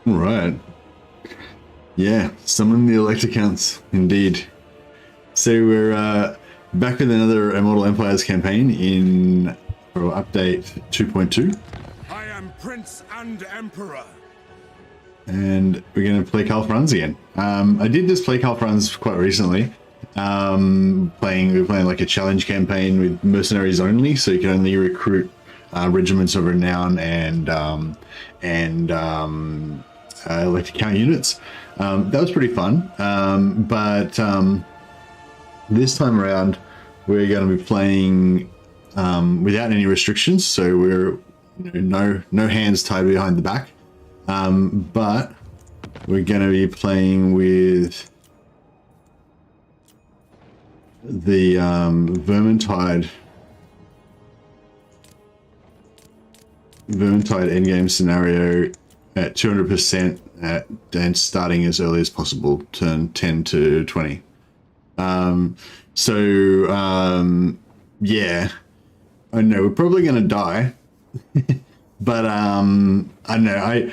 All right. Yeah, summon the elect accounts, indeed. So we're back with another Immortal Empires campaign in update 2.2. I am Prince and Emperor. And we're going to play Karl Franz again. I did just play Karl Franz quite recently. We were playing like a challenge campaign with mercenaries only, so you can only recruit regiments of renown and elect account units. That was pretty fun. But this time around, we're going to be playing without any restrictions. So we're no hands tied behind the back. But we're going to be playing with the Vermintide endgame scenario at 200% and starting as early as possible, turn 10 to 20. Yeah, I know we're probably going to die, but I don't know.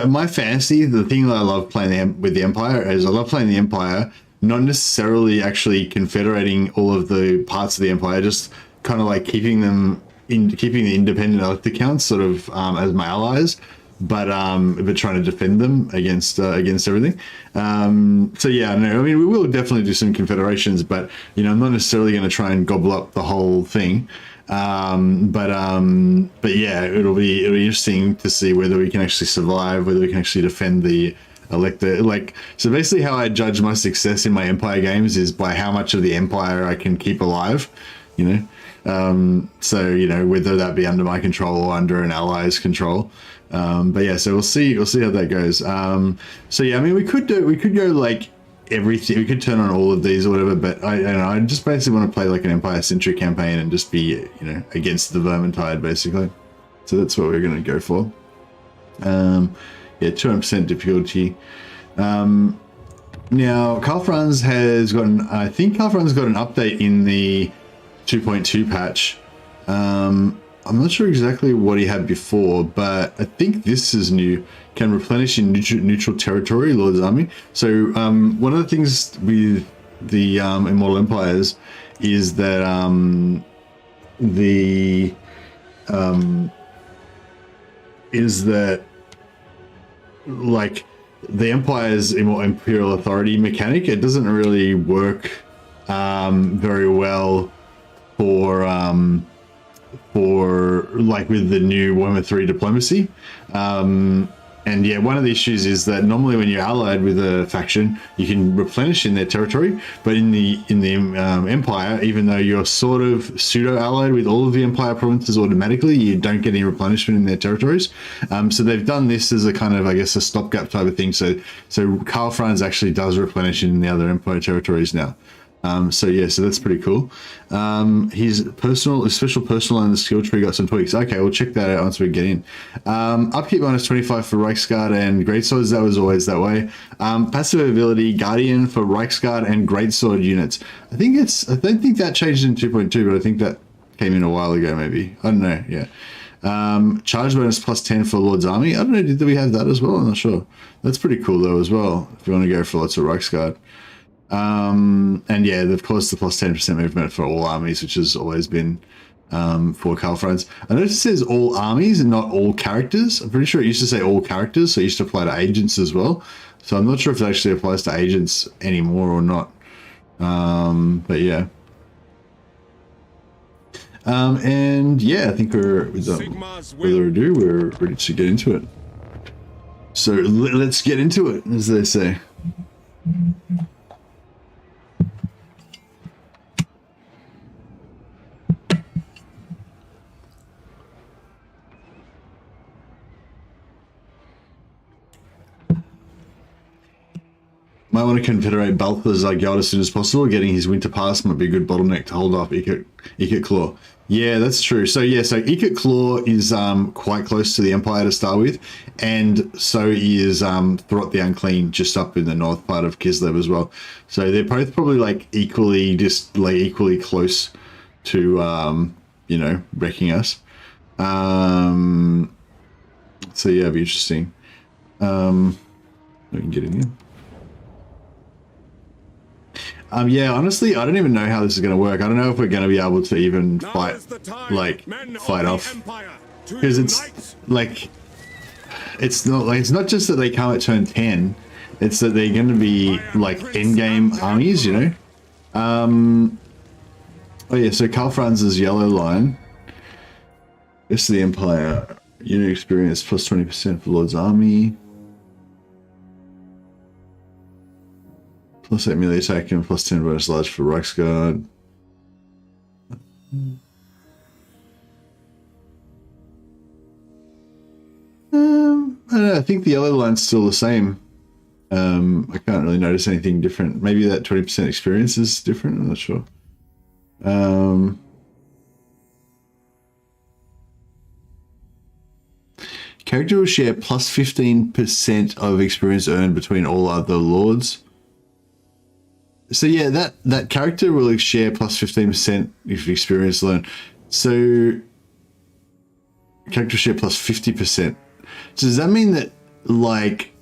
My fantasy, the thing that I love playing with the Empire is I love playing the Empire, not necessarily actually confederating all of the parts of the Empire, just kind of like keeping the independent elect accounts sort of as my allies, but trying to defend them against everything. So yeah, no, I mean, we will definitely do some confederations, but I'm not necessarily going to try and gobble up the whole thing. But yeah, it'll be interesting to see whether we can actually survive, whether we can actually defend the elector. So basically how I judge my success in my Empire games is by how much of the Empire I can keep alive, so whether that be under my control or under an ally's control. But yeah, so we'll see how that goes. So yeah, I mean, we could go like everything, we could turn on all of these or whatever, but I just basically want to play like an Empire centric campaign and just be against the Vermintide basically. So that's what we're going to go for. Yeah, 200% difficulty. Now Karl Franz has got an update in the 2.2 patch. I'm not sure exactly what he had before, but I think this is new. Can replenish in neutral territory, Lord's Army. So one of the things with the Immortal Empires is that like the Empire's imperial authority mechanic, it doesn't really work very well for like with the new Warhammer 3 diplomacy. And yeah, one of the issues is that normally when you're allied with a faction, you can replenish in their territory, but in the Empire, even though you're sort of pseudo allied with all of the Empire provinces automatically, you don't get any replenishment in their territories. So they've done this as a kind of, I guess, a stopgap type of thing. So Karl Franz actually does replenish in the other Empire territories now. So yeah, so that's pretty cool. His special personal and the skill tree got some tweaks. Okay, we'll check that out once we get in. Upkeep minus 25 for Reichsguard and Greatswords. That was always that way. Passive ability Guardian for Reichsguard and Greatsword units. I don't think that changed in 2.2, but I think that came in a while ago, maybe. I don't know. Yeah. Charge bonus plus 10 for Lord's Army. I don't know. Did we have that as well? I'm not sure. That's pretty cool though as well. If you want to go for lots of Reichsguard. And yeah, of course, the plus 10% movement for all armies, which has always been for Karl Franz. I noticed it says all armies and not all characters. I'm pretty sure it used to say all characters, so it used to apply to agents as well. So I'm not sure if it actually applies to agents anymore or not. But yeah. And yeah, I think without further ado, we're ready to get into it. So let's get into it, as they say. Might want to confederate Balthazar's Guild as soon as possible. Getting his winter pass might be a good bottleneck to hold off Ikit Claw. Yeah, that's true. So yeah, so Ikit Claw is quite close to the Empire to start with, and so is Throt the Unclean just up in the north part of Kislev as well. So they're both probably like equally close to wrecking us. So yeah, it'd be interesting. We can get in here. Yeah, honestly, I don't even know how this is going to work. I don't know if we're going to be able to even fight off, because it's like, it's not just that they come at turn 10. It's that they're going to be like endgame armies, you know. Oh yeah, so Karl Franz's yellow line. This is the Empire. Unit experience plus 20% for Lord's Army. Plus 8 melee attack and plus 10 bonus large for Reichsguard. I don't know, I think the yellow line's still the same. I can't really notice anything different. Maybe that 20% experience is different, I'm not sure. Character will share plus 15% of experience earned between all other lords. So yeah, that character will share plus 15% if experience learned. So character share plus 50%. So does that mean that, like,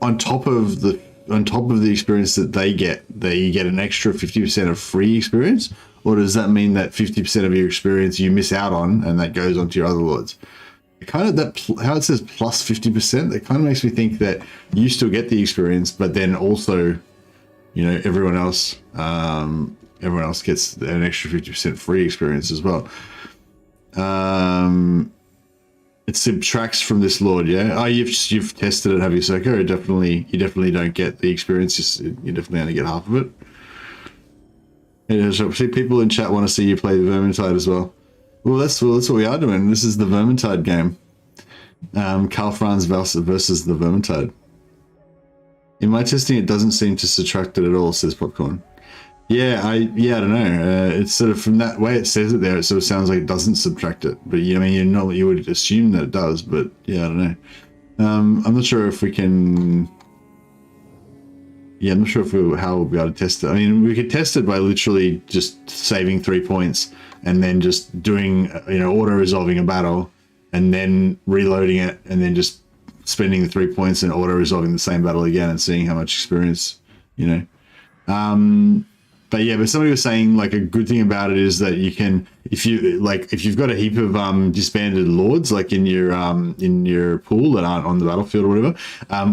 on top of the experience that they get an extra 50% of free experience? Or does that mean that 50% of your experience you miss out on and that goes onto your other lords? Kind of that, how it says plus 50%, that kind of makes me think that you still get the experience, but then also, you know, everyone else gets an extra 50% free experience as well. It subtracts from this lord, yeah. Oh, you've tested it, have you, Soko? You definitely don't get the experience. You definitely only get half of it. Yeah, so see, people in chat want to see you play the Vermintide as well. Well, that's what we are doing. This is the Vermintide game. Karl Franz versus the Vermintide. In my testing, it doesn't seem to subtract it at all, says Popcorn. Yeah, I don't know. It's sort of, from that way it says it there, it sort of sounds like it doesn't subtract it. But I mean, you would assume that it does, but yeah, I don't know. I'm not sure if we can. Yeah, I'm not sure how we'll be able to test it. I mean, we could test it by literally just saving 3 points and then just doing, you know, auto-resolving a battle and then reloading it and then just spending the 3 points and auto-resolving the same battle again and seeing how much experience, you know. But yeah, but somebody was saying, like, a good thing about it is that you can, if you've got a heap of disbanded lords, like in your pool that aren't on the battlefield or whatever,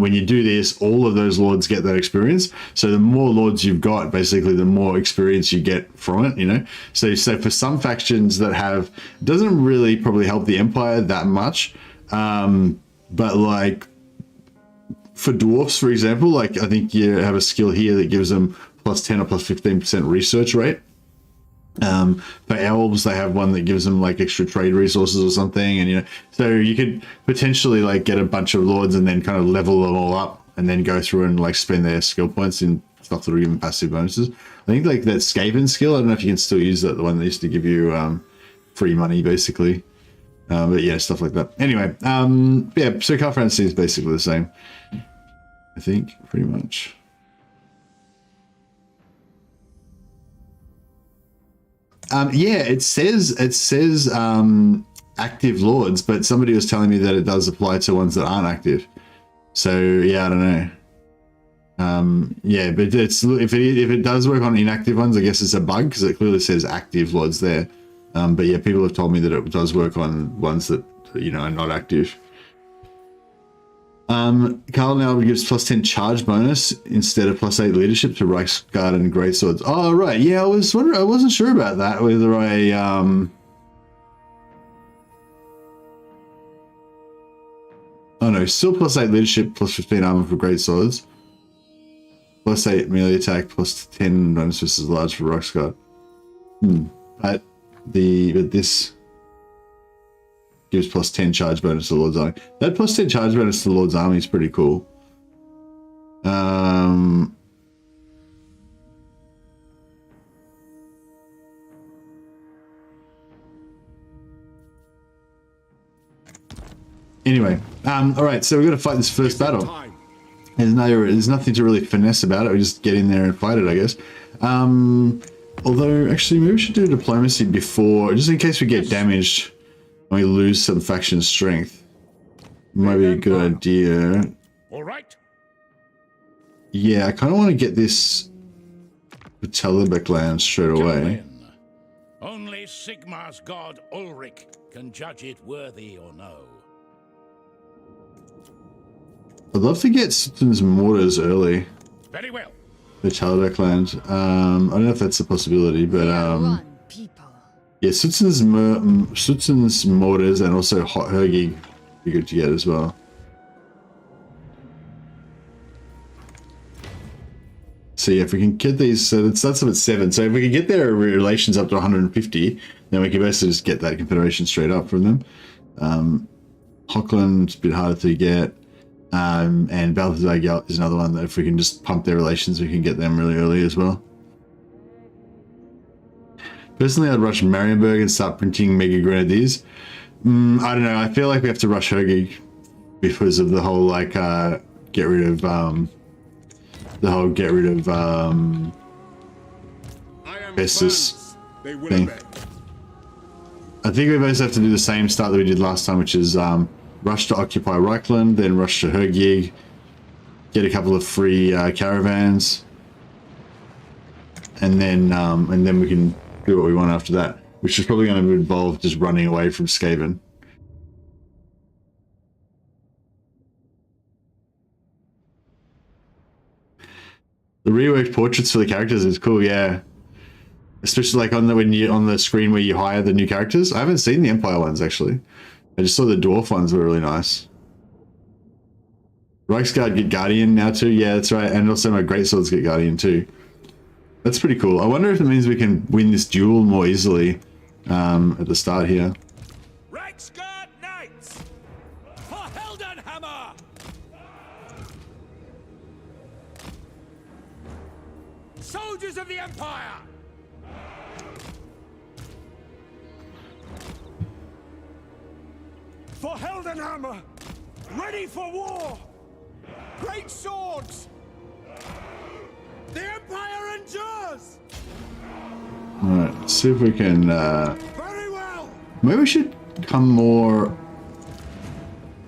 when you do this, all of those lords get that experience. So the more lords you've got, basically, the more experience you get from it, you know. So for some factions that have, it doesn't really probably help the Empire that much, but like for dwarfs, for example, like I think you have a skill here that gives them plus 10 or plus 15% research rate. For elves, they have one that gives them like extra trade resources or something, and you know, so you could potentially like get a bunch of lords and then kind of level them all up and then go through and like spend their skill points in stuff that will give them passive bonuses. I think like that Skaven skill, I don't know if you can still use that, the one that used to give you free money basically. But yeah, stuff like that. Anyway, yeah, so Karl Franz is basically the same, I think, pretty much. Yeah, it says active lords, but somebody was telling me that it does apply to ones that aren't active. So yeah, I don't know. Yeah, but it's, if it does work on inactive ones, I guess it's a bug because it clearly says active lords there. But yeah, people have told me that it does work on ones that, you know, are not active. Karl now gives plus 10 charge bonus instead of plus 8 leadership to Reichsguard and Greatswords. Oh, right. Yeah, I was wondering, I wasn't sure about that, whether I, oh no, still plus 8 leadership, plus 15 armor for Greatswords. Plus 8 melee attack, plus 10 bonus versus large for Reichsguard. But this gives plus 10 charge bonus to Lord's Army. That plus 10 charge bonus to Lord's Army is pretty cool. Anyway, all right, so we're going to fight this first battle. There's nothing to really finesse about it. We just get in there and fight it, I guess. Although, actually, maybe we should do diplomacy before, just in case we get damaged and we lose some faction strength. Might be a good idea. All right. Yeah, I kind of want to get this Tellerbeck land straight away. Only Sigmar's god Ulrich can judge it worthy or no. I'd love to get Sutton's mortars early. Very well. The Tellerbeck land. I don't know if that's a possibility, but yeah, Sutton's mortars and also Hot Hergig be good to get as well. So yeah, if we can get these, so it starts up at 7. So if we can get their relations up to 150, then we can basically just get that confederation straight up from them. Hochland's a bit harder to get, and Balthazar is another one that if we can just pump their relations, we can get them really early as well. Personally, I'd rush Marienburg and start printing Mega Grenadiers. I don't know. I feel like we have to rush Hergig because of the whole like get rid of Festus thing. I think we both have to do the same start that we did last time, which is rush to occupy Reikland, then rush to Hergig, get a couple of free caravans, and then we can do what we want after that, which is probably going to involve just running away from Skaven. The reworked portraits for the characters is cool, yeah. Especially like on the screen where you hire the new characters. I haven't seen the Empire ones actually. I just saw the Dwarf ones were really nice. Reichsguard get Guardian now too. Yeah, that's right. And also my Greatswords get Guardian too. That's pretty cool. I wonder if it means we can win this duel more easily at the start here. Reichsguard Knights for Heldenhammer. Soldiers of the Empire. For Heldenhammer, ready for war. Great swords. The Empire endures. All right, let's see if we can. Very well. Maybe we should come more.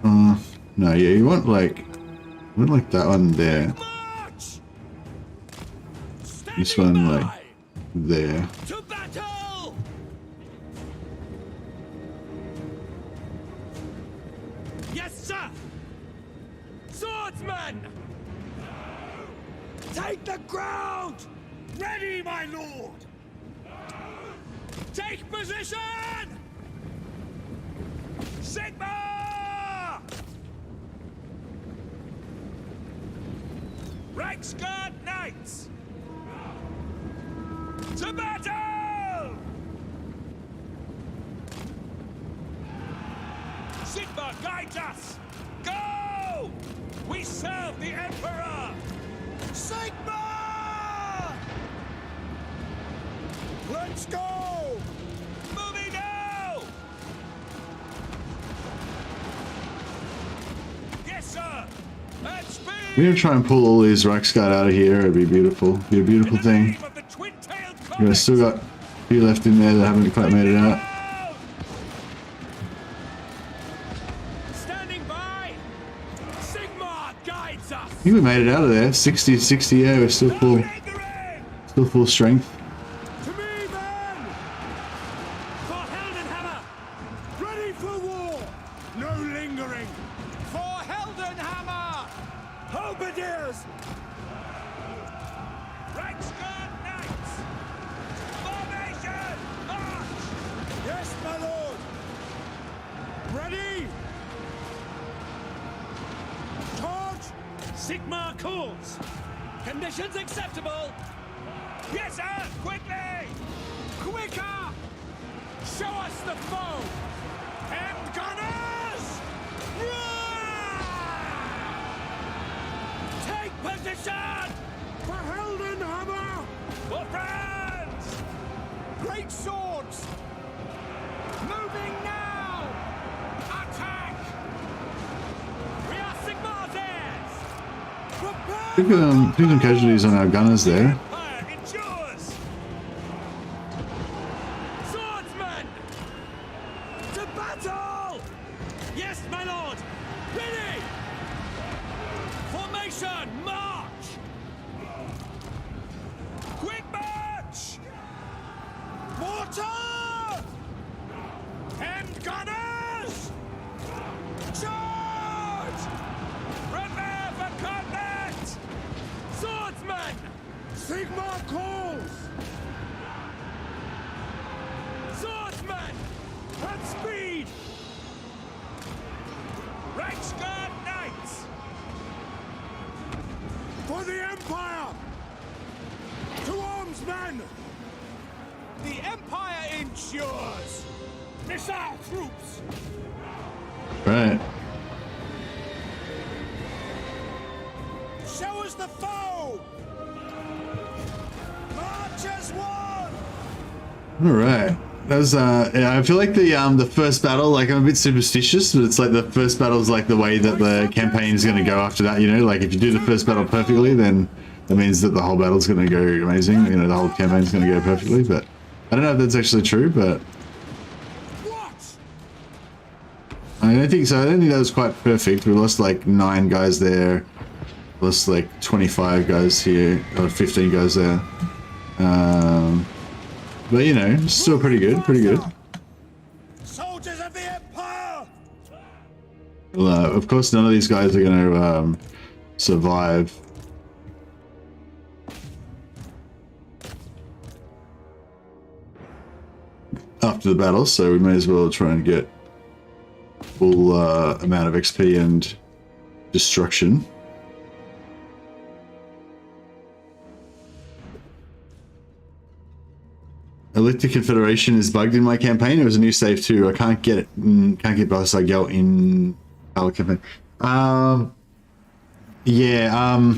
No, yeah, you want like that one there. March. This one like there. To battle. Yes, sir. Swordsman. Take the ground. Ready, my lord. Take position. Sigma. Reichsguard Knights. To battle! Sigma guides us! Go! We serve the Emperor! Sigma! Let's go! Moving now! Yes, sir! At speed! We're gonna try and pull all these Reichsguard out of here. It'd be beautiful. Be a beautiful thing. We've still got a few left in there that haven't quite made it out. Standing by. Sigma guides us. I think we made it out of there. 60, yeah, we're still full strength. To me, then. For Heldenhammer. Ready for war. No lingering. For Heldenhammer. Halberdiers. Reichsguard Knights. Formation. March. Yes, my lord. Ready. Charge. Sigma calls. Conditions acceptable. Yes, sir. Quickly. Quicker. Show us the foe. End gunners. Take position. For Heldenhammer. For Franz. Great swords. Moving now. Attack. We are Sigmar's. Prepare. Took some casualties on our gunners there. Empire endures. Swordsman. To battle. Yes, my lord. Ready. Formation, march! Quick march! Mortar! Hand gunners! Charge! Prepare for combat! Swordsman! Sigmar calls! Swordsman! At speed! Reichsguard Knights! For the Empire! To arms, men! The Empire ensures! Missile troops! Right. Show us the foe! March as one! All right. That was yeah, I feel like the first battle, like I'm a bit superstitious, but it's like the first battle is like the way that the campaign is going to go after that, you know, like if you do the first battle perfectly, then that means that the whole battle's going to go amazing, you know, the whole campaign's going to go perfectly, but I don't know if that's actually true, but I don't think so. I don't think that was quite perfect. We lost like 9 guys there, lost like 25 guys here, or 15 guys there. But you know, still pretty good, pretty good. Soldiers of the Empire! Well, of course, none of these guys are going to survive. After the battle, so we may as well try and get full amount of XP and destruction. Electric Confederation is bugged in my campaign. It was a new save too. I can't get it. Can't get Balistar Gelt in our campaign. Yeah.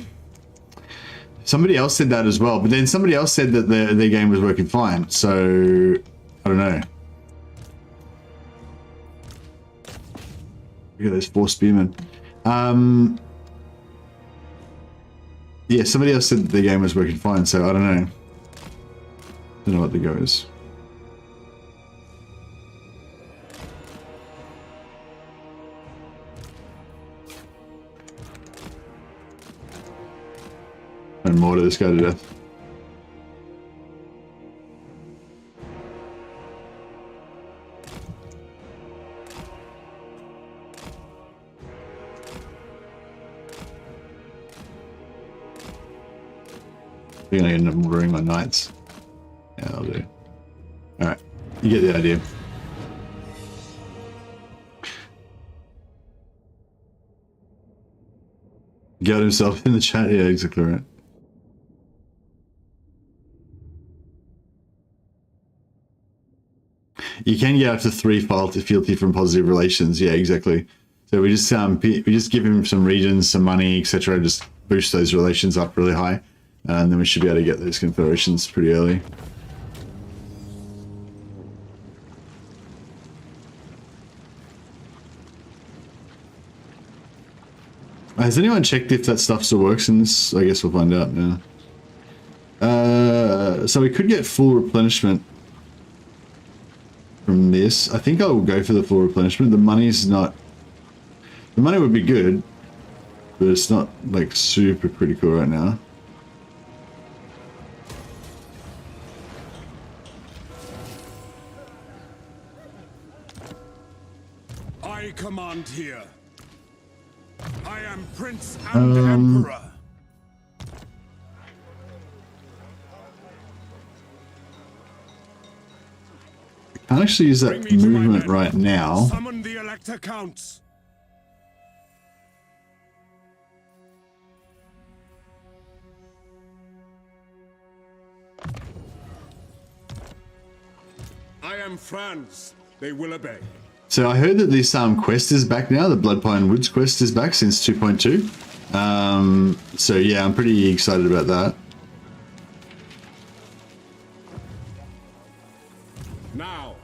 Somebody else said that as well, but then somebody else said that their game was working fine. So I don't know. Look at those 4 spearmen. Yeah, somebody else said that their game was working fine. So I don't know. Don't know what the go is. And mortar this guy to death. I think I end up mortaring my knights. Yeah, I'll do. Alright, you get the idea. Got himself in the chat, yeah, exactly right. You can get up to 3 fealty from positive relations, yeah, exactly. So we just give him some regions, some money, etc. Just boost those relations up really high, and then we should be able to get those confederations pretty early. Has anyone checked if that stuff still works in this? I guess we'll find out now. So we could get full replenishment from this. I think I will go for the full replenishment. The money's not... The money would be good, but it's not like super critical right now. I command here. I am Prince and Emperor. I can't actually use that movement right now. Summon the Elector Counts. I am Franz. They will obey. So I heard that this quest is back now. The Bloodpine Woods quest is back since 2.2. So yeah, I'm pretty excited about that. Now.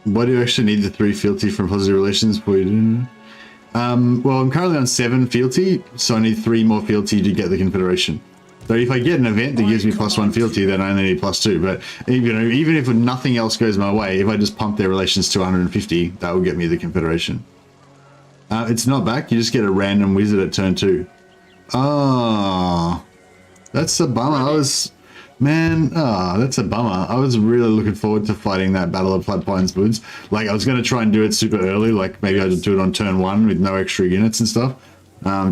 Why do you actually need the 3 fealty from positive relations before you do? Well, I'm currently on 7 fealty, so I need 3 more fealty to get the Confederation. So if I get an event that gives me +1 fealty, then I only need +2. But you know, even if nothing else goes my way, if I just pump their relations to 150, that will get me the Confederation. It's not back. You just get a random wizard at turn 2. Oh, that's a bummer. That's a bummer. I was really looking forward to fighting that Battle of Floodpines Woods. Like, I was going to try and do it super early. Like, maybe I'd do it on turn 1 with no extra units and stuff,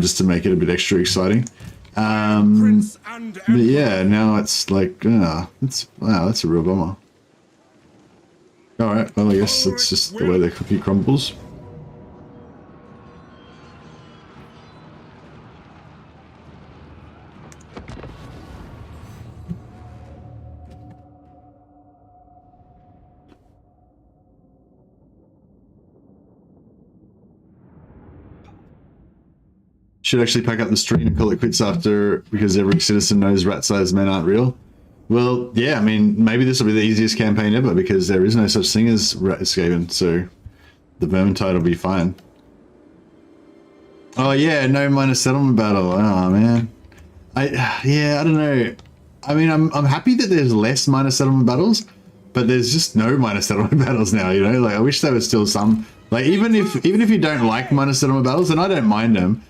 just to make it a bit extra exciting. But yeah, now it's like, wow, that's a real bummer. All right, well, I guess that's just the way the cookie crumbles. Should actually pack up the stream and call it quits after, because every citizen knows rat-sized men aren't real. Well, yeah, I mean, maybe this will be the easiest campaign ever because there is no such thing as rat escaping, so the Vermintide will be fine. Oh yeah, no minor settlement battle. Oh man, I don't know. I mean, I'm happy that there's less minor settlement battles, but there's just no minor settlement battles now. You know, like I wish there was still some. Like even if you don't like minor settlement battles, and I don't mind them.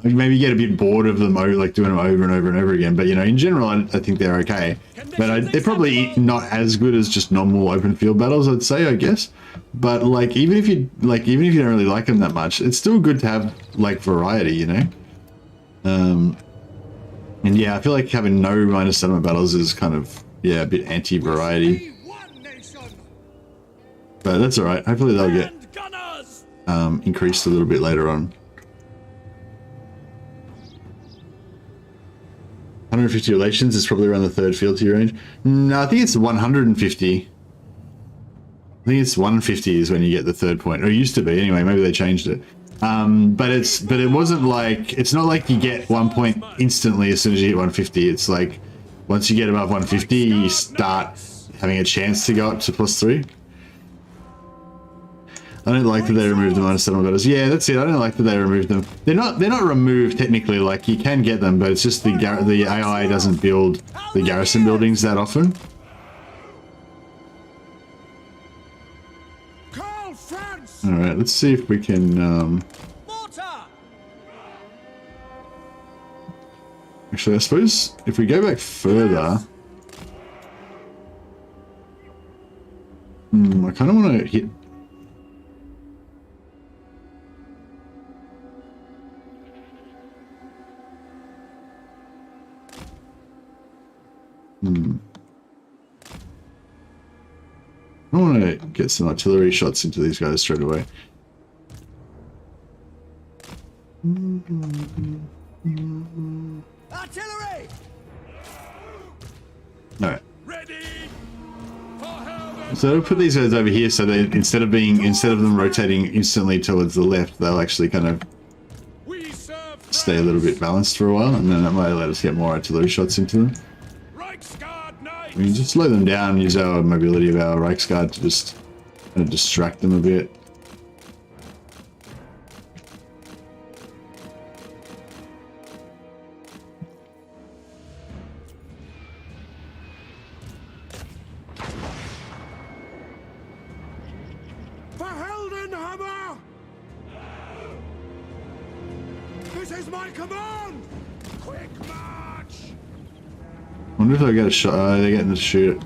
Maybe you get a bit bored of them, like doing them over and over and over again. But you know, in general, I think they're okay. But they're probably not as good as just normal open field battles, I'd say, I guess. But like, even if you don't really like them that much, it's still good to have like variety, you know. And yeah, I feel like having no minor settlement battles is kind of a bit anti-variety. But that's all right. Hopefully they'll get increased a little bit later on. 150 relations is probably around the 3rd field tier range. No, I think it's 150. I think it's 150 is when you get the 3rd point, or it used to be anyway. Maybe they changed it. But it wasn't like, it's not like you get 1 point instantly as soon as you hit 150. It's like once you get above 150, you start having a chance to go up to +3. I don't like that they removed the minor settlement battles. Yeah, that's it. I don't like that they removed them. They're not removed technically. Like you can get them, but it's just the AI doesn't build the garrison buildings that often. Karl, Franz. All right, let's see if we can. Actually, I suppose if we go back further, I kind of want to hit. I want to get some artillery shots into these guys straight away. Artillery! Alright. Ready! So I'll put these guys over here so they instead of them rotating instantly towards the left, they'll actually kind of stay a little bit balanced for a while, and then that might let us get more artillery shots into them. We can just slow them down, use our mobility of our Reichsguard to just kind of distract them a bit. This is my command! Quick march! I wonder if I get a shot. They're getting to shoot it.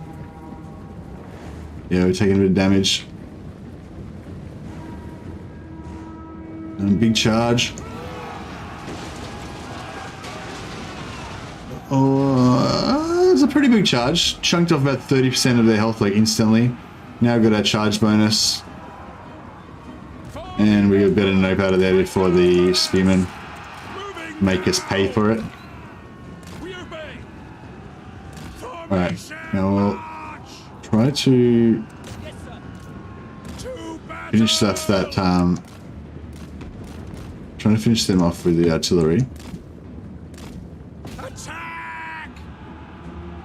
Yeah, we're taking a bit of damage. And big charge. Oh, it's a pretty big charge. Chunked off about 30% of their health like instantly. Now we've got our charge bonus. And we get a bit of nope out of there before the spearmen make us pay for it. Alright, now we'll try to finish off that, trying to finish them off with the artillery.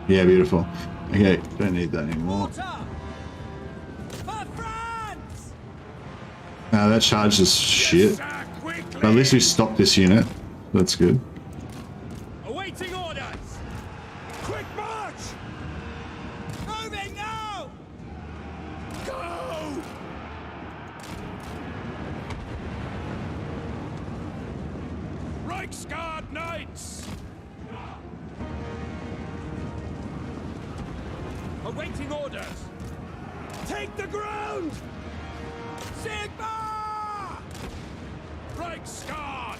Yeah, beautiful. Okay, don't need that anymore. That charge is shit. But at least we stopped this unit. That's good. Awaiting orders. Quick march. Moving now. Go. knights! Awaiting orders! Take the ground! Sigma! Reichsguard!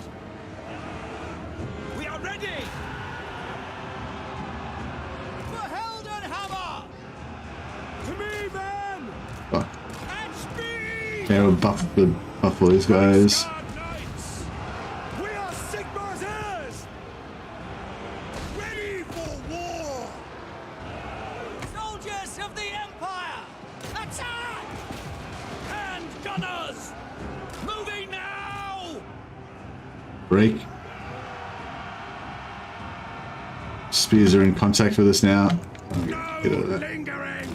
We are ready! For Heldenhammer! To me, men! Fuck. At speed! Yeah, we'll buff all these guys. Knights! We are Sigma's heirs! Ready for war! Soldiers of the Empire! Attack! Hand gunners! Moving now! Break. Spears are in contact with us now. Get out of that. Lingering!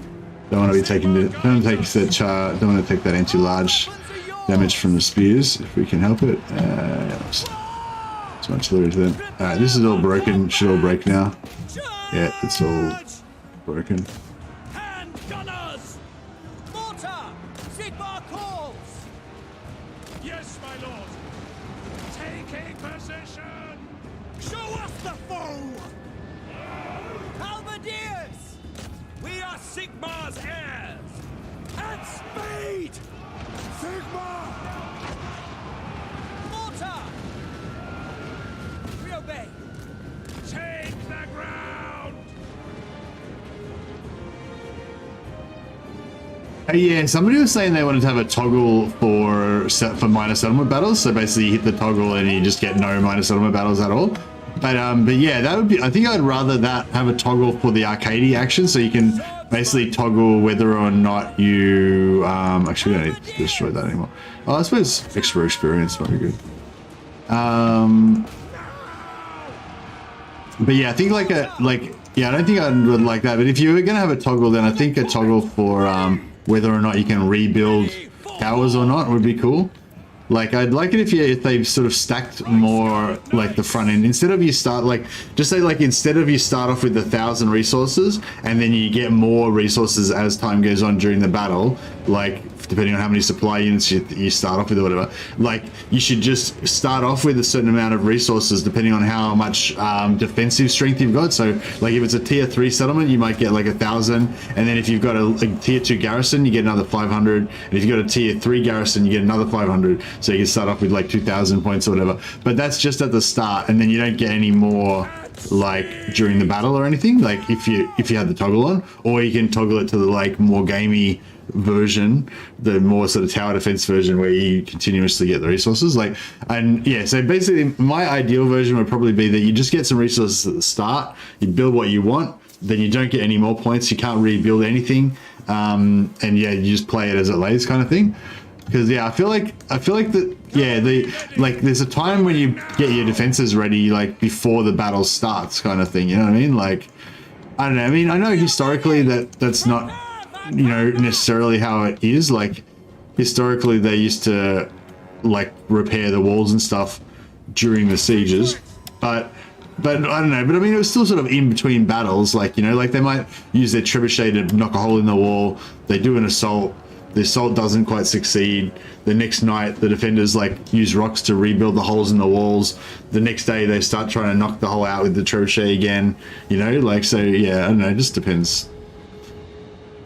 Don't want to be taking the. Don't take that don't want to take that anti-large damage from the spears if we can help it. It's much lower to them. Alright, this is all broken. Should all break now. Yeah, it's all broken. Hand gunners! Mortar! Sigmar calls! Yes, my lord! Taking position! Show us the foe! Halberdiers! We are Sigmar's heirs! At speed! Sigmar! Mortar! We obey! Take the ground! Yeah, somebody was saying they wanted to have a toggle for minor settlement battles. So basically, you hit the toggle and you just get no minor settlement battles at all. But yeah, that would be. I think I'd rather that have a toggle for the arcadey action, so you can basically toggle whether or not you. Actually, we don't need to destroy that anymore. Oh, I suppose extra experience might be good. But yeah, I think yeah, I don't think I would like that. But if you were gonna have a toggle, then I think a toggle for whether or not you can rebuild towers or not would be cool. Like, I'd like it if they sort of stacked more like the front end, instead of you start like, just say like, instead of you start off with 1,000 resources and then you get more resources as time goes on during the battle, like depending on how many supply units you start off with or whatever, like you should just start off with a certain amount of resources depending on how much defensive strength you've got. So like if it's a tier 3 settlement, you might get like 1,000, and then if you've got a tier 2 garrison, you get another 500, and if you've got a tier 3 garrison, you get another 500. So you can start off with like 2,000 points or whatever, but that's just at the start, and then you don't get any more like during the battle or anything, like if you had the toggle on, or you can toggle it to the like more gamey version, the more sort of tower defense version where you continuously get the resources. Like, and yeah, so basically my ideal version would probably be that you just get some resources at the start, you build what you want, then you don't get any more points, you can't rebuild anything, and yeah, you just play it as it lays kind of thing. Because yeah, I feel like that, yeah, there's a time when you get your defenses ready, like before the battle starts kind of thing, you know what I mean? Like, I don't know, I mean, I know historically that's not, you know, necessarily how it is. Like historically they used to like repair the walls and stuff during the sieges, but I don't know, but I mean it was still sort of in between battles, like, you know, like they might use their trebuchet to knock a hole in the wall, they do an assault, the assault doesn't quite succeed, the next night the defenders like use rocks to rebuild the holes in the walls, the next day they start trying to knock the hole out with the trebuchet again, you know, like, so yeah, I don't know, it just depends.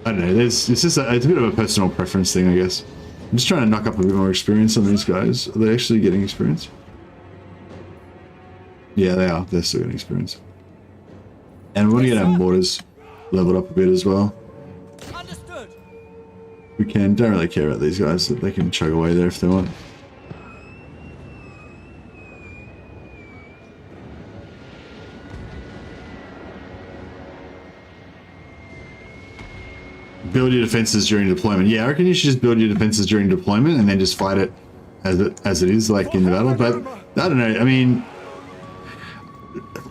I don't know, it's a bit of a personal preference thing, I guess. I'm just trying to knock up a bit more experience on these guys. Are they actually getting experience? Yeah, they are. They're still getting experience. And we want to get our mortars leveled up a bit as well. Understood. We can. Don't really care about these guys. They can chug away there if they want. Build your defenses during deployment. Yeah, I reckon you should just build your defenses during deployment and then just fight it as it is, like in the battle. But I don't know. I mean,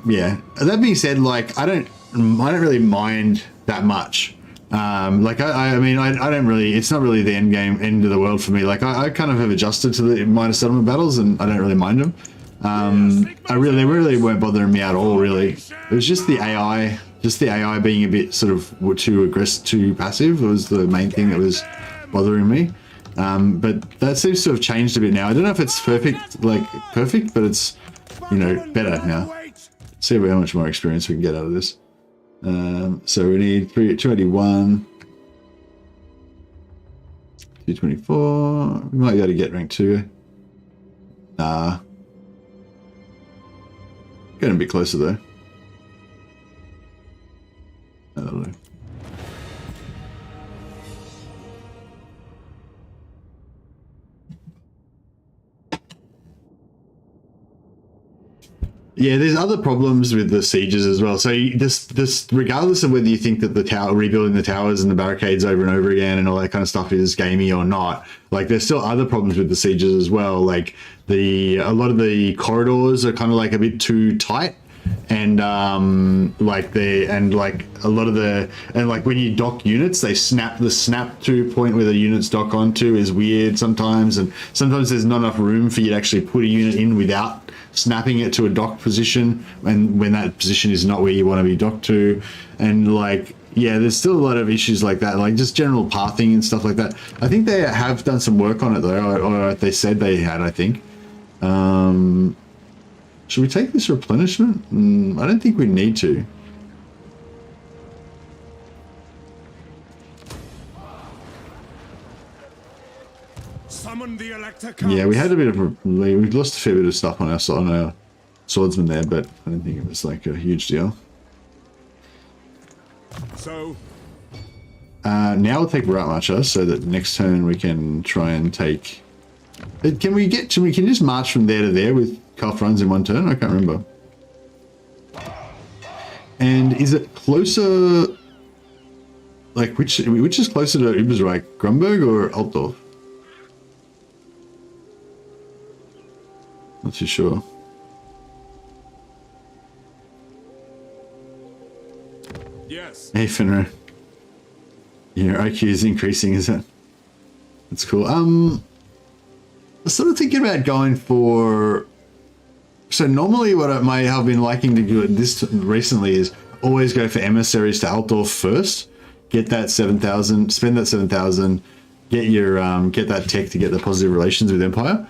yeah. That being said, like I don't really mind that much. Like I mean, I don't really. It's not really the end of the world for me. Like I kind of have adjusted to the minor settlement battles, and I don't really mind them. They really weren't bothering me at all. Really, it was just the AI. Just the AI being a bit sort of too aggressive, too passive was the main thing that was bothering me. But that seems to have changed a bit now. I don't know if it's perfect, but it's you know, better now. See how much more experience we can get out of this. So we need 281, 224. We might be able to get rank 2. Nah. Getting a bit closer though. That'll do. Yeah, there's other problems with the sieges as well. So this regardless of whether you think that the tower, rebuilding the towers and the barricades over and over again and all that kind of stuff is gamey or not, like there's still other problems with the sieges as well. Like a lot of the corridors are kind of like a bit too tight, and like when you dock units, they snap to point where the units dock onto is weird sometimes, and sometimes there's not enough room for you to actually put a unit in without snapping it to a docked position, and when that position is not where you want to be docked to. And like, yeah, there's still a lot of issues like that, like just general pathing and stuff like that. I think they have done some work on it though, or they said they had, I think. Should we take this replenishment? I don't think we need to. Yeah, we had a bit of we lost a fair bit of stuff on our swordsman there, but I don't think it was like a huge deal. So now we'll take Right Marcher so that next turn we can try and take. Can we just march from there to there with Karl Franz in one turn? I can't remember. And is it closer? Like which is closer to Ubersreich, Grunberg or Altdorf? Not too sure. yes. Hey Finro. Your IQ is increasing, is it? That's cool. I'm sort of thinking about going for. So normally, what I might have been liking to do at this recently is always go for emissaries to Altdorf first. Get that 7,000. Spend that 7,000. Get your get that tech to get the positive relations with Empire.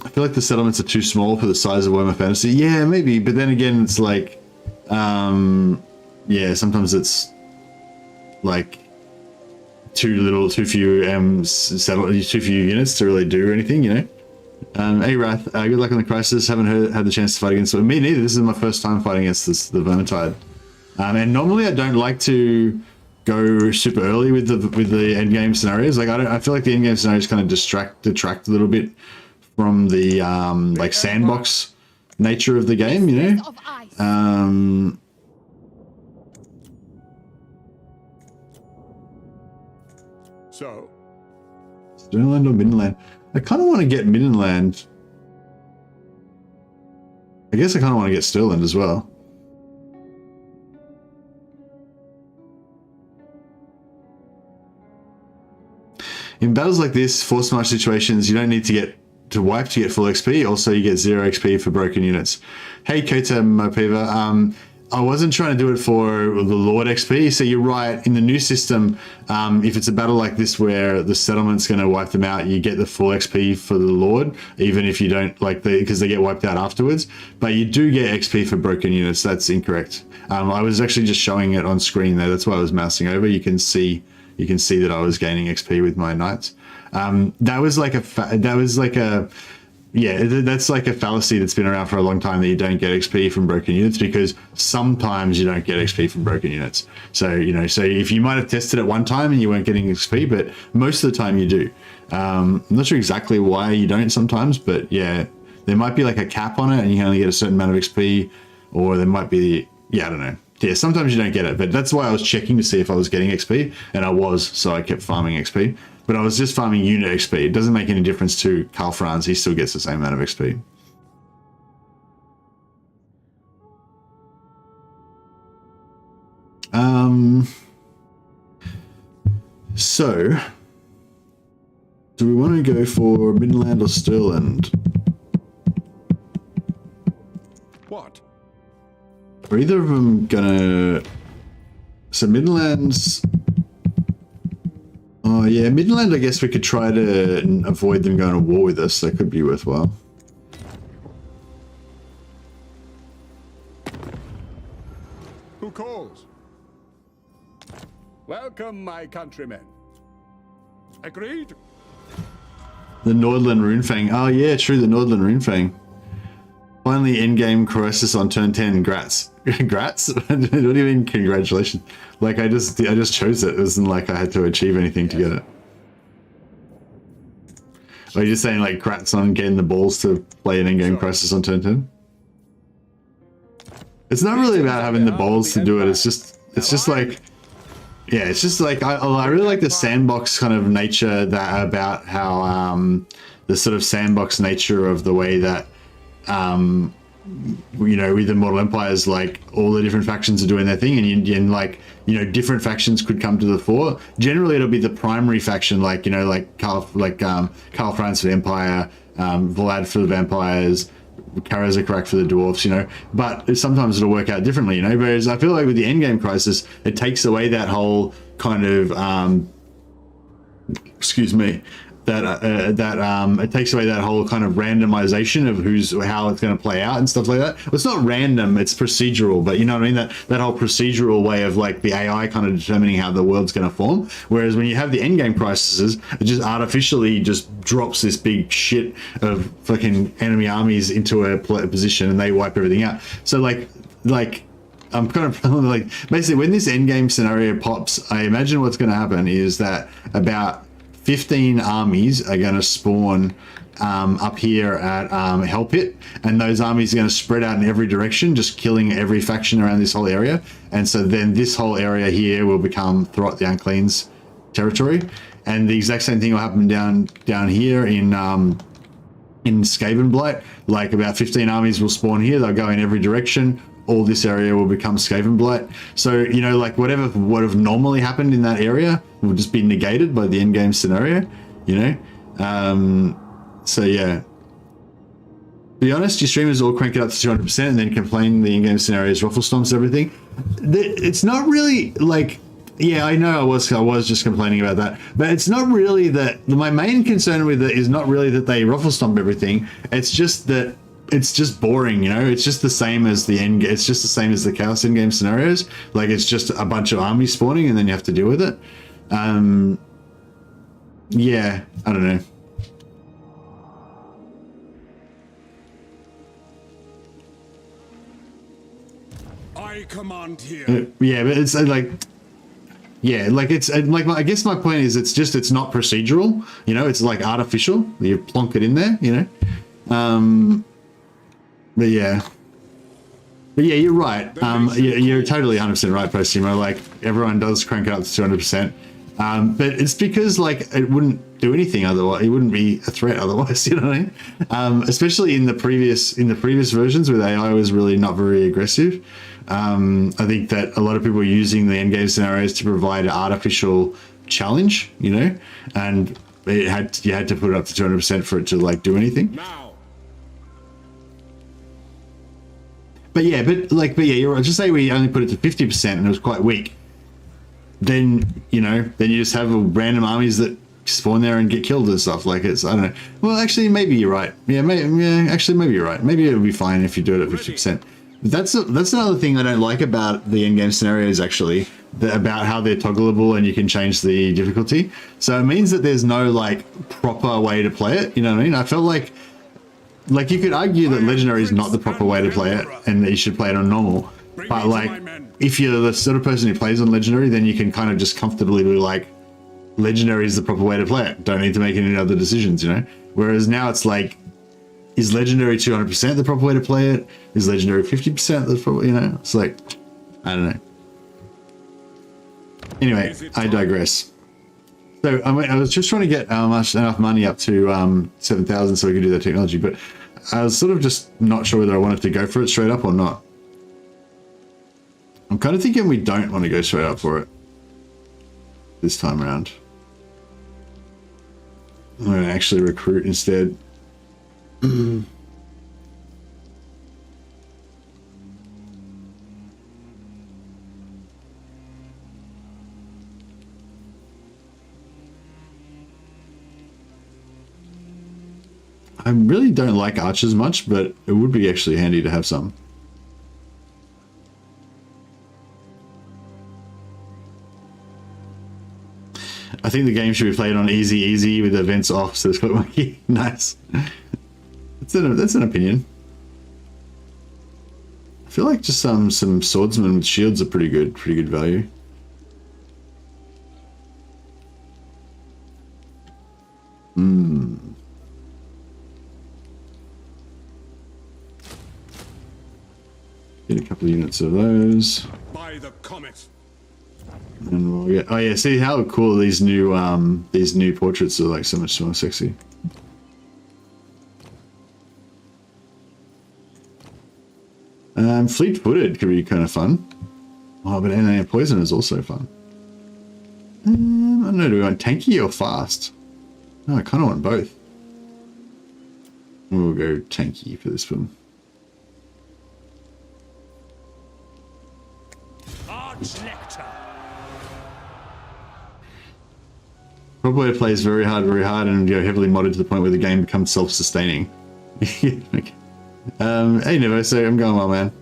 I feel like the settlements are too small for the size of Warhammer Fantasy. Yeah, maybe, but then again, it's like, yeah, sometimes it's like too few units to really do anything, you know. Hey Wrath, good luck on the crisis. Haven't had the chance to fight against it. Me neither. This is my first time fighting against the Vermintide. And normally I don't like to go super early with the end game scenarios. Like I feel like the end game scenarios kind of detract a little bit from the like sandbox nature of the game, you know. So Sternland or Middenland? I kind of want to get Middenland. I guess I kind of want to get Stirland as well. In battles like this, force march situations, you don't need to get to wipe to get full XP. Also, you get 0 XP for broken units. Hey, Kota Mopiva. I wasn't trying to do it for the Lord XP. So you're right. In the new system, if it's a battle like this where the settlement's going to wipe them out, you get the full XP for the Lord, even if you don't like because they get wiped out afterwards. But you do get XP for broken units. That's incorrect. I was actually just showing it on screen there. That's why I was mousing over. You can see that I was gaining XP with my knights. That's like a fallacy that's been around for a long time, that you don't get XP from broken units, because sometimes you don't get XP from broken units. So, you know, so if you might have tested it one time and you weren't getting XP, but most of the time you do. I'm not sure exactly why you don't sometimes, but yeah, there might be like a cap on it and you can only get a certain amount of XP, or there might be, yeah, I don't know. Yeah, sometimes you don't get it, but that's why I was checking to see if I was getting XP, and I was, so I kept farming XP. But I was just farming unit XP. It doesn't make any difference to Karl Franz. He still gets the same amount of XP. So, do we want to go for Midland or Stirland? what? Are either of them gonna... So Midland's... Oh yeah, Midland. I guess we could try to avoid them going to war with us. That could be worthwhile. Who calls? Welcome, my countrymen. Agreed? The Nordland Runefang. Oh yeah, true. The Nordland Runefang. Finally, endgame crisis on turn 10. Grats. Grats? What do you mean? Congratulations. Like I just chose it. It wasn't like I had to achieve anything to get it. Are you just saying like grats on getting the balls to play an endgame crisis on turn 10? It's not really about having the balls to do it. It's just like, yeah, it's just like I really like the sandbox kind of nature that about how the sort of sandbox nature of the way that you know, with Immortal Empires, like all the different factions are doing their thing, and like, you know, different factions could come to the fore. Generally, it'll be the primary faction, like, you know, like Karl Franz for the Empire, Vlad for the vampires, Karazakrak for the dwarfs, you know, but sometimes it'll work out differently, you know. Whereas I feel like with the endgame crisis, it takes away that whole kind of excuse me, it takes away that whole kind of randomization of how it's going to play out and stuff like that. Well, it's not random, it's procedural, but you know what I mean, that whole procedural way of like the AI kind of determining how the world's going to form. Whereas when you have the endgame crises, it just artificially just drops this big shit of fucking enemy armies into a position and they wipe everything out. So like I'm kind of like, basically when this endgame scenario pops, I imagine what's going to happen is that about 15 armies are going to spawn up here at Hell Pit, and those armies are going to spread out in every direction, just killing every faction around this whole area. And so then this whole area here will become Throt the Unclean's territory, and the exact same thing will happen down here in Skaven Blight. Like about 15 armies will spawn here, they'll go in every direction. All this area will become Skaven Blight. So, you know, like whatever would have normally happened in that area will just be negated by the endgame scenario, you know? So yeah. To be honest, your streamers all crank it up to 200% and then complain the in-game scenarios ruffle stomps everything. It's not really like, yeah, I know I was just complaining about that, but it's not really that. My main concern with it is not really that they ruffle stomp everything. It's just that it's just boring, you know. It's just the same as the end. It's just the same as the Chaos in-game scenarios. Like it's just a bunch of armies spawning, and then you have to deal with it. Yeah, I don't know. I command here. Yeah, but it's like, yeah, like it's like I guess my point is it's not procedural, you know. It's like artificial. You plonk it in there, you know. But yeah, you're right. You're totally 100% right, Postimo. Like everyone does crank it up to 200%. But it's because like it wouldn't do anything otherwise. It wouldn't be a threat otherwise. You know what I mean? Especially in the previous versions where AI was really not very aggressive. I think that a lot of people are using the endgame scenarios to provide an artificial challenge, you know, and you had to put it up to 200% for it to like do anything. Now. But yeah, you're right. Just say we only put it to 50% and it was quite weak. Then, you know, then you just have random armies that spawn there and get killed and stuff. Like it's, I don't know. Well, actually, maybe you're right. Yeah, actually, maybe you're right. Maybe it'll be fine if you do it at 50%. But that's another thing I don't like about the endgame scenarios, actually, about how they're toggleable and you can change the difficulty. So it means that there's no like proper way to play it. You know what I mean? I felt like you could argue that legendary is not the proper way to play it and that you should play it on normal, but like if you're the sort of person who plays on legendary, then you can kind of just comfortably be like, legendary is the proper way to play it, don't need to make any other decisions, you know. Whereas now it's like, is legendary 200% the proper way to play it? Is legendary 50% the proper, you know? It's like, I don't know. Anyway, I digress. So I was just trying to get enough money up to 7,000 so we could do that technology, but I was sort of just not sure whether I wanted to go for it straight up or not. I'm kind of thinking we don't want to go straight up for it this time around. I'm going to actually recruit instead. I really don't like archers much, but it would be actually handy to have some. I think the game should be played on easy with events off, so it's got monkey. Nice. That's an opinion. I feel like just some swordsmen with shields are pretty good value. Get a couple of units of those. By the comet. And we'll get, oh yeah, see how cool these new portraits are, like so much more sexy. Fleet-footed could be kind of fun. Oh, but NA poison is also fun. I don't know, do we want tanky or fast? No, I kind of want both. We'll go tanky for this one. Probably plays very hard, and heavily modded to the point where the game becomes self-sustaining. Okay. Hey Nevo, so I'm going well, man.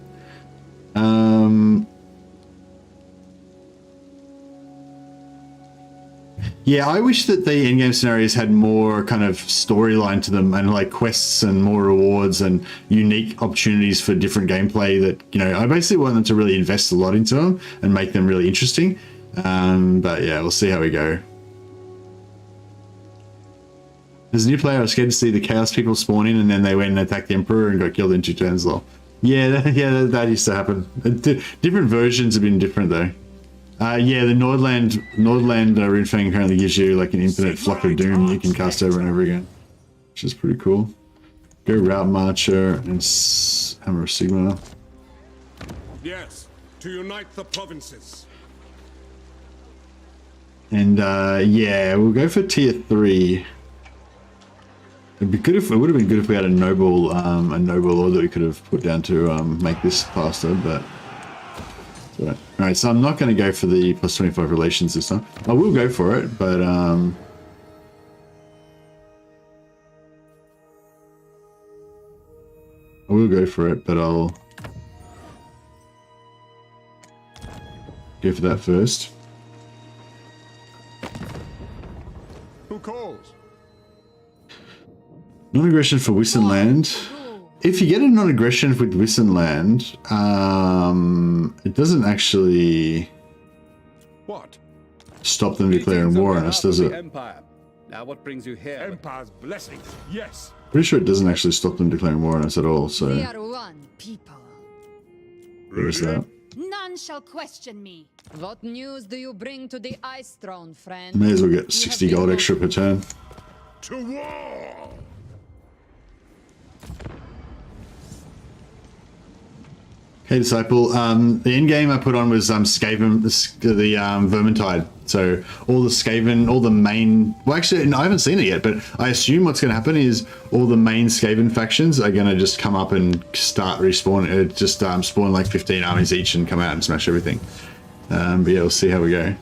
Yeah, I wish that the in-game scenarios had more kind of storyline to them, and like quests and more rewards and unique opportunities for different gameplay that, I basically want them to really invest a lot into them and make them really interesting. But yeah, we'll see how we go. As a new player, I was scared to see the Chaos people spawn in and then they went and attacked the Emperor and got killed in 2 turns though. Yeah, that used to happen. Different versions have been different though. Yeah, the Nordland Runefang currently gives you like an infinite flock of doom you can cast over and over again, which is pretty cool. Go Route Marcher and Hammer of Sigma. Yes, to unite the provinces. And yeah, we'll go for tier 3. It'd be good if it would have been good if we had a noble lord that we could have put down to make this faster, but it's all right. All right, so I'm not going to go for the plus 25 relations this time. I will go for it, but I will go for it, but I'll go for that first. Who calls? Non-aggression for Wissenland. If you get a non-aggression with Wissenland, it doesn't actually stop them declaring war on us, does it? Empire. Now what brings you here? Empire's blessings. Yes. Pretty sure it doesn't actually stop them declaring war on us at all, so We are one people. there's that. None shall question me. What news do you bring to the Ice Throne, friend? May as well get 60 gold extra per turn. To war. Hey Disciple, the end game I put on was Skaven, the Vermintide. So all the Skaven, all the main, well actually no, I haven't seen it yet, but I assume what's going to happen is all the main Skaven factions are going to just come up and start respawn, spawn like 15 armies each and come out and smash everything. But yeah, we'll see how we go.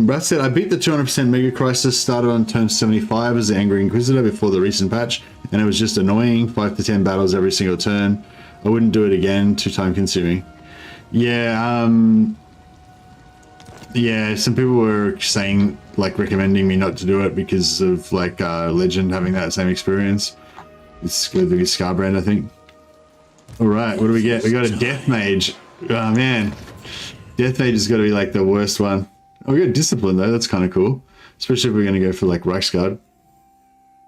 Brad said, I beat the 200% Mega Crisis, started on turn 75 as the Angry Inquisitor before the recent patch, and it was just annoying, 5 to 10 battles every single turn. I wouldn't do it again, too time consuming. Yeah, yeah, some people were saying, like, recommending me not to do it because of, like, Legend having that same experience. It's with the Scarbrand, I think. Alright, what do we get? We got a Death Mage. Oh, man. Death Mage has got to be, like, the worst one. Oh, we got Discipline though, that's kind of cool. Especially if we're going to go for like Reichsguard.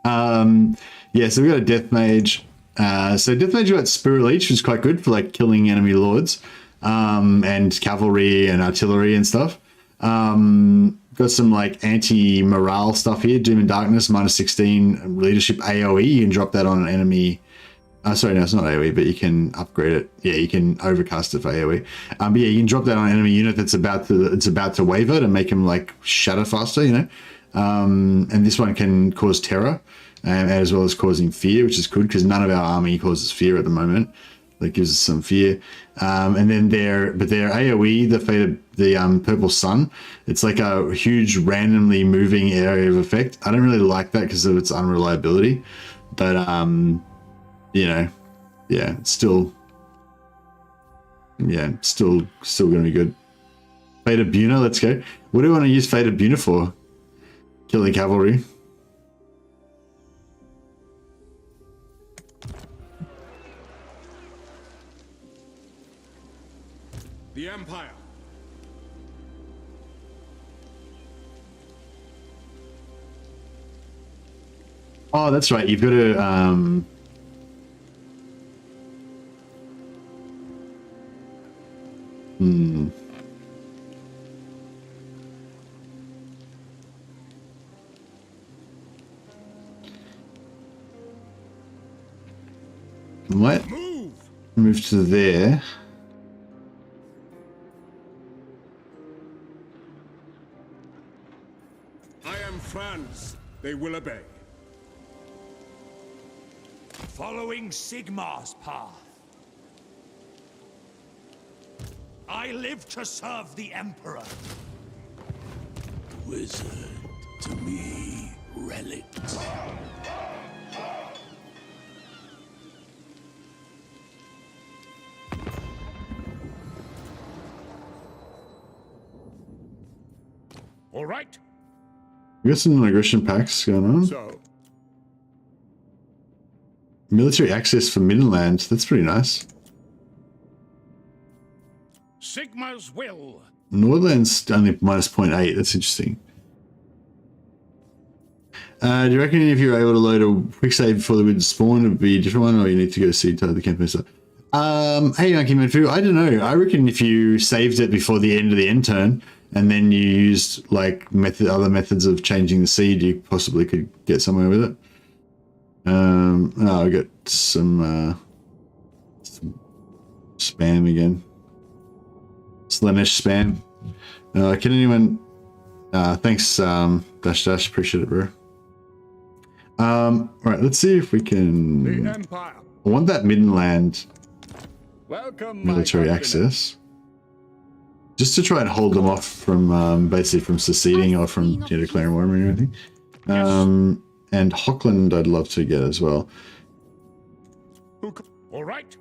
Yeah, so we got a Death Mage. So Death Mage got Spirit Leech, which is quite good for like killing enemy lords. And cavalry and artillery and stuff. Got some like anti-morale stuff here. Doom and Darkness, -16 leadership AoE. You can drop that on an enemy. Sorry, no, it's not AoE, but you can upgrade it. Yeah, you can overcast it for AoE. But yeah, you can drop that on an enemy unit that's about to waver to make him like shatter faster, you know. And this one can cause terror, as well as causing fear, which is good because none of our army causes fear at the moment. that gives us some fear. And then their AoE, the purple sun, it's like a huge randomly moving area of effect. I don't really like that because of its unreliability, but you know, yeah, still gonna be good. Fate of Buna, let's go. What do I want to use Fate of Buna for? Killing cavalry. The Empire. Oh, that's right. You've got to What? Move to there. I am Franz. They will obey. Following Sigmar's path. I live to serve the Emperor. Wizard, to me, relict. All right. We got some aggression packs going on. So, Military access for Midland. That's pretty nice. Sigmar's will. Nordland's only minus 0.8. That's interesting. Do you reckon if you're able to load a quick save before the wind spawn, it would be a different one, or you need to go see the campaign stuff? Hey, Monkey Manfu, I don't know. I reckon if you saved it before the end of the end turn, and then you used like other methods of changing the seed, you possibly could get somewhere with it. I got some spam again. Slanish spam. Can anyone? Thanks, Dash. Appreciate it, bro. Right, let's see if we can. The Empire. I want that Midland Welcome, military access, just to try and hold them off from basically from seceding or from declaring war or anything. And Hockland I'd love to get as well. All right.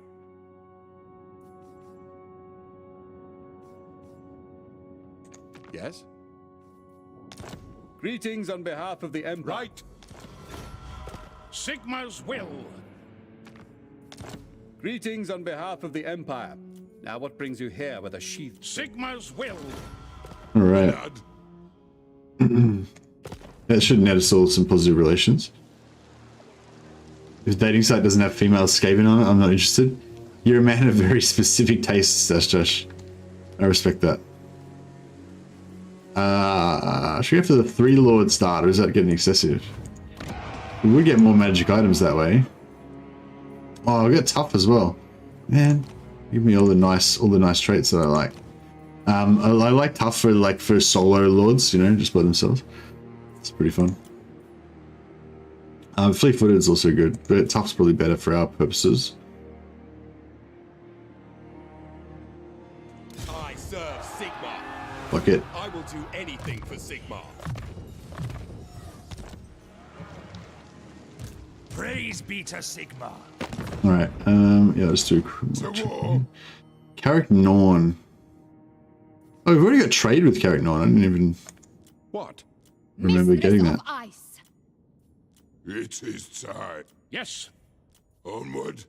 Yes? Greetings on behalf of the Empire. Right. Sigmar's will. Greetings on behalf of the Empire. Now what brings you here with a sheath? Sigmar's will. All right. That should net us all some positive relations. If the dating site doesn't have female Skaven on it, I'm not interested. You're a man of very specific tastes, Josh. I respect that. Should we go for the 3 Lord start, or is that getting excessive? We would get more magic items that way. Oh, I'll get tough as well. Man, give me all the nice traits that I like. I like tough for solo lords, you know, just by themselves. It's pretty fun. Fleet-footed is also good, but tough's probably better for our purposes. I serve Sigmar. Fuck it. I will do anything for Sigmar. Praise be to Sigmar. Alright, yeah, let's do Carrick Norn. Oh, we've already got trade with Carrick Norn. I didn't even remember getting that. Ice. It is time. Yes. Onward.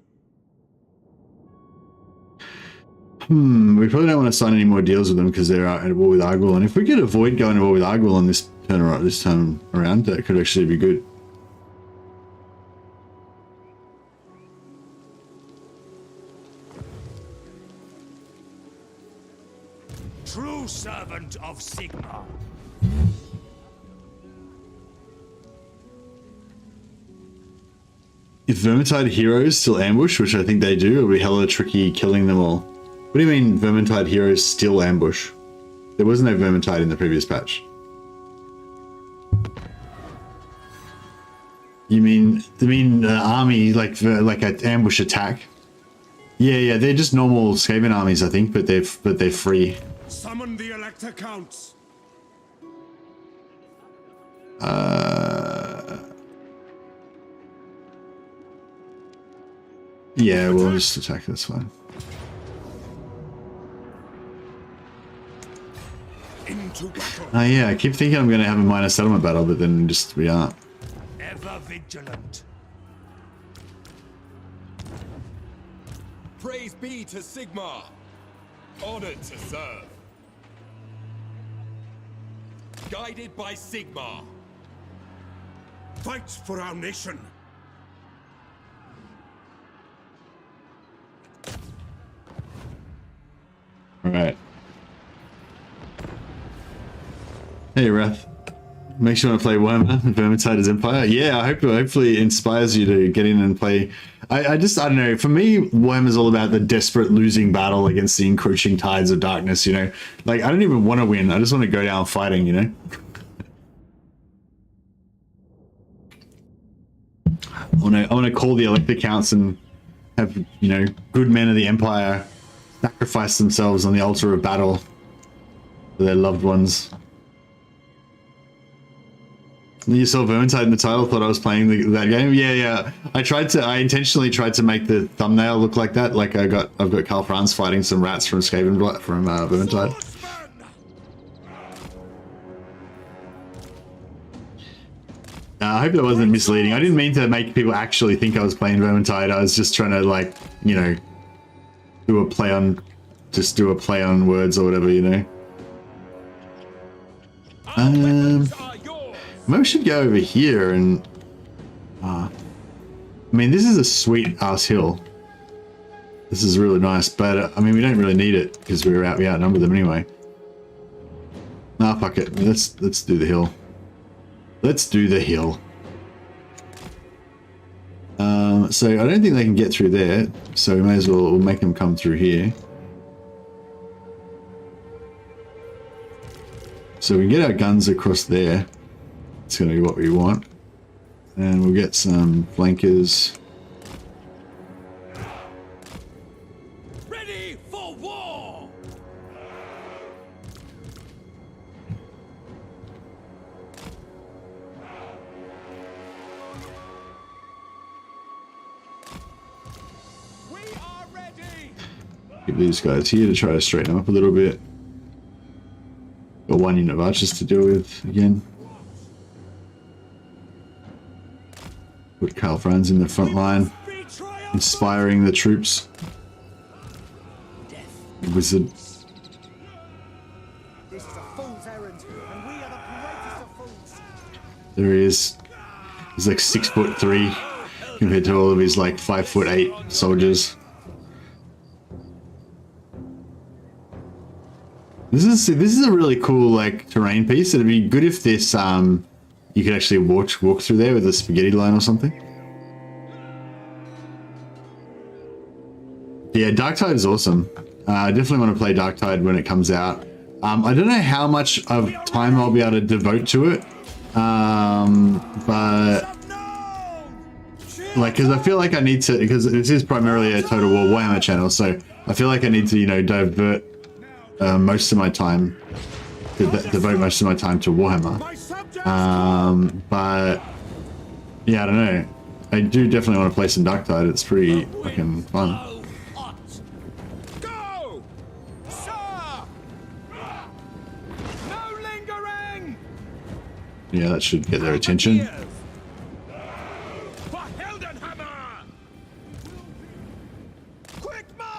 We probably don't want to sign any more deals with them because they're at war with Arguel. And if we could avoid going to war with Arguel on this time around, that could actually be good. True servant of Sigmar. If Vermintide heroes still ambush, which I think they do, it'll be hella tricky killing them all. What do you mean Vermintide heroes still ambush? There was no Vermintide in the previous patch. You mean army like an ambush attack? Yeah, they're just normal Skaven armies, I think, but they're free. Summon the Elector Counts. Yeah, we'll just attack this one. Into battle. Oh yeah, I keep thinking I'm going to have a minor settlement battle, but then just we aren't. Ever vigilant. Praise be to Sigmar. Honored to serve. Guided by Sigmar. Fight for our nation. All right. Hey, Wrath. Makes you want to play Warhammer, Vermintide Empire. Yeah, I hope hopefully it inspires you to get in and play. I don't know. For me, Warhammer's all about the desperate losing battle against the encroaching tides of darkness, you know? Like, I don't even want to win. I just want to go down fighting, you know? I want to call the Elector Counts and have, you know, good men of the Empire sacrifice themselves on the altar of battle for their loved ones. You saw Vermintide in the title, thought I was playing that game. Yeah. I intentionally tried to make the thumbnail look like that. Like I've got Karl Franz fighting some rats from Skaven from Vermintide. I hope that wasn't misleading. I didn't mean to make people actually think I was playing Vermintide. I was just trying to, like, you know, do a play on words or whatever, you know. Maybe we should go over here and... I mean, this is a sweet ass hill. This is really nice, but I mean, we don't really need it because we outnumber them anyway. Nah, fuck it. Let's do the hill. Let's do the hill. So I don't think they can get through there, so we may as well make them come through here. So we can get our guns across there. It's going to be what we want. And we'll get some flankers. Ready for war. We are ready. Get these guys here to try to straighten them up a little bit. Got one unit of archers to deal with again. Put Karl Franz in the front line, inspiring the troops. Wizard. This is a fool's errand, and we are the greatest of fools. There he is. He's like 6'3" compared to all of his like 5'8" soldiers. This is a really cool like terrain piece. It'd be good if this you could actually walk through there with a spaghetti line or something. Yeah, Darktide is awesome. I definitely want to play Darktide when it comes out. I don't know how much of time I'll be able to devote to it, but like, because I feel like I need to, because this is primarily a Total War Warhammer channel, so I feel like I need to, you know, divert most of my time, devote most of my time to Warhammer. But yeah, I don't know. I do definitely want to play some Darktide. It's pretty fucking fun. Go, sir. No lingering. Yeah, that should get their attention.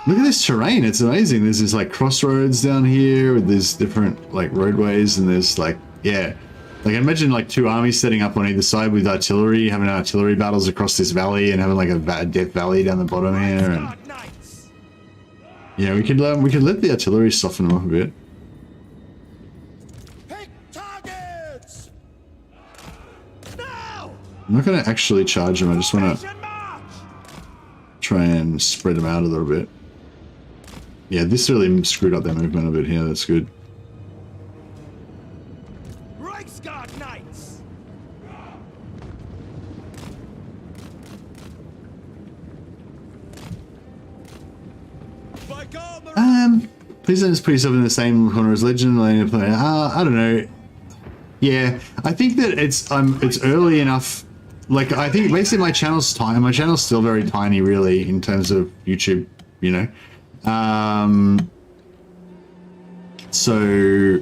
Look at this terrain, it's amazing. There's this like crossroads down here with these different like roadways, and there's like, yeah. Like imagine like two armies setting up on either side with artillery, having artillery battles across this valley and having like a death valley down the bottom here. And yeah, we could let the artillery soften them up a bit. Hit targets. Now. I'm not going to actually charge them, I just want to try and spread them out a little bit. Yeah, this really screwed up their movement a bit here, that's good. Reichsguard Knights. Please don't just put yourself in the same corner as Legend. I don't know. Yeah, I think that it's early enough. Like, I think basically my channel's tiny. My channel's still very tiny, really, in terms of YouTube. You know. So.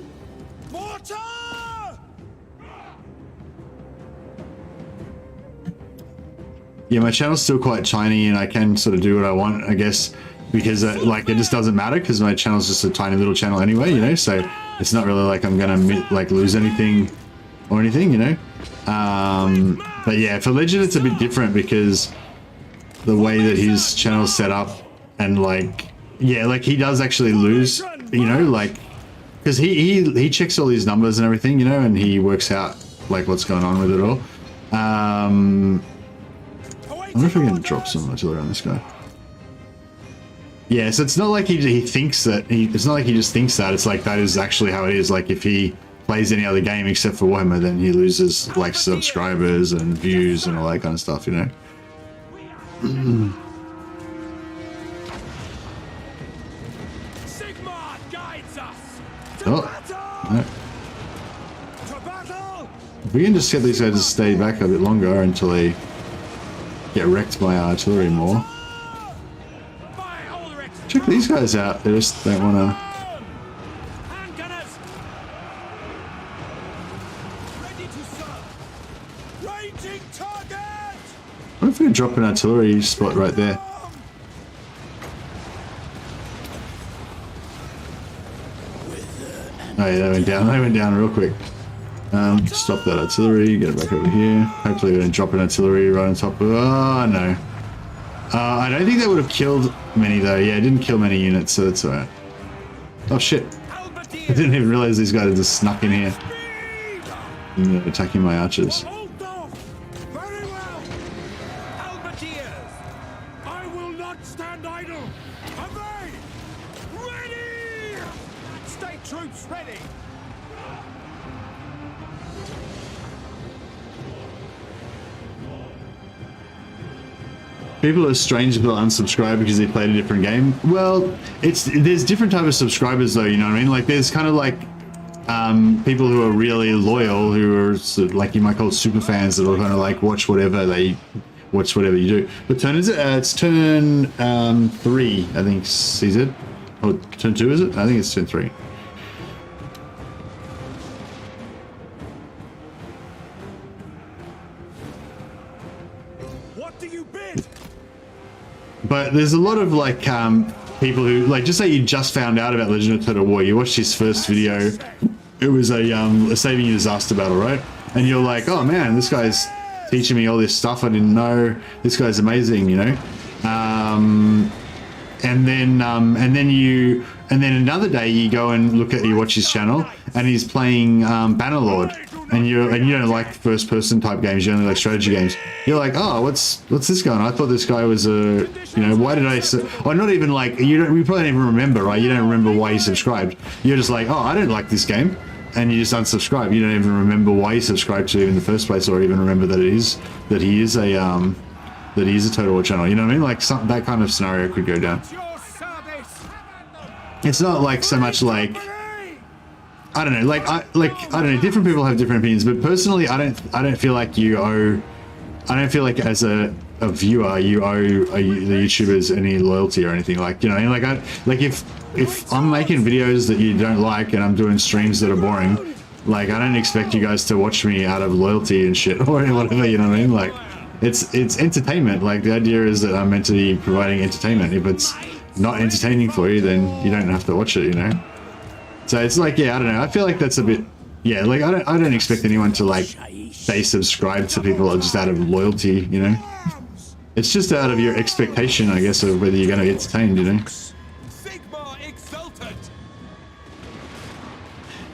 Yeah, my channel's still quite tiny, and I can sort of do what I want, I guess, because like it just doesn't matter because my channel's just a tiny little channel anyway, you know. So it's not really like I'm gonna like lose anything or anything, you know. But yeah, for Legend it's a bit different because the way that his channel's set up, and like, yeah, like he does actually lose, you know, like because he checks all these numbers and everything, you know, and he works out like what's going on with it all. I wonder if we can drop some artillery on this guy. Yeah, so it's not like he thinks that it's not like he just thinks that. It's like that is actually how it is. Like if he plays any other game except for Warhammer, then he loses like subscribers and views and all that kind of stuff, you know. Oh, no. If we can just get these guys to stay back a bit longer until they get wrecked by artillery more. Check these guys out. They just don't want to. What if we drop an artillery spot right there? Oh yeah, they went down. They went down real quick. Stop that artillery. Get it back over here. Hopefully, we're gonna drop an artillery right on top of. Oh no. I don't think that would have killed many though. Yeah, it didn't kill many units, so that's alright. Oh shit. I didn't even realize these guys just snuck in here. And they're attacking my archers. I will not stand idle. Obey! Ready! State troops ready. People are strange people unsubscribe because they played a different game. Well, there's different type of subscribers though, you know what I mean? Like there's kind of like people who are really loyal, who are sort of, like you might call super fans, that will kind of like watch whatever you do. What turn is it? It's turn 3, I think, CZ. Or turn 2 is it? I think it's turn 3. What do you bid? But there's a lot of like people who, like, just say you just found out about Legend of Total War, you watched his first video, it was a saving you disaster battle, right? And you're like, oh man, this guy's teaching me all this stuff I didn't know, this guy's amazing, you know. And then another day you go and you watch his channel and he's playing Bannerlord, and you don't like first person type games, you only like strategy games. You're like, oh, what's this going on? I thought this guy was a, you know, why did I, or not even like, we probably don't even remember, right? You don't remember why you subscribed. You're just like, oh, I don't like this game, and you just unsubscribe. You don't even remember why you subscribed to it in the first place, or even remember that he is a Total War channel. You know what I mean? Like that kind of scenario could go down. It's not like so much like, I don't know, I don't know, different people have different opinions, but personally I don't feel like you owe, I don't feel like as a viewer you owe the YouTubers any loyalty or anything, like, you know, like if I'm making videos that you don't like and I'm doing streams that are boring, like I don't expect you guys to watch me out of loyalty and shit or whatever, you know what I mean? Like it's entertainment. Like the idea is that I'm meant to be providing entertainment. If it's not entertaining for you, then you don't have to watch it, you know. So it's like, yeah, I don't know, I feel like that's a bit, yeah, like I don't expect anyone to like stay subscribed to people just out of loyalty, you know. It's just out of your expectation, I guess, of whether you're going to be entertained, you know.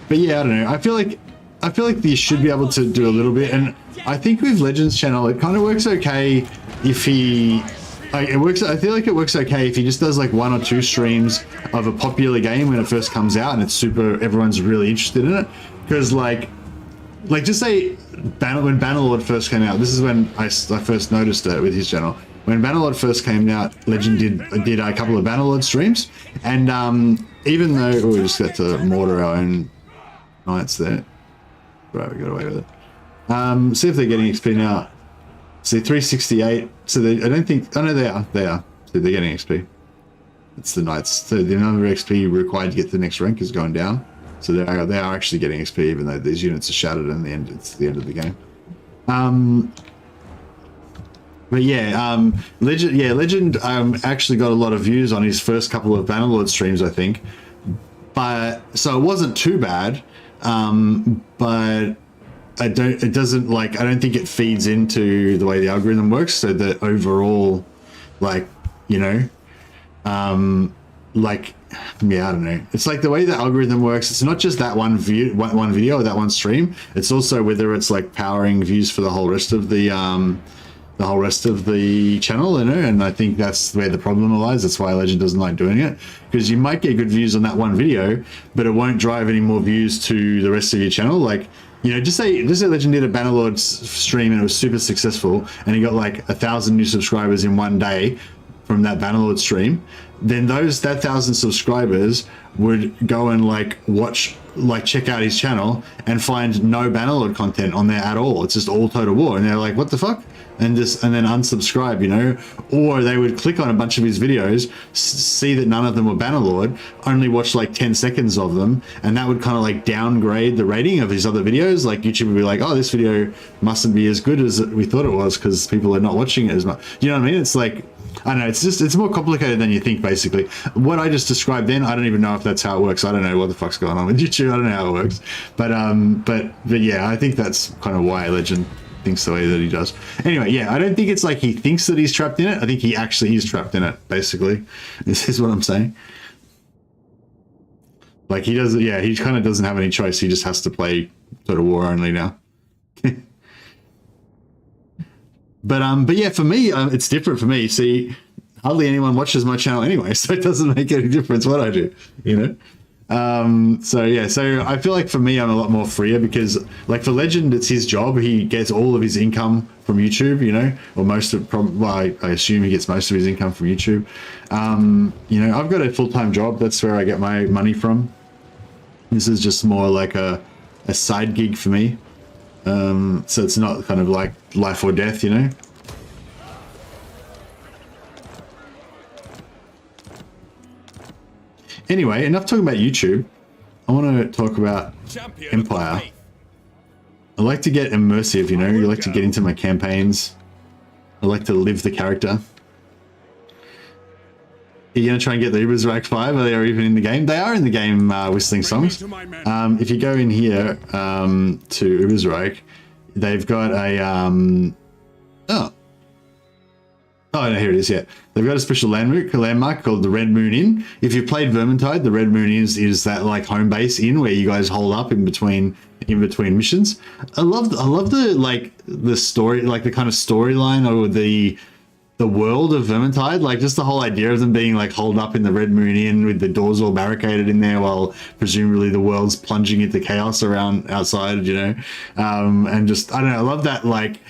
But yeah, I don't know, I feel like you should be able to do a little bit, and I think with Legends channel it kind of works okay if he, like, I feel like it works okay if he just does like 1 or 2 streams of a popular game when it first comes out and it's super, everyone's really interested in it. Because like just say when Bannerlord first came out, this is when I first noticed it with his channel. when Bannerlord first came out, Legend did a couple of Bannerlord streams, and even though we just got to mortar our own knights there, right, we got away with it. See if they're getting XP now. See 368. So I don't think. Oh no, they are. They are. So they're getting XP. It's the knights. So the number of XP required to get to the next rank is going down. So they are actually getting XP, even though these units are shattered in the end. It's the end of the game. But yeah, Legend actually got a lot of views on his first couple of Bannerlord streams, I think. But so it wasn't too bad. But I don't think it feeds into the way the algorithm works. So that overall, like, you know, like, yeah, I don't know. It's like the way the algorithm works. It's not just that one video or that one stream. It's also whether it's like powering views for the whole rest of the channel, you know. And I think that's where the problem lies. That's why Legend doesn't like doing it, because you might get good views on that one video, but it won't drive any more views to the rest of your channel. Like, you know, just say Legend did a Bannerlord stream and it was super successful, and he got like 1,000 new subscribers in one day from that Bannerlord stream. Then that 1,000 subscribers would go and check out his channel and find no Bannerlord content on there at all. It's just all Total War, and they're like, what the fuck? And then unsubscribe, you know. Or they would click on a bunch of his videos, see that none of them were Bannerlord, only watch like 10 seconds of them, and that would kind of like downgrade the rating of his other videos. Like YouTube would be like, oh, this video mustn't be as good as we thought it was because people are not watching it as much. You know what I mean? It's like, I don't know, it's more complicated than you think, basically. What I just described then, I don't even know if that's how it works. I don't know what the fuck's going on with YouTube. I don't know how it works. But yeah, I think that's kind of why Legend thinks the way that he does. Anyway, yeah, I don't think it's like he thinks that he's trapped in it. I think he actually is trapped in it, basically. This is what I'm saying. Like, he doesn't, yeah, he kind of doesn't have any choice. He just has to play Total War only now. But yeah, for me, it's different for me. See, hardly anyone watches my channel anyway, so it doesn't make any difference what I do, you know? So yeah, so I feel like for me, I'm a lot more freer because, like, for Legend, it's his job. He gets all of his income from YouTube, you know, or most of, well, I assume he gets most of his income from YouTube. You know, I've got a full-time job. That's where I get my money from. This is just more like a side gig for me. So it's not kind of like life or death, you know. Anyway, enough talking about YouTube. I want to talk about Empire. I like to get immersive, you know. I like to get into my campaigns. I like to live the character. Are you going to try and get the Ubersreich 5? Are they even in the game? They are in the game, Whistling Songs. If you go in here to Ubersreich, they've got a... Oh, no, here it is, yeah. They've got a special landmark called the Red Moon Inn. If you've played Vermintide, the Red Moon Inn is that, like, home base inn where you guys hold up in between missions. I love the, like, the story, like, the kind of storyline or the world of Vermintide, like just the whole idea of them being like holed up in the Red Moon Inn with the doors all barricaded in there while presumably the world's plunging into chaos around outside, you know. And just, I don't know, I love that like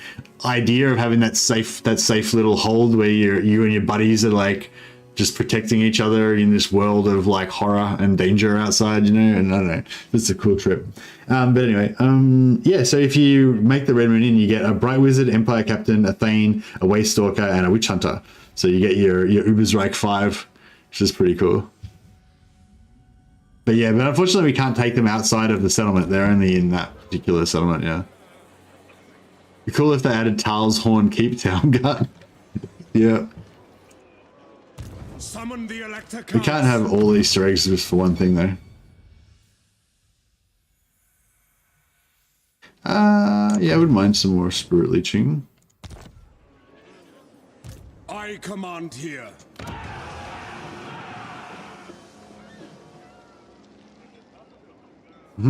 idea of having that safe little hold where you and your buddies are like just protecting each other in this world of like horror and danger outside, you know. And I don't know, it's a cool trip. But anyway, yeah, so if you make the Red Moon Inn, you get a Bright Wizard, Empire Captain, a Thane, a Waystalker, and a Witch Hunter. So you get your Ubersreich 5, which is pretty cool. But yeah, but unfortunately we can't take them outside of the settlement. They're only in that particular settlement, yeah. It'd be cool if they added Tal's Horn Keep Town Guard. Yeah. Summon the Elector. We can't have all Easter eggs just for one thing, though. Yeah, I wouldn't mind some more spirit leeching. I command here. I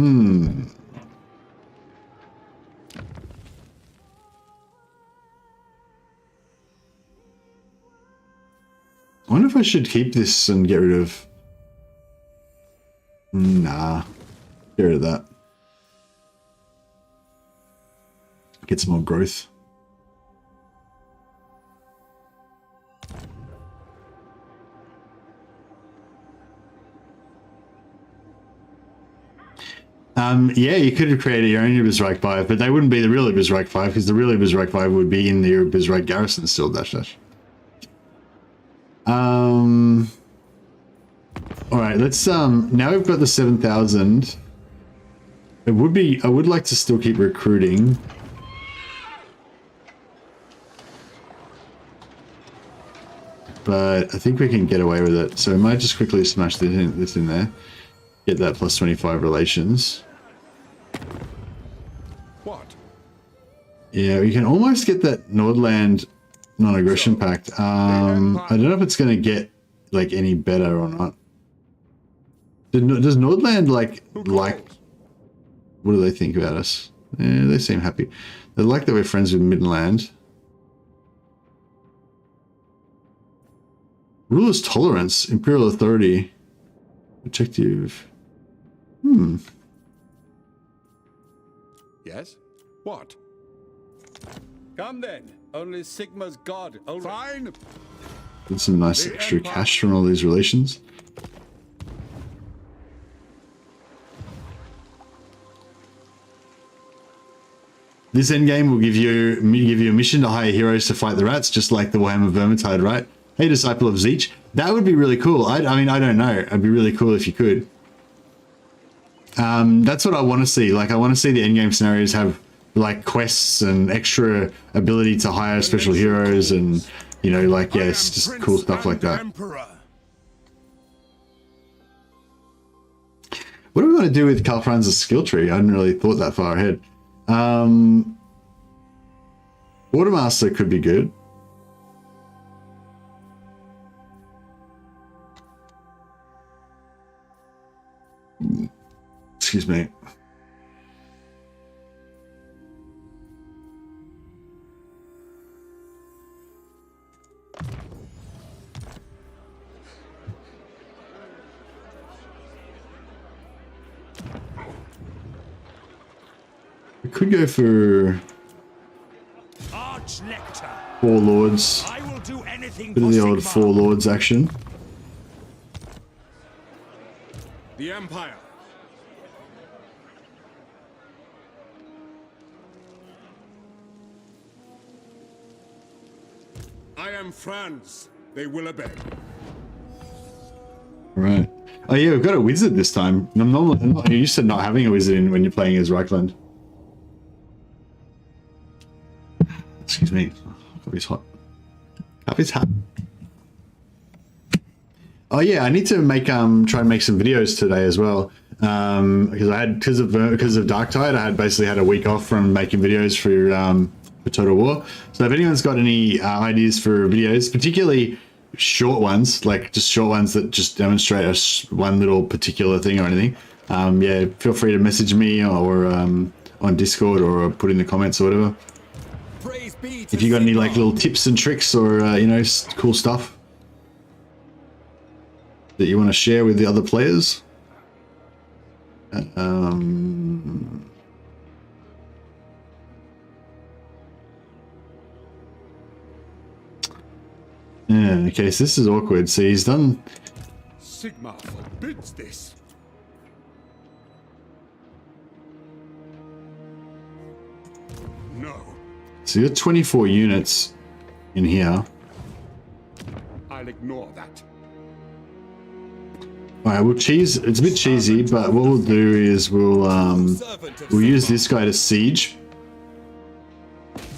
wonder if I should keep this and get rid of... Nah. Get rid of that. Get some more growth. Yeah, you could have created your own Übersreich 5, but they wouldn't be the real Übersreich 5 because the real Übersreich 5 would be in the Übersreich garrison still. Dash dash. All right, let's now we've got the 7,000. It would be. I would like to still keep recruiting. But I think we can get away with it. So we might just quickly smash this in there. Get that plus 25 relations. What? Yeah, we can almost get that Nordland non-aggression pact. I don't know if it's going to get like any better or not. Does Nordland like what do they think about us? Yeah, they seem happy. They like that we're friends with Midland. Ruler's tolerance, imperial authority, objective. Yes? What? Come then. Only Sigma's god. Fine. Get some nice extra cash from all these relations. This endgame will give you a mission to hire heroes to fight the rats, just like the Warhammer Vermintide, right? Hey, Disciple of Zeech. That would be really cool. I mean, I don't know. It'd be really cool if you could. That's what I want to see. Like, I want to see the endgame scenarios have, like, quests and extra ability to hire special heroes and, you know, like, yeah, it's just cool stuff like that. What do we want to do with Karl Franz's skill tree? I hadn't really thought that far ahead. Watermaster could be good. Excuse me. We could go for Four Lords. I will do anything Bit of the old Four Lords action. The Empire. I am Franz. They will obey. Right. Oh yeah, we've got a wizard this time. I'm not used to not having a wizard when you're playing as Reikland. Excuse me. Coffee's hot. Coffee's hot. Oh yeah, I need to make try and make some videos today as well. Because of Darktide, I had basically had a week off from making videos for Total War. So if anyone's got any ideas for videos, particularly short ones, like just short ones that just demonstrate one little particular thing or anything, yeah, feel free to message me or on Discord or put in the comments or whatever. If you got any like little tips and tricks or you know, cool stuff that you want to share with the other players. Yeah, okay, so this is awkward. So he's done. Sigma forbids this. No. So you got 24 units in here. I'll ignore that. Alright, we'll cheese. It's a bit cheesy, but what we'll do is we'll use this guy to siege.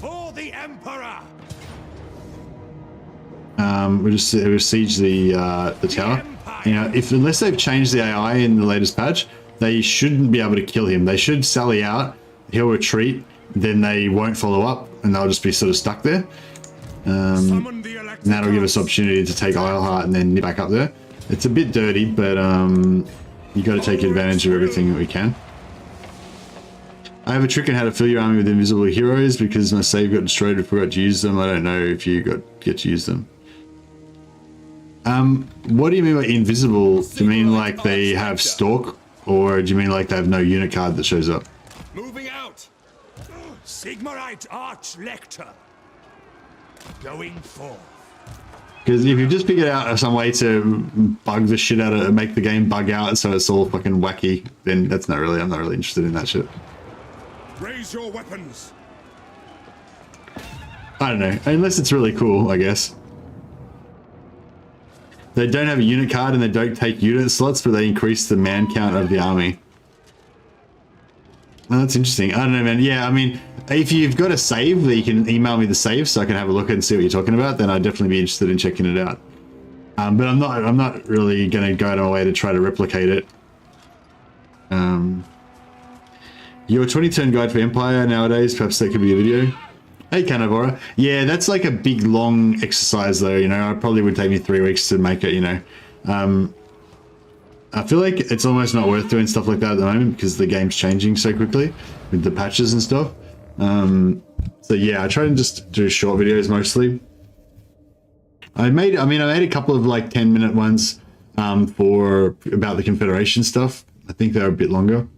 For the Emperor. We'll siege the tower. You know, unless they've changed the AI in the latest patch, they shouldn't be able to kill him. They should sally out, he'll retreat, then they won't follow up, and they'll just be sort of stuck there. And that'll give us opportunity to take Isleheart and then nip back up there. It's a bit dirty, but you got to take advantage of everything that we can. I have a trick on how to fill your army with invisible heroes because my save got destroyed and forgot to use them. I don't know if you get to use them. What do you mean by invisible? Do you mean like they have stalk, or do you mean like they have no unit card that shows up? Moving out. Sigmarite Archlector. Going forth. Because if you just figured out some way to bug the shit out of it, make the game bug out so it's all fucking wacky, then that's not really, I'm not really interested in that shit. Raise your weapons. I don't know, unless it's really cool, I guess. They don't have a unit card and they don't take unit slots, but they increase the man count of the army. Oh, that's interesting. I don't know, man. Yeah, I mean, if you've got a save that you can email me the save so I can have a look and see what you're talking about, then I'd definitely be interested in checking it out. But I'm not really going to go out of my way to try to replicate it. Your 20-turn guide for Empire nowadays, perhaps that could be a video. Hey, Canavora. Yeah, that's like a big, long exercise, though, you know. It probably would take me 3 weeks to make it, you know. I feel like it's almost not worth doing stuff like that at the moment because the game's changing so quickly with the patches and stuff. So yeah, I try to just do short videos mostly. I made a couple of like 10-minute ones for about the Confederation stuff. I think they're a bit longer.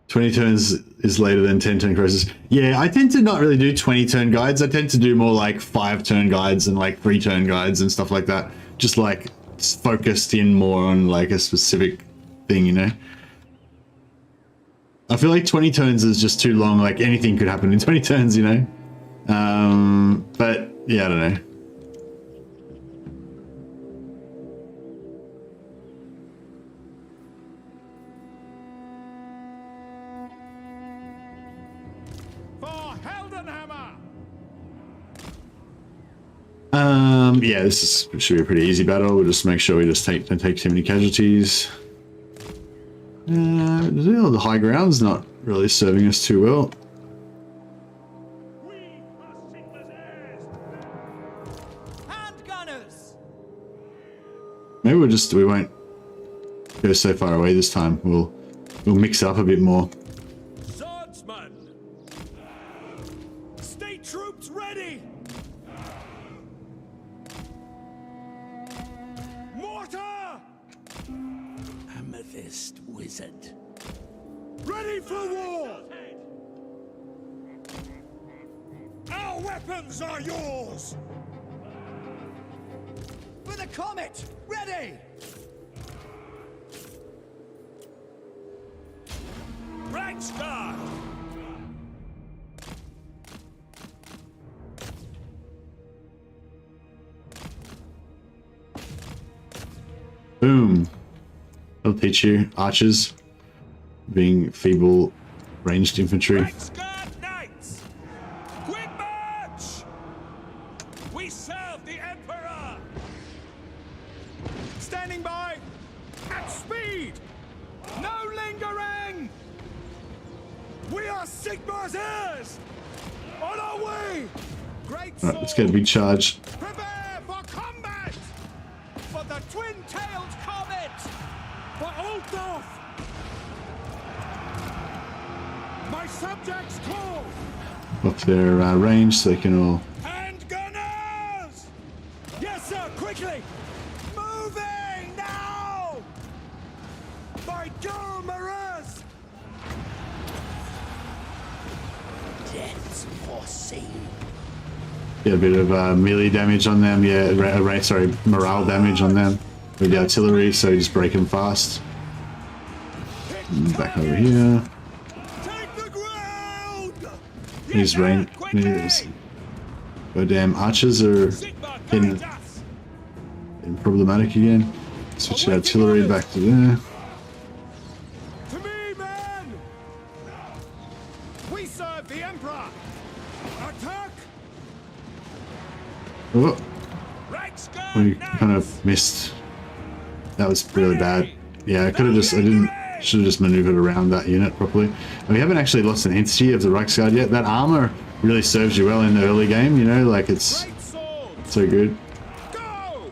"20 turns is later than 10-turn crisis." Yeah, I tend to not really do 20-turn guides. I tend to do more like 5-turn guides and like 3-turn guides and stuff like that. Just like focused in more on like a specific thing, you know. I feel like 20 turns is just too long. Like anything could happen in 20 turns, you know. But yeah, I don't know. Yeah, should be a pretty easy battle. We'll just make sure we just don't take too many casualties. The high ground's not really serving us too well. Maybe we won't go so far away this time. We'll mix up a bit more. Swordsman! State troops ready! Mortar! Amethyst wizard. Ready for war! Our weapons are yours! For the comet! Ready! Reikland! Boom. I'll teach you, archers, being feeble ranged infantry. Reikland knights! Quick march! We serve the Emperor! Standing by! At speed! No lingering! We are Sigmar's heirs! On our way! Great Alright, let's get a big charge. Prepare for combat! For the twin-tailed comet! For Altdorf! My subjects call! Up their range so they can all... And gunners! Yes, sir, quickly! Moving now! By Durmaras! Death's foreseen. Get a bit of melee damage on them, yeah, sorry, morale damage on them with the artillery, so just break them fast. Back over here. Take the ground! These range, goddamn archers are getting problematic again. Switch the artillery back to there. To me, men! We serve the Emperor! Attack! Oh, we kind of missed. That was really bad. Yeah, I should have just maneuvered around that unit properly. And we haven't actually lost an entity of the Reichsguard yet. That armor really serves you well in the early game, you know, like it's so good. Go!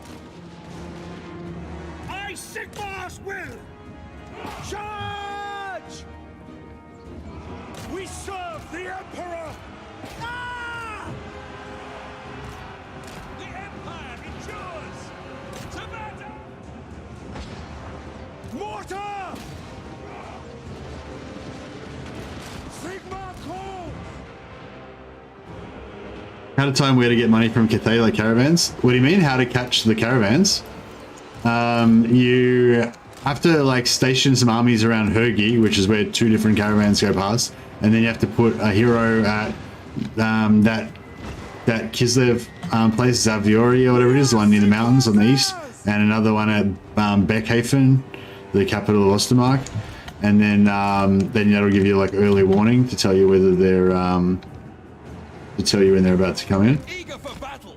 I Sigmar's will! Charge! We serve the Emperor! Ah! The Empire endures! To battle! Mortar! Sigmar call! How to time where to get money from Cathay, like caravans. What do you mean? How to catch the caravans? You have to like station some armies around Hergi, which is where 2 different caravans go past, and then you have to put a hero at that Kislev place, Zaviori or whatever it is, the one near the mountains on the east, and another one at Beckhaven, the capital of Ostermark, and then that'll give you like early warning to tell you whether they're to tell you when they're about to come in. Eager for battle.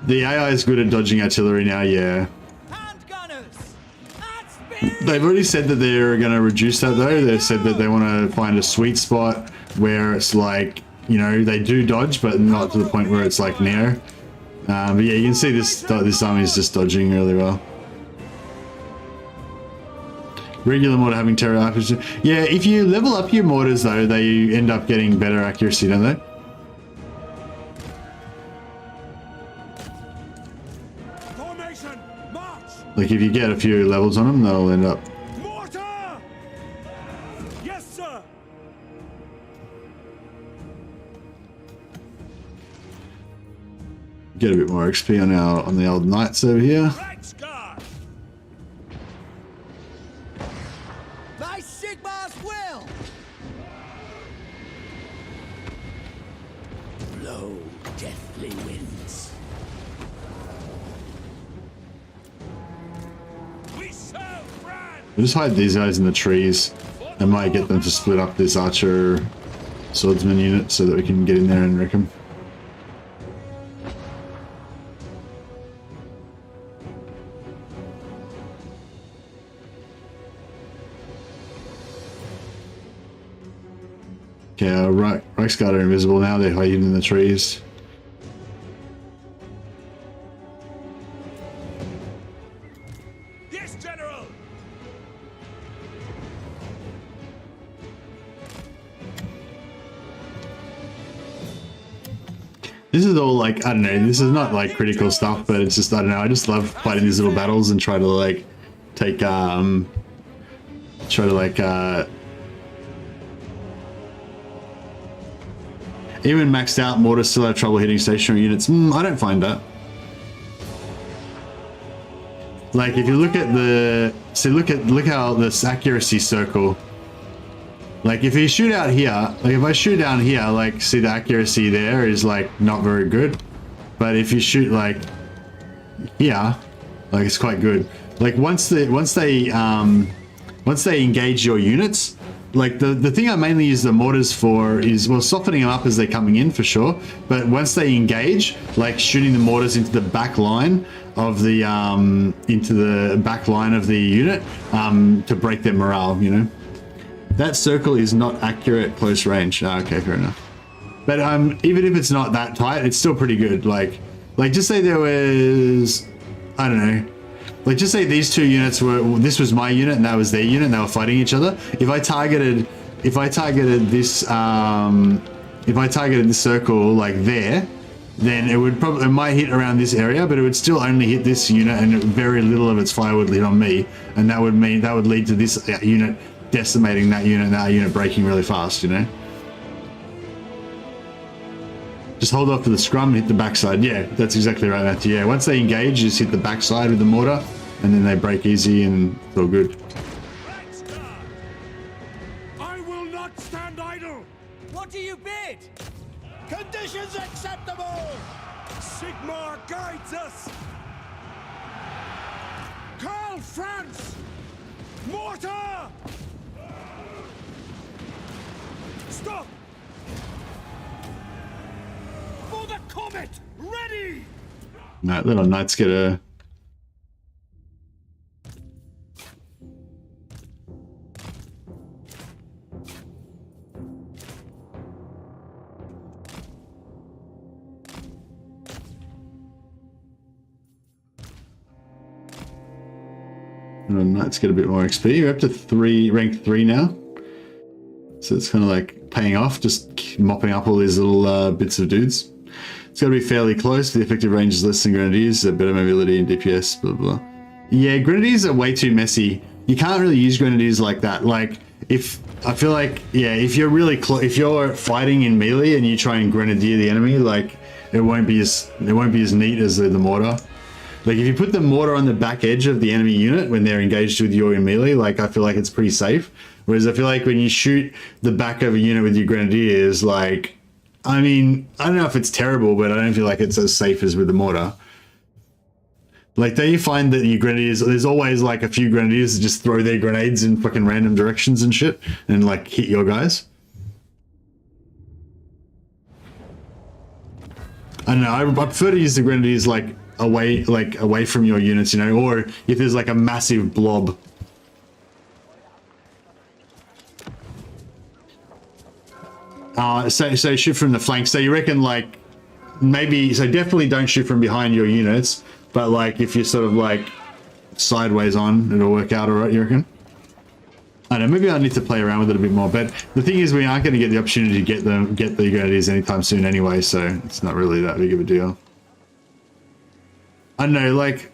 The AI is good at dodging artillery now, yeah. They've already said that they're going to reduce that though. They've said that they want to find a sweet spot where it's like, you know, they do dodge, but not to the point where it's like Neo. But yeah, you can see this army is just dodging really well. Regular mortar having terror accuracy. Yeah, if you level up your mortars though, they end up getting better accuracy, don't they? Formation, march! Like if you get a few levels on them, they'll end up. Mortar! Yes, sir! Get a bit more XP on the old knights over here. Right guard! Thy Sigmar's will! Blow deathly winds. We serve Franz! We'll just hide these guys in the trees. I might get them to split up this archer swordsman unit so that we can get in there and wreck them. Okay, Reichsguard are invisible now. They're hiding in the trees. Yes, General! This is all like, I don't know, this is not like critical stuff, but it's just, I don't know, I just love fighting these little battles and try to like take, even maxed out mortars still have trouble hitting stationary units. I don't find that. Like if you look at the, see, look how this accuracy circle. Like if you shoot out here, like if I shoot down here, like see the accuracy there is like not very good. But if you shoot like here, like it's quite good. Like once they engage your units, like the thing I mainly use the mortars for is, well, softening them up as they're coming in for sure. But once they engage, like shooting the mortars into the back line of the unit to break their morale, you know. That circle is not accurate close range. Okay, fair enough. But even if it's not that tight, it's still pretty good. Like just say there was, I don't know, like just say these 2 units were, this was my unit and that was their unit and they were fighting each other. If I targeted this circle like there, then it might hit around this area, but it would still only hit this unit and very little of its fire would hit on me. And that would lead to this unit decimating that unit and that unit breaking really fast, you know? Just hold off to the scrum and hit the backside. Yeah, that's exactly right, Matthew. Yeah, once they engage, just hit the backside with the mortar and then they break easy and it's all good. I will not stand idle! What do you bid? Conditions acceptable! Sigmar guides us! Karl, Franz! Mortar! Stop! For the comet! Ready! No, little knights get a... Knights get a bit more XP. We're up to rank 3 now. So it's kind of like paying off, just mopping up all these little bits of dudes. It's got to be fairly close. The effective range is less than Grenadiers, better mobility and DPS, blah, blah. Yeah, Grenadiers are way too messy. You can't really use Grenadiers like that. Like, if I feel like, yeah, if you're really if you're fighting in melee and you try and grenadier the enemy, like it won't be as neat as the mortar. Like if you put the mortar on the back edge of the enemy unit when they're engaged with you in melee, like I feel like it's pretty safe. Whereas I feel like when you shoot the back of a unit with your grenadiers, like, I mean, I don't know if it's terrible, but I don't feel like it's as safe as with the mortar. Like, don't you find that your grenadiers, there's always like a few grenadiers that just throw their grenades in fucking random directions and shit and like hit your guys? I don't know, I prefer to use the grenadiers like away from your units, you know, or if there's like a massive blob. So shoot from the flank. So you reckon like maybe, so definitely don't shoot from behind your units, but like if you're sort of like sideways on, it'll work out alright, you reckon? I don't know, maybe I need to play around with it a bit more, but the thing is we aren't going to get the opportunity to get the grenadiers anytime soon anyway, so it's not really that big of a deal. I don't know, like,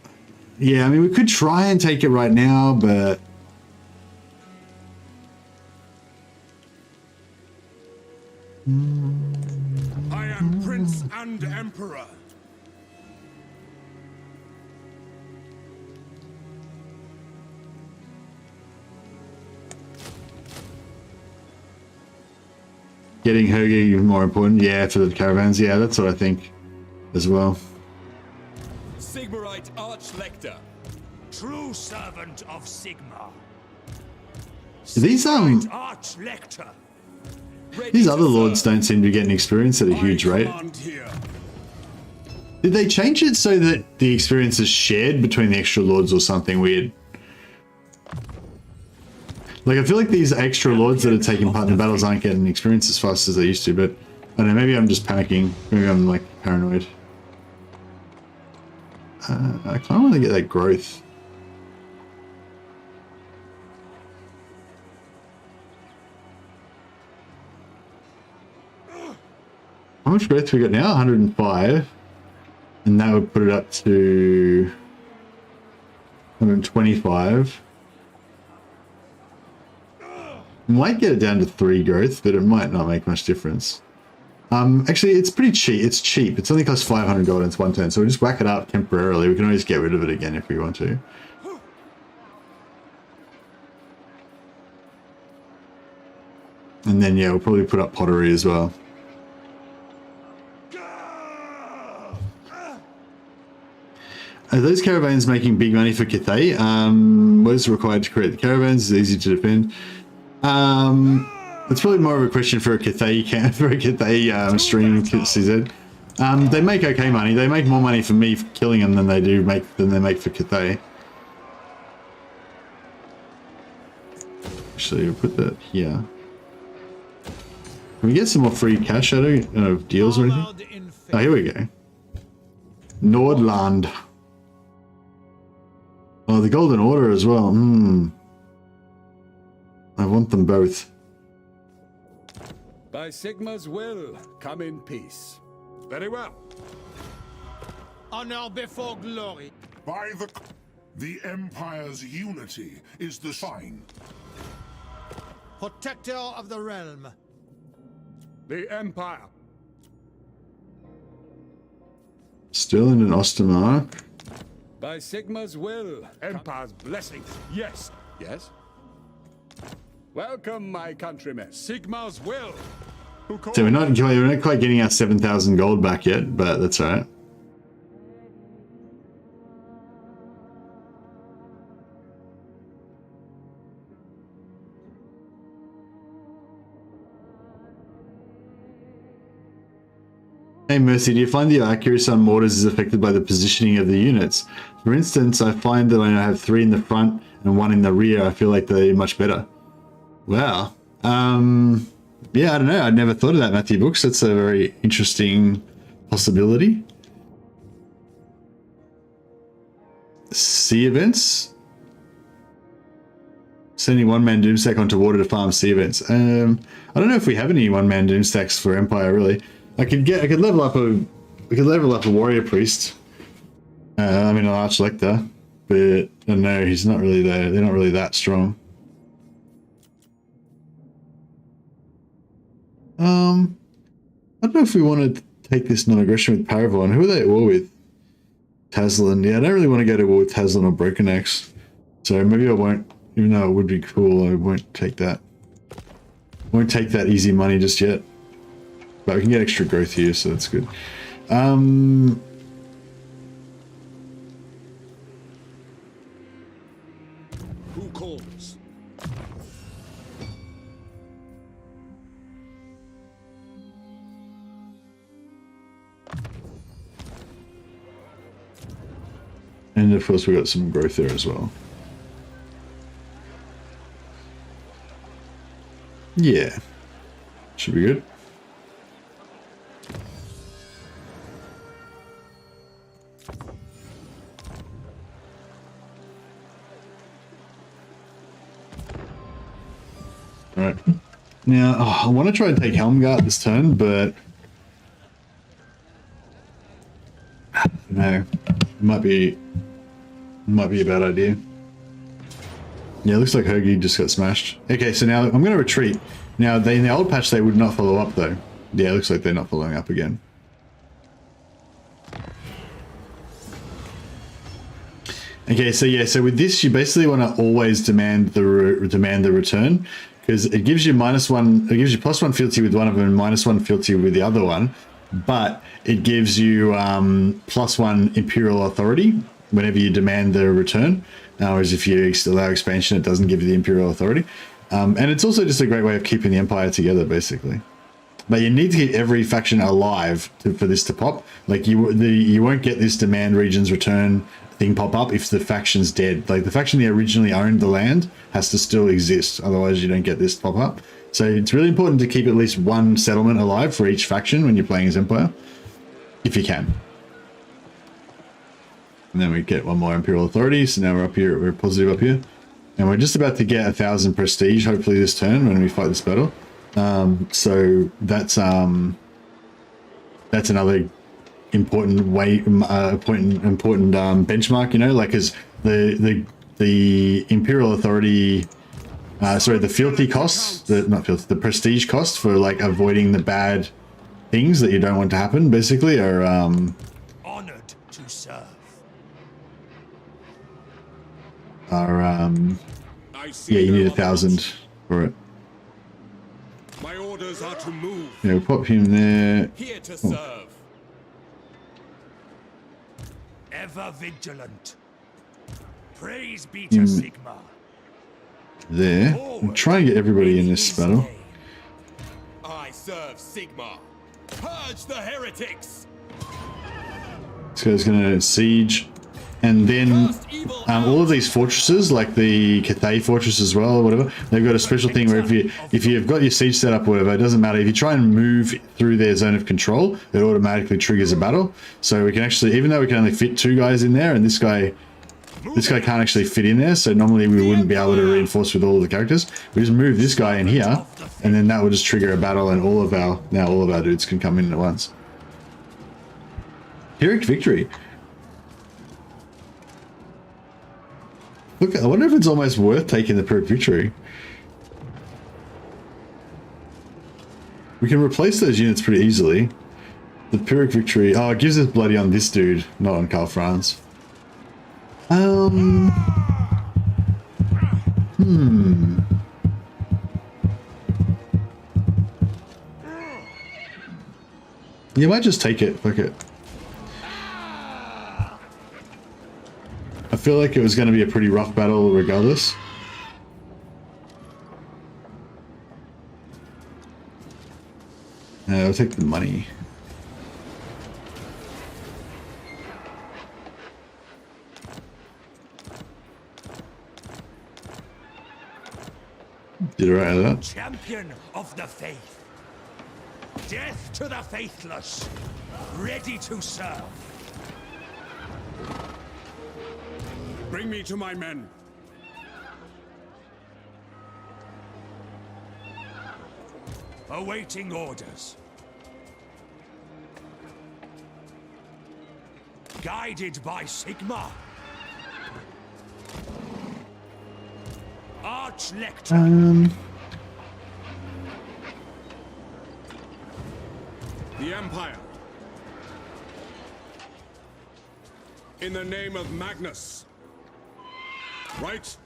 yeah, I mean, we could try and take it right now, but I am Prince and Emperor. getting her even more important. Yeah, for the caravans. Yeah, that's what I think as well. Sigmarite Archlector. True servant of Sigma. These Archlector. these other lords don't seem to be getting experience at a huge rate. Did they change it so that the experience is shared between the extra lords or something weird? Like, I feel like these extra lords that are taking part in the battles aren't getting experience as fast as they used to, but I don't know, maybe I'm just panicking. Maybe I'm like paranoid. I kind of want to get that growth. How much growth we got now? 105. And that would put it up to 125. Might get it down to 3 growth, but it might not make much difference. Actually, it's pretty cheap. It's cheap. It's only cost 500 gold and it's 1 turn, so we'll just whack it up temporarily. We can always get rid of it again if we want to. And then, yeah, we'll probably put up pottery as well. Are those caravans making big money for Cathay? What is required to create the caravans? It's easy to defend. It's probably more of a question for a Cathay stream, CZ. They make okay money. They make more money for me for killing them than they make for Cathay. Actually, we'll put that here. Can we get some more free cash out of deals or anything? Oh, here we go. Nordland. Oh, the Golden Order as well. I want them both. By Sigma's will, come in peace. Very well. Honor before glory. By the Empire's unity is the sign. Protector of the realm. The Empire. Still in an Ostermark. By Sigma's will, Empire's blessings. Yes. Yes? Welcome, my countrymen. Sigma's will. So we're not quite getting our 7,000 gold back yet, but that's alright. Hey Mercy, do you find that your accuracy on mortars is affected by the positioning of the units? For instance, I find that when I have 3 in the front and 1 in the rear, I feel like they're much better. Wow. Yeah, I don't know. I'd never thought of that, Matthew Books. That's a very interesting possibility. Sea events? Sending 1-man doomstack onto water to farm sea events. I don't know if we have any 1-man doomstacks for Empire, really. I could level up a warrior priest. I mean, an archlector, but I don't know, he's not really there. They're not really that strong. I don't know if we want to take this non-aggression with Paravon. Who are they at war with? Taslan. Yeah, I don't really want to go to war with Taslan or Broken Axe. So maybe I won't, even though it would be cool, I won't take that. Won't take that easy money just yet. But we can get extra growth here, so that's good. Who calls? And of course we got some growth there as well. Yeah. Should be good. Alright. Now, I want to try and take Helmgart this turn, but no, it might be a bad idea. Yeah, it looks like Hoagie just got smashed. Okay, so now I'm going to retreat. Now, in the old patch, they would not follow up, though. Yeah, it looks like they're not following up again. Okay, so yeah, so with this, you basically want to always demand the return, because it gives you +1, it gives you +1 fealty with one of them and -1 fealty with the other one, but it gives you +1 Imperial Authority whenever you demand the return. Whereas if you allow expansion, it doesn't give you the Imperial Authority. And it's also just a great way of keeping the Empire together, basically. But you need to keep every faction alive for this to pop. Like you won't get this demand regions return thing pop up if the faction's dead. Like the faction that originally owned the land has to still exist, otherwise you don't get this pop up. So it's really important to keep at least one settlement alive for each faction when you're playing as Empire, if you can. And then we get one more Imperial Authority, so now we're up here, we're positive up here. And we're just about to get 1,000 prestige, hopefully this turn when we fight this battle. So that's another important benchmark, you know, like as the Imperial Authority, sorry, the fealty costs, the prestige costs for like avoiding the bad things that you don't want to happen, basically, are Honored to serve. Yeah, you need 1,000 for it. My orders are to move. Yeah, we'll pop him there. Here to serve. Ever vigilant. Praise be to Sigma. There. I'm trying to get everybody in this battle. I serve Sigma. Purge the heretics. This guy's gonna siege. And then all of these fortresses, like the Cathay fortress as well, or whatever, they've got a special thing where if you've got your siege set up or whatever, it doesn't matter. If you try and move through their zone of control, it automatically triggers a battle. So we can actually, even though we can only fit 2 guys in there, and this guy can't actually fit in there, so normally we wouldn't be able to reinforce with all of the characters. We just move this guy in here, and then that will just trigger a battle, and all of our dudes can come in at once. Pyrrhic victory. Look, I wonder if it's almost worth taking the Pyrrhic victory. We can replace those units pretty easily. The Pyrrhic victory, oh, it gives us bloody on this dude, not on Karl Franz. You might just take it, fuck it. I feel like it was going to be a pretty rough battle regardless. I'll take the money. Did alright with that. Champion of the faith. Death to the faithless. Ready to serve. Bring me to my men. Awaiting orders. Guided by Sigma. Archlector. Empire. In the name of Magnus. Right?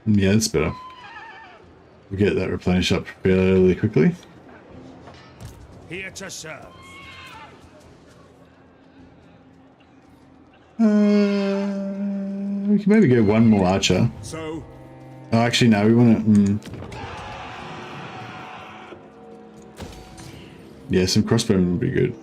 Yeah, that's better. We'll get that replenish up fairly quickly. Here to serve. We can maybe go one more archer. So, Oh, actually, no, we want to... Yeah, some crossbowmen would be good.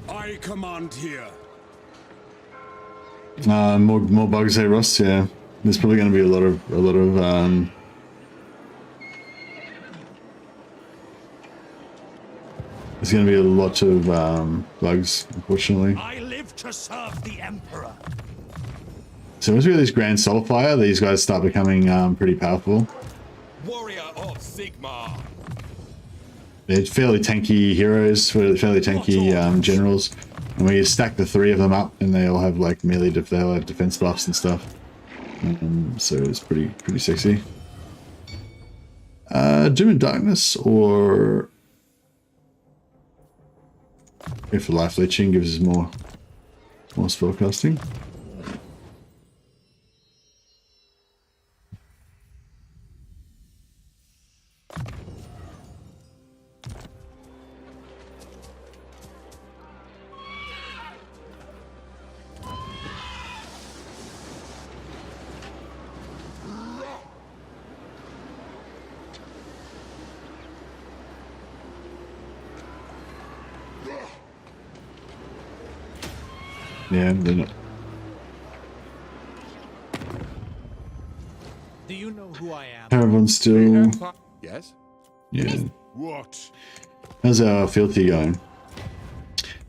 I command here. More bugs, hey Ross. Yeah, there's probably going to be a lot of there's going to be a lot of bugs, unfortunately. I live to serve the Emperor. So once we get this Grand Soulfire, these guys start becoming pretty powerful. Warrior of Sigmar. They're fairly tanky heroes, fairly tanky generals. And we stack the three of them up, and they all have like melee, they all have defense buffs and stuff. So it's pretty sexy. Doom and Darkness, or go for Life Leeching, gives us more spellcasting. Yeah, they're not. Do you know who I am? Caravan's still. Yes? Yeah. What? How's our fealty going?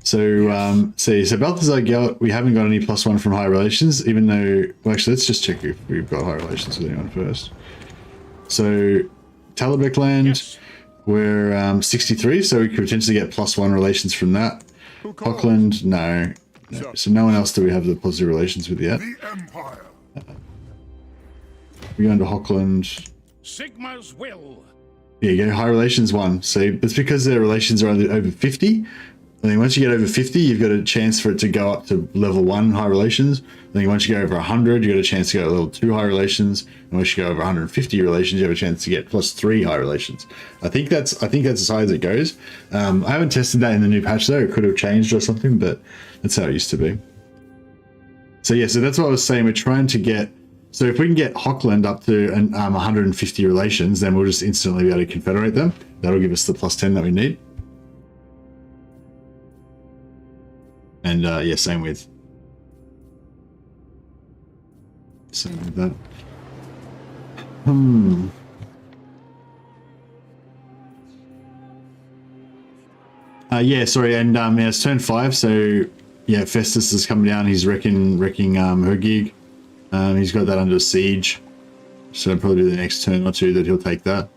So, so Balthazar, we haven't got any +1 from High Relations, even though. Well, actually, let's just check if we've got High Relations with anyone first. So, Talabekland, Yes. we're 63, so we could potentially get +1 relations from that. Hockland, no. So no one else do we have the positive relations with yet. The Empire. We're going to Hockland. Sigma's will. Yeah, you go High Relations 1. So that's because their relations are over 50. I think once you get over 50, you've got a chance for it to go up to level 1 High Relations. I think once you go over 100, you got a chance to go to level 2 High Relations. And once you go over 150 relations, you have a chance to get +3 High Relations. I think that's as high as it goes. I haven't tested that in the new patch though. It could have changed or something, but that's how it used to be. So yeah, so that's what I was saying. We're trying to get. So if we can get Hockland up to 150 relations, then we'll just instantly be able to confederate them. That'll give us the +10 that we need. And yeah, same with that. Yeah, sorry, and yeah, it's turn 5, so yeah, Festus is coming down. He's wrecking her gig. He's got that under siege, so it'll probably be the next turn or two that he'll take that.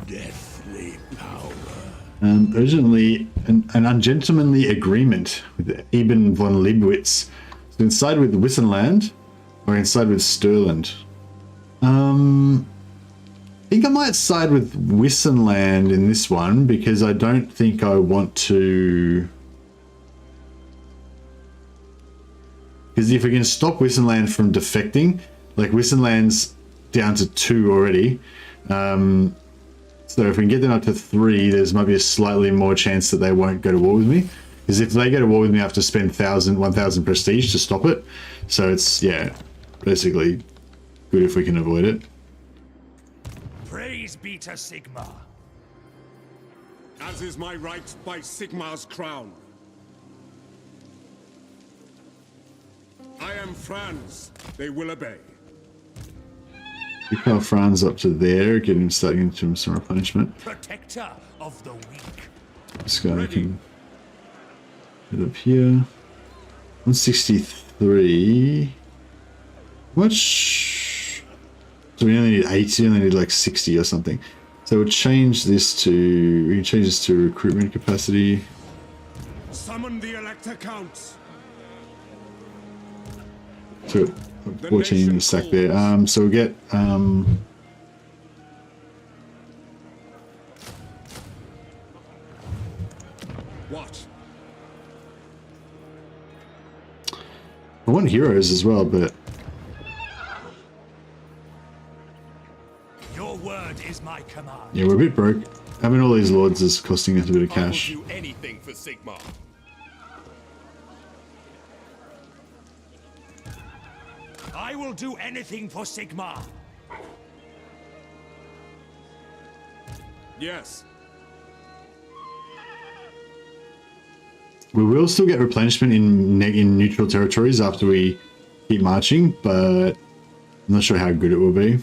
Deathly power. Urgently, an ungentlemanly agreement with Eben von Leibwitz. So inside with Wissenland, or inside with Sturland. I think I might side with Wissenland in this one because I don't think I want to. Because if we can stop Wissenland from defecting, like Wissenland's down to 2 already. So if we can get them up to 3, there's might be a slightly more chance that they won't go to war with me. Because if they go to war with me, I have to spend 1,000 prestige to stop it. So it's, yeah, basically good if we can avoid it. Praise be to Sigmar. As is my right by Sigmar's crown. I am Franz. They will obey. Pick our Franz up to there, get him starting into some replenishment. Protector of the weak. This guy can get up here. 163. Much? So we only need 80, we only need like 60 or something. So we'll change this to, we can change this to recruitment capacity. Summon the Elector Counts. So 14 in the stack there. So we'll get What? I want heroes as well, but Your word is my command. yeah, we're a bit broke. Having all these lords is costing us a bit of cash. I will do anything for Sigmar. I will do anything for Sigmar. Yes. We will still get replenishment in neutral territories after we keep marching, but I'm not sure how good it will be.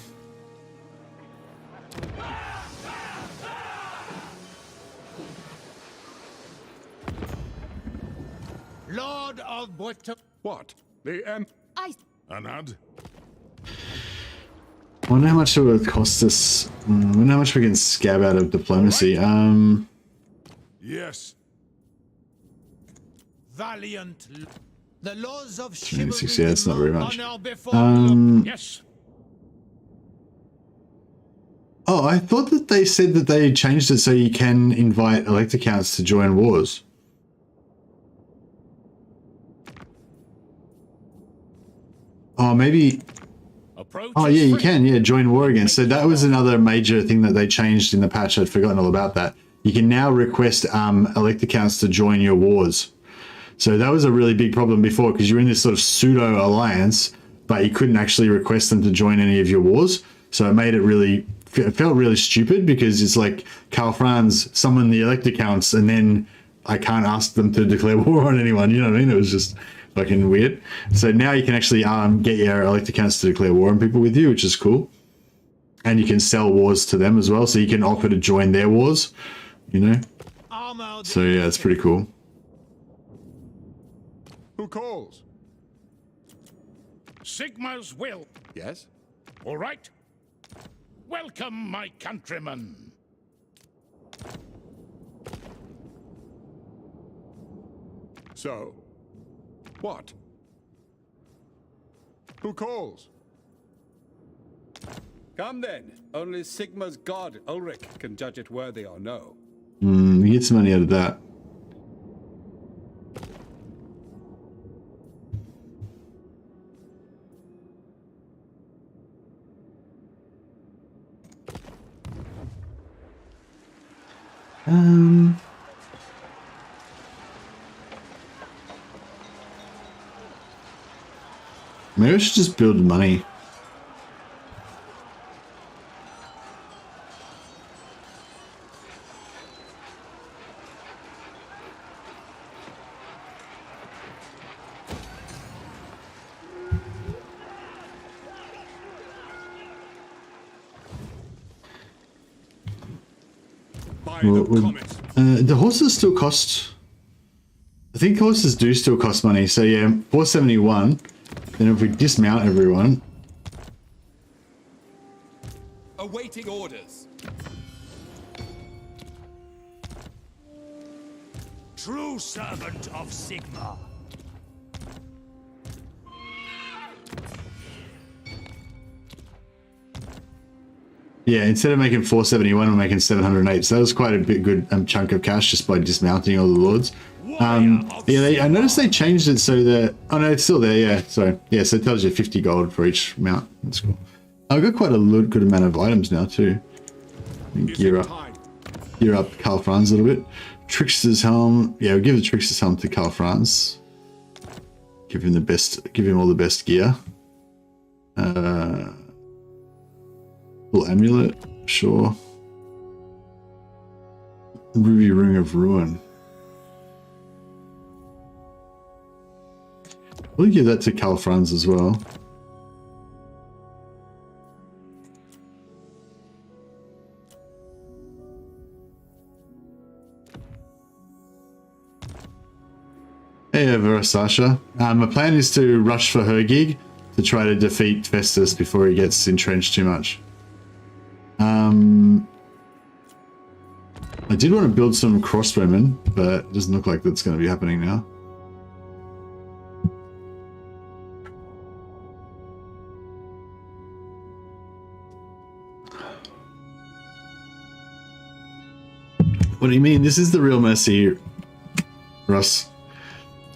Lord of Britain. What? The Anad? I wonder how much it would cost us. I wonder how much we can scab out of diplomacy. Yes. Valiant. The laws of 26, yeah, it's not very much. honor before Yes. Oh, I thought that they said that they changed it so you can invite elector counts to join wars. Oh, maybe. Oh, yeah, you can. Yeah, join war again. So that was another major thing that they changed in the patch. I'd forgotten all about that. You can now request elector counts to join your wars. So that was a really big problem before because you were in this sort of pseudo alliance, but you couldn't actually request them to join any of your wars. So it made it really, it felt really stupid because it's like Karl Franz summon the elector counts and then I can't ask them to declare war on anyone. You know what I mean? It was just fucking weird. So now you can actually get your elector counts to declare war on people with you, which is cool. And you can sell wars to them as well. So you can offer to join their wars, you know? So yeah, it's pretty cool. Who calls? Sigmar's will. Yes. All right. Welcome, my countrymen. So, what? Who calls? Come then. Only Sigmar's god, Ulrich, can judge it worthy or no. You get some money out of that. Maybe I should just build money. The horses still cost. I think horses do still cost money. So yeah, 471. Then if we dismount everyone. Awaiting orders. True servant of Sigmar. Yeah, instead of making 471, we're making 708. So that was quite a bit good chunk of cash just by dismounting all the lords. Yeah, I noticed they changed it so that... Oh no, it's still there, yeah. So yeah, so it tells you 50 gold for each mount. That's cool. I've got quite a good amount of items now too. Gear up Karl Franz a little bit. Trickster's helm. Yeah, we'll give the Trickster's helm to Karl Franz. Give him all the best gear. Little amulet, sure. Ruby Ring of Ruin. We'll give that to Karl Franz as well. Yeah, Verasasha. My plan is to rush for her gig to try to defeat Festus before he gets entrenched too much. I did want to build some crossbowmen, but it doesn't look like that's going to be happening now. What do you mean? This is the real mercy, Russ.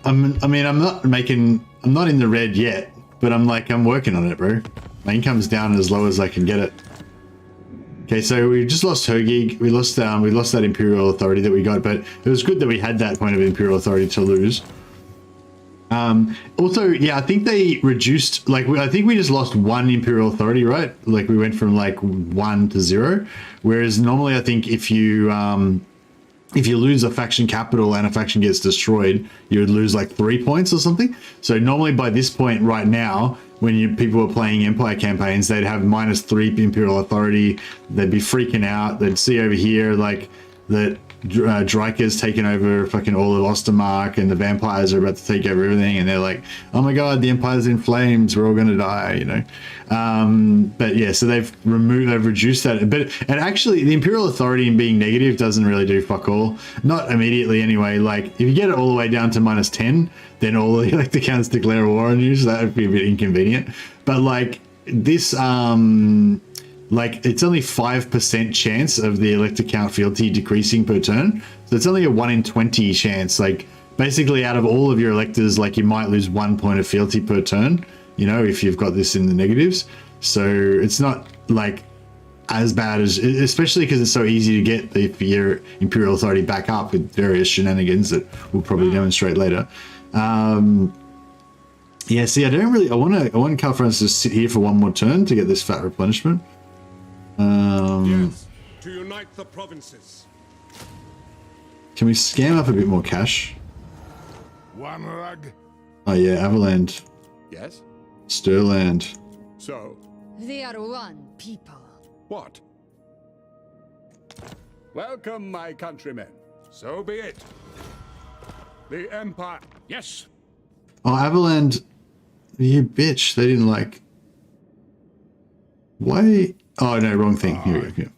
I mean, I'm not in the red yet, but I'm working on it, bro. My income's down as low as I can get it. Okay, so we just lost her gig. We lost that Imperial Authority that we got, but it was good that we had that point of Imperial Authority to lose. Also, yeah, I think they reduced, I think we just lost 1 Imperial Authority, right? Like we went from 1 to 0, whereas normally I think if you lose a faction capital and a faction gets destroyed, you would lose 3 points or something. So normally by this point right now, when people were playing Empire campaigns, they'd have -3 Imperial Authority. They'd be freaking out. They'd see over here that Dryker's taken over fucking all of Ostermark and the vampires are about to take over everything, and they're like, oh my god, the Empire's in flames, we're all gonna die, you know. But yeah, so they've reduced that, and actually the Imperial Authority being negative doesn't really do fuck all, not immediately anyway. If you get it all the way down to -10, then all the electaccounts declare war on you, so that would be a bit inconvenient. But this it's only 5% chance of the electacount fealty decreasing per turn, so it's only a 1 in 20 chance. Basically out of all of your electors, you might lose 1 point of fealty per turn, you know, if you've got this in the negatives. So it's not as bad as, especially because it's so easy to get your Imperial Authority back up with various shenanigans that we'll probably demonstrate later. Yeah, see, I want Karl Franz to sit here for 1 more turn to get this fat replenishment. Yes, to unite the provinces. Can we scam up a bit more cash? One rug. Oh yeah, Avaland. Yes? Stirland. So? We are one people. What? Welcome, my countrymen. So be it. The Empire. Yes. Oh, Avaland. You bitch. They didn't Why? Oh no, wrong thing. Here we go. Yeah.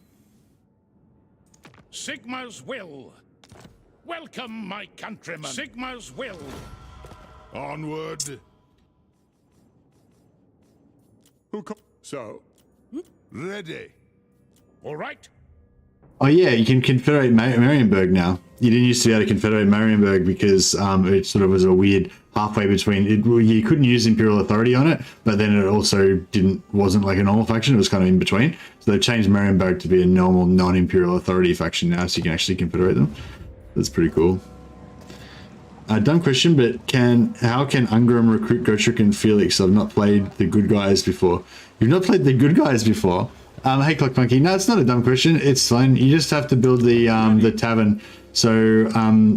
Sigma's will. Welcome, my countrymen. Sigma's will. Onward. So? Ready. All right. Oh yeah, you can confederate Marienburg now. You didn't used to be able to confederate Marienburg because it sort of was a weird halfway between it. You couldn't use Imperial Authority on it, but then it also wasn't like a normal faction. It was kind of in between. So they've changed Marienburg to be a normal non-Imperial Authority faction now, so you can actually confederate them. That's pretty cool. Dumb question, but how can Ungram recruit Gotrek and Felix? I've not played the good guys before. You've not played the good guys before? Hey, Clock Monkey. No, it's not a dumb question. It's fine. You just have to build the tavern. So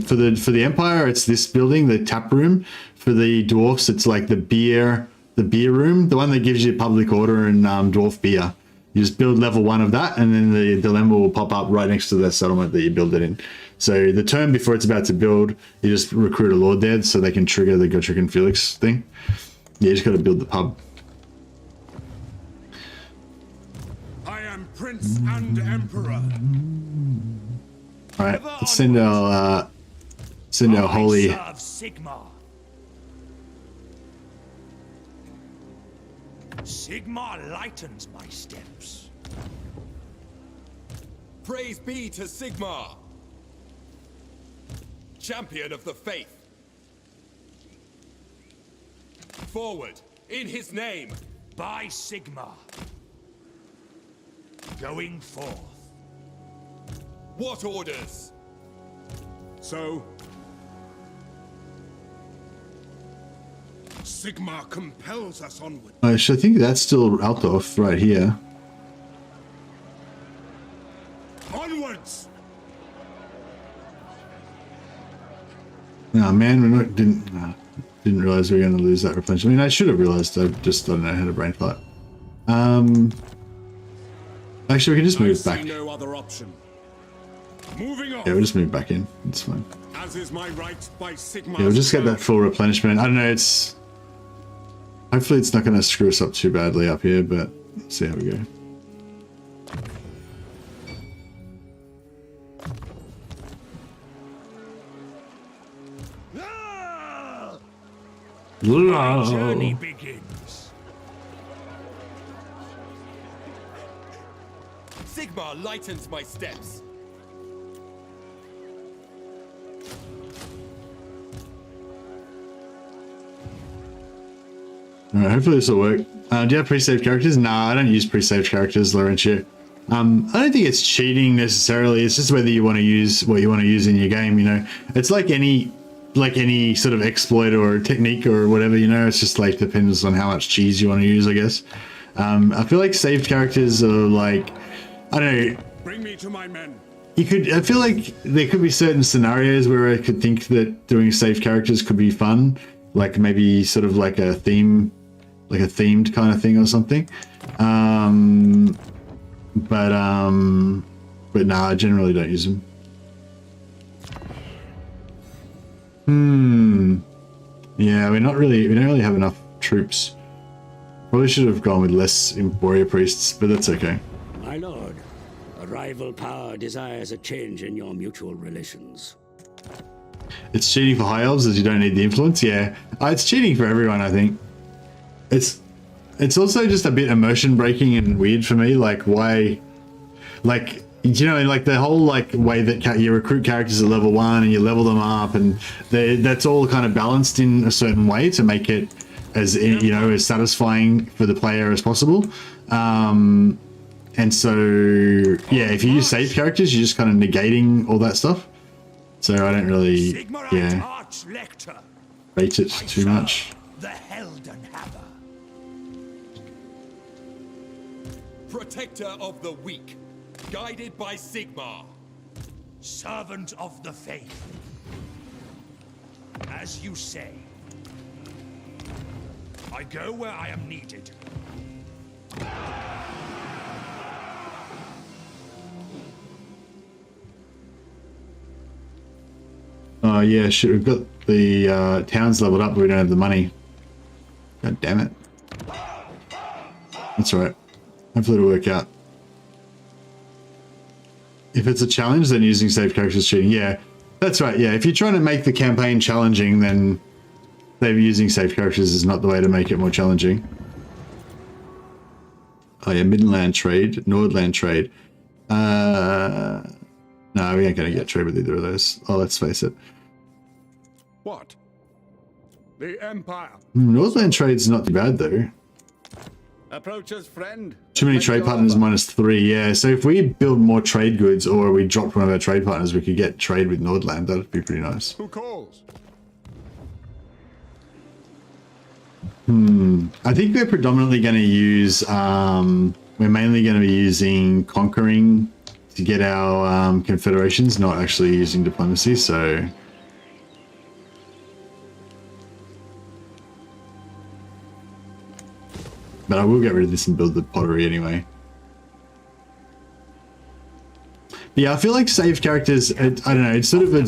for the Empire, it's this building, the tap room. For the dwarfs, it's the beer room, the one that gives you public order and dwarf beer. You just build level 1 of that, and then the dilemma will pop up right next to the settlement that you build it in. So the turn before it's about to build, you just recruit a lord there so they can trigger the Gotrek and Felix thing. Yeah, you just got to build the pub. I am Prince and Emperor. All right, let's send our holy. Serve Sigma. Sigma lightens my steps. Praise be to Sigmar, champion of the faith. Forward, in his name. By Sigma. Going forth. What orders? So? Sigmar compels us onward. I think that's still Altdorf right here. Onwards! Oh man, didn't realize we were going to lose that replenishment. I mean, I should have realized. I just don't know how to brain fart. I Actually, we can just move back. see no other option. Moving on. Yeah, we'll just move back in. It's fine. As is my right by Sigma. Yeah, we'll just get that full replenishment. I don't know, it's... Hopefully it's not going to screw us up too badly up here, but let's see how we go. My journey begins. Sigma lightens my steps. Alright, hopefully this will work. Do you have pre-saved characters? Nah, I don't use pre-saved characters, Laurentio. I don't think it's cheating necessarily. It's just whether you want to use what you want to use in your game, you know. It's like any sort of exploit or technique or whatever, you know. It's just like depends on how much cheese you want to use, I guess. I feel like saved characters are like, I don't know. Bring me to my men. I feel like there could be certain scenarios where I could think that doing saved characters could be fun. Like maybe sort of like a theme, like a themed kind of thing or something. But nah, I generally don't use them. Yeah, we don't really have enough troops. Probably should have gone with less warrior priests, but that's okay. My lord, a rival power desires a change in your mutual relations. It's cheating for high elves as you don't need the influence. Yeah, it's cheating for everyone. I think it's also just a bit immersion breaking and weird for me. Like why, like, you know, like the whole like way that you recruit characters at level 1 and you level them up, and that's all kind of balanced in a certain way to make it as, you know, as satisfying for the player as possible. And so yeah, if you use saved characters, you're just kind of negating all that stuff. So I don't really, yeah, rate it too much. The Helden Hammer. Protector of the weak, guided by Sigma. Servant of the faith. As you say. I go where I am needed. Oh yeah, shit, we've got the towns leveled up, but we don't have the money. God damn it. That's alright. Hopefully it'll work out. If it's a challenge, then using saved characters is cheating. Yeah, that's right. Yeah, if you're trying to make the campaign challenging, then maybe using saved characters is not the way to make it more challenging. Oh yeah, Midland trade, Nordland trade. No, we ain't gonna get trade with either of those. Oh, let's face it. What? The Empire. Northland trade's not too bad though. Approach us, friend. Too many trade partners, -3. Yeah, so if we build more trade goods or we dropped one of our trade partners, we could get trade with Nordland. That'd be pretty nice. Who calls? I think we're predominantly going to use, we're mainly going to be using conquering to get our confederations, not actually using diplomacy, so... But I will get rid of this and build the pottery anyway. But yeah, I feel like saved characters, I don't know, it's sort of like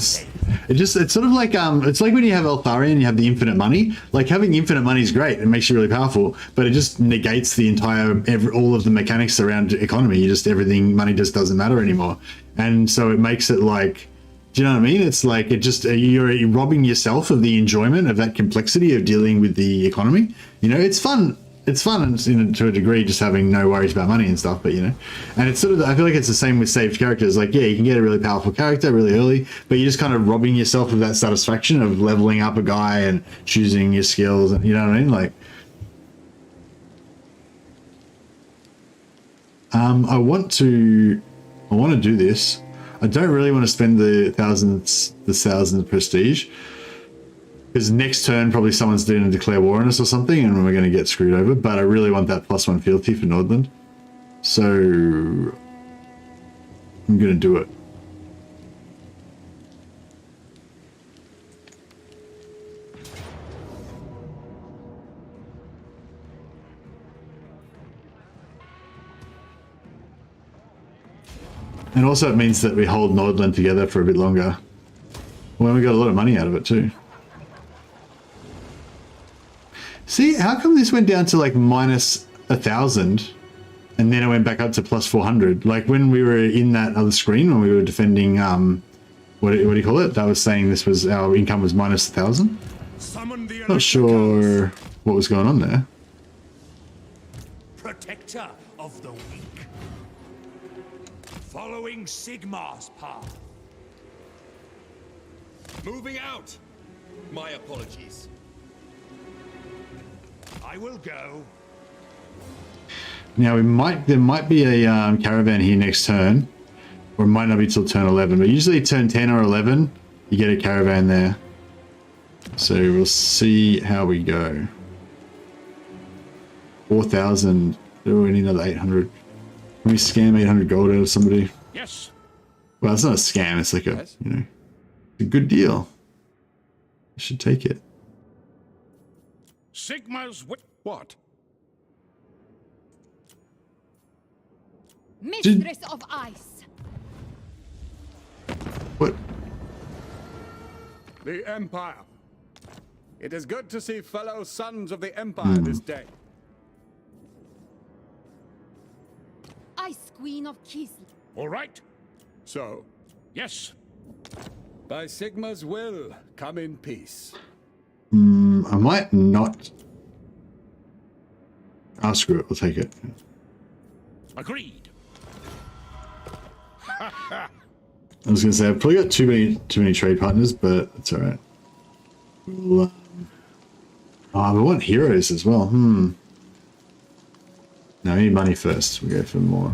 it's like when you have Eltharion, you have the infinite money. Like having infinite money is great, it makes you really powerful, but it just negates the entire all of the mechanics around economy. Money just doesn't matter anymore, and so it makes it like, do you know what I mean? It's like you're robbing yourself of the enjoyment of that complexity of dealing with the economy. You know, it's fun. It's fun to a degree, just having no worries about money and stuff, but you know, and it's sort of, I feel like it's the same with saved characters. Like, yeah, you can get a really powerful character really early, but you're just kind of robbing yourself of that satisfaction of leveling up a guy and choosing your skills, and you know what I mean? Like, I want to do this. I don't really want to spend the thousands prestige, because next turn probably someone's going to declare war on us or something, and we're going to get screwed over. But I really want that +1 fealty for Nordland, so I'm going to do it. And also it means that we hold Nordland together for a bit longer. Well, we got a lot of money out of it too. See, how come this went down to like minus 1,000 and then it went back up to plus 400? Like when we were in that other screen when we were defending, what do you call it? That was saying this was, our income was minus 1,000. Not sure what was going on there. Protector of the weak. Following Sigmar's path. Moving out! My apologies. I will go. Now there might be a caravan here next turn, or it might not be till turn 11. But usually turn 10 or 11, you get a caravan there. So we'll see how we go. 4,000. Oh, we need another 800. Can we scam 800 gold out of somebody? Yes. Well, it's not a scam. It's like a, you know, a good deal. I should take it. Sigma's what? Mistress of Ice. What? The Empire. It is good to see fellow sons of the Empire this day. Ice Queen of Kislev. all right? So, Yes. by Sigma's will, come in peace. I might not. Oh, screw it. We'll take it. Agreed. I was going to say, I've probably got too many trade partners, but it's all right. We'll, we want heroes as well. No, we need money first. We'll go for more.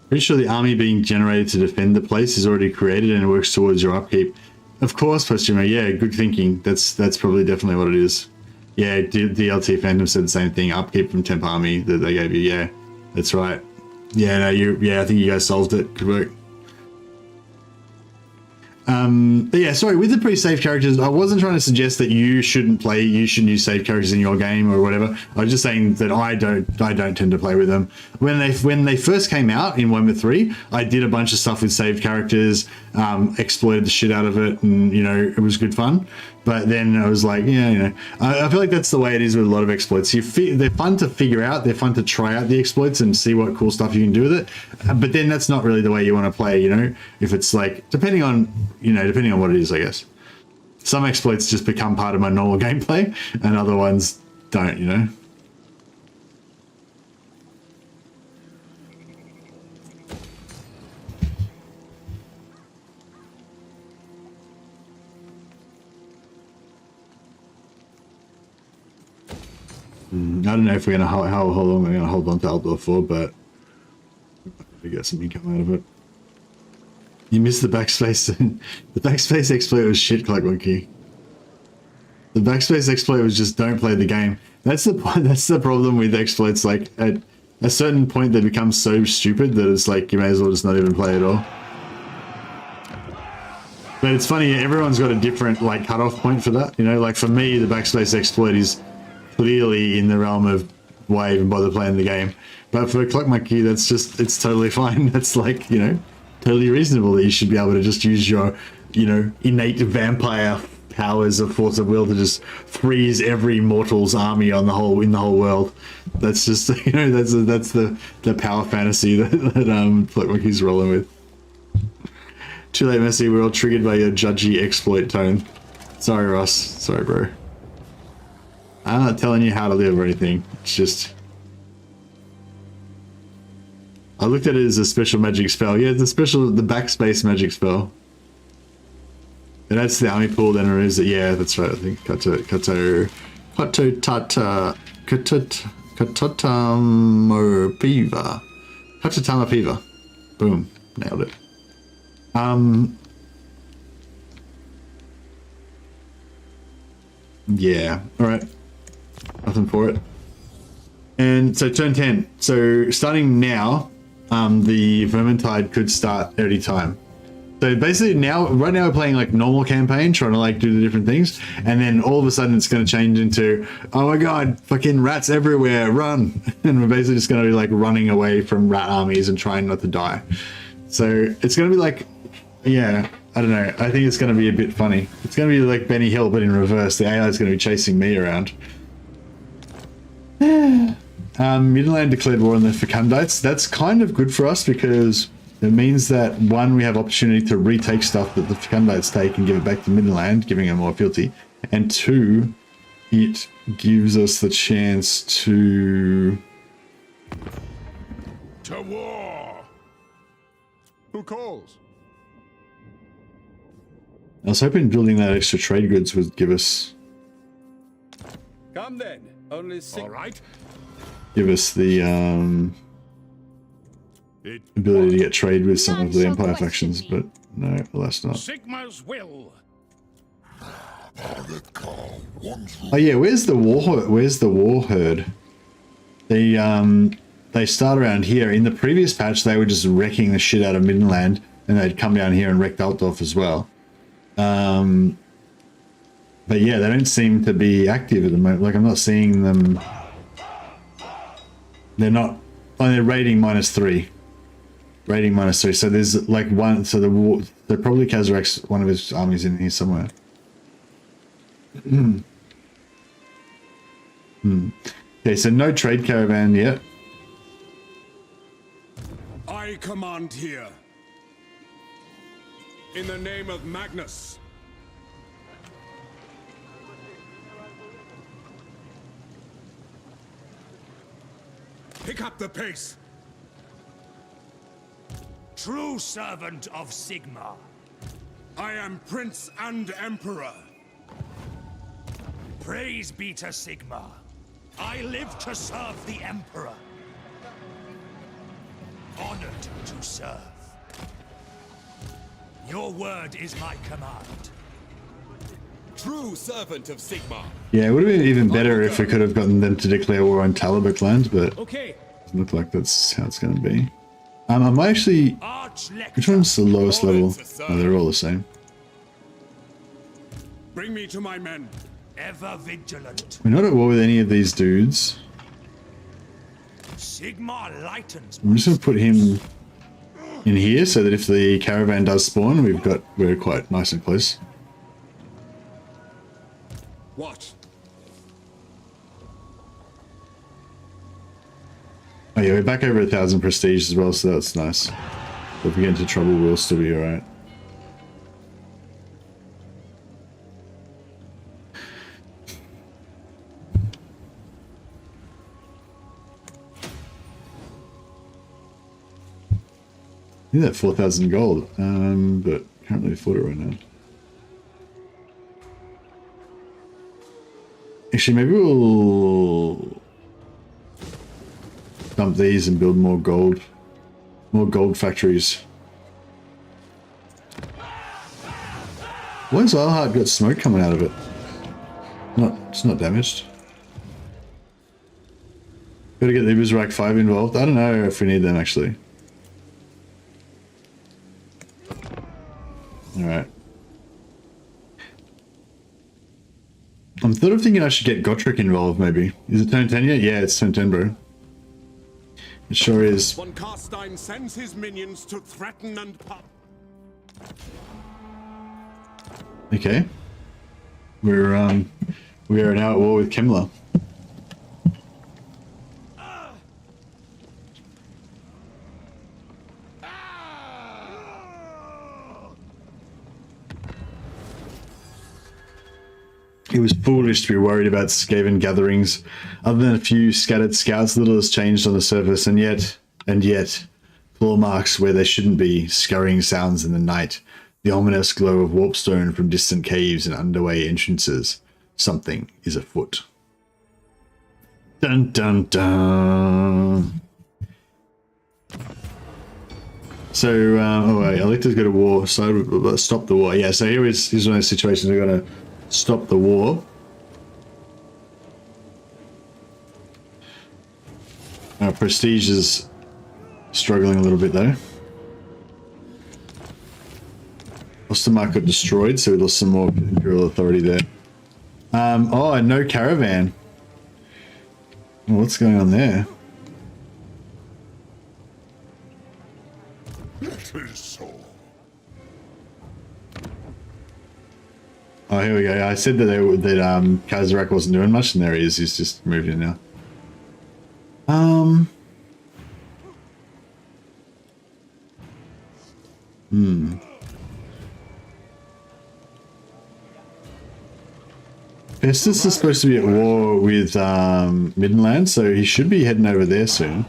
Pretty sure the army being generated to defend the place is already created and works towards your upkeep. Of course, Postuma. Yeah, good thinking. That's probably definitely what it is. Yeah, DLT Phantom said the same thing. Upkeep from Temp Army that they gave you. Yeah, that's right. Yeah, no, I think you guys solved it. Good work. But yeah, sorry, with the pre-save characters, I wasn't trying to suggest that you shouldn't use save characters in your game or whatever. I was just saying that I don't tend to play with them. When they first came out in Warhammer 3, I did a bunch of stuff with saved characters, exploited the shit out of it, and you know, it was good fun. But then I was like, yeah, you know, I feel like that's the way it is with a lot of exploits. They're fun to figure out, they're fun to try out the exploits and see what cool stuff you can do with it. But then that's not really the way you want to play, you know. If it's like, depending on what it is, I guess. Some exploits just become part of my normal gameplay, and other ones don't, you know. I don't know if we're gonna how long we're gonna hold on to Eldor for, but we get some income out of it. You missed the backspace. The backspace exploit was shit, Clock Monkey. The backspace exploit was just don't play the game. That's the problem with exploits. Like at a certain point, they become so stupid that it's like you may as well just not even play at all. But it's funny, everyone's got a different like cutoff point for that. You know, like for me, the backspace exploit is clearly in the realm of why I even bother playing the game. But for Clock Monkey, that's just, it's totally fine. That's like, you know, totally reasonable that you should be able to just use your, you know, innate vampire powers of force of will to just freeze every mortal's army in the whole world. That's just, you know, that's the power fantasy that Clock Monkey's rolling with. Too late, Messi. We're all triggered by your judgy exploit tone. Sorry, Ross. Sorry, bro. I'm not telling you how to live or anything. It's just... I looked at it as a special magic spell. Yeah, it's the backspace magic spell. It adds to the army pool, then removes it. Yeah, that's right. I think Katotama Piva. Boom. Nailed it. Yeah, alright. Nothing for it. And so turn 10. So starting now, the Vermintide could start any time. So basically right now we're playing like normal campaign, trying to like do the different things. And then all of a sudden it's going to change into, oh my God, fucking rats everywhere, run. And we're basically just going to be like running away from rat armies and trying not to die. So it's going to be like, yeah, I don't know. I think it's going to be a bit funny. It's going to be like Benny Hill, but in reverse. The AI is going to be chasing me around. Midland declared war on the Fecundites. That's kind of good for us because it means that, one, we have opportunity to retake stuff that the Fecundites take and give it back to Midland, giving them more fealty. And two, it gives us the chance to... To war! Who calls? I was hoping building that extra trade goods would give us... Come then. Only six. All right. Give us the ability to get trade with some of the Empire factions, but no, alas not. Sigma's will. Oh yeah, where's the war herd? They start around here. In the previous patch, they were just wrecking the shit out of Midland, and they'd come down here and wrecked Altdorf as well. But yeah, they don't seem to be active at the moment. Like, I'm not seeing them. They're not. Oh, they're rating -3. Rating -3. So there's like one. So they're probably Kazarek's one of his armies in here somewhere. Okay, so no trade caravan yet. I command here. In the name of Magnus. Pick up the pace. True servant of Sigma. I am Prince and Emperor. Praise be to Sigma. I live to serve the Emperor. Honored to serve. Your word is my command. True servant of Sigma. Yeah, it would have been even better if we could have gotten them to declare war on Talabot, but okay. Doesn't look like that's how it's going to be. I might actually... Which one's the lowest level? Oh, they're all the same. Bring me to my men. Ever vigilant. We're not at war with any of these dudes. Sigma lightens. I'm just going to put him in here so that if the caravan does spawn, we're quite nice and close. What? Oh yeah, we're back over 1,000 prestige as well, so that's nice. But if we get into trouble, we'll still be alright. I need that 4,000 gold, but can't really afford it right now. Actually, maybe we'll dump these and build more gold factories. Why has Isleheart got smoke coming out of it? It's not damaged. Gotta get the Ibizrak 5 involved. I don't know if we need them actually. Alright. I'm sort of thinking I should get Gotrek involved, maybe. Is it turn 10 yet? Yeah, it's turn 10, bro. It sure is. Von Karstein sends his minions to threaten and pop. Okay. We are now at war with Kemla. It was foolish to be worried about Skaven gatherings. Other than a few scattered scouts, little has changed on the surface, and yet, claw marks where there shouldn't be, scurrying sounds in the night, the ominous glow of warpstone from distant caves and underway entrances. Something is afoot. Dun dun dun. So, oh wait, Elector's got a war, so stop the war. Yeah, so here's one of those situations we're going to stop the war. Prestige is struggling a little bit though. Ostermark got destroyed, so we lost some more Imperial authority there. Oh, no caravan. Well, what's going on there? It is so. Oh, here we go. I said that Kazarak wasn't doing much, and there he is. He's just moved in now. Festus is supposed to be at war with Middenland, so he should be heading over there soon.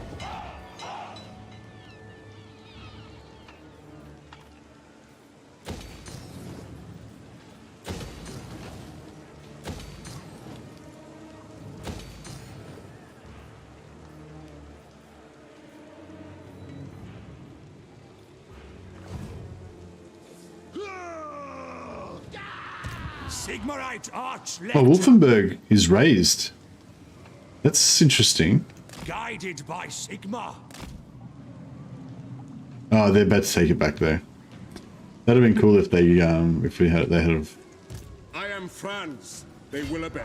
Sigmarite Archlector. Oh, Wolfenburg is raised. That's interesting. Guided by Sigma. Oh, they're about to take it back though. That'd have been cool if they had I am Franz. They will obey.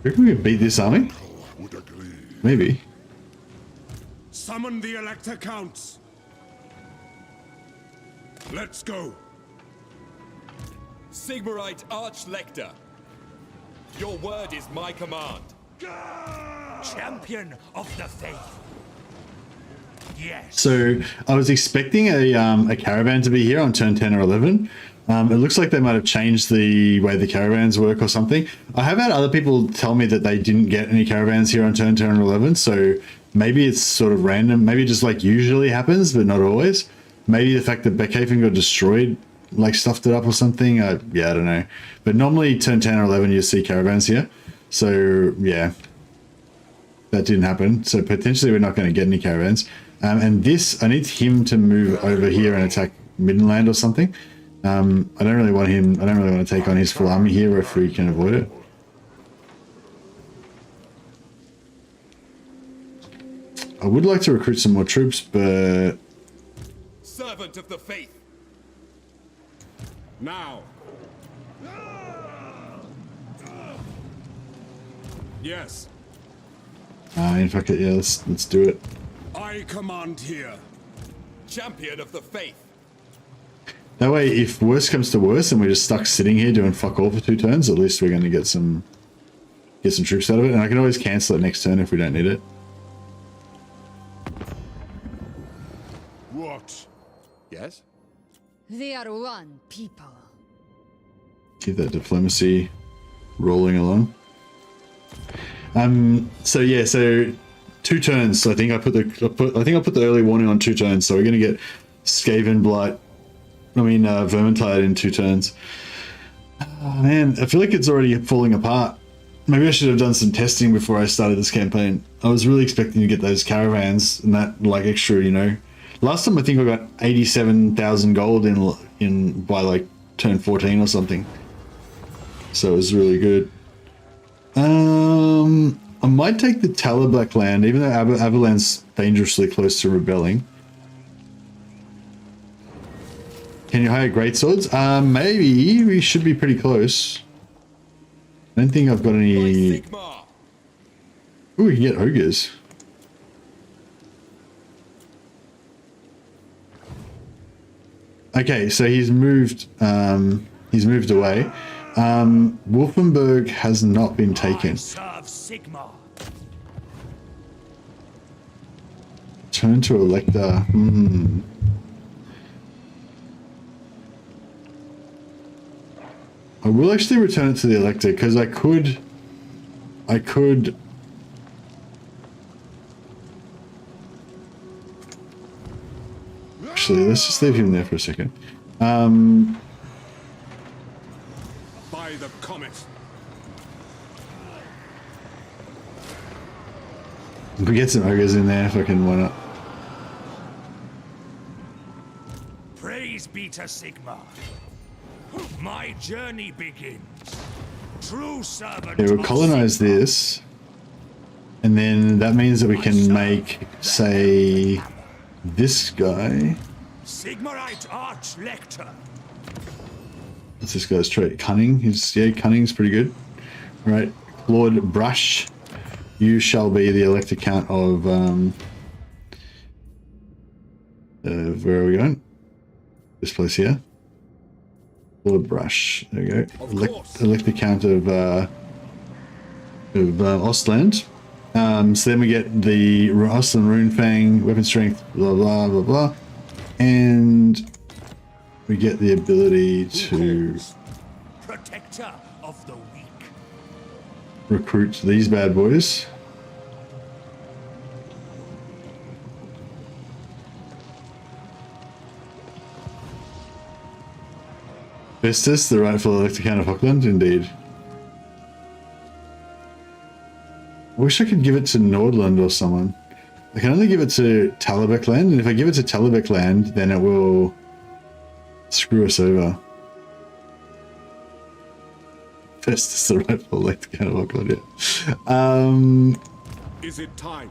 reckon we could beat this army? Would agree. Maybe. Summon the Elector Counts. Let's go. Sigmarite Archlector. Your word is my command. Champion of the faith. Yes. So I was expecting a caravan to be here on turn 10 or 11. It looks like they might have changed the way the caravans work or something. I have had other people tell me that they didn't get any caravans here on turn 10 or 11, so maybe it's sort of random. Maybe it just like usually happens, but not always. Maybe the fact that Beckhaven got destroyed like stuffed it up or something. Yeah, I don't know. But normally turn 10 or 11 you see caravans here. So yeah, that didn't happen. So potentially we're not going to get any caravans. And this, I need him to move over here and attack Middenland or something. I don't really want him, I don't really want to take on his full army here if we can avoid it. I would like to recruit some more troops, but... Servant of the faith. Now. Yes. In fact, yeah, let's do it. I command here. Champion of the faith. That way, if worse comes to worse and we're just stuck sitting here doing fuck all for 2 turns, at least we're going to get some troops out of it. And I can always cancel it next turn if we don't need it. What? Yes? We are one people. Keep that diplomacy rolling along. So yeah, so 2 turns. I think I put the early warning on 2 turns. So we're going to get Skaven Blight. Vermintide in 2 turns. Oh, man, I feel like it's already falling apart. Maybe I should have done some testing before I started this campaign. I was really expecting to get those caravans and that like extra, you know. Last time I think I got 87,000 gold in by like turn 14 or something. So it was really good. I might take the Talablack land, even though Avalan's dangerously close to rebelling. Can you hire greatswords? Maybe. We should be pretty close. I don't think I've got any... Ooh, we can get ogres. Okay, so he's moved away. Wolfenburg has not been taken. Serve Sigma. Turn to Elector. I will actually return it to the Elector because I could actually, let's just leave him there for a second. By the comet. If we get some ogres in there, fucking why not? Praise be to Sigma. My journey begins. True servant. Okay, we'll colonize this. And then that means that we can make, say, this guy. Sigmarite Arch-Lector. What's this guy's trait? Cunning. Cunning's pretty good. All right, Lord Brush. You shall be the Elector Count of, where are we going? This place here. Lord Brush. There we go. Elector Count of Ostland. So then we get the Ostland Runefang, weapon strength, blah, blah, blah, blah. And we get the ability to Protector of the weak. recruit these bad boys. Festus, the rightful Elector Count of Hockland, indeed. I wish I could give it to Nordland or someone. I can only give it to Talabek land, and if I give it to Talabek land, then it will screw us over. Festus, the rightful Elector Count of Hockland, yeah. Is it time?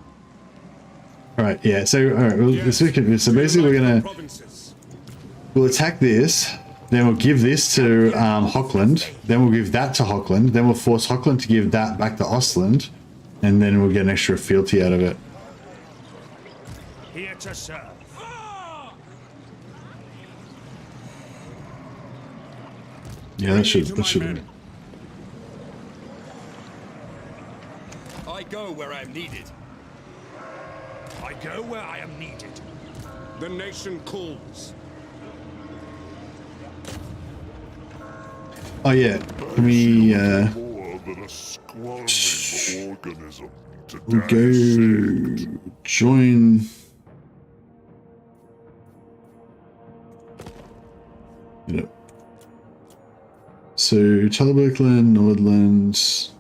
Alright, yeah, so, alright, so basically we're gonna... We'll attack this, then we'll give this to Hockland, then we'll give that to Hockland, then we'll force Hockland to give that back to Ostland, and then we'll get an extra fealty out of it. Here to serve. Yeah, that should be. I go where I am needed. I go where I am needed. The nation calls. Oh yeah, let me we go join. So Talabekland, Nordlands,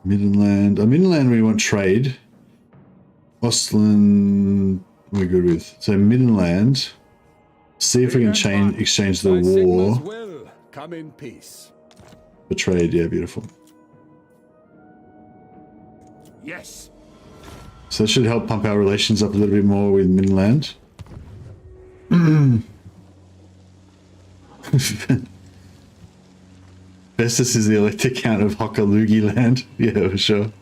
Middenland. Middenland we want trade. Ostland we're good with. So Middenland. See if we can exchange the war. Will come in peace. For trade, yeah, beautiful. Yes. So that should help pump our relations up a little bit more with Midland. Festus is the Elector Count of Hockalugi land. Yeah, for sure.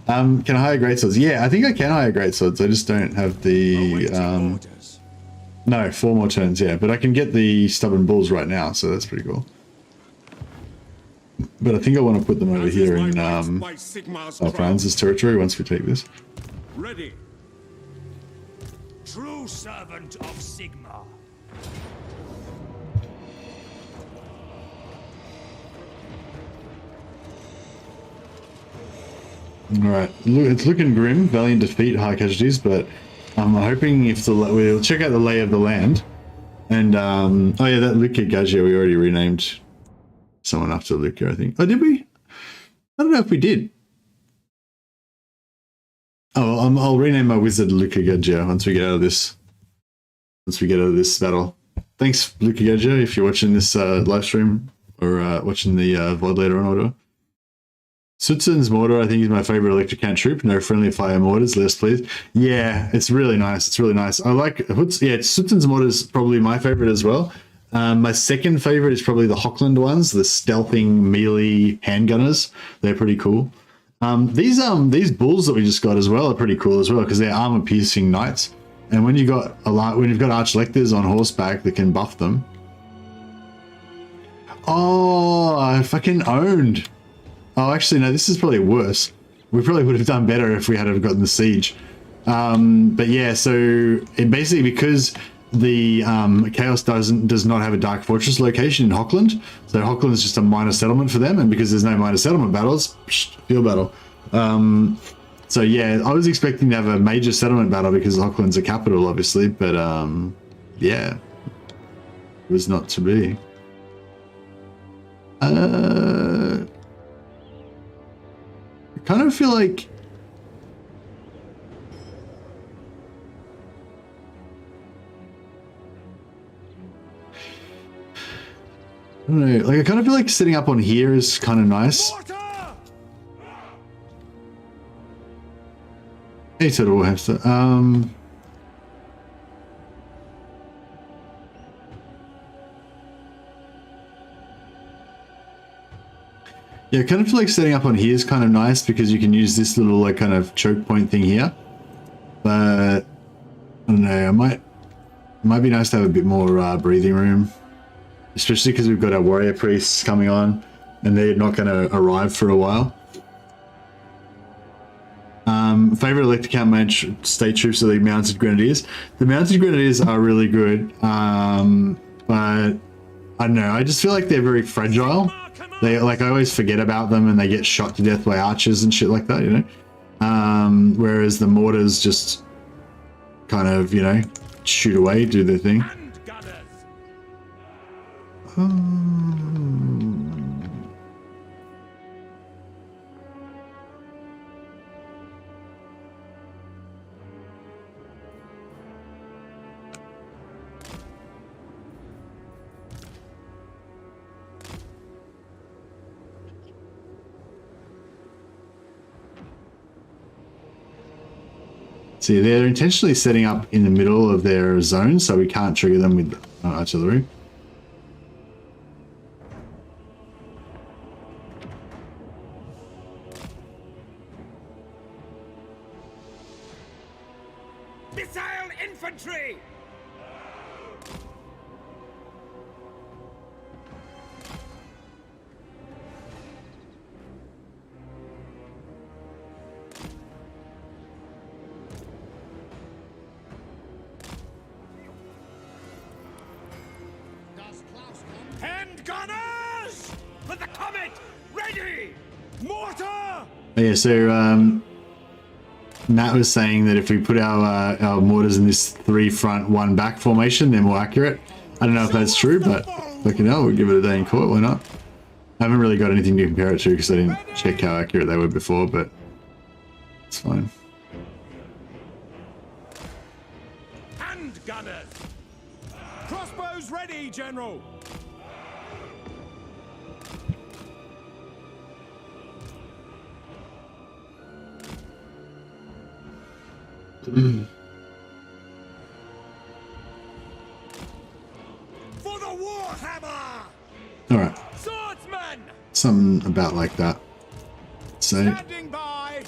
Can I hire greatswords? Yeah, I think I can hire greatswords. I just don't have the no, 4 more turns, yeah. But I can get the stubborn bulls right now, so that's pretty cool. But I think I want to put them over here in Franz's territory once we take this. Ready. True servant of Sigma. Alright, it's looking grim. Valiant defeat, high casualties, but I'm hoping if we'll check out the lay of the land. And, oh yeah, that Luca Gaggia, we already renamed someone after Luca, I think. Oh, did we? I don't know if we did. Oh, I'll rename my wizard Luca Gaggia once we get out of this. Once we get out of this battle. Thanks, Luca Gaggia, if you're watching this live stream or watching the VOD later on or whatever. Sutzen's mortar, I think, is my favorite Elector Count troop. No friendly fire mortars, less please. Yeah, it's really nice. It's really nice. I like Sutzen's mortar is probably my favorite as well. My second favorite is probably the Hockland ones, the stealthing melee handgunners. They're pretty cool. These bulls that we just got as well are pretty cool as well because they're armor-piercing knights. And when you've got arch-lectors on horseback that can buff them. Oh, I fucking owned. Oh, actually, no, this is probably worse. We probably would have done better if we had gotten the siege. But yeah, so it basically, because the Chaos does not have a Dark Fortress location in Hockland, so Hockland is just a minor settlement for them, and because there's no minor settlement battles, field battle. So yeah, I was expecting to have a major settlement battle because Hockland's a capital, obviously, but yeah, it was not to be. I kind of feel like don't know. Like I kind of feel like setting up on here is kind of nice. Hey, total hamster. Yeah, I kind of feel like setting up on here is kind of nice because you can use this little like kind of choke point thing here. But I don't know. It might be nice to have a bit more breathing room, especially because we've got our warrior priests coming on, and they're not going to arrive for a while. Favorite electric count match state troops are the mounted grenadiers. The mounted grenadiers are really good, but I don't know. I just feel like they're very fragile. They like I always forget about them, and they get shot to death by archers and shit like that, you know. Whereas the mortars just kind of, you know, shoot away, do their thing. See, they're intentionally setting up in the middle of their zone, so we can't trigger them with artillery. Missile infantry! Gunners! For the comet! Ready! Mortar! Yeah, so Matt was saying that if we put our mortars in this 3 front 1 back formation, they're more accurate. I don't know if that's true, but fucking hell, we'll give it a day in court, why not? I haven't really got anything to compare it to because I didn't check how accurate they were before, but it's fine. Hand gunners! Crossbows ready, General! For the Warhammer! Alright. Swordsman! Something about like that. So Standing by!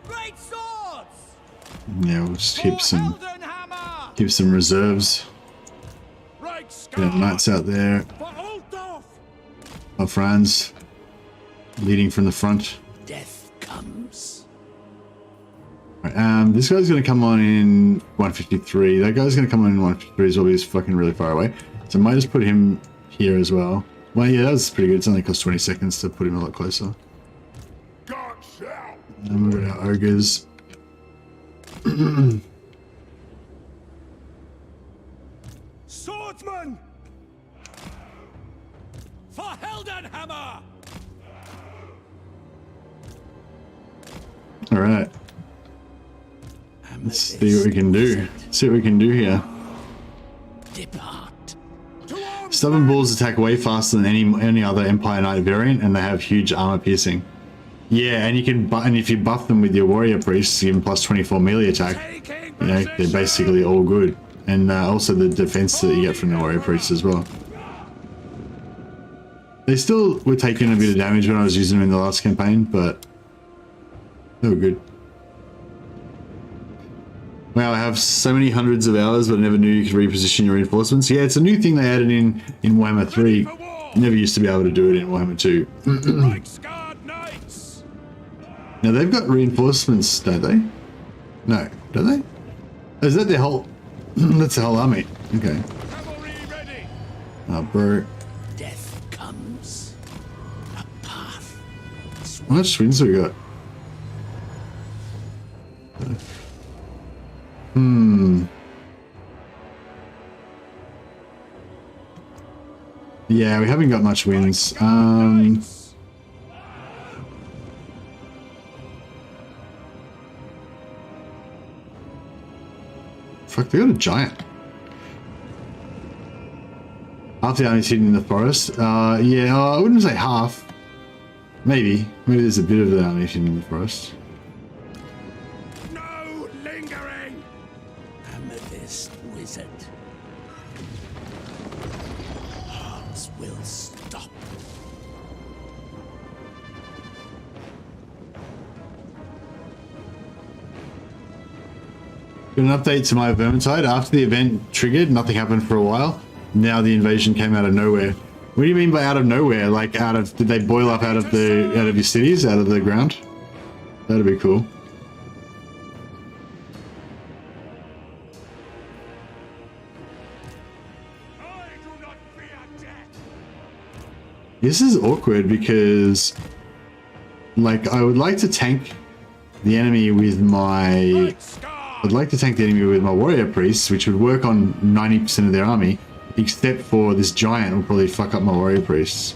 Great swords! Yeah, we'll just keep some reserves. Yeah, knights out there. Oh, Franz leading from the front. Death comes. Right, this guy's going to come on in 153. That guy's going to come on in 153 as well. He's fucking really far away. So I might just put him here as well. Well, yeah, that was pretty good. It's only cost 20 seconds to put him a lot closer. And we've got our ogres. Swordsman! For Heldenhammer! All right. Let's see what we can do. See what we can do here. Depart. Stubborn Bulls attack way faster than any other Empire Knight variant, and they have huge armor piercing. Yeah, and you can and if you buff them with your warrior priests, you give them plus 24 melee attack. You know, they're basically all good, and also the defense that you get from the warrior priests as well. They still were taking a bit of damage when I was using them in the last campaign, but they were good. Wow, I have so many hundreds of hours, but I never knew you could reposition your reinforcements. Yeah, it's a new thing they added in Warhammer 3. You never used to be able to do it in Warhammer 2. Now they've got reinforcements, don't they? No, do they? Is that their whole... that's the whole army. Okay. Oh, bro. Death comes. A path. How much wins we got? Yeah, we haven't got much wins. fuck, they got a giant. Half the army's hidden in the forest. Yeah, I wouldn't say half. Maybe there's a bit of the army hidden in the forest. No lingering! Amethyst wizard. Hearts will stop. Got an update to my Vermintide. After the event triggered, nothing happened for a while. Now the invasion came out of nowhere. What do you mean by out of nowhere? Like did they boil up out of your cities, out of the ground? That'd be cool. This is awkward because, like, I would like to tank the enemy with my... I'd like to tank the enemy with my warrior priests, which would work on 90% of their army, except for this giant will probably fuck up my warrior priests.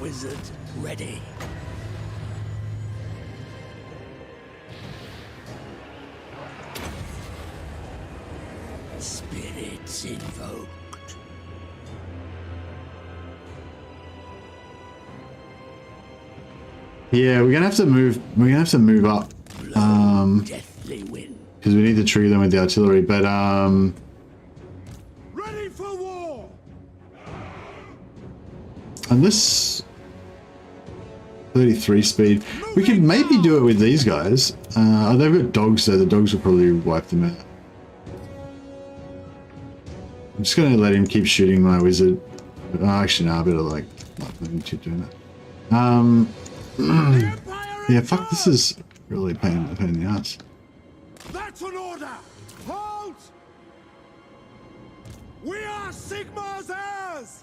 Wizard ready. Spirits invoked. Yeah, we're gonna have to move. We're gonna have to move up. Deathly wind. Because we need to trigger them with the artillery, but Ready for war! unless 33 speed, we could maybe do it with these guys. Oh, they've got dogs, so the dogs will probably wipe them out. I'm just gonna let him keep shooting my wizard. Oh, actually, no, I better like let him keep doing that. Yeah, fuck, this is really a pain in the ass. That's an order! Halt! We are Sigmar's heirs!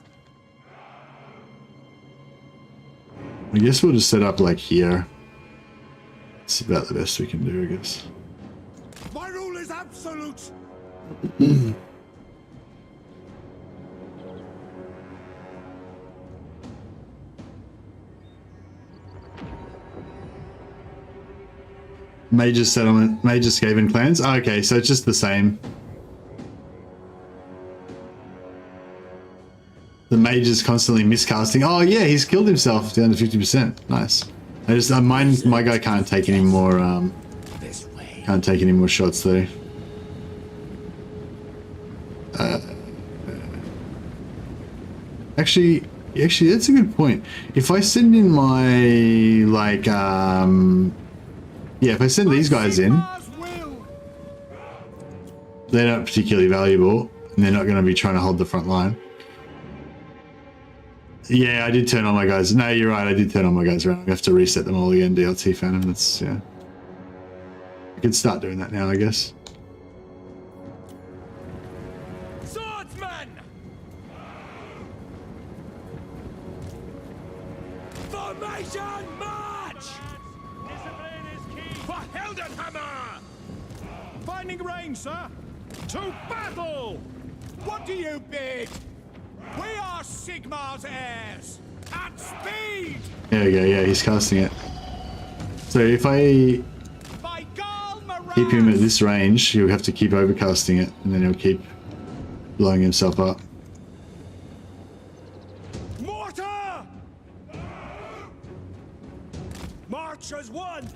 I guess we'll just set up like here. It's about the best we can do, I guess. My rule is absolute! Major settlement, major Skaven clans. Oh, okay, so it's just the same. The mage's constantly miscasting. Oh yeah, he's killed himself down to 50%. Nice. I just my guy can't take any more can't take any more shots though. Actually that's a good point. If I send in my like yeah, if I send these guys in, they're not particularly valuable, and they're not going to be trying to hold the front line. Yeah, I did turn on my guys. No, you're right, I did turn on my guys around. I have to reset them all again, DLT Phantom. That's, yeah. I could start doing that now, I guess. Swordsman! Formation march! Discipline is key. For Heldenhammer! Finding range, sir. To battle! What do you bid? We are Sigmar's heirs. At speed! There we go, yeah, he's casting it. So if I By Karl keep him at this range, he'll have to keep overcasting it, and then he'll keep blowing himself up. Mortar! March as one!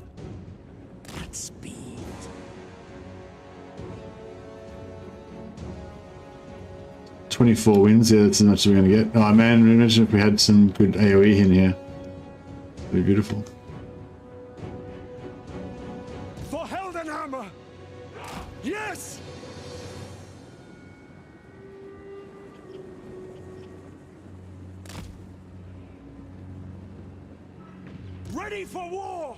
At speed. $24 wins, yeah, that's as much as we're going to get. Oh man, imagine if we had some good AoE in here. It'd be beautiful. For Heldenhammer! Yes! Ready for war!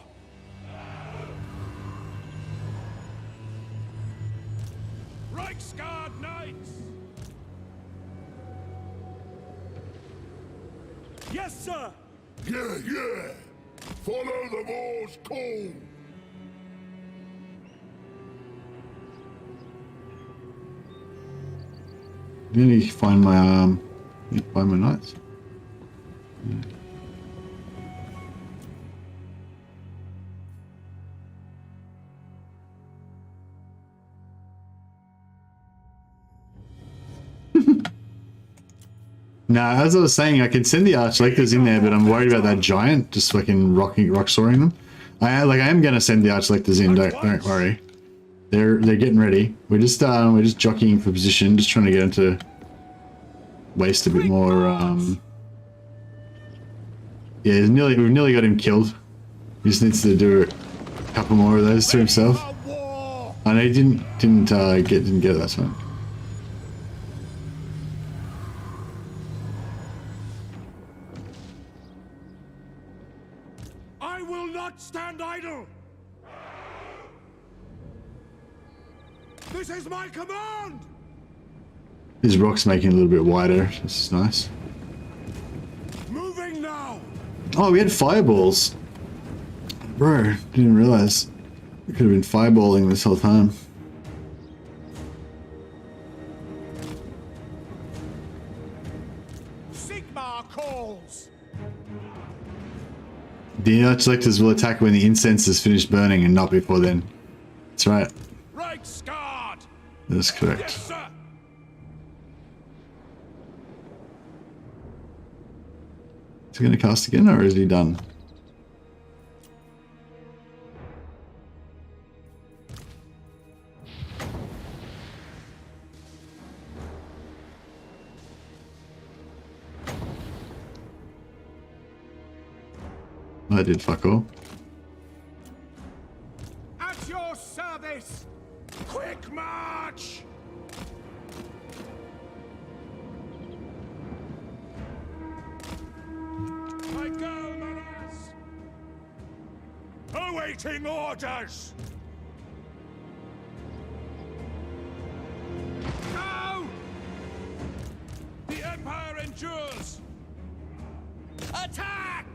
Reichsguard Knights! Yes, sir! Yeah. Follow the war's call. Then you find my knights. Yeah. Nah, as I was saying, I can send the archlectors in there, but I'm worried about that giant just fucking rock soaring them. I am gonna send the archlectors in. Don't worry. They're getting ready. We're just jockeying for position, just trying to get them to waste a bit more. Yeah, we've nearly got him killed. He just needs to do a couple more of those to himself. I know he didn't get it that time. I will not stand idle. This is my command. His rock's making it a little bit wider. This is nice. Moving now. Oh, we had fireballs. Bro, didn't realize. We could have been fireballing this whole time. Sigmar calls. The archlectors will attack when the incense is finished burning and not before then. That's right. Reiksguard. That's correct. Yes, sir. Is he going to cast again, or is he done? I did fuck all. At your service. Quick march. My girl, Manas. Awaiting orders. Go! The Empire endures. Attack!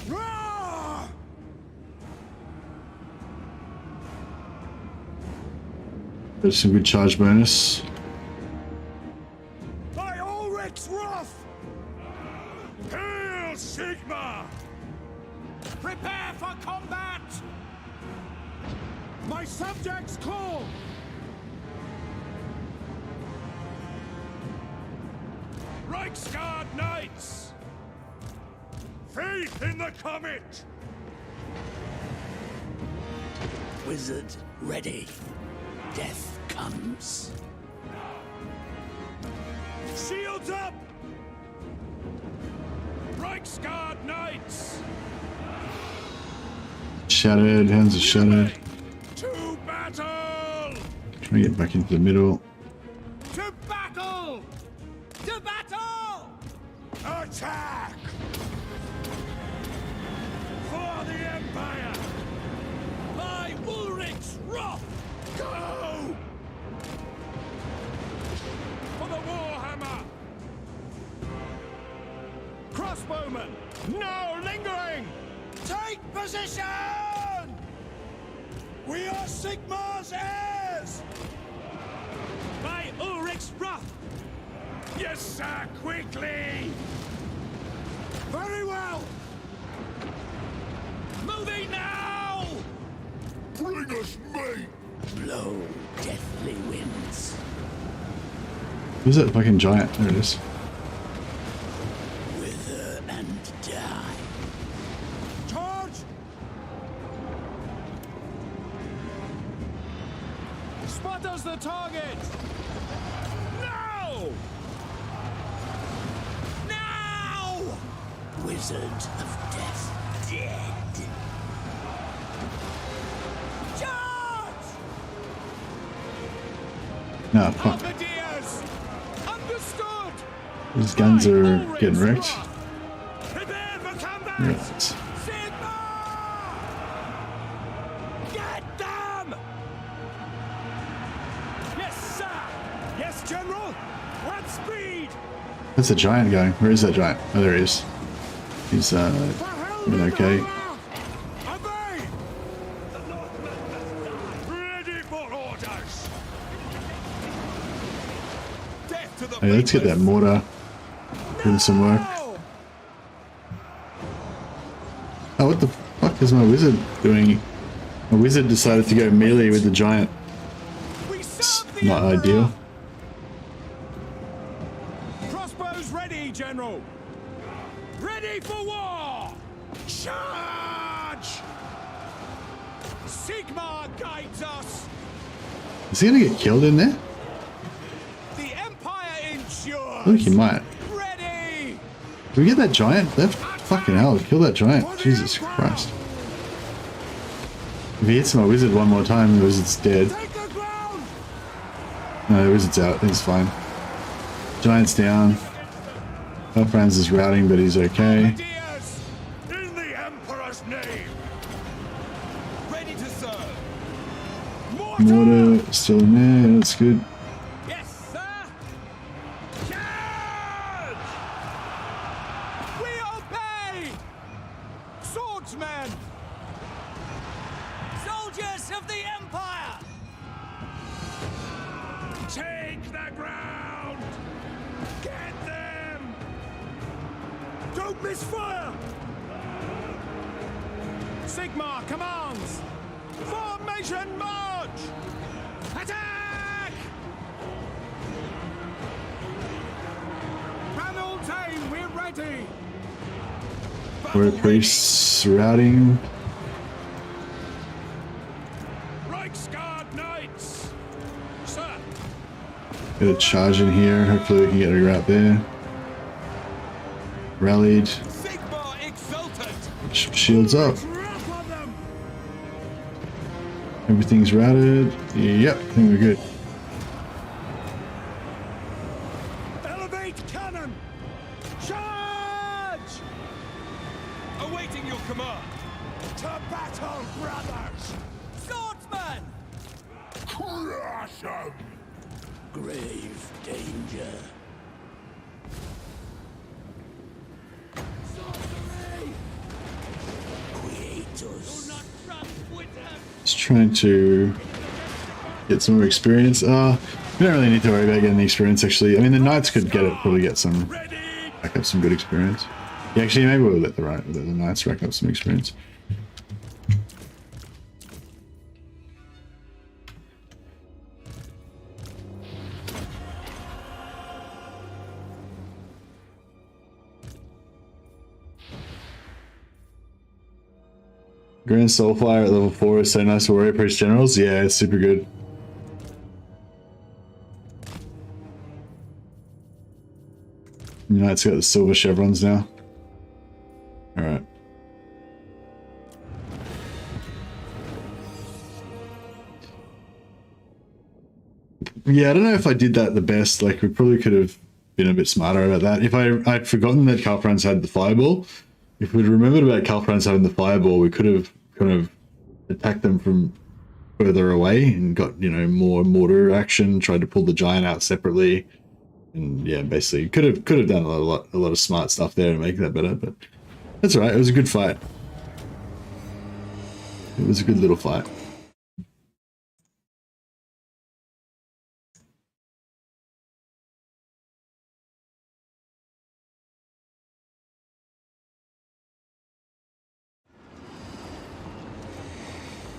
Roar! There's some good charge bonus. By Ulrich's wrath! Hail Sigma! Prepare for combat! My subjects call! Reiksguard Knights! Faith in the comet! Wizard ready. Death comes. Shields up! Reiksguard Knights! Shattered, hands are shattered. To battle! Trying to get back into the middle. To battle! To battle! Attack! For the Empire! By Ulrich's wrath! Go! For the Warhammer! Crossbowmen! No lingering! Take position! We are Sigmar's heirs! By Ulrich's wrath! Yes, sir, quickly! Very well! Moving now! Bring us mate! Blow deathly winds. Who's that fucking giant? There it is. Wither and die. Charge! Spot us the target! Now! Now! Wizard of death dead. Charge! No, fuck. Bombardiers! Understood! These guns are getting wrecked. Prepare for combat! Right. Sigma! Get them! Yes, sir! Yes, General! At speed! That's a giant going. Where is that giant? Oh, there he is. He's doing okay. Obey! Ready for orders! Death to the Hey, let's get that mortar doing some work. No! Oh, what the fuck is my wizard doing? My wizard decided to go melee with the giant. We serve the Not Emperor! ideal. me, General. Ready for war! Charge! Sigmar guides us. Is he gonna get killed in there? The Empire ensures. I think he might. Ready! Do we get that giant left? Fucking hell, kill that giant. Jesus Christ. If he hits my wizard one more time, the wizard's dead. Take the ground! No, the wizard's out. He's fine. Giant's down. Franz is routing, but he's okay. Ideas! In the Emperor's name! Ready to serve. Mortar still in there. That's good. Yes, sir! Charge! We obey! Swordsmen! Soldiers of the Empire! Take the ground! Get them! Don't miss fire! Sigmar commands! Formation march! Attack! Ranultane, we're ready! We're priests routing. Reichsguard Knights! Sir! Get a charge in here. Hopefully we can get a route there. Rallied. Sigmar exultant. Shields up. Drop on them! Everything's routed. Yep, I think we're good. Elevate cannon! Charge! Awaiting your command. To battle, brothers! Swordsman! Crush 'em! Grave danger. Quietus. Just trying to get some more experience. We don't really need to worry about getting the experience actually. I mean the knights could get it, probably get some rack up some good experience. Yeah, actually maybe we'll let the knights rack up some experience. Grand Soulfire at level 4 is so nice for Warrior Priest Generals. Yeah, it's super good. Knight's got the silver chevrons now. Alright. Yeah, I don't know if I did that the best. Like, we probably could have been a bit smarter about that. If I'd forgotten that Karl Franz had the fireball, if we'd remembered about Karl Franz having the fireball, we could have kind of attacked them from further away and got, you know, more mortar action, tried to pull the giant out separately. And yeah, basically could have done a lot of smart stuff there to make that better, but that's all right. It was a good fight. It was a good little fight.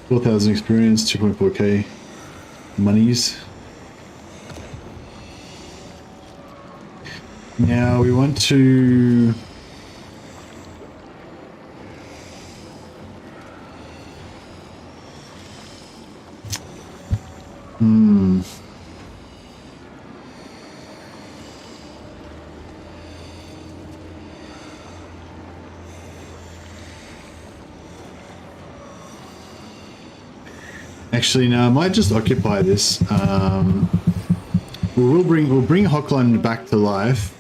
$4,000 experience, 2.4k monies. Now we want to Actually, no, I might just occupy this. We'll bring Hochland back to life.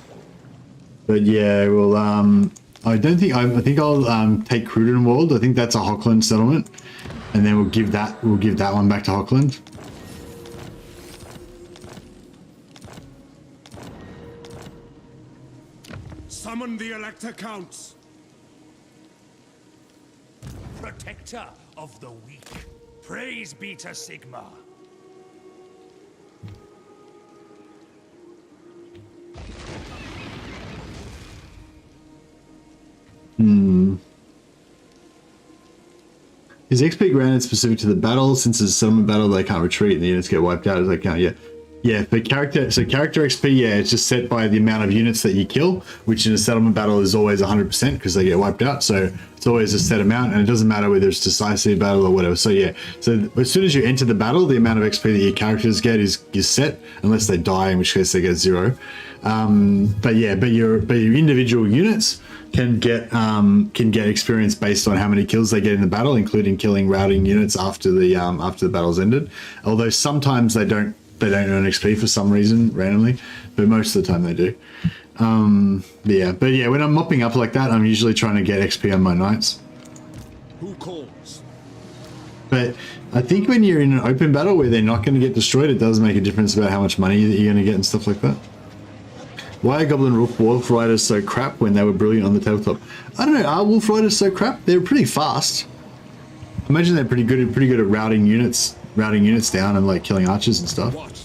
But yeah, we'll I think I'll take Crudenwald. I think that's a Hochland settlement. And then we'll give that one back to Hochland. Summon the Elector Counts. Protector of the weak. Praise be to Sigmar. Is XP granted specific to the battle? Since it's a settlement battle, they can't retreat and the units get wiped out as they count. Yeah, Yeah, for character, so character XP, yeah, it's just set by the amount of units that you kill, which in a settlement battle is always 100% because they get wiped out. So it's always a set amount, and it doesn't matter whether it's decisive battle or whatever. So yeah, so as soon as you enter the battle, the amount of XP that your characters get is set, unless they die, in which case they get 0. But your individual units can get experience based on how many kills they get in the battle, including killing routing units after the battle's ended. Although sometimes they don't earn XP for some reason randomly, but most of the time they do. But yeah, when I'm mopping up like that, I'm usually trying to get XP on my knights. Who calls? But I think when you're in an open battle where they're not going to get destroyed, it does make a difference about how much money that you're going to get and stuff like that. Why are Goblin Wolf Riders so crap when they were brilliant on the tabletop? I don't know. Are Wolf Riders so crap? They're pretty fast. I imagine they're pretty good at routing units down and like killing archers and stuff. What?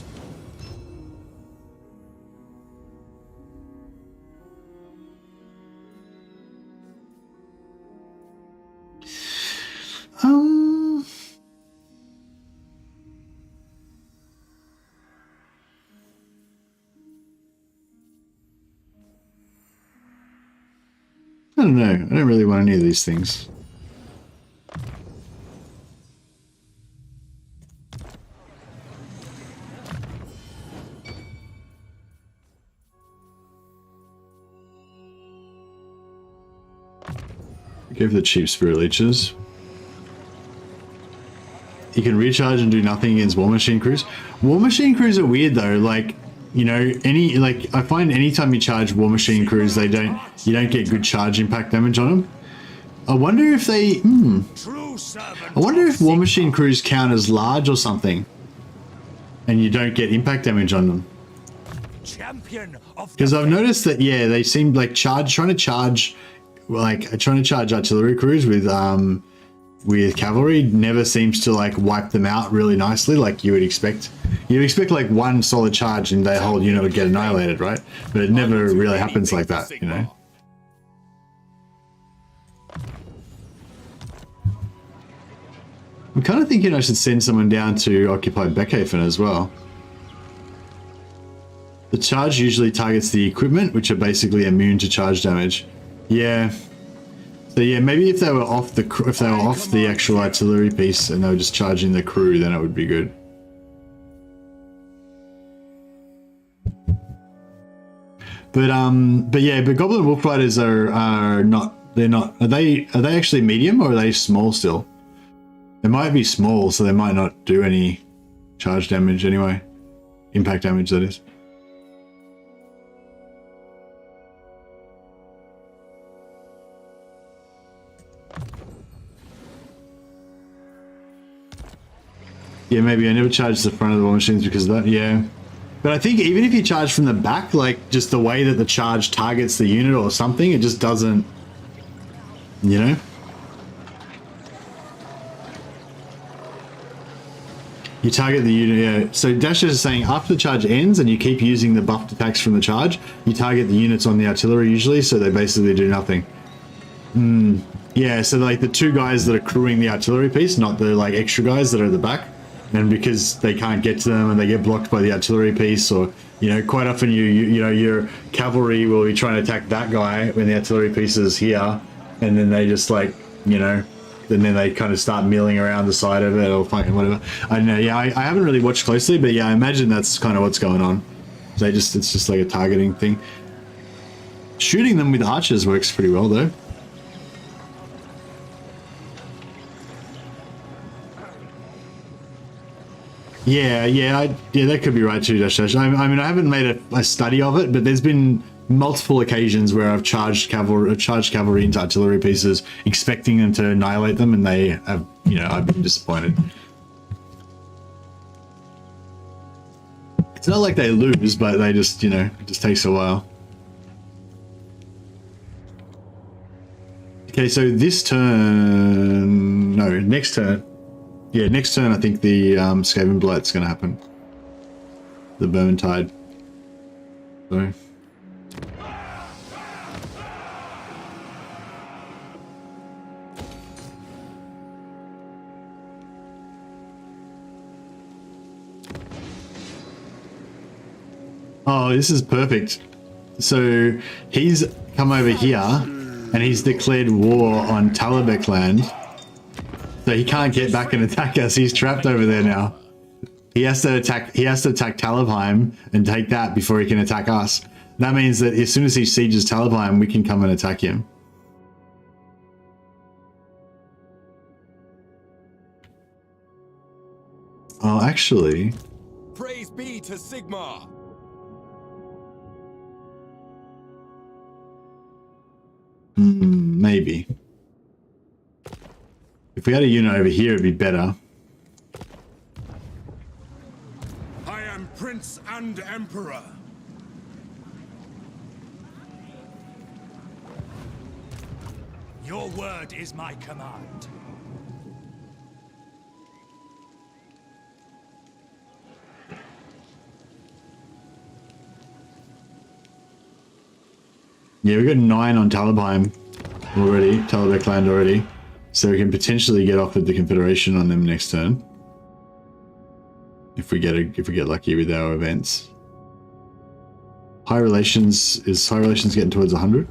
I don't know. I don't really want any of these things. Go for the cheap spirit leeches. You can recharge and do nothing against War Machine crews. War Machine crews are weird though. Like, you know, I find anytime you charge War Machine crews, you don't get good charge impact damage on them. I wonder if they. I wonder if War Machine crews count as large or something, and you don't get impact damage on them. Because I've noticed that they seem like trying to charge artillery crews with cavalry never seems to like wipe them out really nicely like you would expect. You'd expect like one solid charge and their whole unit would get annihilated, right? But it never really happens like that, you know? I'm kind of thinking I should send someone down to occupy Beckhaven as well. The charge usually targets the equipment, which are basically immune to charge damage. Yeah. So yeah, maybe if they were off the actual artillery piece and they were just charging the crew, then it would be good. But Goblin Wolf Riders are not. They're not. Are they actually medium or are they small still? They might be small, so they might not do any charge damage anyway. Impact damage, that is. Yeah, maybe I never charged the front of the war machines because of that, yeah. But I think even if you charge from the back, like just the way that the charge targets the unit or something, it just doesn't, you know? You target the unit, yeah. So Dash is saying after the charge ends and you keep using the buffed attacks from the charge, you target the units on the artillery usually, so they basically do nothing. Yeah, so like the two guys that are crewing the artillery piece, not the like extra guys that are at the back. And because they can't get to them and they get blocked by the artillery piece, or, you know, quite often you know, your cavalry will be trying to attack that guy when the artillery piece is here, and then they just like, you know, and then they kind of start milling around the side of it or fucking whatever. I don't know, yeah, I haven't really watched closely, but yeah, I imagine that's kind of what's going on. It's just like a targeting thing. Shooting them with archers works pretty well though. Yeah, that could be right too, Dash. I mean, I haven't made a study of it, but there's been multiple occasions where I've charged cavalry into artillery pieces, expecting them to annihilate them, and they have, you know, I've been disappointed. It's not like they lose, but they just, you know, it just takes a while. Okay, so this turn, no, next turn. Yeah, next turn I think the Skaven Blight's going to happen. The Vermintide. So. Oh, this is perfect. So he's come over here and he's declared war on Talabekland. So he can't get back and attack us. He's trapped over there now. He has to attack Talabheim and take that before he can attack us. That means that as soon as he sieges Talabheim, we can come and attack him. Oh, actually. Praise be to Sigmar. Maybe. If we had a unit over here, it'd be better. I am Prince and Emperor. Your word is my command. Yeah, we got 9 on Talabheim already, Talabekland already. So we can potentially get off with the Confederation on them next turn. If we get lucky with our events. High Relations, is High Relations getting towards 100?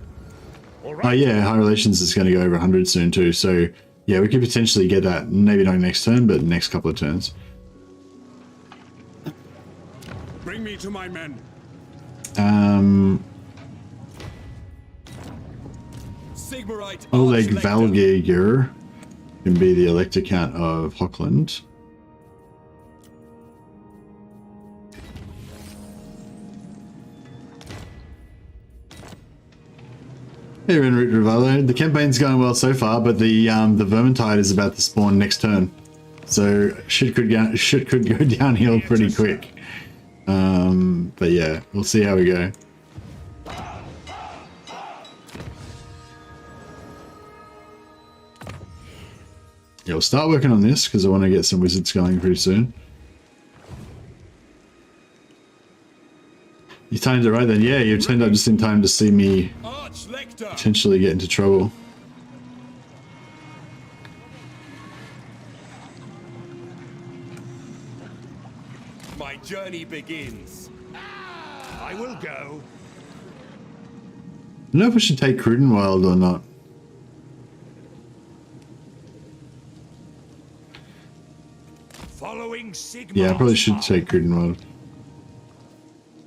Oh yeah, High Relations is going to go over 100 soon too. So yeah, we could potentially get that, maybe not next turn, but next couple of turns. Bring me to my men. Sigmarite Oleg Archlector. Valgager can be the Elector Count of Hockland. Hey, Renroot Rivaldo. The campaign's going well so far, but the Vermintide is about to spawn next turn, so shit could go downhill pretty quick. But yeah, we'll see how we go. Yeah, we'll start working on this because I want to get some wizards going pretty soon. You timed it right then. Yeah, you turned up just in time to see me potentially get into trouble. My journey begins. I will go. I don't know if I should take Crudenwild or not. Following Sigmar. Yeah, I probably should take Crudenwild.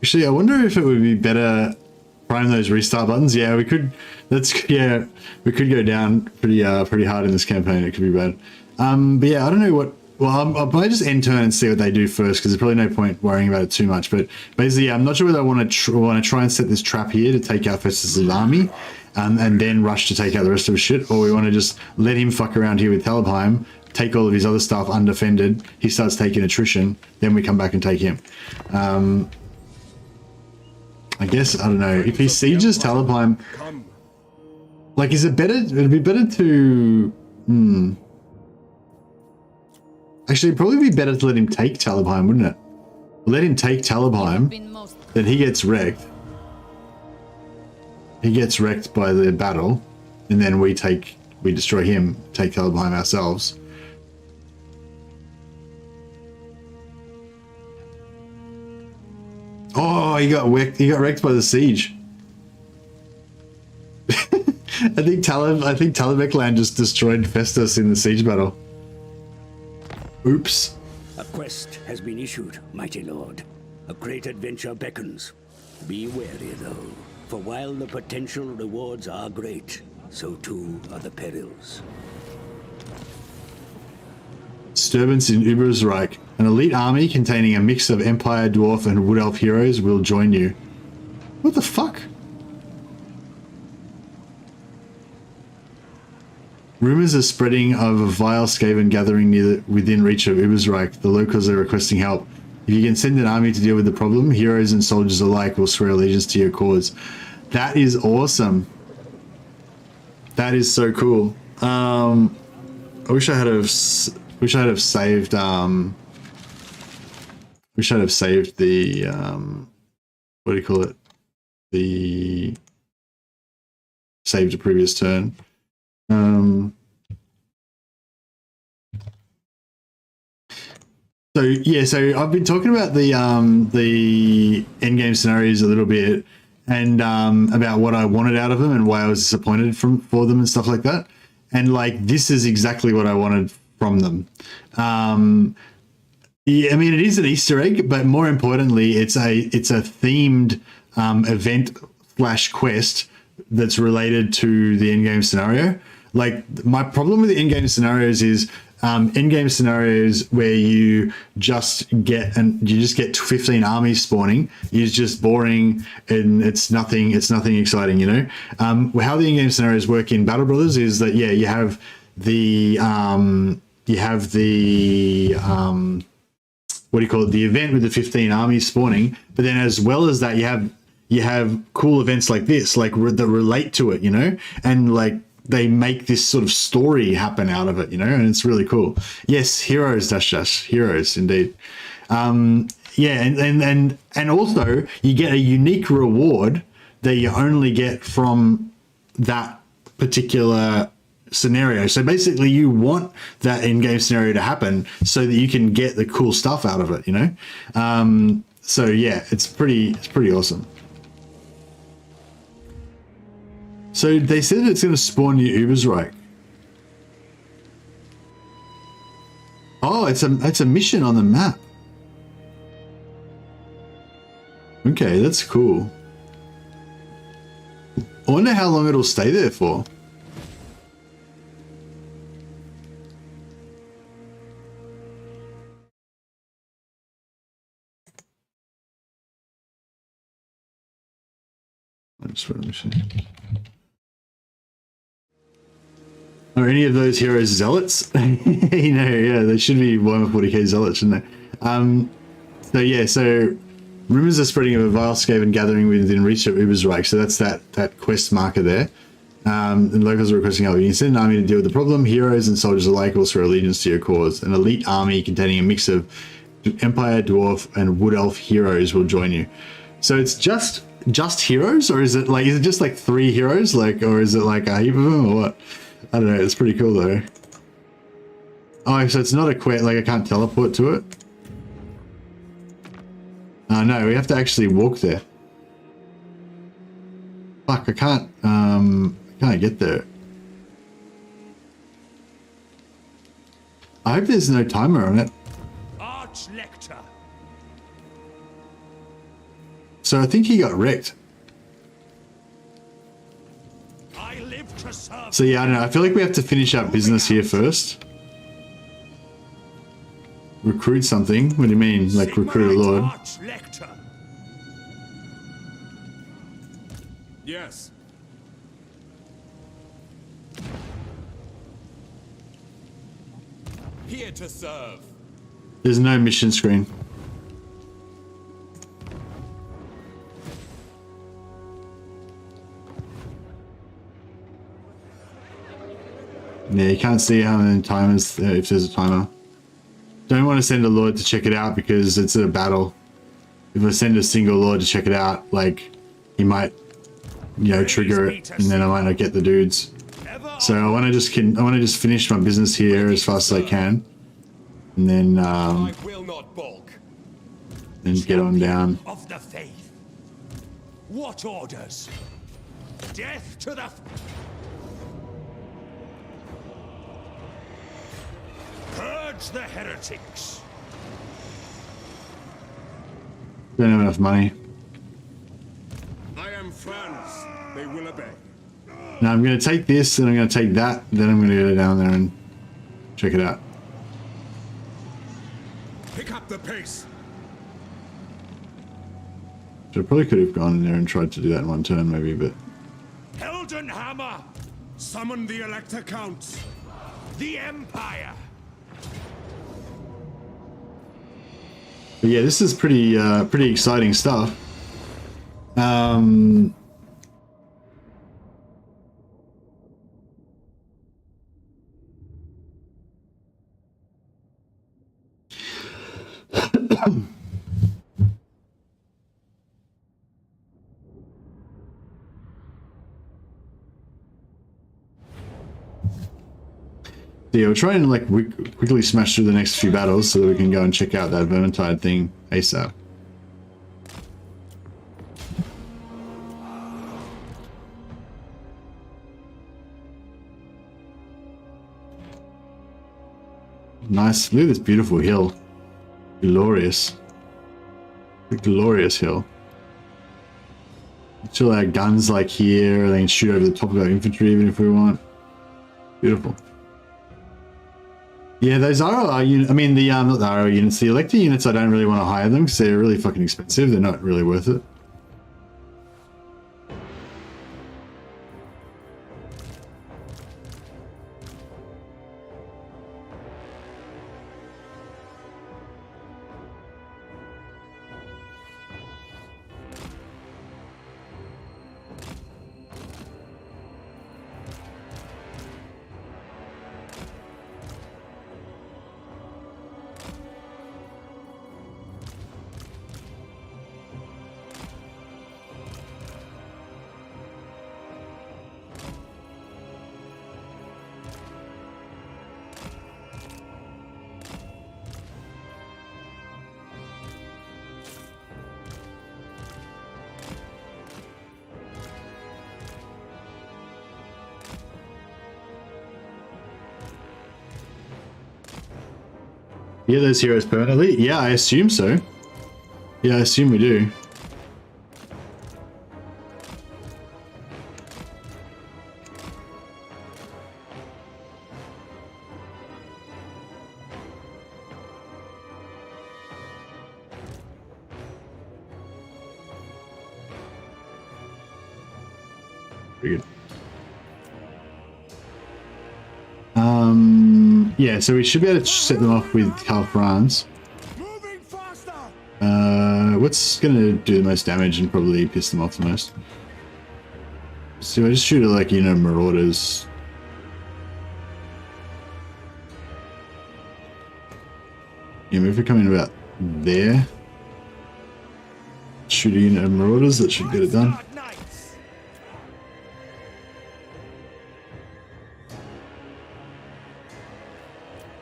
Actually, I wonder if it would be better prime those restart buttons. Yeah, we could. Yeah, we could go down pretty hard in this campaign. It could be bad. But yeah, I don't know what. Well, I'll probably just end turn and see what they do first because there's probably no point worrying about it too much. But basically, yeah, I'm not sure whether I want to try and set this trap here to take out Festus' army, and then rush to take out the rest of his shit, or we want to just let him fuck around here with Talabheim, take all of his other stuff undefended. He starts taking attrition, then we come back and take him. I guess, I don't know, if he sieges Talabheim, like, is it better, it'd be better to, actually, it'd probably be better to let him take Talabheim, wouldn't it? Let him take Talabheim, then he gets wrecked. He gets wrecked by the battle, and then we destroy him, take Talabheim ourselves. Oh, he got wrecked by the siege. I think Talabekland just destroyed Festus in the siege battle. Oops. A quest has been issued, mighty lord. A great adventure beckons. Be wary, though, for while the potential rewards are great, so too are the perils. Disturbance in Ubersreich. An elite army containing a mix of Empire, Dwarf, and Wood Elf heroes will join you. What the fuck? Rumors are spreading of a vile Skaven gathering within reach of Ubersreich. The locals are requesting help. If you can send an army to deal with the problem, heroes and soldiers alike will swear allegiance to your cause. That is awesome. That is so cool. I wish I had saved the what do you call it? The saved a previous turn. So yeah, so I've been talking about the endgame scenarios a little bit, and about what I wanted out of them and why I was disappointed for them and stuff like that. And like this is exactly what I wanted from them. Yeah, I mean it is an Easter egg, but more importantly, it's a themed event / quest that's related to the endgame scenario. Like my problem with the endgame scenarios is endgame scenarios where you just get 15 armies spawning is just boring and it's nothing exciting, you know. How the endgame scenarios work in Battle Brothers is that you have the what do you call it, the event with the 15 armies spawning, but then as well as that you have cool events like this, like that relate to it, you know, and like they make this sort of story happen out of it, you know, and it's really cool. Yes, heroes -- heroes indeed. Yeah, and also you get a unique reward that you only get from that particular scenario. So basically you want that in-game scenario to happen so that you can get the cool stuff out of it, you know. So yeah, it's pretty awesome. So they said it's going to spawn you Ubersreich. Oh, it's a mission on the map. Okay, that's cool. I wonder how long it'll stay there for. I just want to mission. Are any of those heroes zealots? You know, yeah, they should be Warhammer 40k zealots, shouldn't they? So rumors are spreading of a vile Skaven gathering within reach of Ubersreich. So that's that quest marker there. And locals are requesting help. You can send an army to deal with the problem. Heroes and soldiers alike will swear allegiance to your cause. An elite army containing a mix of Empire, Dwarf, and Wood Elf heroes will join you. So it's just heroes, or is it just like 3 heroes, or is it like a heap of them, or what? I don't know. It's pretty cool though. Oh, so it's not a quest. Like I can't teleport to it. Oh no, we have to actually walk there. Fuck, I can't get there. I hope there's no timer on it. So I think he got wrecked. So yeah, I don't know. I feel like we have to finish up business here first. Recruit something? What do you mean? Like recruit a lord? Yes. Here to serve. There's no mission screen. Yeah, you can't see how many timers if there's a timer. Don't want to send a lord to check it out because it's a battle. If I send a single lord to check it out, like he might, you know, trigger it, and then I might not get the dudes. So I want to just finish my business here as fast as I can, and then get on down. Of the faith. What orders? Death to the. Purge the heretics. Don't have enough money. I am Franz. They will obey. Now I'm going to take this, and I'm going to take that, then I'm going to go down there and check it out. Pick up the pace. So I probably could have gone in there and tried to do that in one turn, maybe, but. Heldenhammer. Summon the Elector Counts. The Empire. But yeah, this is pretty exciting stuff. So yeah, we'll try and like quickly smash through the next few battles so that we can go and check out that Vermintide thing ASAP. Nice. Look at this beautiful hill. Glorious. A glorious hill. Chill our guns like here, and then shoot over the top of our infantry even if we want. Beautiful. Yeah, those ROR units, I mean the not the ROR units, the Elector units, I don't really want to hire them because they're really fucking expensive. They're not really worth it. Yeah, those heroes permanently? Yeah, I assume so. Yeah, I assume we do. Pretty good. Yeah, so we should be able to set them off with Karl Franz. What's gonna do the most damage and probably piss them off the most? So I just shoot at, like, you know, marauders. Yeah, if we come in about there, shoot a unit of marauders, that should get it done.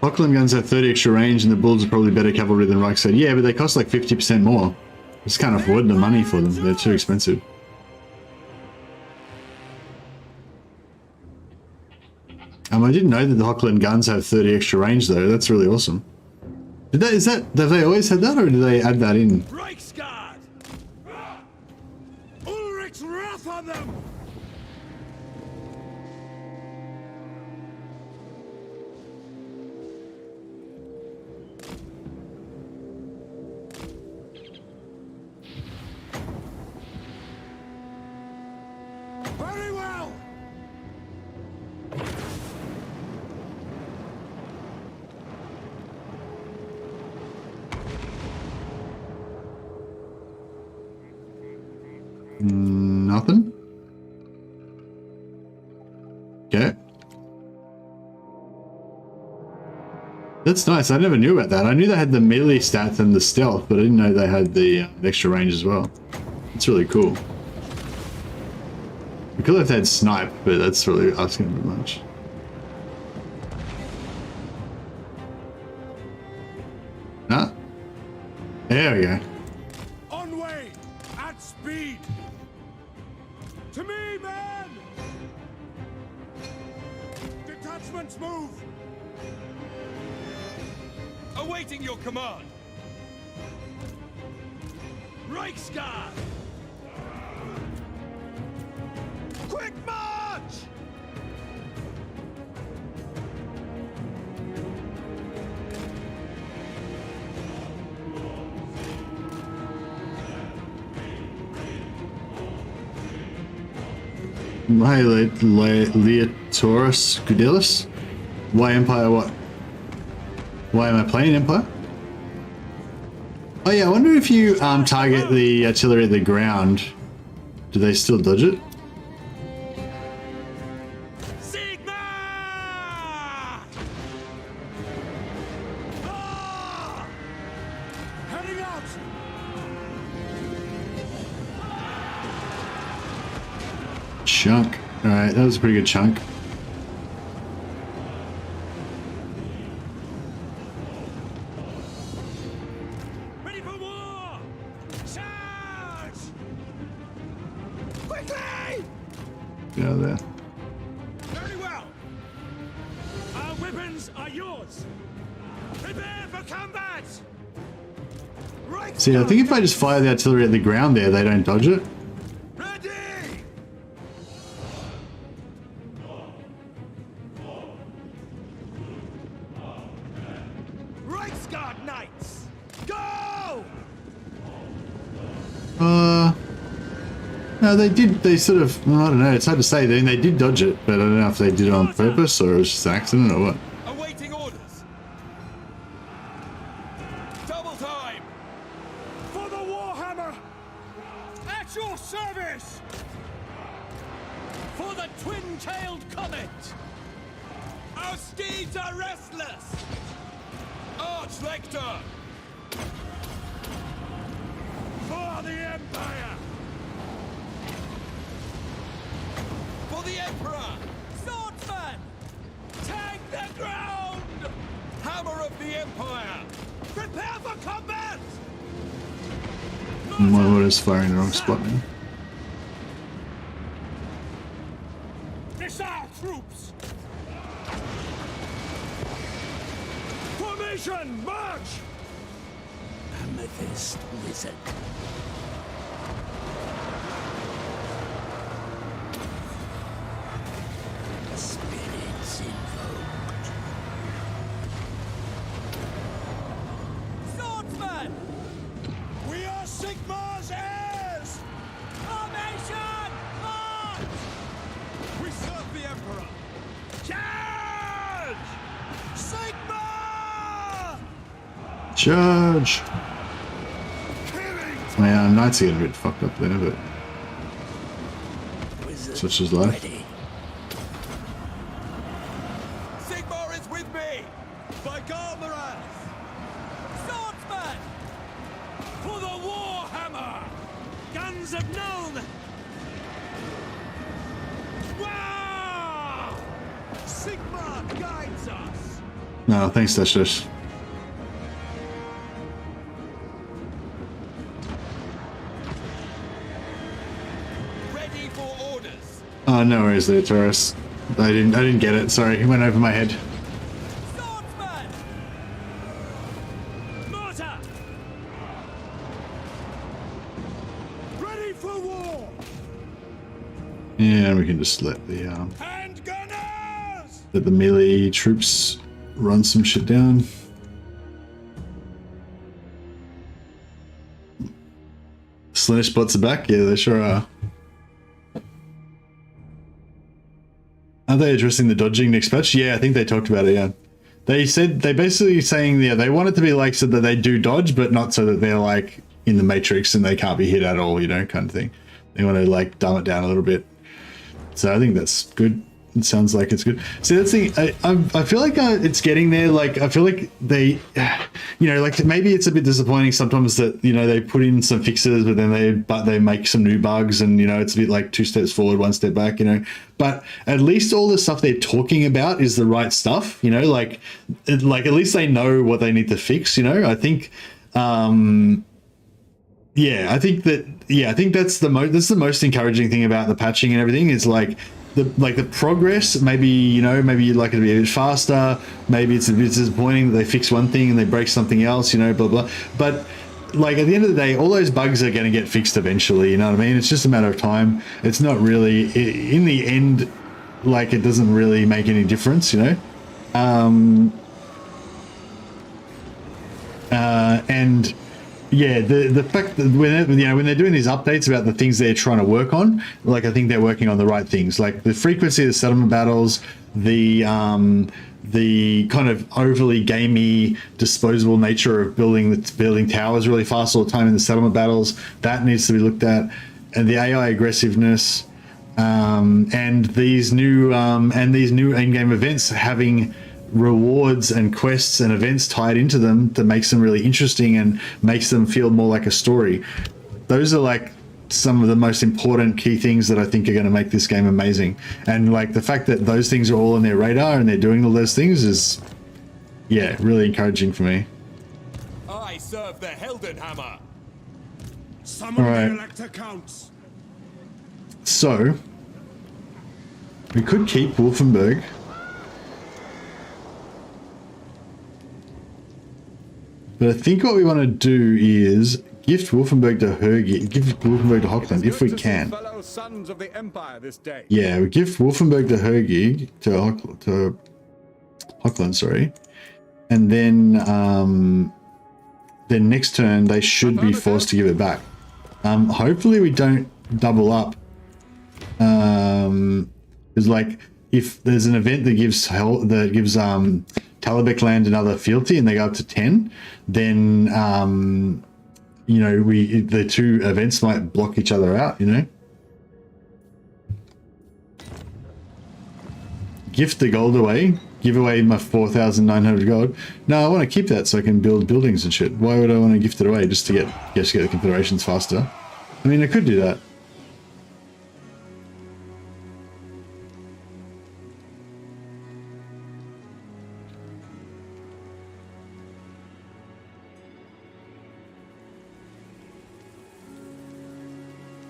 Reikland guns have 30 extra range and the bulls are probably better cavalry than Reikland. Yeah, but they cost like 50% more. Just can't afford the money for them. They're too expensive. I didn't know that the Reikland guns have 30 extra range though. That's really awesome. Have they always had that, or did they add that in? Reichsguard! Ulrich's wrath on them! Very well! Nothing? Okay. That's nice. I never knew about that. I knew they had the melee stats and the stealth, but I didn't know they had the extra range as well. It's really cool. We could have had snipe, but that's really asking a bit much. Ah. There we go. On way! At speed! To me, men! Detachments move! Awaiting your command! Reichsguard! Quick march! Hey, Leotaurus Gudelis? Why Empire what? Why am I playing Empire? Oh yeah, I wonder if you target the artillery at the ground, do they still dodge it? Sigma! Ah! Heading out! Chunk. Alright, that was a pretty good chunk. Get out of there. Very well. Our weapons are yours. Prepare for combat. Right. See, I think if I just fire the artillery at the ground there, they don't dodge it. Ready. Reichsguard knights, go! No, they did. They sort of. Well, I don't know. It's hard to say. They did dodge it, but I don't know if they did it on purpose or it was just an accident or what. Awaiting orders. Double time. For the Warhammer! At your service! For the twin-tailed comet! Our steeds are restless! Arch-Lector! For the Empire! For the Emperor! Swordsman! Take the ground! Hammer of the Empire! Prepare for combat! My order's firing the wrong spot now. Missile troops! Formation, march! Amethyst wizard. Spirits invoked. Swordsman! We are Sigmar's heirs! Formation, march! We serve the Emperor! Charge! Sigmar! Charge! Yeah, Knights are getting a bit fucked up there, but such is life. Ready. Sigmar is with me! By Garmaraz! Swordsman! For the Warhammer! Guns of Nuln! Wow! Sigmar guides us! No, thanks, Festus. Ready for orders. Oh, no worries there, Taurus. I didn't get it. Sorry, it went over my head. Swordsman! Mortar! Ready for war! Yeah, we can just let Hand gunners! the melee troops run some shit down. Slinish bots are back? Yeah, they sure are. Are they addressing the dodging next patch? Yeah, I think they talked about it, yeah. They said, they basically saying, yeah, they want it to be like so that they do dodge, but not so that they're like in the Matrix and they can't be hit at all, you know, kind of thing. They want to like dumb it down a little bit. So I think that's good. It sounds like it's good. See, that's the thing. I feel like it's getting there. Like, I feel like they, you know, like maybe it's a bit disappointing sometimes that, you know, they put in some fixes, but then they make some new bugs and, you know, it's a bit like 2 steps forward, 1 step back, you know, but at least all the stuff they're talking about is the right stuff, you know, like at least they know what they need to fix, you know. I think, yeah, I think that's the most encouraging thing about the patching and everything is like the progress. Maybe, you know, maybe you'd like it to be a bit faster. Maybe it's a bit disappointing that they fix one thing and they break something else, you know, blah blah. But like at the end of the day, all those bugs are going to get fixed eventually. You know what I mean? It's just a matter of time. It's not really in the end. Like it doesn't really make any difference, you know. And yeah, the fact that when they're doing these updates about the things they're trying to work on, like I think they're working on the right things, like the frequency of the settlement battles, the kind of overly gamey, disposable nature of building towers really fast all the time in the settlement battles, that needs to be looked at, and the AI aggressiveness, and these new in-game events having rewards and quests and events tied into them that makes them really interesting and makes them feel more like a story. Those are like some of the most important key things that I think are going to make this game amazing. And like the fact that those things are all on their radar and they're doing all those things is, yeah, really encouraging for me. I serve the Heldenhammer. Summon All right. the elector counts. So We could keep Wolfenberg. But I think what we want to do is gift Wolfenberg to Hergi, give Wolfenberg to Hochland if we can. Fellow sons of the Empire this day. Yeah, we give Wolfenberg to Hergi, to Hochland, sorry. And then next turn they should be forced to give it back. Hopefully we don't double up. Because like if there's an event that gives Talabek land another fealty and they go up to 10, then you know, the two events might block each other out, you know. Gift the gold away. Give away my 4,900 gold. No, I want to keep that so I can build buildings and shit. Why would I want to gift it away just to get the confederations faster? I mean, I could do that.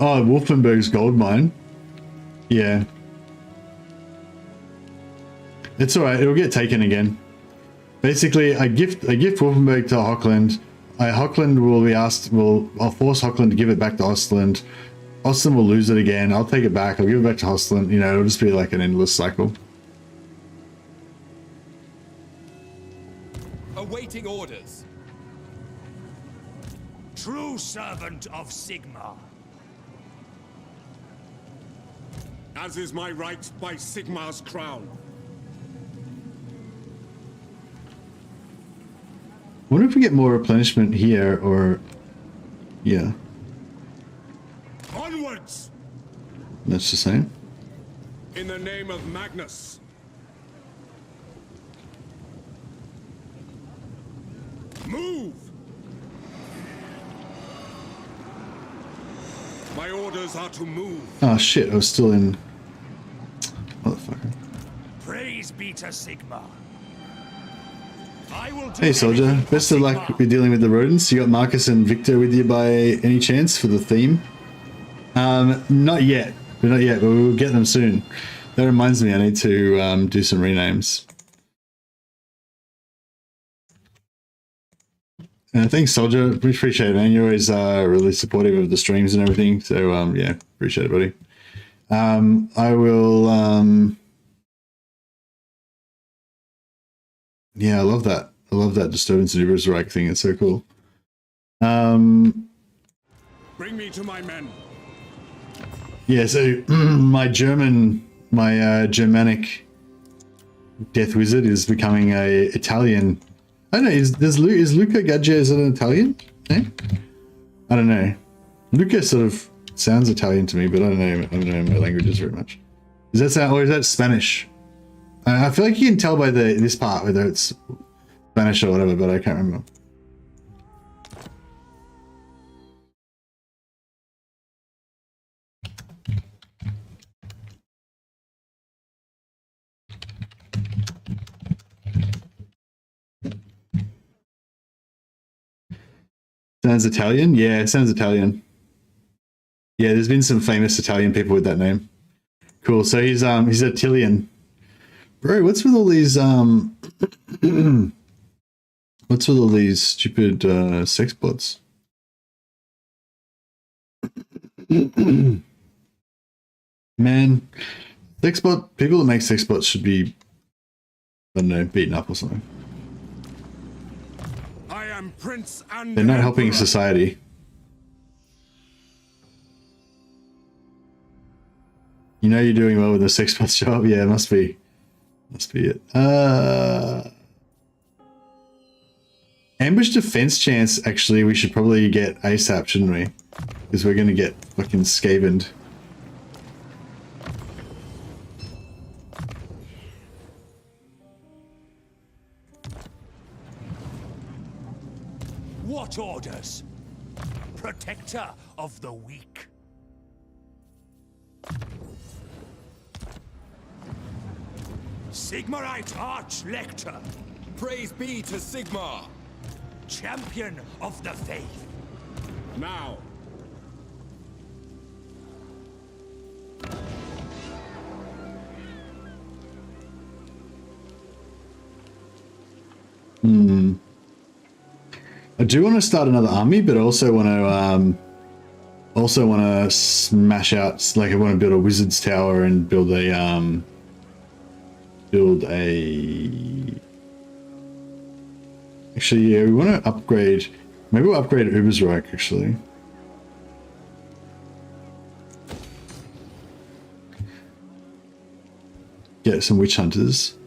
Oh, Wolfenberg's gold mine. Yeah. It's alright, it'll get taken again. Basically, I gift Wolfenberg to Hochland. Hochland will be asked, I'll force Hochland to give it back to Ostland. Ostland will lose it again. I'll take it back, I'll give it back to Ostland. You know, it'll just be like an endless cycle. Awaiting orders. True servant of Sigmar. As is my right by Sigmar's crown. I wonder if we get more replenishment here or... yeah. Onwards! That's the same. In the name of Magnus. Move! My orders are to move. Oh shit, I was still in... motherfucker. Praise be to Sigmar. I will do Hey soldier, best of luck with dealing with the rodents. You got Marcus and Victor with you by any chance for the theme? Not yet. Not yet, but we will get them soon. That reminds me, I need to do some renames. Thanks, Soldier. We appreciate it, man. You're always really supportive of the streams and everything. So, yeah, appreciate it, buddy. I will... yeah, I love that. I love that Disturbance and Reich thing. It's so cool. Bring me to my men. Yeah, so my Germanic Death Wizard is becoming a Italian... I don't know, is Luca Gaggia, is it an Italian name? I don't know. Luca sort of sounds Italian to me, but I don't know my languages very much. Does that sound, or is that Spanish? I feel like you can tell by this part whether it's Spanish or whatever, but I can't remember. Sounds Italian? Yeah, it sounds Italian. Yeah, there's been some famous Italian people with that name. Cool. So he's Attilian. Bro, what's with all these what's with all these stupid sex bots? Man, sex bot people that make sex bots should be, I don't know, beaten up or something. Prince and they're not helping society. You know you're doing well with the sex bot job? Yeah, it must be it. Ambush defense chance, actually, we should probably get ASAP, shouldn't we? Because we're gonna get fucking scavened. What orders? Protector of the weak. Sigmarite Arch-Lector. Praise be to Sigmar. Champion of the faith. Now. do want to start another army, but I also want to smash out, like I want to build a wizard's tower and build a actually, yeah, we want to upgrade, maybe we'll upgrade Ubersreich actually. Get some witch hunters.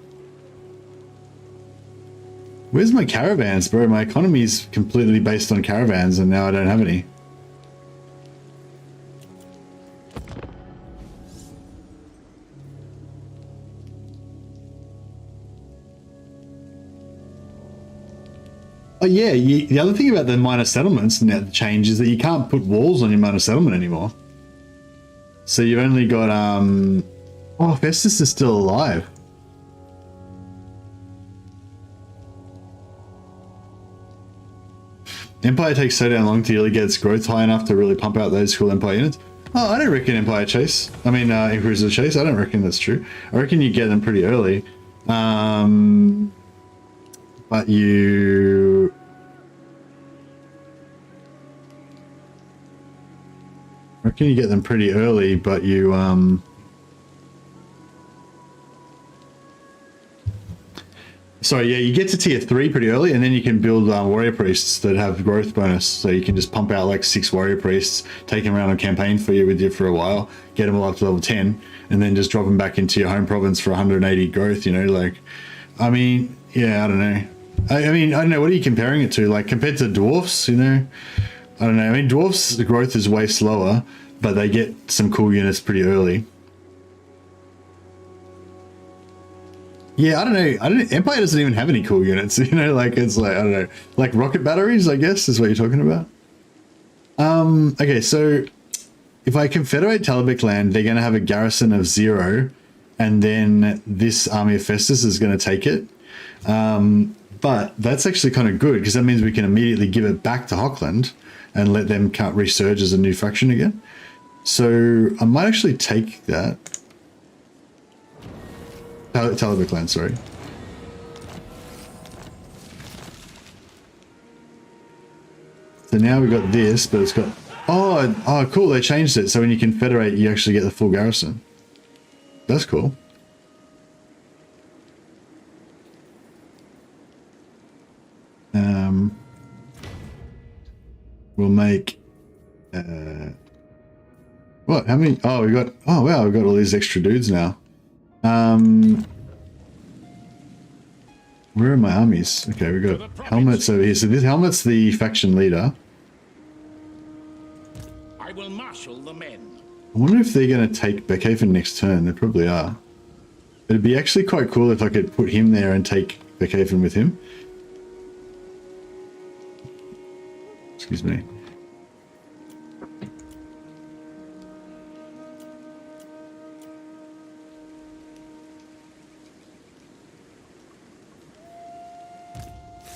Where's my caravans, bro? My economy is completely based on caravans and now I don't have any. Oh yeah, the other thing about the minor settlements now the change is that you can't put walls on your minor settlement anymore. So you've only got oh, Festus is still alive. Empire takes so damn long till it gets growth high enough to really pump out those cool Empire units. Oh, I don't reckon Empire Chase. I mean, Cruiser Chase. I don't reckon that's true. I reckon you get them pretty early. But you... I reckon you get them pretty early, but you, sorry, yeah, you get to tier 3 pretty early, and then you can build warrior priests that have growth bonus. So you can just pump out like 6 warrior priests, take them around on campaign for you for a while, get them all up to level 10, and then just drop them back into your home province for 180 growth. You know, like, I mean, yeah, I don't know. I mean, I don't know. What are you comparing it to? Like compared to dwarfs, you know? I don't know. I mean, dwarfs, the growth is way slower, but they get some cool units pretty early. Yeah, I don't know. Empire doesn't even have any cool units, you know, like it's like, I don't know, like rocket batteries, I guess is what you're talking about. Okay, so if I confederate Talabek land, they're going to have a garrison of 0, and then this army of Festus is going to take it. But that's actually kind of good because that means we can immediately give it back to Hochland and let them resurge as a new faction again. So I might actually take that. Talabek land, sorry. So now we've got this, but it's got... Oh, cool, they changed it. So when you confederate, you actually get the full garrison. That's cool. We'll make... what? How many? Oh, we got... Oh, wow, we've got all these extra dudes now. Where are my armies? Okay, we got Helmet's over here. So this Helmet's the faction leader. I will marshal the men. I wonder if they're going to take Beckhaven next turn. They probably are. It'd be actually quite cool if I could put him there and take Beckhaven with him. Excuse me.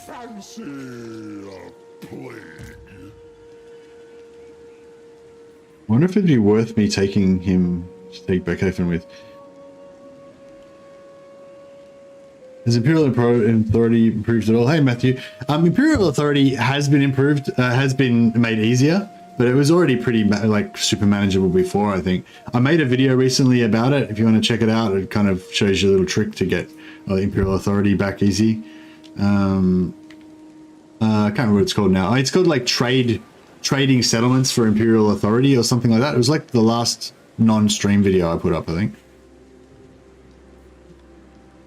Fancy a plague. Wonder if it'd be worth me taking him to take Beckhaven with. Has Imperial Authority improved at all? Hey Matthew, Imperial Authority has been improved, has been made easier, but it was already pretty like super manageable before. I think I made a video recently about it. If you want to check it out, it kind of shows you a little trick to get Imperial Authority back easy. I can't remember what it's called now. It's called like trading settlements for Imperial Authority or something like that. It was like the last non-stream video I put up, I think.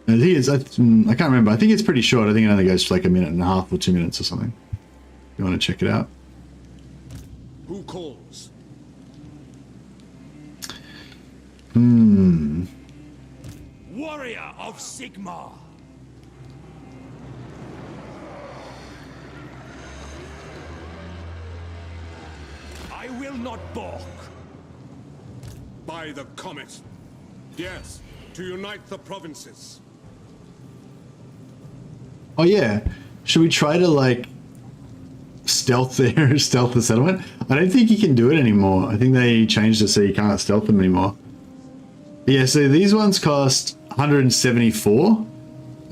I think it's, I can't remember. I think it's pretty short. I think it only goes for like 1.5 minutes or 2 minutes or something. If you want to check it out. Who calls? Warrior of Sigmar. I will not balk. By the comet. Yes, to unite the provinces. Oh yeah, should we try to like stealth the settlement? I don't think you can do it anymore. I think they changed it so you can't stealth them anymore. But yeah, so these ones cost 174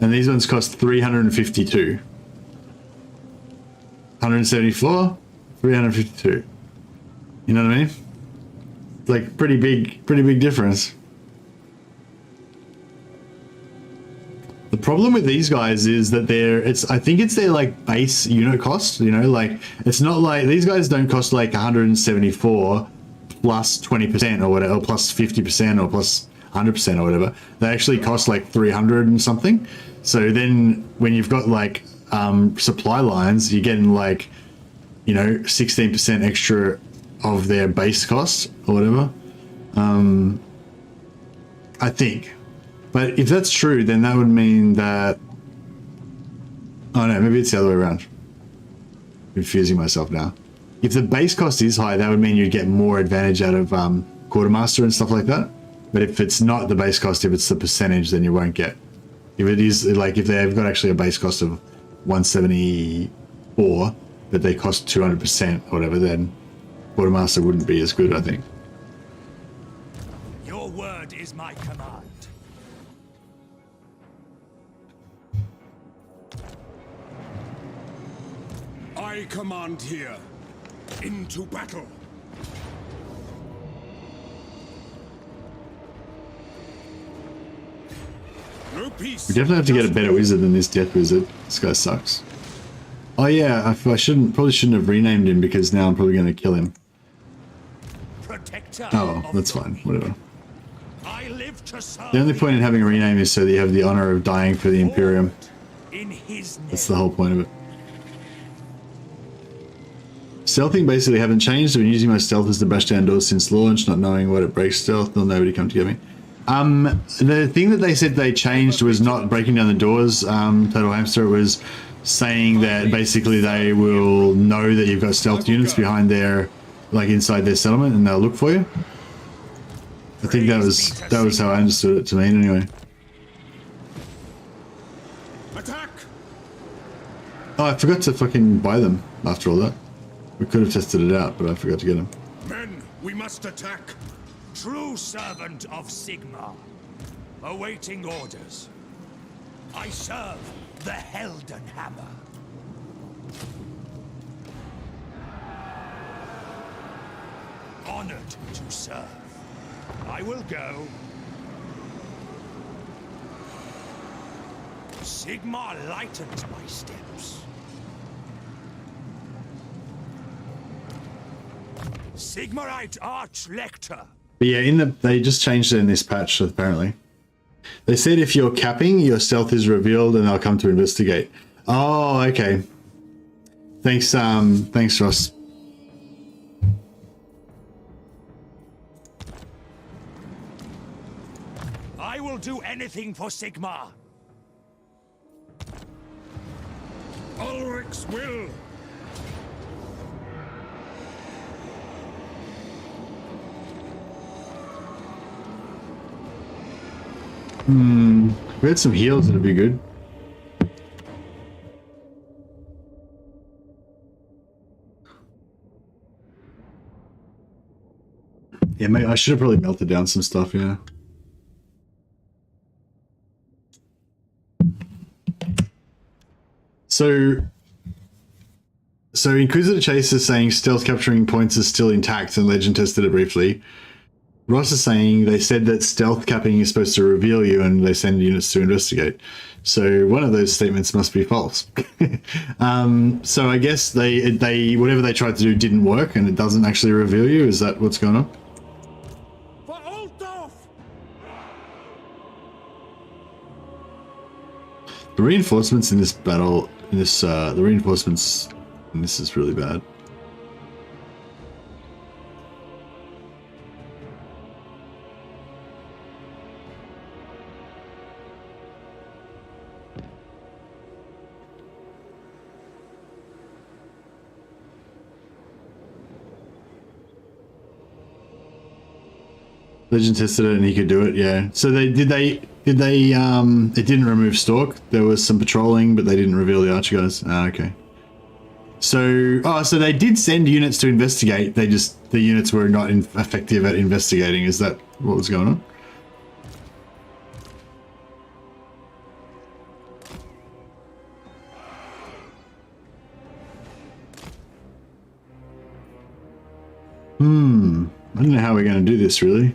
and these ones cost 352. 174, 352. You know what I mean? It's like pretty big difference. The problem with these guys is that I think it's their like base unit cost, you know, like it's not like these guys don't cost like 174 plus 20% or whatever, or plus 50% or plus 100% or whatever. They actually cost like 300 and something. So then when you've got like supply lines, you're getting like, you know, 16% extra of their base cost or whatever. I think. But if that's true, then that would mean that... Oh no, maybe it's the other way around. Confusing myself now. If the base cost is high, that would mean you'd get more advantage out of Quartermaster and stuff like that. But if it's not the base cost, if it's the percentage, then you won't get. If it is, like if they've got actually a base cost of 174, but they cost 200% or whatever, then Quartermaster wouldn't be as good, I think. Your word is my command. I command here. Into battle. No peace. We definitely have to get a better wizard than this death wizard. This guy sucks. Oh yeah, I probably shouldn't have renamed him because now I'm probably going to kill him. Oh, that's fine. Whatever. I live to serve. The only point in having a rename is so that you have the honor of dying for the Imperium. In his name. That's the whole point of it. Stealthing basically haven't changed. I've been using my stealth as the bash down doors since launch, not knowing what it breaks stealth. There'll nobody come to get me. The thing that they said they changed was not breaking down the doors, Total Hamster. It was saying that basically they will know that you've got stealth units behind their, like inside their settlement, and they'll look for you. I think that was how I understood it to mean anyway. Attack! Oh, I forgot to fucking buy them after all that. We could have tested it out, but I forgot to get them. Men, we must attack. True servant of Sigmar, awaiting orders. I serve the Helden Hammer. Honored to serve. I will go. Sigmar lightens my steps. Sigmarite Arch-Lector. But yeah, they just changed it in this patch, apparently. They said if you're capping, your stealth is revealed and they'll come to investigate. Oh, okay. Thanks, Ross. I will do anything for Sigmar. Ulrich's will. We had some heals that'd be good. Yeah, mate, I should have probably melted down some stuff, yeah. So Inquisitor Chase is saying stealth capturing points is still intact and Legend tested it briefly. Ross is saying they said that stealth capping is supposed to reveal you and they send units to investigate. So one of those statements must be false. So I guess they whatever they tried to do didn't work and it doesn't actually reveal you. Is that what's going on? For Altdorf! The reinforcements in this battle, the reinforcements in this is really bad. Legend tested it and he could do it, yeah. So it didn't remove Stalk. There was some patrolling, but they didn't reveal the Archer guys. Ah, okay. So they did send units to investigate. The units were not effective at investigating. Is that what was going on? I don't know how we're going to do this, really.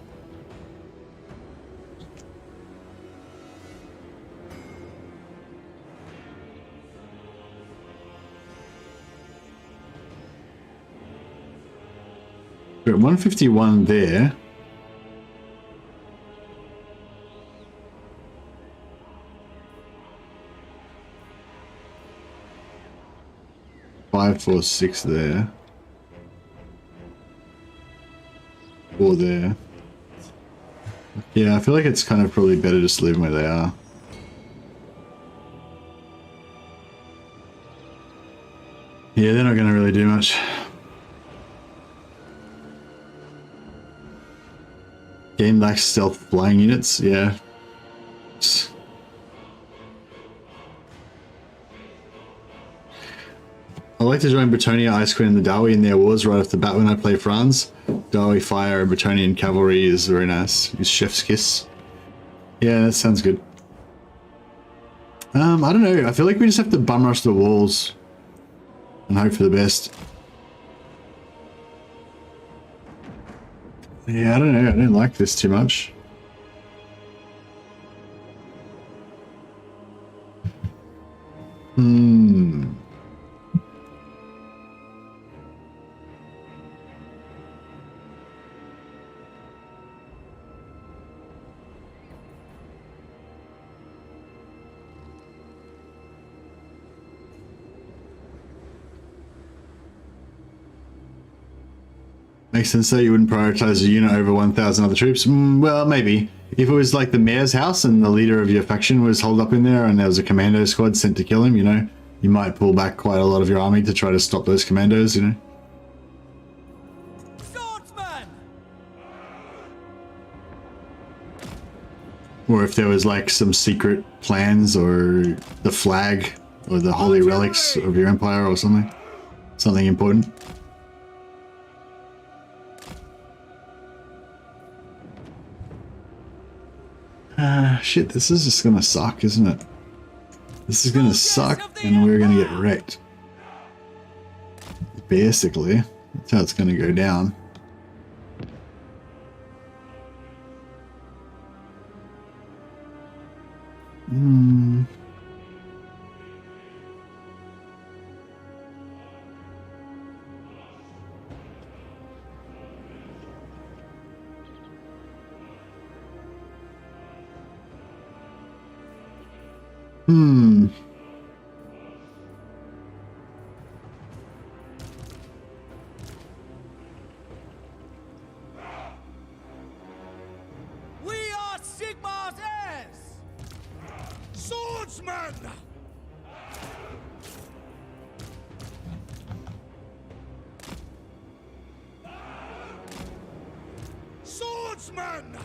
We're at 151 there. Five, 4, 6 there. 4 there. Yeah, I feel like it's kind of probably better just leave them where they are. Yeah, they're not going to really do much. Game lacks stealth flying units, yeah. I like to join Bretonia, Ice Queen, and the Dawi in their wars right off the bat when I play Franz. Dawi Fire and Bretonian Cavalry is very nice. It's Chef's Kiss. Yeah, that sounds good. I don't know. I feel like we just have to bum rush the walls and hope for the best. Yeah, I don't know. I don't like this too much. Makes sense that you wouldn't prioritize a unit over 1,000 other troops. Well, maybe. If it was like the mayor's house and the leader of your faction was holed up in there and there was a commando squad sent to kill him, you know, you might pull back quite a lot of your army to try to stop those commandos, you know. Swordsman! Or if there was like some secret plans or the flag or the holy relics of your empire or something. Something important. Shit, this is just gonna suck, isn't it? This is gonna suck and we're gonna get wrecked. Basically, that's how it's gonna go down. We are Sigmar's heirs! Swordsman! Swordsman!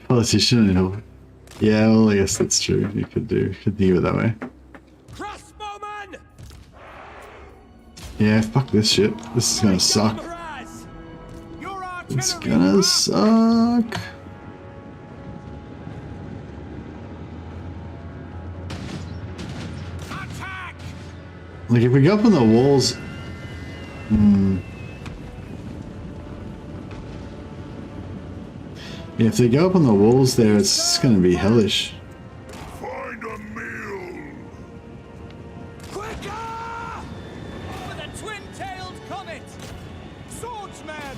Politician and all. Yeah, well, I guess that's true. You could think of it that way. Crossbowman! Yeah, fuck this shit. This is gonna suck. It's gonna suck. Attack! Like if we go up on the walls, yeah, if they go up on the walls there, it's gonna be hellish. Find a meal. Quicker! For the twin-tailed comet! Swordsman!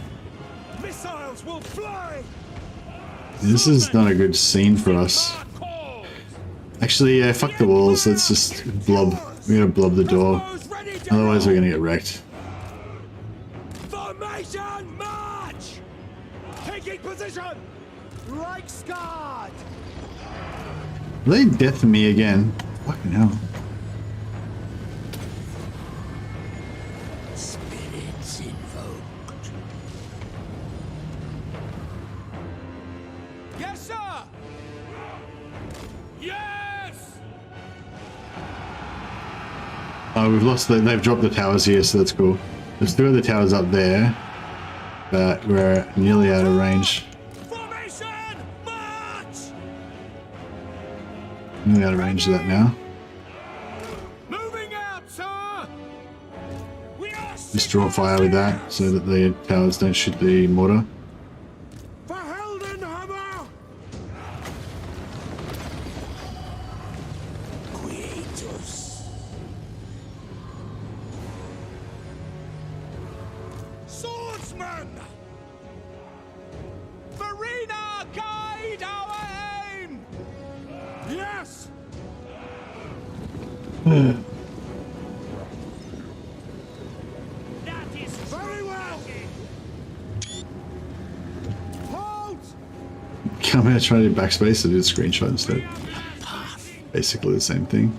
Missiles will fly! This is not a good scene for us. Actually, yeah, fuck the walls. Let's just blob. We gotta blob the door. Otherwise, we're gonna get wrecked. Formation march! Taking position! Reichland! They death me again. Fucking hell. Spirits invoked. Yes, sir! Yes! Oh, we've lost the. They've dropped the towers here, so that's cool. There's 2 other towers up there, but we're nearly out of range. Formation! March! Nearly out of range of that now. Moving out, sir! We are Just draw fire with that so that the towers don't shoot the mortar. for Heldenhammer! Quietus. Swordsman! Verena, guide our aim! Yes! That is very well! Halt! I'm going to try to do backspace to do the screenshot instead. Basically the same thing.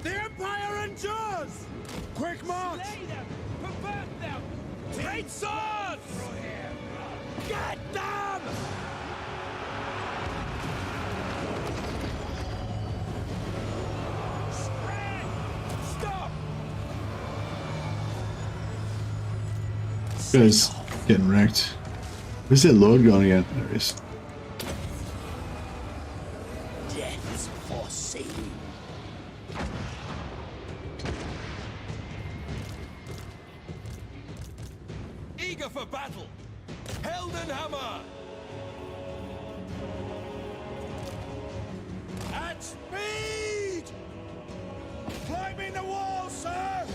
The Empire endures! Quick march! Slay them! Pervert them! Great swords! Get them! Spread! Stop! Guys, getting wrecked. Where's that lord going again? There he is. Death is foreseen. Eager for battle! Heldenhammer! At speed! Climbing the wall, sir!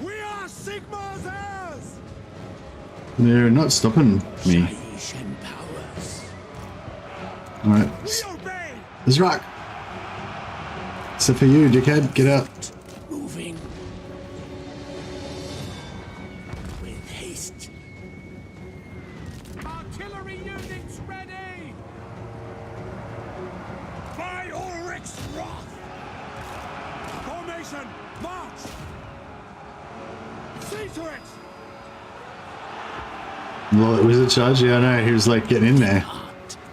We are Sigmar's heirs! They're not stopping me. Asian powers. Alright. We obey! There's rock. Except for you, dickhead. Get out. Moving. With haste. Artillery units ready! By Ulrich's wrath! Formation, march! See to it! Well, was it charge? Yeah, I know. He was like getting in there.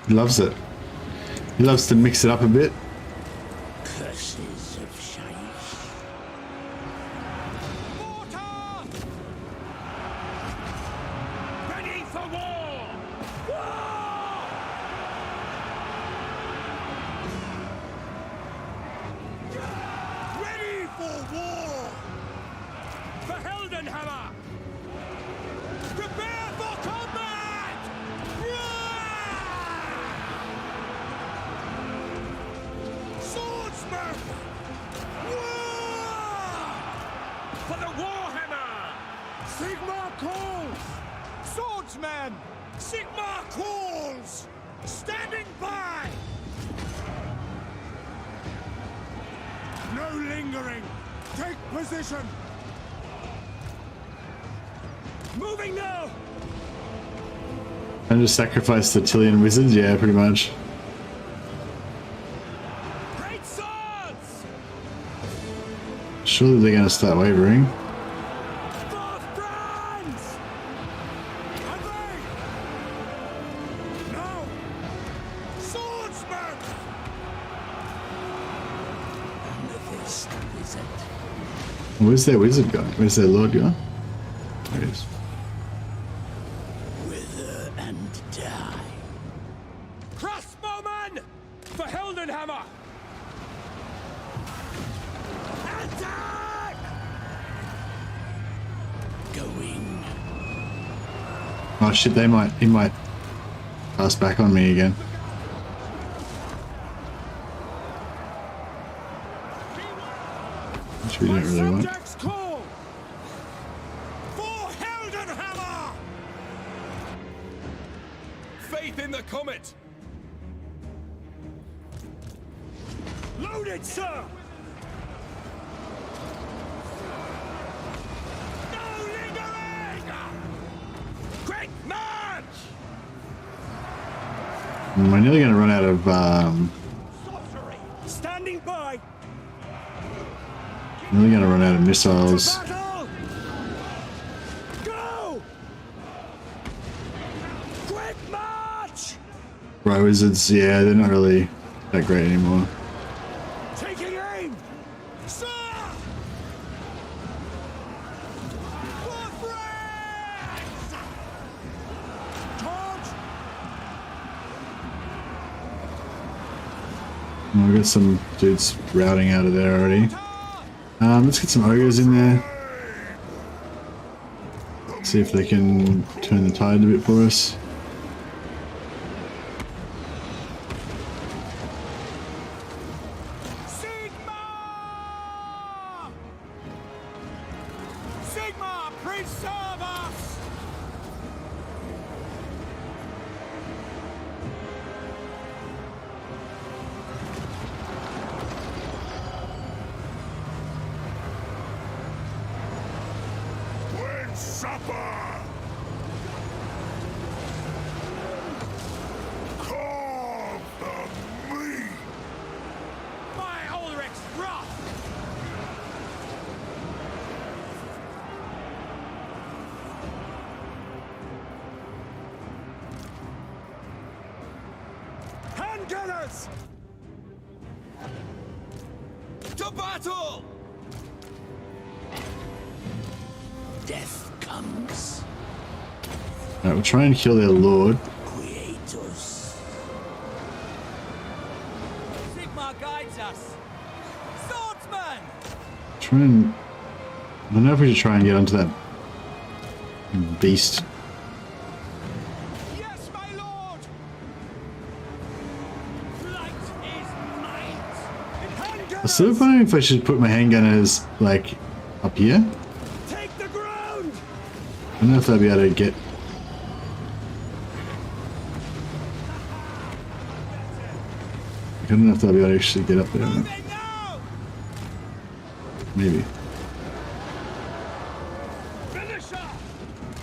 He loves it. He loves to mix it up a bit. Curses of Shaish. Mortar! Ready for war! War! Ready for war! For Heldenhammer! Prepare for combat! Swordsman! For the Warhammer! Sigmar calls! Swordsman! Sigmar calls! Standing by! No lingering! Take position! Moving now! And just sacrifice the Tillian wizards? Yeah, pretty much. Great swords! Surely they're going to start wavering. For Franz! Away! No! Swordsman! Amethyst wizard. Where's their wizard going? Where's their lord going? There he is. Wither and die. Crossbowman! For Heldenhammer! Attack! Going. Oh shit, he might pass back on me again. Which we don't really want. Subjects call! For Heldenhammer! Faith in the comet! Loaded, sir! No lingering! Quick march! We're nearly going to run out of Sorcery! Standing by! nearly going to run out of missiles. Battle! Go! Quick march! Right, wizards, yeah, they're not really that great anymore. Taking aim! Sir! Oh, we've got some dudes routing out of there already. Let's get some ogres in there. See if they can turn the tide a bit for us. Sigma, preserve us! Supper! Carve the meat! My Ulrich's wrath! Handgunners! To battle! Death comes. Alright, we'll try and kill their lord. Creators. Sigma guides us! Swordsman! Try and... I don't know if we should try and get onto that beast. Yes, my lord! Light is might! I'm still wondering if I should put my handgunners, like, up here. Take the ground! I don't know if they'll be able to get... I don't know if they'll be able to actually get up there. Moving now! Maybe. Finisher!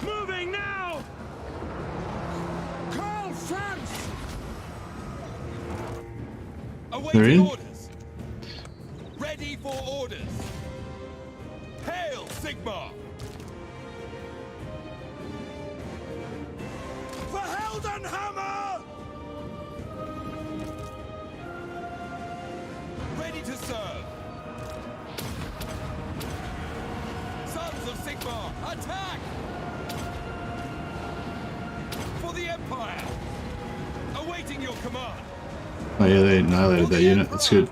Moving now! Karl, Franz! They're Awaiting in? orders. Ready for orders. Hail, Sigma! For Heldenhammer! Ready to serve. Sons of Sigma, attack! For the Empire! Awaiting your command. Oh yeah, they annihilated that unit. That's good.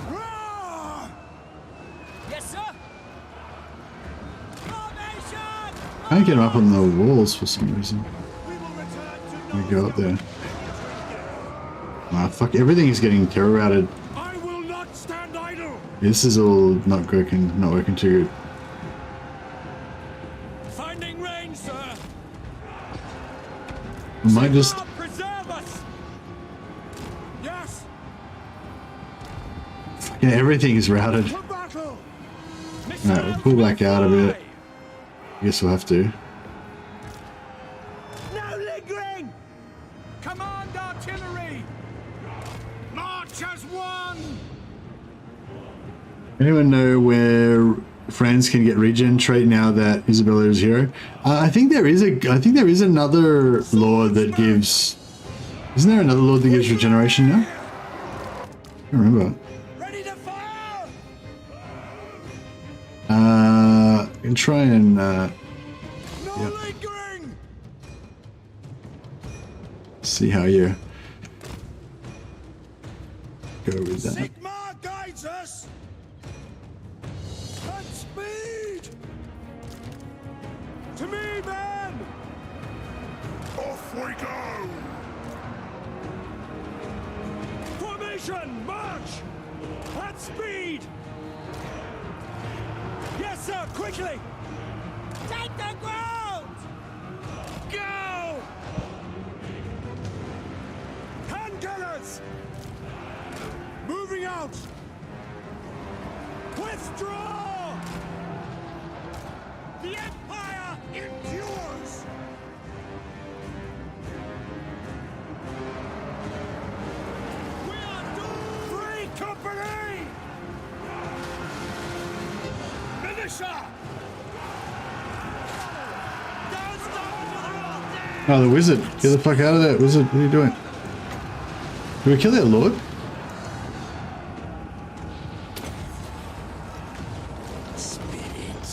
Roar! Yes, sir! Formation! Can't get them up on the walls for some reason. We will return to Let me go up there. Ah, fuck, everything is getting terror routed. I will not stand idle! This is all not working too good. Finding range, sir! I might just... Sigma, preserve us! Yes! Yeah, everything is routed. For battle! Alright, we'll pull back out a bit. I guess we'll have to. No lingering! Command artillery! March as one! Anyone know where Franz can get regen trait now that Isabella is hero? I think there is another lord that gives... Isn't there another lord that gives regeneration now? I don't remember. Ready to fire! I can try and No Yep. lingering! see how you go with that. Sigma guides us! At speed! To me, men! Off we go! Formation, march! At speed! Yes, sir, quickly! Take the ground! Go! Handgunners! Moving out! Withdraw! The Empire endures! We are doomed! Free company! Militia! Don't stop until they're all dead! Oh, the wizard! Get the fuck out of there, wizard! What are you doing? Did we kill that lord?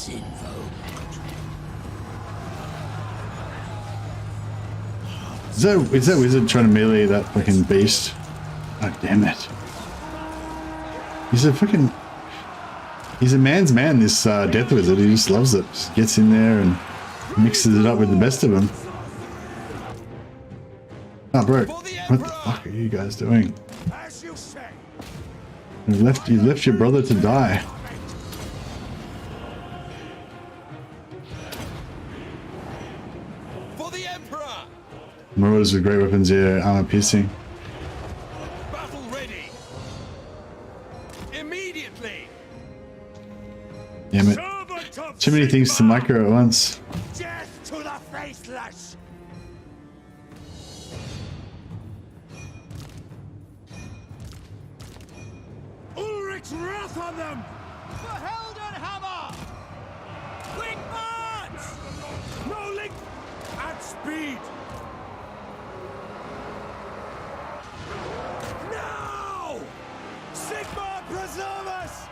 Once invoked. Is that wizard trying to melee that fucking beast? Oh, damn it. He's a man's man, this death wizard. He just loves it. Just gets in there and mixes it up with the best of them. Oh, bro. What the fuck are you guys doing? As you say. You left your brother to die. For the Emperor! Marauders with great weapons here, armor piercing. Battle ready! Immediately! Damn it. Too many things to micro at once. Death to the faithless! Ulrich's wrath on them! For Heldenhammer! Quick march! No link! At speed! Now! Sigmar preserve us!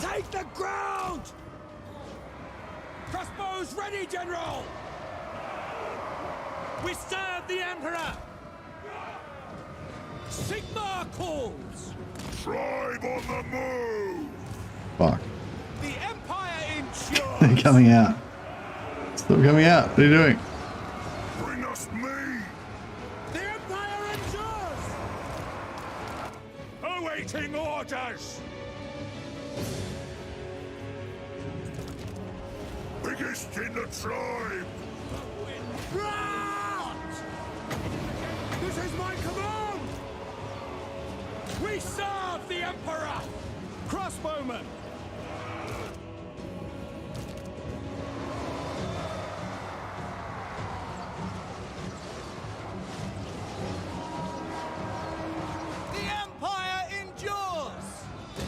Take the ground! Crossbows ready, General! We serve the Emperor! Sigmar calls! Tribe on the move! Fuck. The Empire endures! They're coming out. Stop coming out. What are you doing? Bring us meat! The Empire endures! Awaiting orders! Biggest in the tribe! Right! This is my command! We serve the Emperor! Crossbowmen! The Empire endures!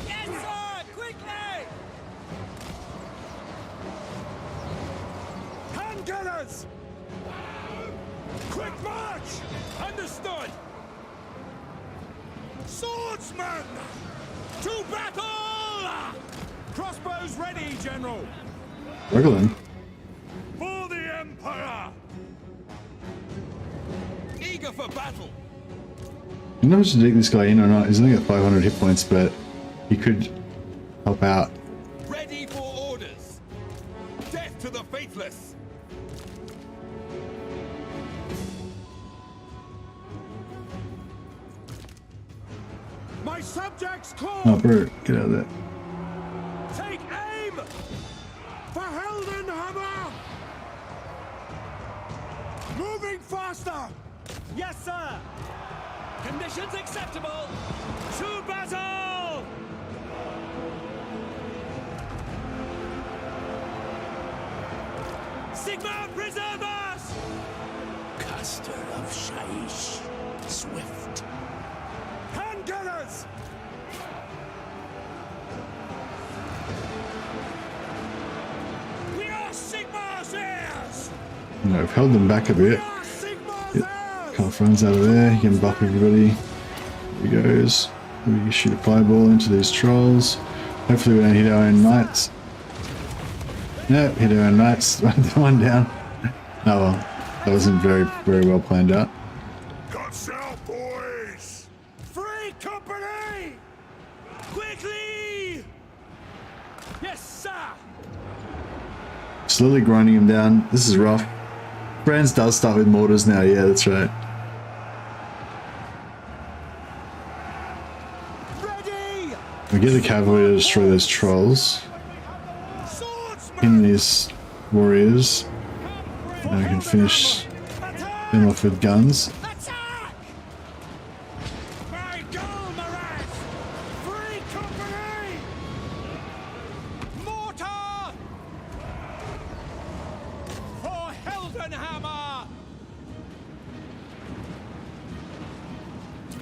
Yes, sir! Quickly! Handgunners! Quick march! Understood! Swordsmen! To battle! Crossbows ready, General! Reikland. For the Emperor! Eager for battle! I don't know if I should take this guy in or not. He's only got 500 hit points, but he could help out. Ready for orders! Death to the faithless! My subjects call! Oh, bro, get out of there. Take aim! For Heldenhammer! Moving faster! Yes, sir! Conditions acceptable! To battle! Sigmar preserve us! Caster of Shaish. Swift. Handgunners! We are Sigmar's heirs! No, I've held them back a bit. We are Sigmar's Yep. heirs! Karl Franz out of there. He can buff everybody. Here he goes. We shoot a fireball into these trolls. Hopefully we don't hit our own knights. Nope, hit our own knights. One down. Oh well. That wasn't very well planned out. Guts out, boys! Free company! Quickly! Yes, sir! Slowly grinding him down. This is rough. Franz does start with mortars now. Yeah, that's right. Ready! We get the cavalry to destroy those trolls. Swordsman! Pin these warriors. Now we can finish them off with guns. Attack! By Golmaraz! Free company! Mortar! For Heldenhammer!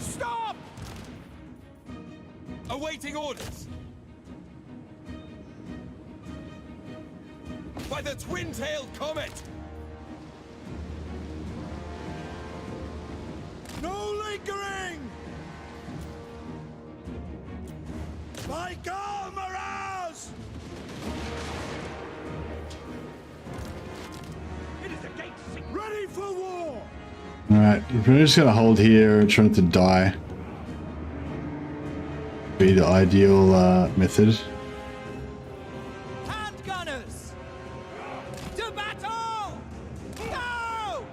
Stop! Awaiting orders! By the twin-tailed comet! No lingering! By Golmaraz! Ready for war! Alright, we're just gonna hold here and try not to die. Be the ideal method. Handgunners! To battle! Go!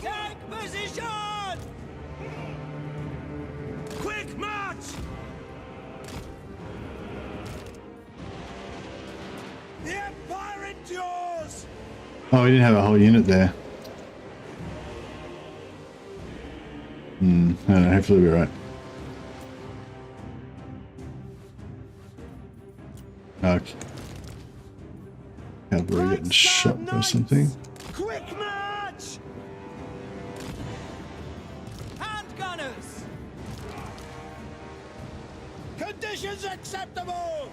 Take position! Quick march! The Empire endures! Oh, we didn't have a whole unit there. I don't know, hopefully we'll be right. Okay. Cavalry getting shot or something. Quick march! Handgunners! Conditions acceptable!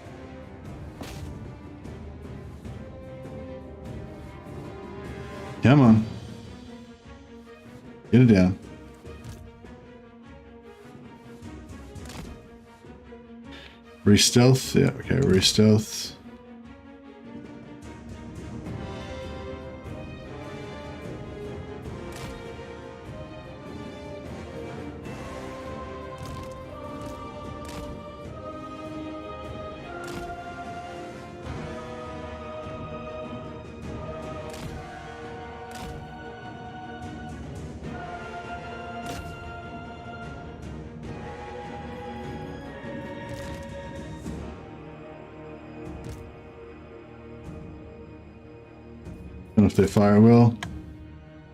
Come on. Get it down. Re-stealth? Yeah, okay, re-stealth. Don't know if they fire well.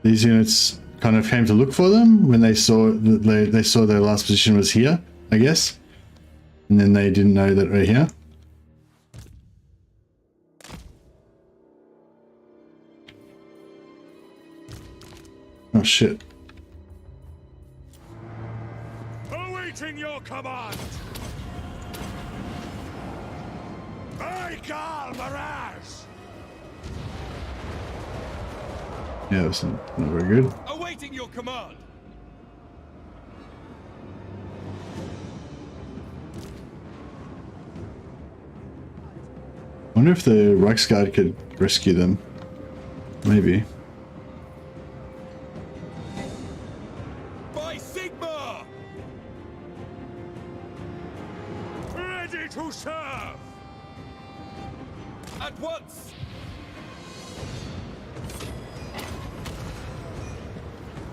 These units kind of came to look for them when they saw they saw their last position was here, I guess, and then they didn't know that we're here. Oh shit! Awaiting your command! I, Karl, Yeah, that's not very good. Awaiting your command. I wonder if the Reiksguard could rescue them. Maybe. By Sigma! ready to serve! At once!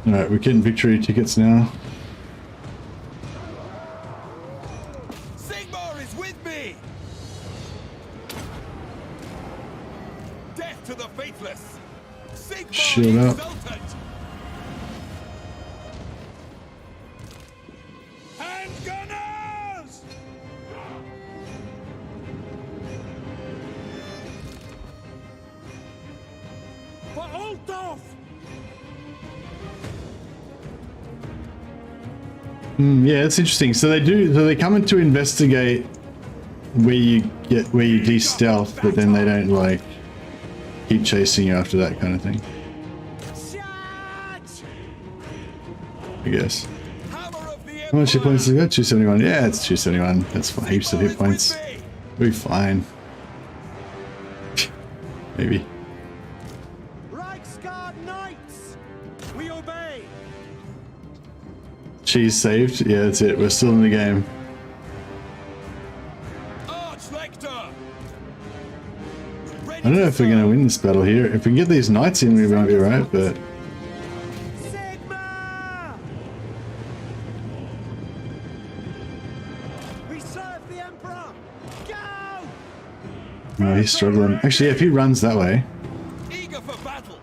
Alright, we're getting victory tickets now. Sigmar is with me! Death to the faithless! Sigmar Shield up. exultant! Handgunners! For Altdorf! Yeah, it's interesting. So they come in to investigate where you de-stealth, but then they don't like keep chasing you after that kind of thing. Charge! I guess. Hammer of the How much hit Empire! points has it got? 271. Yeah, it's 271. That's fine. Heaps of hit Sigmar is points. with me! We'll be fine. Maybe. Reiksguard Knights! We obey! She's saved. Yeah, that's it. We're still in the game. Archlector! I don't know if we're going to win this battle here. If we can get these knights in, we might be right, but... Sigma! We serve the Emperor! Go! No, he's struggling. Actually, if he runs that way... Eager for battle!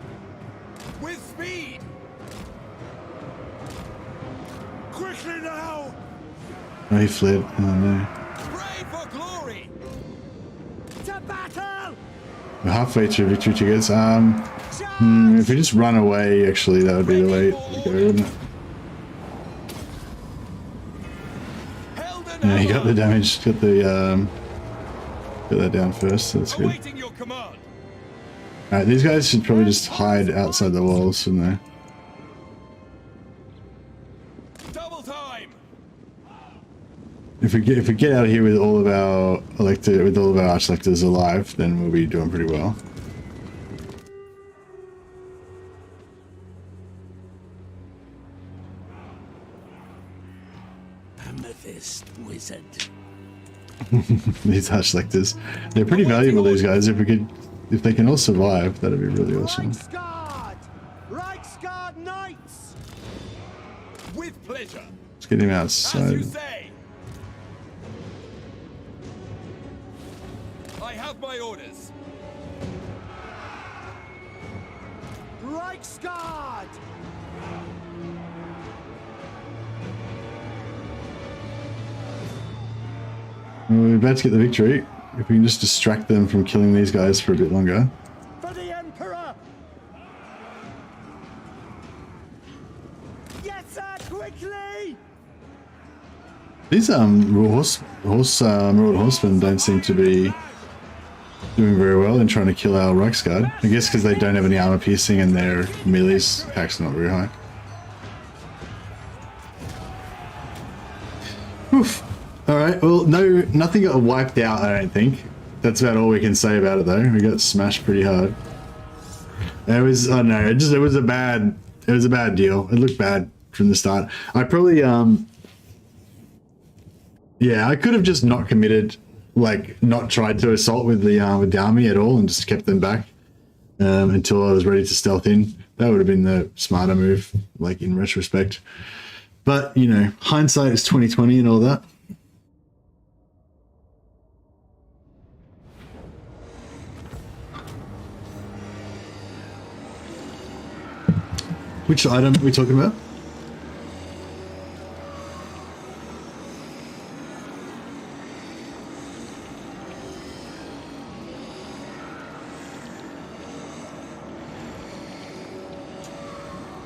With speed! Quickly now! Oh, he fled. Oh, no. Pray for glory! To battle! We're halfway through victory tickets. If we just run away, actually, that would be the way to go, wouldn't it? Held an Yeah, he got the armor! damage. Got the, Get that down first, so that's good. Awaiting your command! Alright, these guys should probably just hide outside the walls, shouldn't they? Double time! If we get out of here with all of our archlectors alive, then we'll be doing pretty well. These Archlectors. They're pretty valuable, these guys. If they can all survive, that'd be really awesome. Reichsguard Knights! With pleasure. Let's get him As you outside. say. I have my orders. Reichsguard! We're about to get the victory. If we can just distract them from killing these guys for a bit longer. For the Emperor! Yes, sir, quickly! These Royal Horsemen don't seem to be doing very well in trying to kill our Reichsguard. I guess because they don't have any armor piercing and their melee attack's not very high. Oof. Alright, well, nothing got wiped out, I don't think. That's about all we can say about it, though. We got smashed pretty hard. It was, I don't know, it was a bad deal. It looked bad from the start. I probably, yeah, I could have just not committed, like, not tried to assault with the army at all and just kept them back until I was ready to stealth in. That would have been the smarter move, like, in retrospect. But, you know, hindsight is 20/20 and all that. Which item are we talking about?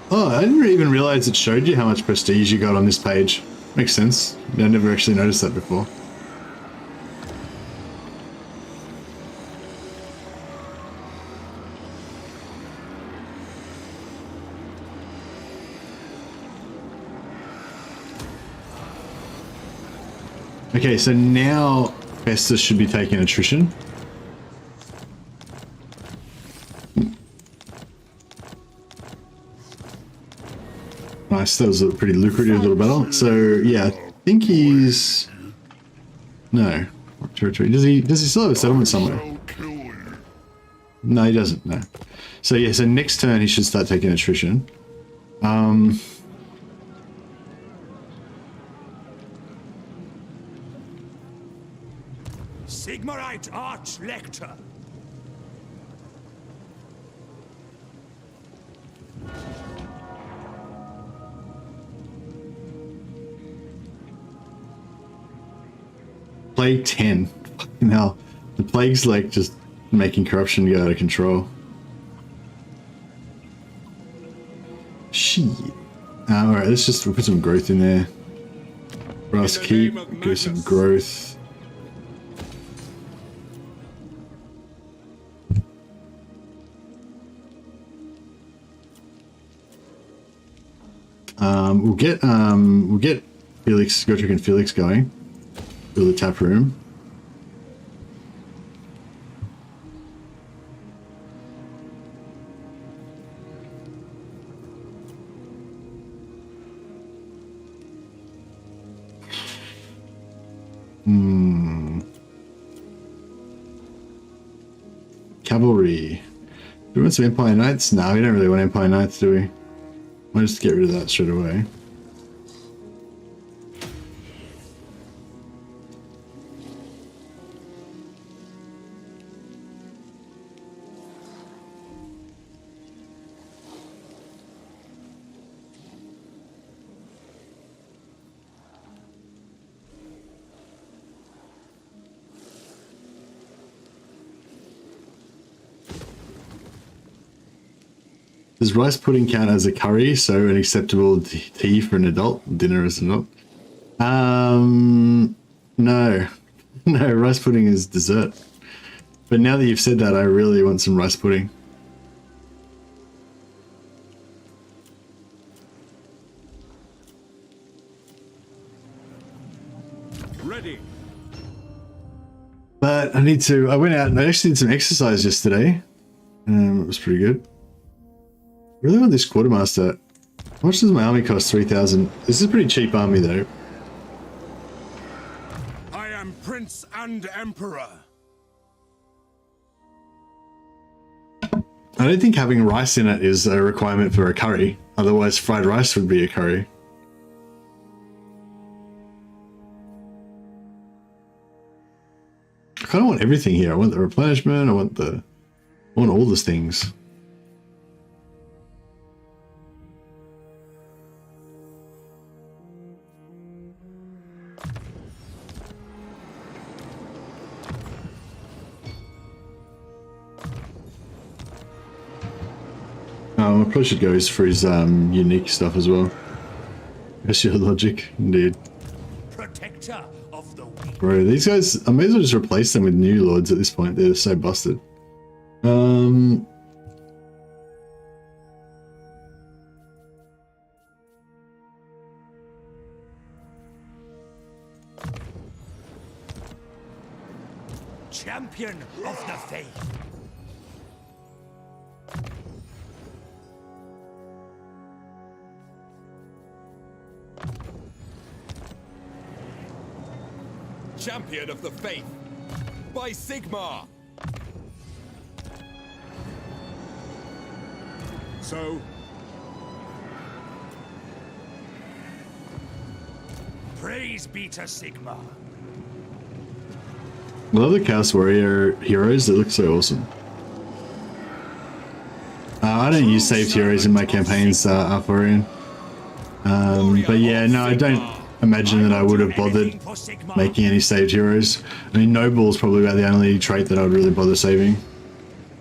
Oh, I didn't even realize it showed you how much prestige you got on this page. Makes sense. I never actually noticed that before. Okay, so now Festus should be taking attrition. Nice, that was a pretty lucrative little battle. So yeah, I think he's no territory. Does he still have a settlement somewhere? No, he doesn't. No. So yeah, so next turn he should start taking attrition. Sigmarite Archlector. Plague 10. Fucking hell. The plague's like just making corruption go out of control. Shit. Alright, let's just put some growth in there. Brass keep, go some growth. We'll get Felix, Gotrek and Felix going. Build a tap room. Cavalry. Do we want some Empire Knights? No, we don't really want Empire Knights, do we? Might just get rid of that straight away. Does rice pudding count as a curry, so an acceptable tea for an adult? Dinner is not. No. No, rice pudding is dessert. But now that you've said that, I really want some rice pudding. Ready. But I went out and I actually did some exercise yesterday. It was pretty good. I really want this quartermaster. How much does my army cost? 3,000. This is a pretty cheap army though. I am Prince Prince and Emperor. I don't think having rice in it is a requirement for a curry. Otherwise, fried rice would be a curry. I kind of want everything here. I want the replenishment. I want all these things. I probably should go for his unique stuff as well. That's your logic, indeed. Protector of the weak. Bro, these guys, I may as well just replace them with new lords at this point. They're so busted. Champion of the faith. Champion of the Faith by Sigmar. So, Praise be to Sigmar. I love the Chaos Warrior heroes. They look so awesome. I don't use saved heroes in my campaigns, Arthurian. But yeah, no, I don't imagine that I would have bothered making any saved heroes. I mean, Noble is probably about the only trait that I would really bother saving.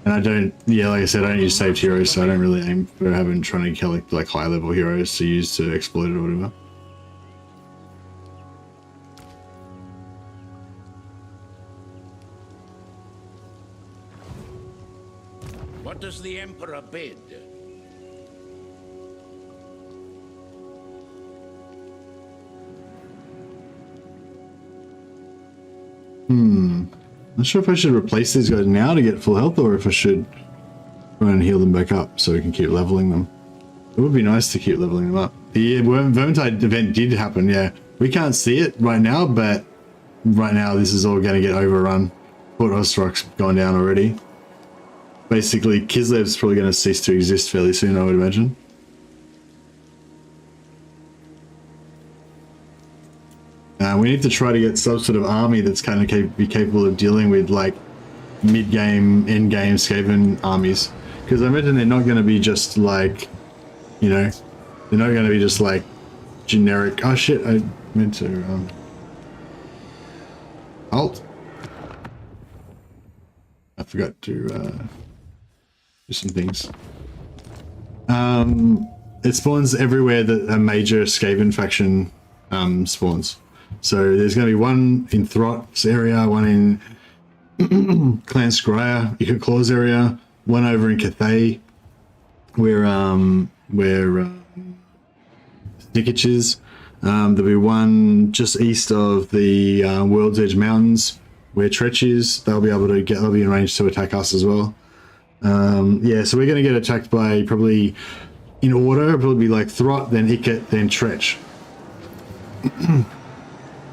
And I don't, yeah, like I said, I don't use saved heroes, so I don't really aim for having trying to collect like high level heroes to use to exploit it or whatever. What does the Emperor bid? Not sure if I should replace these guys now to get full health or if I should try and heal them back up so we can keep leveling them. It would be nice to keep leveling them up. The Vermintide event did happen, yeah. We can't see it right now, but right now this is all going to get overrun. Port Ostrok's gone down already. Basically, Kislev's probably going to cease to exist fairly soon, I would imagine. We need to try to get some sort of army that's kind of be capable of dealing with like mid-game, end-game Skaven armies. Because I imagine they're not going to be just like, you know, they're not going to be just like generic. Oh shit, I meant to alt. I forgot to do some things. It spawns everywhere that a major Skaven faction spawns. So there's going to be one in Throt's area, one in Clan Scryer, Ica Claws area, one over in Cathay, where Snickich is. There'll be one just east of the World's Edge Mountains, where Tretch is. They'll be able to get. They'll be in range to attack us as well. Yeah, so we're going to get attacked by probably in order. It'll probably be like Throt, then Icket, then Tretch.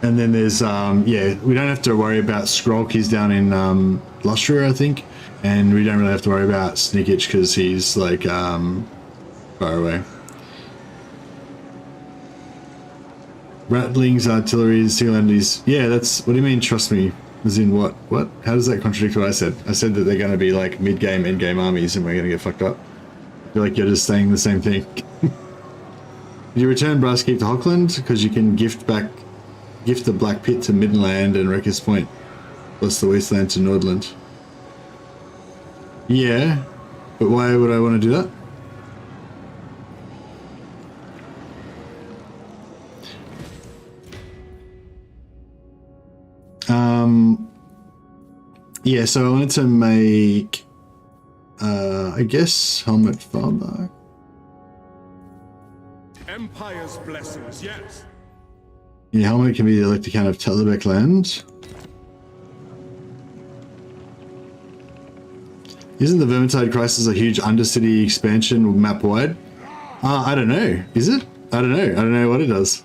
And then there's, yeah, we don't have to worry about Skrolk, he's down in Lustria, I think. And we don't really have to worry about Snickich because he's like far away. Ratlings, artilleries, Sealanders. Yeah, that's, what do you mean, trust me? As in what? What? How does that contradict what I said? I said that they're going to be like mid-game, end-game armies and we're going to get fucked up. I feel like you're just saying the same thing. You return Brasskeep to Hockland because you can gift the Black Pit to Midland and Wrecker's Point, plus the Wasteland to Nordland. Yeah, but why would I want to do that? Yeah, so I wanted to make, I guess, Helmet Farmer. Empire's blessings, yes. Yeah, Helmet can be the Elector Count of Telebeck land. Isn't the Vermintide Crisis a huge Undercity expansion map wide? I don't know. Is it? I don't know. I don't know what it does.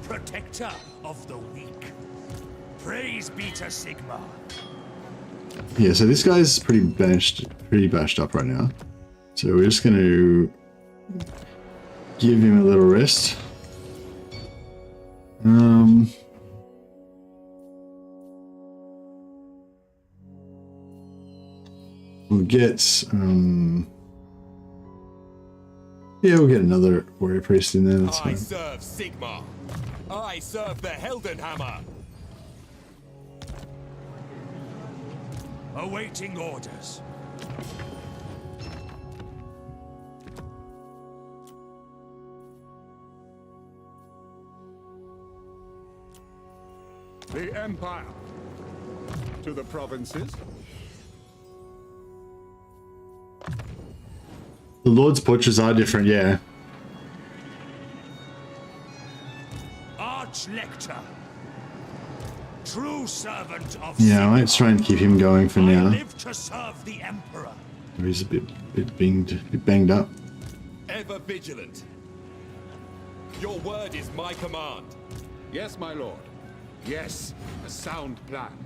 protector of the weak. Praise be to Sigmar. Yeah, so this guy's pretty bashed up right now. So we're just going to give him a little rest. We'll get yeah, we'll get another warrior priest in there. That's fine. I serve Sigmar. I serve the Heldenhammer. Awaiting orders. The Empire. To the provinces. The Lord's portraits are different, yeah. Arch-Lector. True servant of Yeah, I might try and keep him going for I now. live to serve the Emperor. He's a bit banged up. Ever vigilant. Your word is my command. Yes, my lord. Yes, a sound plan.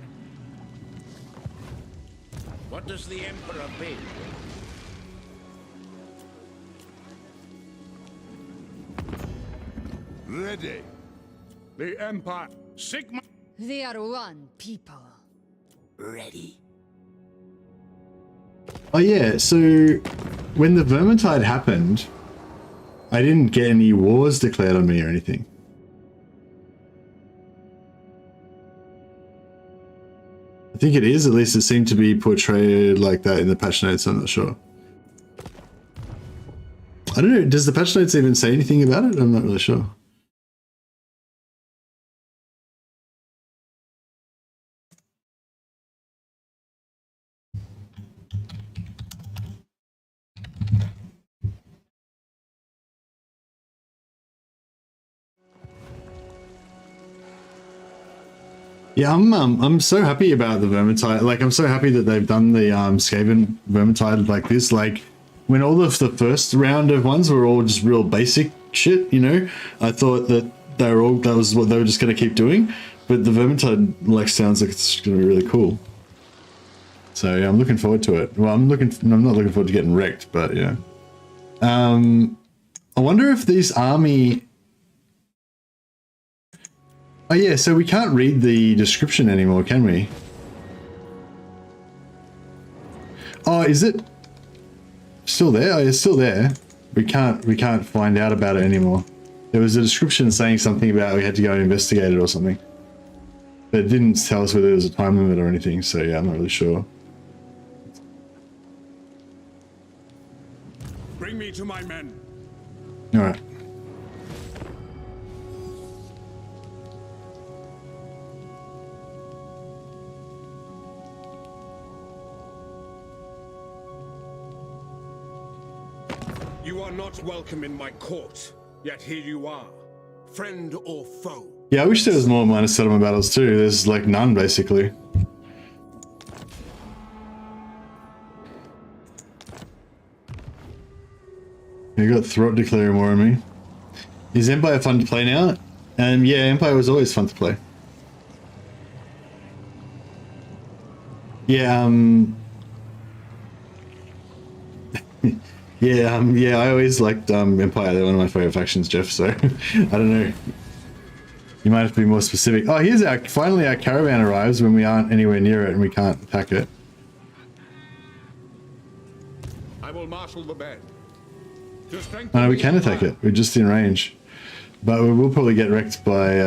What does the Emperor bid? Ready. The Empire. Sigmar. We are one people. Ready. Oh yeah, so when the Vermintide happened, I didn't get any wars declared on me or anything. I think it is, at least it seemed to be portrayed like that in the patch notes, I'm not sure. I don't know, does the patch notes even say anything about it? I'm not really sure. Yeah, I'm so happy about the Vermintide. Like, I'm so happy that they've done the Skaven Vermintide like this. Like, when all of the first round of ones were all just real basic shit, you know, I thought that that was what they were just going to keep doing. But the Vermintide like sounds like it's going to be really cool. So yeah, I'm looking forward to it. Well, I'm not looking forward to getting wrecked, but yeah. I wonder if this army. Oh yeah, so we can't read the description anymore, can we? Oh, is it still there? Oh, it's still there. We can't find out about it anymore. There was a description saying something about we had to go and investigate it or something. But it didn't tell us whether there was a time limit or anything, so yeah, I'm not really sure. Bring me to my men. Alright. You are not welcome in my court, yet here you are, friend or foe. Yeah, I wish there was more minor settlement battles too. There's like none, basically. You got Throat declaring war on me. Is Empire fun to play now? Yeah, Empire was always fun to play. Yeah, yeah, I always liked Empire. They're one of my favorite factions, Jeff, so I don't know. You might have to be more specific. Oh, here's finally our caravan arrives when we aren't anywhere near it and we can't attack it. I will marshal the bed. Oh, no, we can attack it. We're just in range. But we will probably get wrecked by...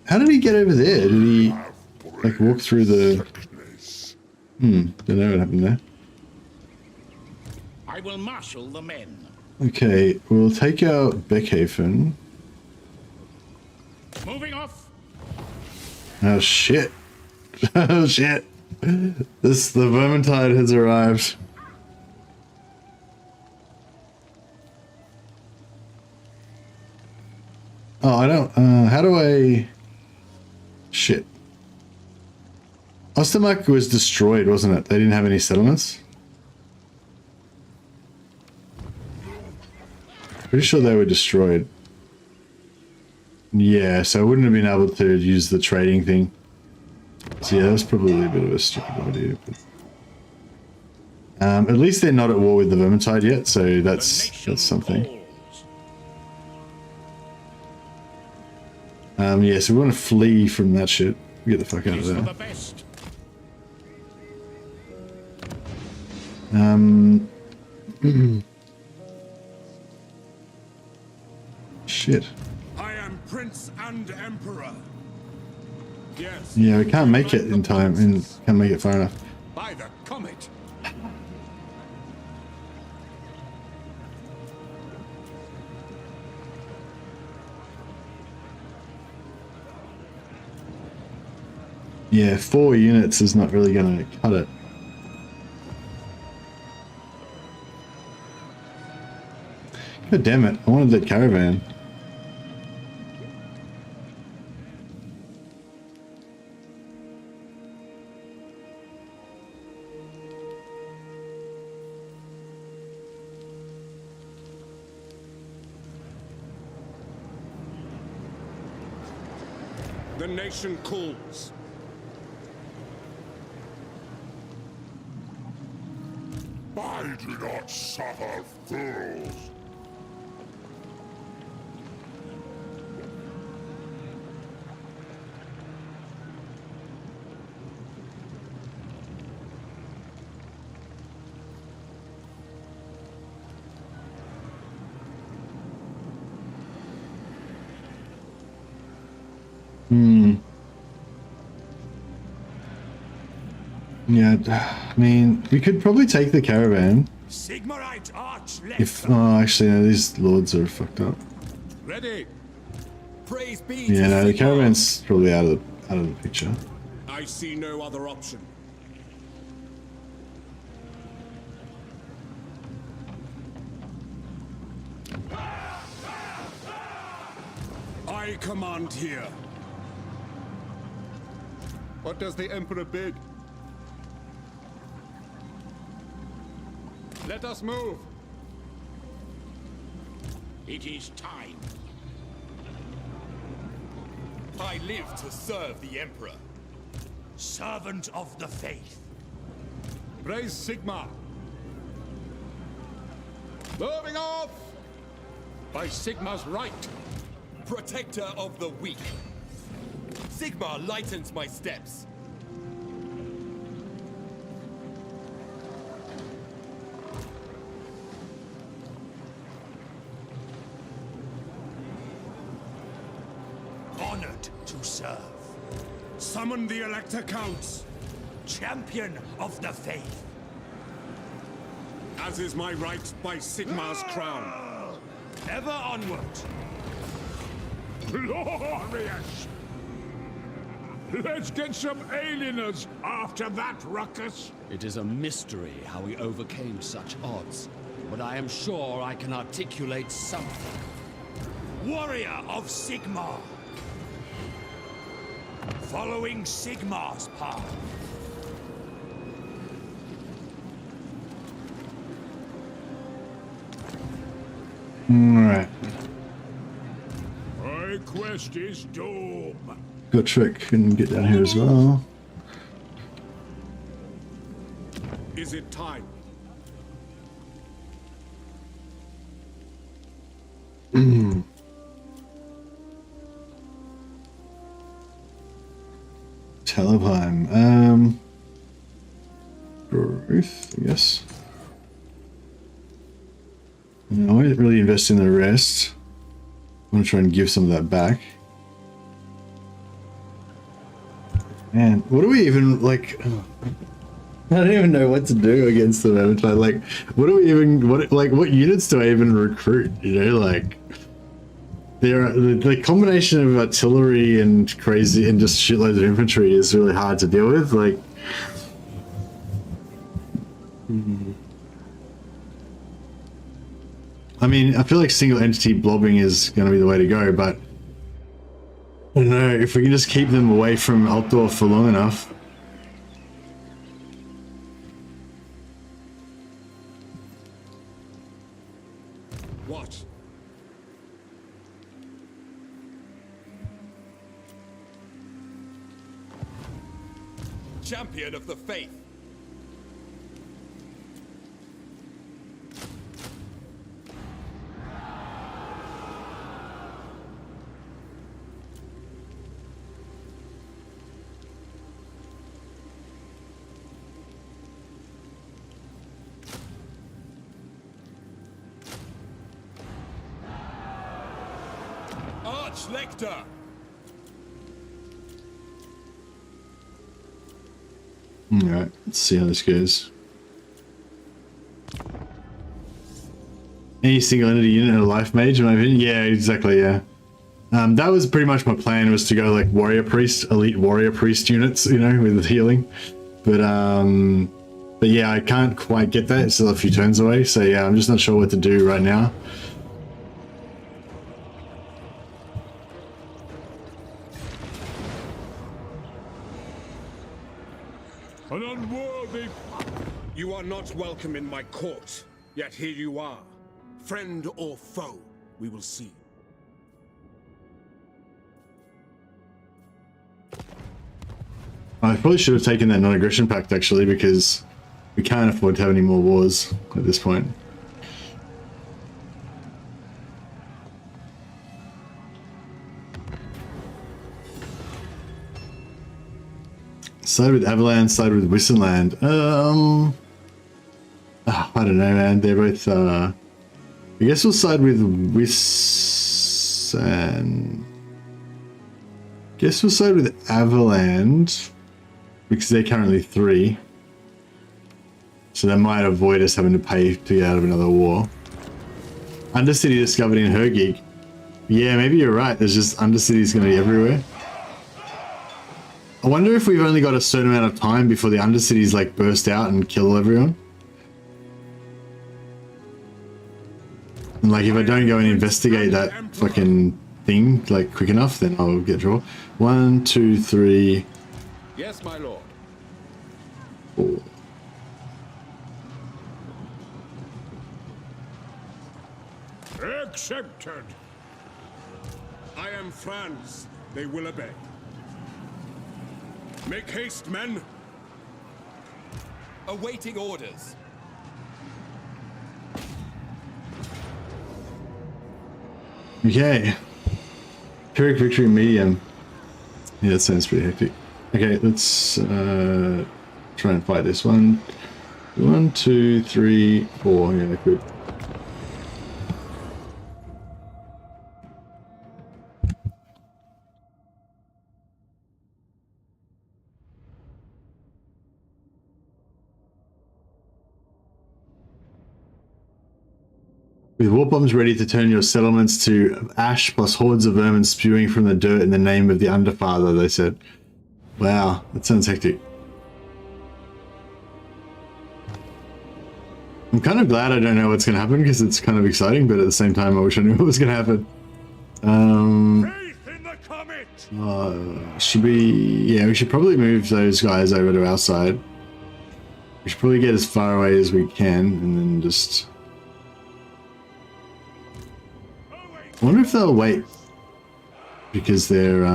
How did he get over there? Did he like walk through the... Don't know what happened there. I will marshal the men. Okay, we'll take out Beckhaven. Moving off. Oh shit. Oh shit. The Vermintide has arrived. Oh, I don't, how do I... Shit. Ostermark was destroyed, wasn't it? They didn't have any settlements? Pretty sure they were destroyed. Yeah, so I wouldn't have been able to use the trading thing. So yeah, that's probably a bit of a stupid idea. But, at least they're not at war with the Vermintide yet, so that's something. Yeah, so we want to flee from that shit. Get the fuck out of there. Shit. I am Prince and Emperor. Yes. Yeah, we can't make it in time, and can't make it far enough. By the comet. Yeah, 4 units is not really going to cut it. God damn it, I wanted that caravan. The nation calls. I do not suffer fools. Yeah, I mean, we could probably take the caravan. Sigmarite arch left. If, oh, actually, no, these lords are fucked up. Ready. Praise be Yeah, to no, the Sigmar. caravan's probably out of the picture. I see no other option. I command here. What does the Emperor bid? Let us move. It is time. I live to serve the Emperor. Servant of the faith. Praise Sigmar. Moving off. By Sigmar's right. Protector of the weak. Sigmar lightens my steps. Honored to serve. Summon the Elector Counts. Champion of the faith. As is my right by Sigmar's crown. Ever onward. Glorious! Let's get some alieners after that ruckus. It is a mystery how we overcame such odds, but I am sure I can articulate something. Warrior of Sigmar. Following Sigmar's path. Alright. My quest is doom. Got Trick, can get down here as well. Is it time? Teleheim. Growth, I guess. No, I didn't really invest in the rest. I'm gonna try and give some of that back. Man, what do we even, like, I don't even know what to do against the Vermintide. Like, what do we even, what units do I even recruit? You know, like, the combination of artillery and crazy and just shitloads of infantry is really hard to deal with. Like, I mean, I feel like single entity blobbing is going to be the way to go, but I don't know if we can just keep them away from Altdorf for long enough. What? champion of the faith. Lecter. Alright, let's see how this goes. Any single entity unit and a life mage, in my opinion? Yeah, exactly, yeah. That was pretty much my plan, was to go like warrior priest, elite warrior priest units, you know, with healing. But yeah, I can't quite get that. It's still a few turns away, so yeah, I'm just not sure what to do right now. An unworthy... You are not welcome in my court, yet here you are. Friend or foe, we will see. I probably should have taken that non-aggression pact, actually, because we can't afford to have any more wars at this point. Side with Avalanche, side with Wissenland. I don't know, man. They're both, I guess we'll side with Guess we'll side with Avalanche, because they're currently 3. So that might avoid us having to pay to get out of another war. Undercity discovered in her gig. Yeah, maybe you're right. There's just Undercity's going to be everywhere. I wonder if we've only got a certain amount of time before the Undercities like burst out and kill everyone. And like if I don't go and investigate that fucking thing like quick enough, then I'll get draw. 1, 2, 3. Yes, my lord. 4. Accepted. I am Franz. They will obey. Make haste, men. Awaiting orders. Okay. Pyrrhic victory medium. Yeah, that sounds pretty hectic. Okay, let's try and fight this one. 1, 2, 3, 4. Yeah, good. With warp bombs ready to turn your settlements to ash plus hordes of vermin spewing from the dirt in the name of the Underfather, they said. Wow, that sounds hectic. I'm kind of glad I don't know what's going to happen because it's kind of exciting, but at the same time I wish I knew what was going to happen. Faith in the comet. Should we... Yeah, we should probably move those guys over to our side. We should probably get as far away as we can and then just... I wonder if they'll wait because they're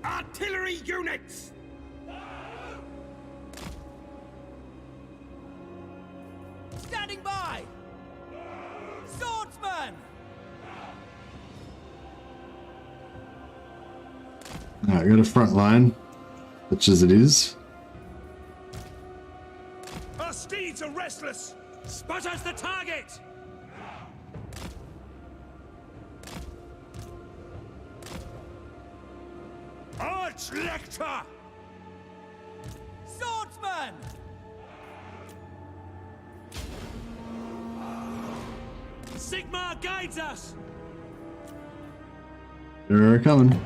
Artillery units! Standing by! Swordsman! Alright, got a front line, such as it is. Our steeds are restless! Spot us the target! Arch-Lecter! Swordsman! Sigmar guides us! They're coming.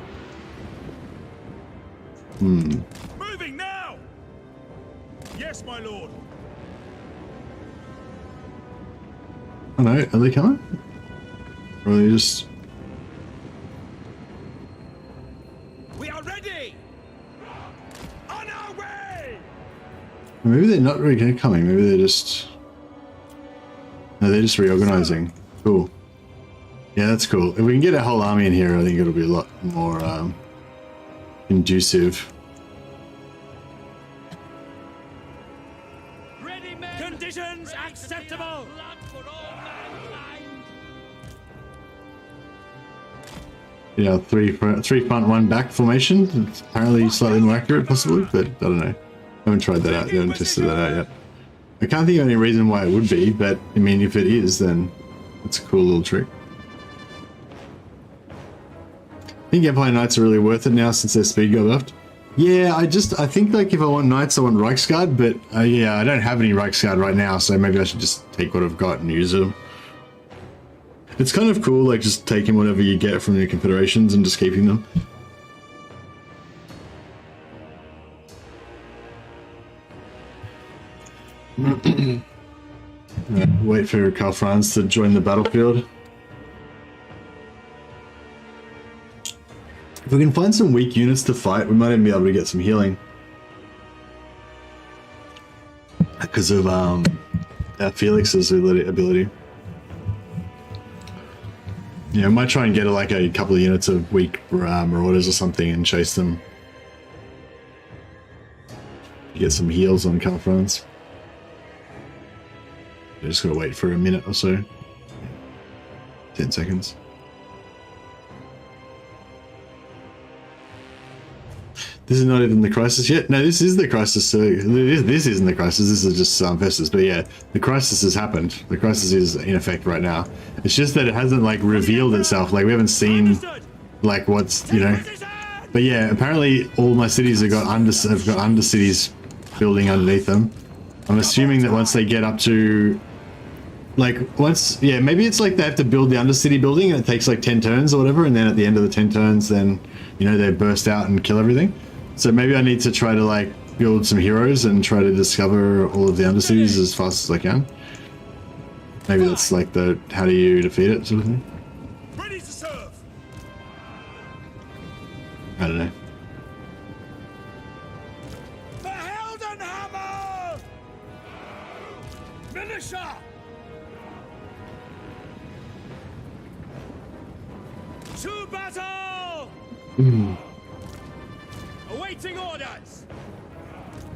Moving now! Yes, my lord. I don't know, are they coming? Or are they just... We are ready! On our way! Maybe they're not really coming. Maybe they're just... No, they're just reorganizing. Cool. Yeah, that's cool. If we can get a whole army in here, I think it'll be a lot more conducive. Ready, men. Conditions acceptable. Yeah, three front, one back formation. It's apparently slightly more accurate, possibly, but I don't know. I haven't tried that out. I haven't tested that out yet. I can't think of any reason why it would be, but I mean, if it is, then it's a cool little trick. I think Empire Knights are really worth it now since their speed got buffed. Yeah, I think like if I want Knights, I want Reiksguard, but yeah, I don't have any Reiksguard right now, so maybe I should just take what I've got and use them. It's kind of cool, like just taking whatever you get from your confederations and just keeping them. Wait for Karl Franz to join the battlefield. If we can find some weak units to fight, we might even be able to get some healing. Because of Felix's ability. Yeah, I might try and get like a couple of units of weak marauders or something and chase them. Get some heals on Karl Franz. I just gotta wait for a minute or so. 10 seconds. This is not even the crisis yet. No, this is the crisis. So this isn't the crisis. This is just Festus. But yeah, the crisis has happened. The crisis is in effect right now. It's just that it hasn't like revealed itself. Like we haven't seen like what's, you know. But yeah, apparently all my cities have got undercities building underneath them. I'm assuming that once they get up to like yeah, maybe it's like they have to build the undercity building and it takes like 10 turns or whatever, and then at the end of the 10 turns, then you know they burst out and kill everything. So maybe I need to try to like build some heroes and try to discover all of the undercities as fast as I can. Maybe that's like the how do you defeat it sort of thing. Ready to serve. I don't know. The Heldenhammer! Militia! To battle! Awaiting orders!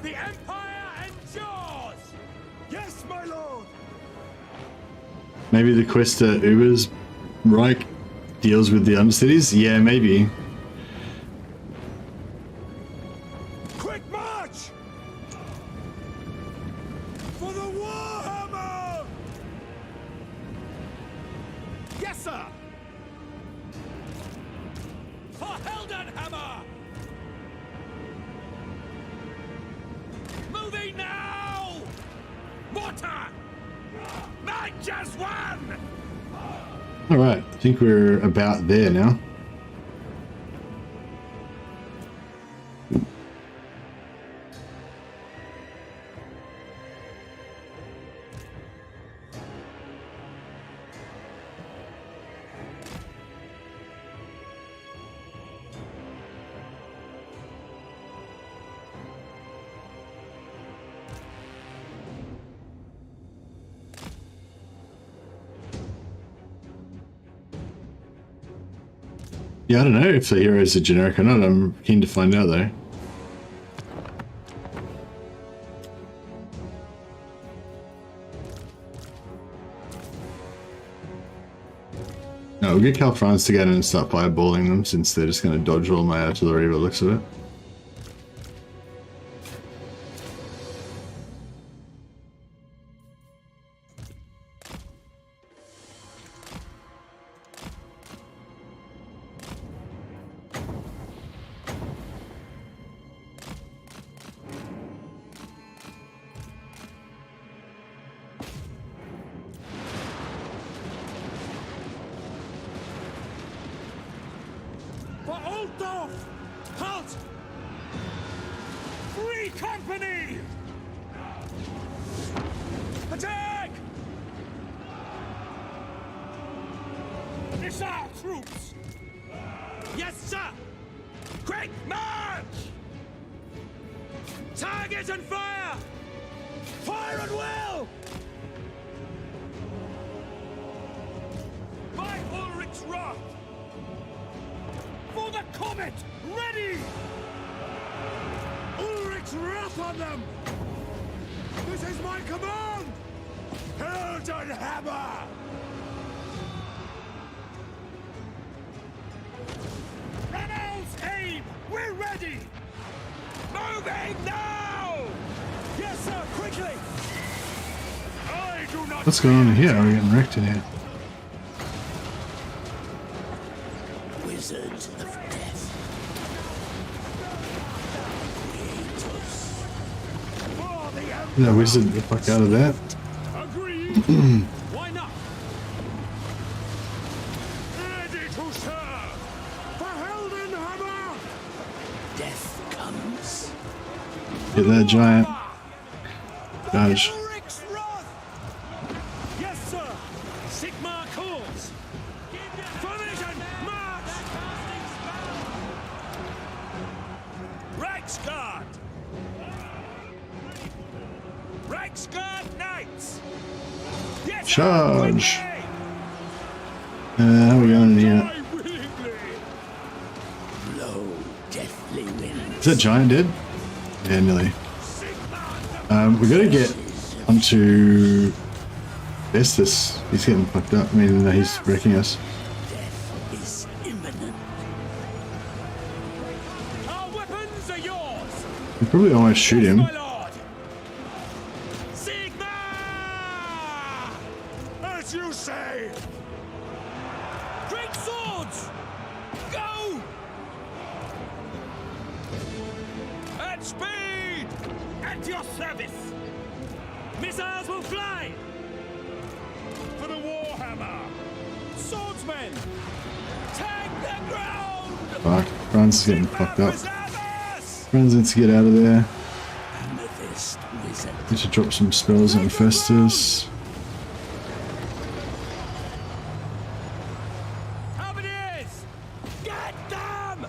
The Empire endures! Yes, my lord! Maybe the quest to Uber's Reich deals with the undercities? Yeah, maybe. Quick march! For the Warhammer! Yes, sir! For Heldenhammer! Moving now! Mortar! Not just one! Alright, I think we're about there now. Yeah, I don't know if the heroes are generic or not. I'm keen to find out though. No, we'll get Karl Franz to get in and start fireballing them since they're just going to dodge all my artillery by the looks of it. Halt! Free company! Attack! Missile troops! Yes, sir! Quick march! Target and fire! Fire at will! By Ulrich's wrath! For the comet! Ready! Ulrich's wrath on them! This is my command! Held and hammer! Rebels aim! We're ready! Moving now! Yes, sir, quickly! I do not. What's going on here? Are we getting wrecked in here? Wizard of death. Yeah, wizard the fuck out of that. Agreed. Why not? Ready to serve! For Heldenhammer! Death comes. Get that giant. Dodge. Ulrich's wrath! Yes, sir! Sigmar calls! Formation, march! Reichsguard! Reichsguard Knights! Yes, sir, Charge. quickly! How are we going in here? Die willingly! Blow deathly wind. Is that giant dead? Yeah, nearly. We gotta get onto Festus. He's getting fucked up. I mean, he's wrecking us. Death is imminent. Our weapons are yours! We probably almost shoot him. My lord! Sigma! As you say! Great swords! Go! At speed! At your service! Missiles will fly! For the Warhammer! Swordsmen! Take the ground! Fuck. Franz is getting fucked up. Reservists! Franz needs to get out of there. Amethyst wizard. Need to drop some spells on Festus. Halberdiers! Get them!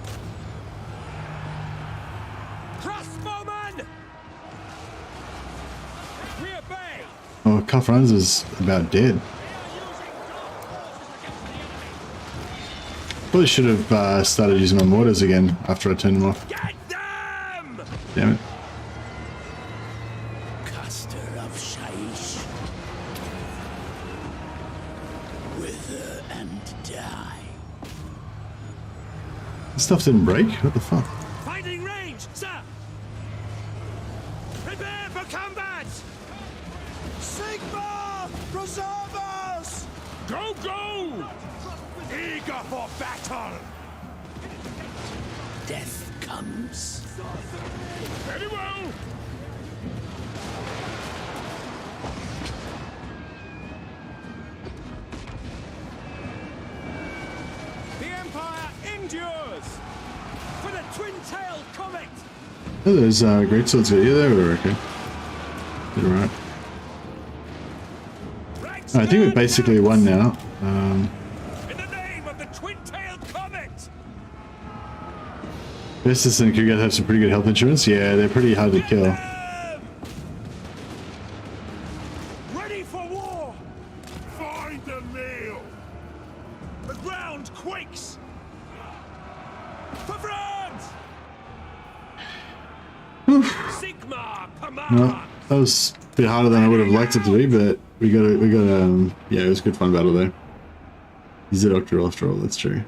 Crossbowmen! We obey! Oh, Karl Franz is about dead. Probably should have started using my mortars again after I turned them off. Get them! Damn it. Caster of Shaish. Wither and die. This stuff didn't break? What the fuck? Finding range, sir! Prepare for combat! Sigma! Preserve us! Go, go! Eager for battle! Death comes. Very well! The Empire endures! For the twin-tailed comet! Oh, those great swords got you there. We were okay. Did alright. I think we've basically won now. In the name of the twin-tailed comet! Festus and Kugat have some pretty good health insurance. Yeah, they're pretty hard to kill. Ready for war! Find the meal! The ground quakes! For Franz! Sigma, command! Well, that was a bit harder than I would have liked it to be, but we got yeah, it was a good fun battle though. He's a doctor after all, that's true.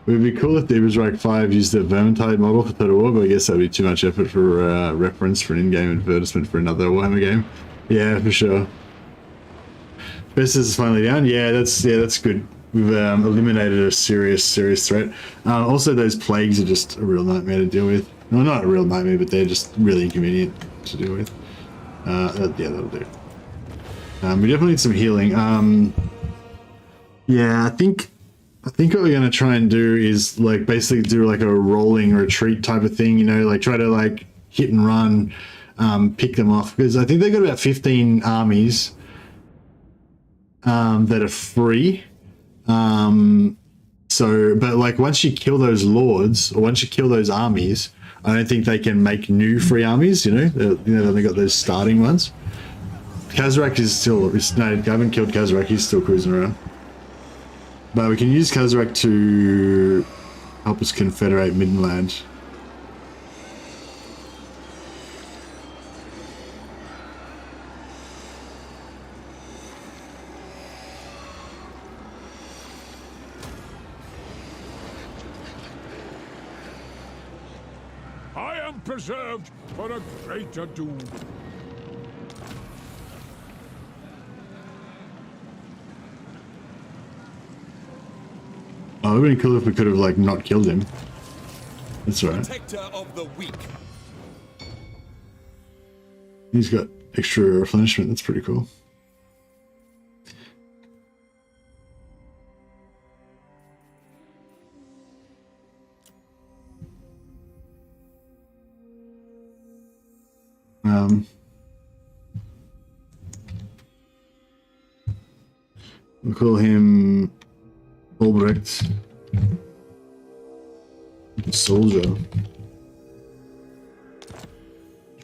It would be cool if Demon's Reich 5 used the Vermintide model for Total War, but I guess that would be too much effort for reference for an in-game advertisement for another Warhammer game. Yeah, for sure. Festus is finally down. Yeah, that's good. We've eliminated a serious threat. Also, those plagues are just a real nightmare to deal with. No, not a real nightmare, but they're just really inconvenient to deal with. Yeah, that'll do. We definitely need some healing. Yeah, I think what we're gonna try and do is like basically do like a rolling retreat type of thing. You know, like try to like hit and run, pick them off, because I think they've got about 15 armies that are free. So, but like once you kill those lords or once you kill those armies, I don't think they can make new free armies. You know, they've only got those starting ones. Kazarak is still. No, I haven't killed Kazarak. He's still cruising around. But we can use Kazarak to help us confederate Midland. I am preserved for a greater doom. Oh, it would have been cool if we could have like not killed him. That's right. Protector of the weak. He's got extra replenishment. That's pretty cool. We'll call him Albrecht. Soldier.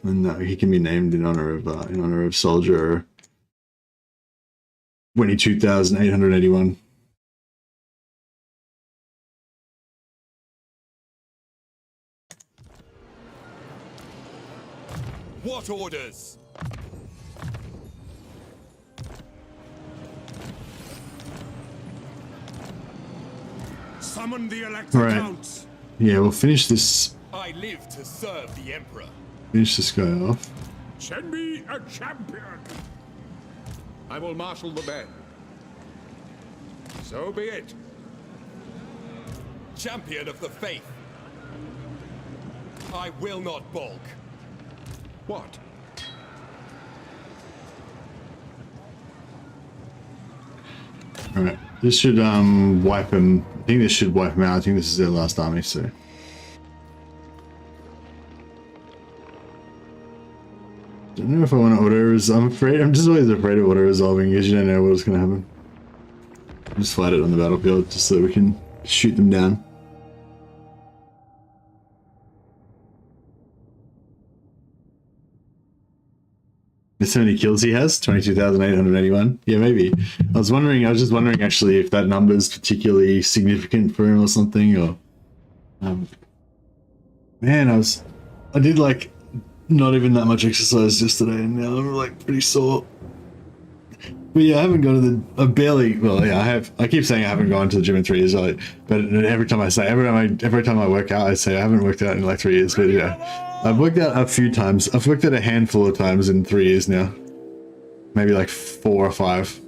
And he can be named in honor of Soldier 22,881. What orders? Summon the elected counts. Yeah, we'll finish this. I live to serve the Emperor. Finish this guy off. Send me a champion. I will marshal the men. So be it. Champion of the faith. I will not balk. What? Alright, this should wipe him. I think this should wipe him out. I think this is their last army, so. Don't know if I want to auto-resolve. I'm just always afraid of auto-resolving because you don't know what's going to happen. Just fight it on the battlefield just so we can shoot them down. Guess how many kills he has? 22,881. Yeah, maybe. I was just wondering actually if that number is particularly significant for him or something, or man, I did like not even that much exercise yesterday and now I'm like pretty sore. But yeah, I haven't gone to the I keep saying I haven't gone to the gym in 3 years, but every time I work out I say I haven't worked out in like 3 years, but yeah. I've worked out a few times. I've worked out a handful of times in 3 years now. Maybe like 4 or 5.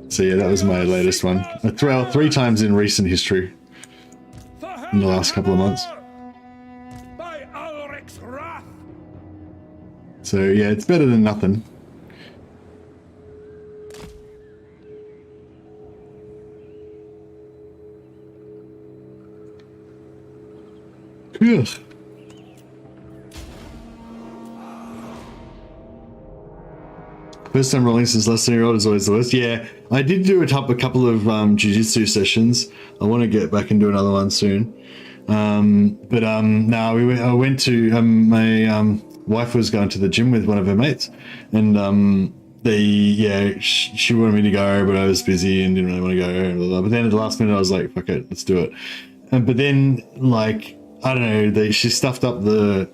So yeah, that was my latest one. 3 times in recent history. In the last couple of months. So yeah, it's better than nothing. Ugh. First time rolling since last 10-year-old is always the worst. Yeah, I did do a couple of jiu-jitsu sessions. I want to get back and do another one soon. No, I went to my wife was going to the gym with one of her mates, and she wanted me to go, but I was busy and didn't really want to go. Blah, blah, blah. But then at the last minute, I was like, "Fuck it, let's do it." But then, like, I don't know, she stuffed up the.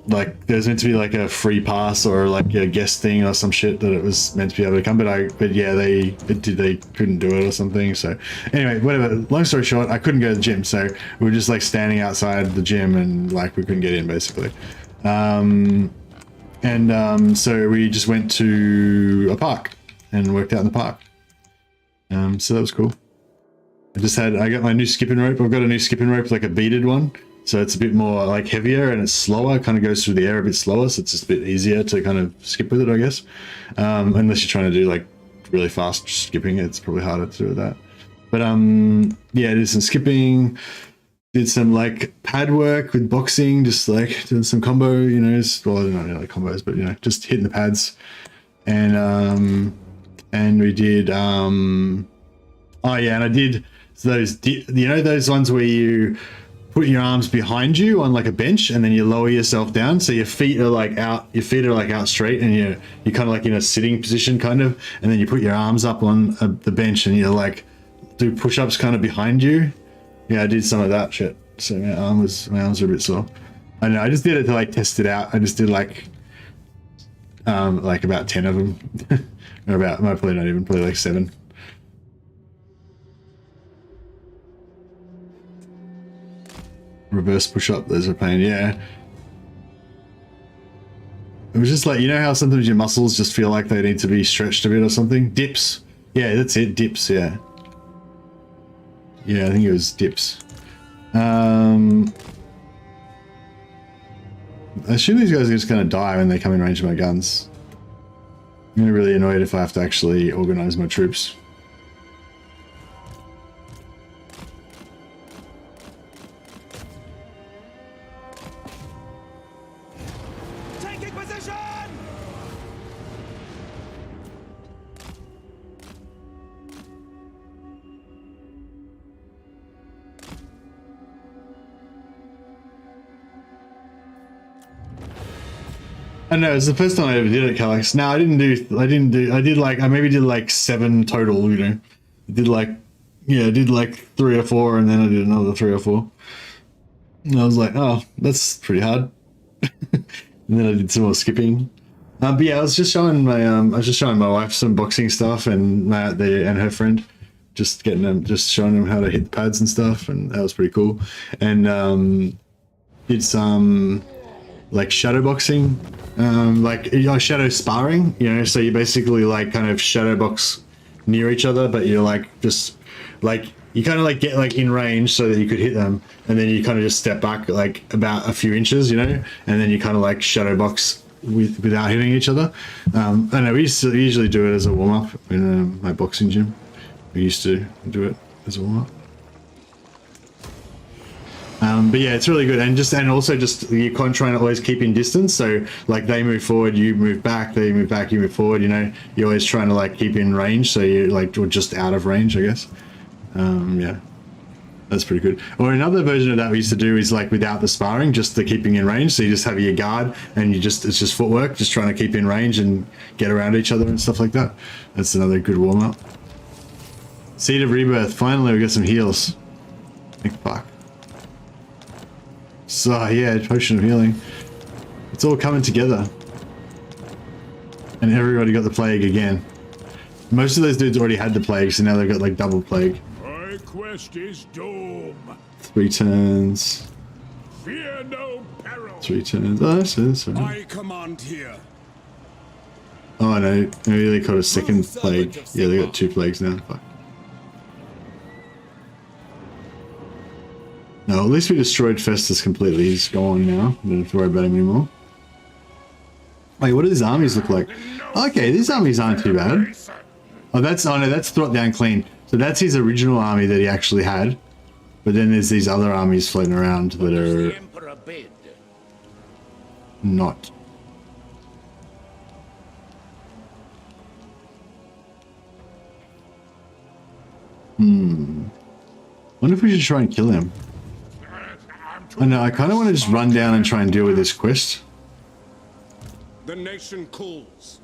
Like there's meant to be like a free pass or like a guest thing or some shit that it was meant to be able to come, but yeah, they couldn't do it or something. So anyway, whatever. Long story short, I couldn't go to the gym, so we were just like standing outside the gym and like we couldn't get in basically. So we just went to a park and worked out in the park. So that was cool. I got my new skipping rope. I've got a new skipping rope, like a beaded one. So it's a bit more like heavier and it's slower, it kind of goes through the air a bit slower. So it's just a bit easier to kind of skip with it, I guess. Unless you're trying to do like really fast skipping, it's probably harder to do that. But yeah, did some skipping, did some like pad work with boxing, just like doing some combo, well, not really combos, but just hitting the pads. And we did, and I did So those, you know, those ones where you put your arms behind you on like a bench and then you lower yourself down, so your feet are like out, out straight, and you're kind of like in a sitting position kind of, and then you put your arms up on the bench and you're like do push-ups kind of behind you. Yeah, I did some of that shit. So my arms are a bit sore. I know, I just did it to like test it out. I just did like about 10 of them. Or about, probably not even, probably like 7. Reverse push-up, there's a pain, yeah. It was just like, you know how sometimes your muscles just feel like they need to be stretched a bit or something? Dips. Yeah, that's it, dips, yeah. Yeah, I think it was dips. I assume these guys are just going to die when they come in range of my guns. I'm going to be really annoyed if I have to actually organize my troops. Taking position! I know, it's the first time I ever did it, Calyx. No, I maybe did like 7 total, you know. I did like 3 or 4, and then I did another 3 or 4. And I was like, oh, that's pretty hard. And then I did some more skipping. But yeah, I was just showing my wife some boxing stuff and her friend, just showing them how to hit the pads and stuff, and that was pretty cool. And did some like shadow boxing, shadow sparring, you know, so you basically like kind of shadow box near each other, but you're like just like you kind of like get like in range so that you could hit them, and then you kind of just step back like about a few inches, you know, and then you kind of like shadow box without hitting each other. I know we usually do it as a warm-up in my boxing gym. We used to do it as a warm-up. But yeah, it's really good, and also you're trying to always keep in distance. So like they move forward, you move back, they move back, you move forward. You know, you're always trying to like keep in range, so you're like or just out of range, I guess. Yeah, that's pretty good. Or another version of that we used to do is like without the sparring, just the keeping in range. So you just have your guard, and it's just footwork, just trying to keep in range and get around each other and stuff like that. That's another good warm up. Seed of Rebirth. Finally, we got some heals. Thank fuck. So yeah, potion of healing. It's all coming together. And everybody got the plague again. Most of those dudes already had the plague, so now they've got like double plague. My quest is doom. 3 turns. Fear no peril. 3 turns. Oh, that's it. I command here. Oh no, maybe they caught a second plague. Yeah, they got 2 plagues now. Fuck. No, at least we destroyed Festus completely. He's gone now. Don't have to worry about him anymore. Wait, what do these armies look like? Okay, these armies aren't too bad. Oh, that's Throt Down Clean. So that's his original army that he actually had. But then there's these other armies floating around that are not. Wonder if we should try and kill him. I know, I kind of want to just run down and try and deal with this quest. The nation calls.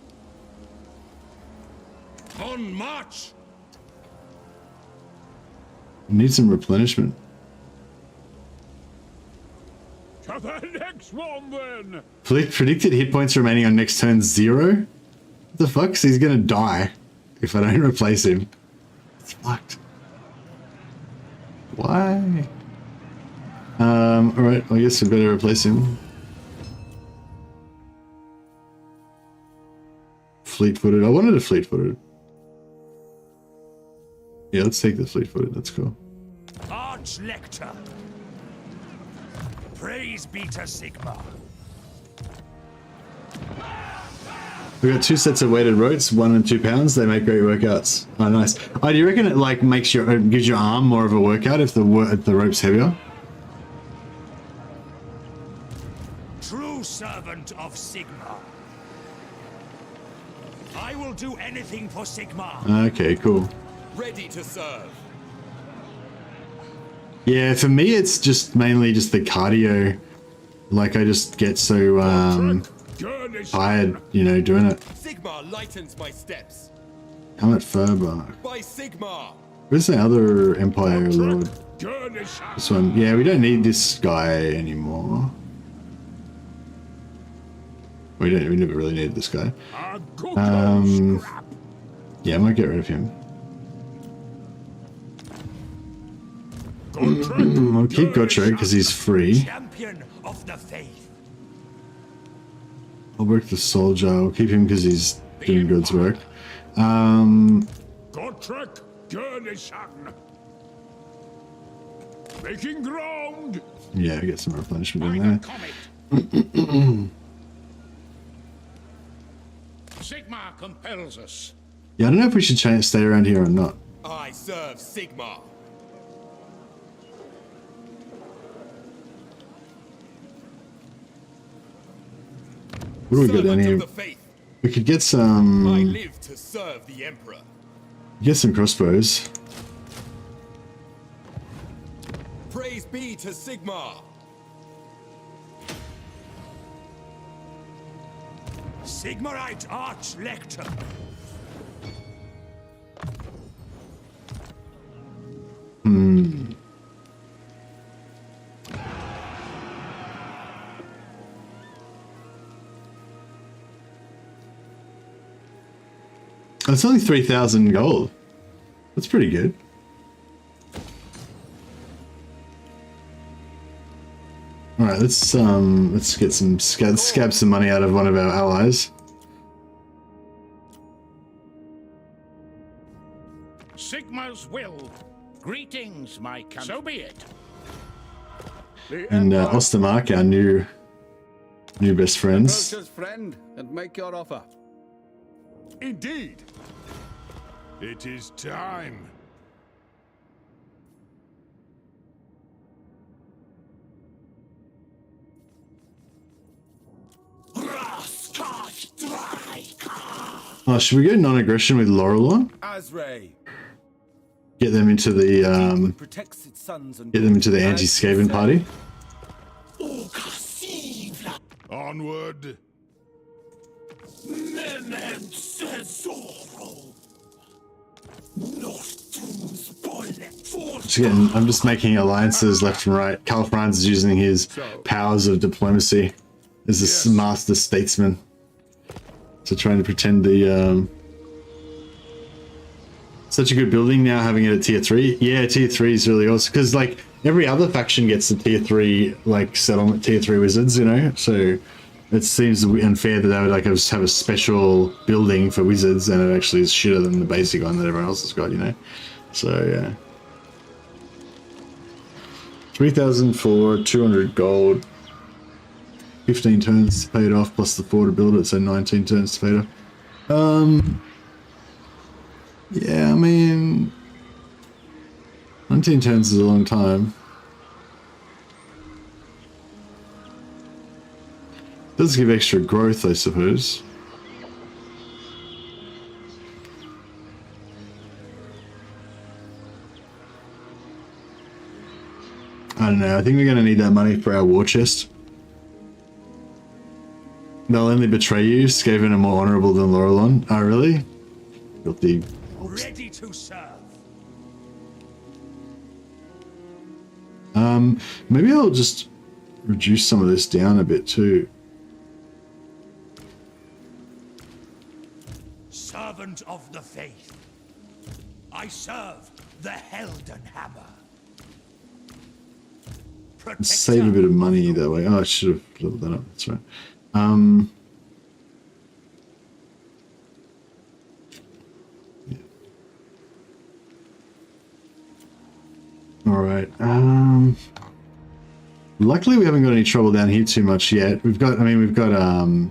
On march! Need some replenishment. To the next one then. Predicted hit points remaining on next turn 0? What the fuck? So he's gonna die if I don't replace him. It's fucked. Why? Alright, I guess I better replace him. Fleet-footed. I wanted a fleet-footed. Yeah, let's take the fleet-footed. That's cool. Arch-Lector. Praise be to Sigmar. We've got 2 sets of weighted ropes, 1 and 2 pounds. They make great workouts. Oh, nice. Oh, do you reckon it like gives your arm more of a workout if the rope's heavier? True servant of Sigmar. I will do anything for Sigmar. Okay, cool. Ready to serve. Yeah, for me, it's just mainly just the cardio. Like, I just get so tired, you know, doing it. Sigmar lightens my steps. Helmet Furbark. By Sigmar. Where's the other Empire Lord? This one. Yeah, we don't need this guy anymore. We never really needed this guy. Yeah, I might get rid of him. I'll keep Gotrek because he's free. Champion of the faith. I'll work the soldier. I'll keep him because he's doing God's work. Gotrek Gurnishan. Making ground. Yeah, I get some replenishment in there. Sigmar compels us. Yeah, I don't know if we should stay around here or not. I serve Sigmar. What do we got down here? We could get some. I live to serve the Emperor. Get some crossbows. Praise be to Sigmar. Sigmarite Archlector. It's only 3,000 gold. That's pretty good. All right, let's get some scab some money out of one of our allies. Sigmar's will. Greetings, my country. So be it. And Ostermark, our new best friends. Approach us, friend, and make your offer. Indeed. It is time. Oh, should we go non-aggression with Laurelon? Azray. Get them into the anti-Skaven party. Onward. I'm just making alliances left and right. Karl Franz is using his powers of diplomacy as a master statesman. So trying to pretend the such a good building now, having it at tier 3. Yeah, tier 3 is really awesome because like every other faction gets the tier 3 like settlement, tier 3 wizards, you know. So it seems unfair that they would like have a special building for wizards, and it actually is shitter than the basic one that everyone else has got, you know. So yeah, 3,000 for 200 gold. 15 turns to pay it off, plus the 4 to build it, so 19 turns to pay it off. Yeah, I mean, 19 turns is a long time. Does give extra growth, I suppose. I don't know, I think we're going to need that money for our war chest. They'll only betray you. Skaven are more honorable than Laurelon. Oh, really? Guilty. Ready to serve. Maybe I'll just reduce some of this down a bit too. Servant of the faith. I serve the Helden Hammer. Save a bit of money that way. Oh, I should have leveled that up. That's right. Yeah. All right. Luckily, we haven't got any trouble down here too much yet. We've got Kemler,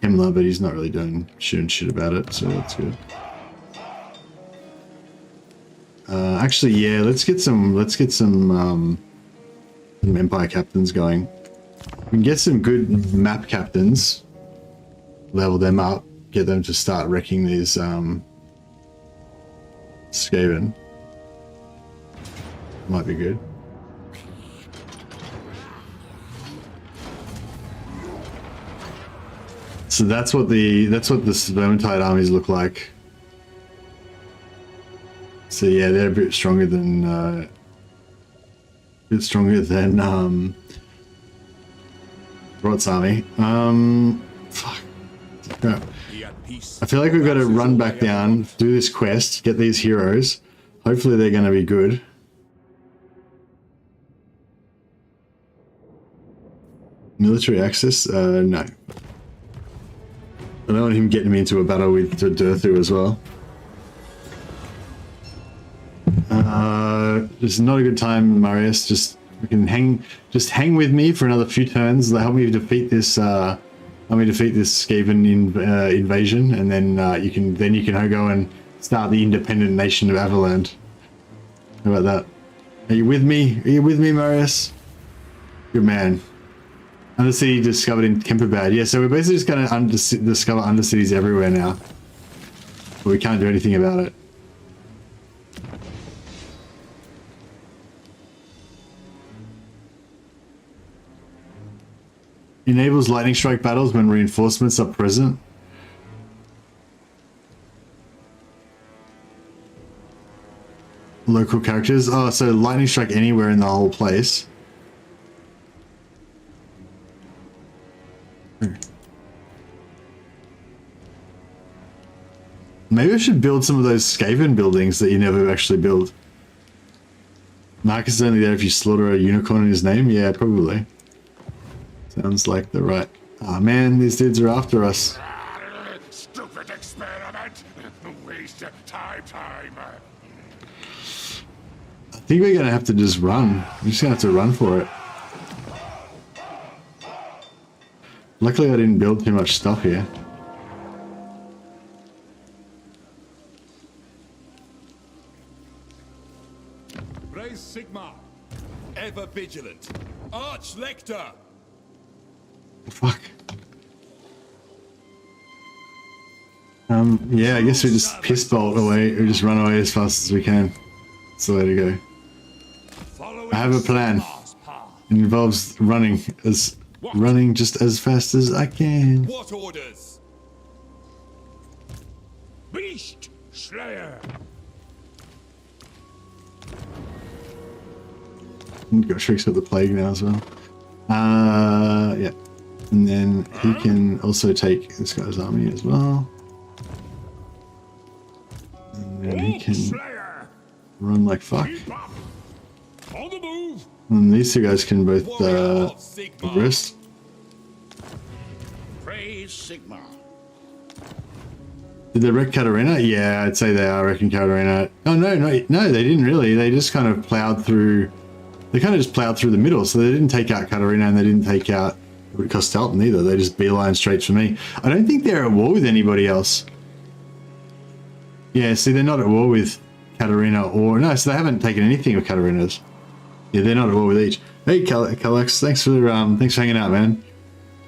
but he's not really doing shit about it, so that's good. Actually, yeah, let's get some Empire captains going. We can get some good map captains, level them up, get them to start wrecking these Skaven. Might be good. So that's what the Vermintide armies look like. So yeah, they're a bit stronger than Rod's army. Fuck. Crap. I feel like we've got to run back down, do this quest, get these heroes. Hopefully they're going to be good. Military access? No. I don't want him getting me into a battle with Durthu as well. This is not a good time, Marius. Just hang with me for another few turns. Help me defeat this. Skaven invasion, and then you can go and start the independent nation of Averland. How about that? Are you with me? Are you with me, Marius? Good man. Undercity discovered in Kemperbad. Yeah, so we're basically just going to discover undercities everywhere now. But we can't do anything about it. Enables lightning strike battles when reinforcements are present. Local characters. Oh, so lightning strike anywhere in the whole place. Maybe I should build some of those Skaven buildings that you never actually build. Marcus is only there if you slaughter a unicorn in his name? Yeah, probably. Sounds like the right... Oh man, these dudes are after us. Stupid experiment! Waste of time. I think we're gonna have to just run. We're just gonna have to run for it. Luckily I didn't build too much stuff here. Raise Sigmar. Ever vigilant. Arch Lector. Fuck. Yeah, I guess we just piss bolt away. We just run away as fast as we can. That's the way to go. I have a plan. It involves running just as fast as I can. What orders? Beast Slayer. Got tricks with the plague now as well. Yeah. And then he can also take this guy's army as well. And then he can run like fuck. On the move. And these two guys can both progress. Praise Sigmar. Did they wreck Katarina? Yeah, I'd say they are wrecking Katarina. Oh no, they didn't really. They just kind of plowed through. They kind of just plowed through the middle, so they didn't take out Katarina and they didn't take out Kostalton either. They just beeline straight for me. I don't think they're at war with anybody else. Yeah, see, they're not at war with Katarina or... No, so they haven't taken anything of Katarina's. Yeah, they're not at war with each. Hey, Calex, thanks for hanging out, man.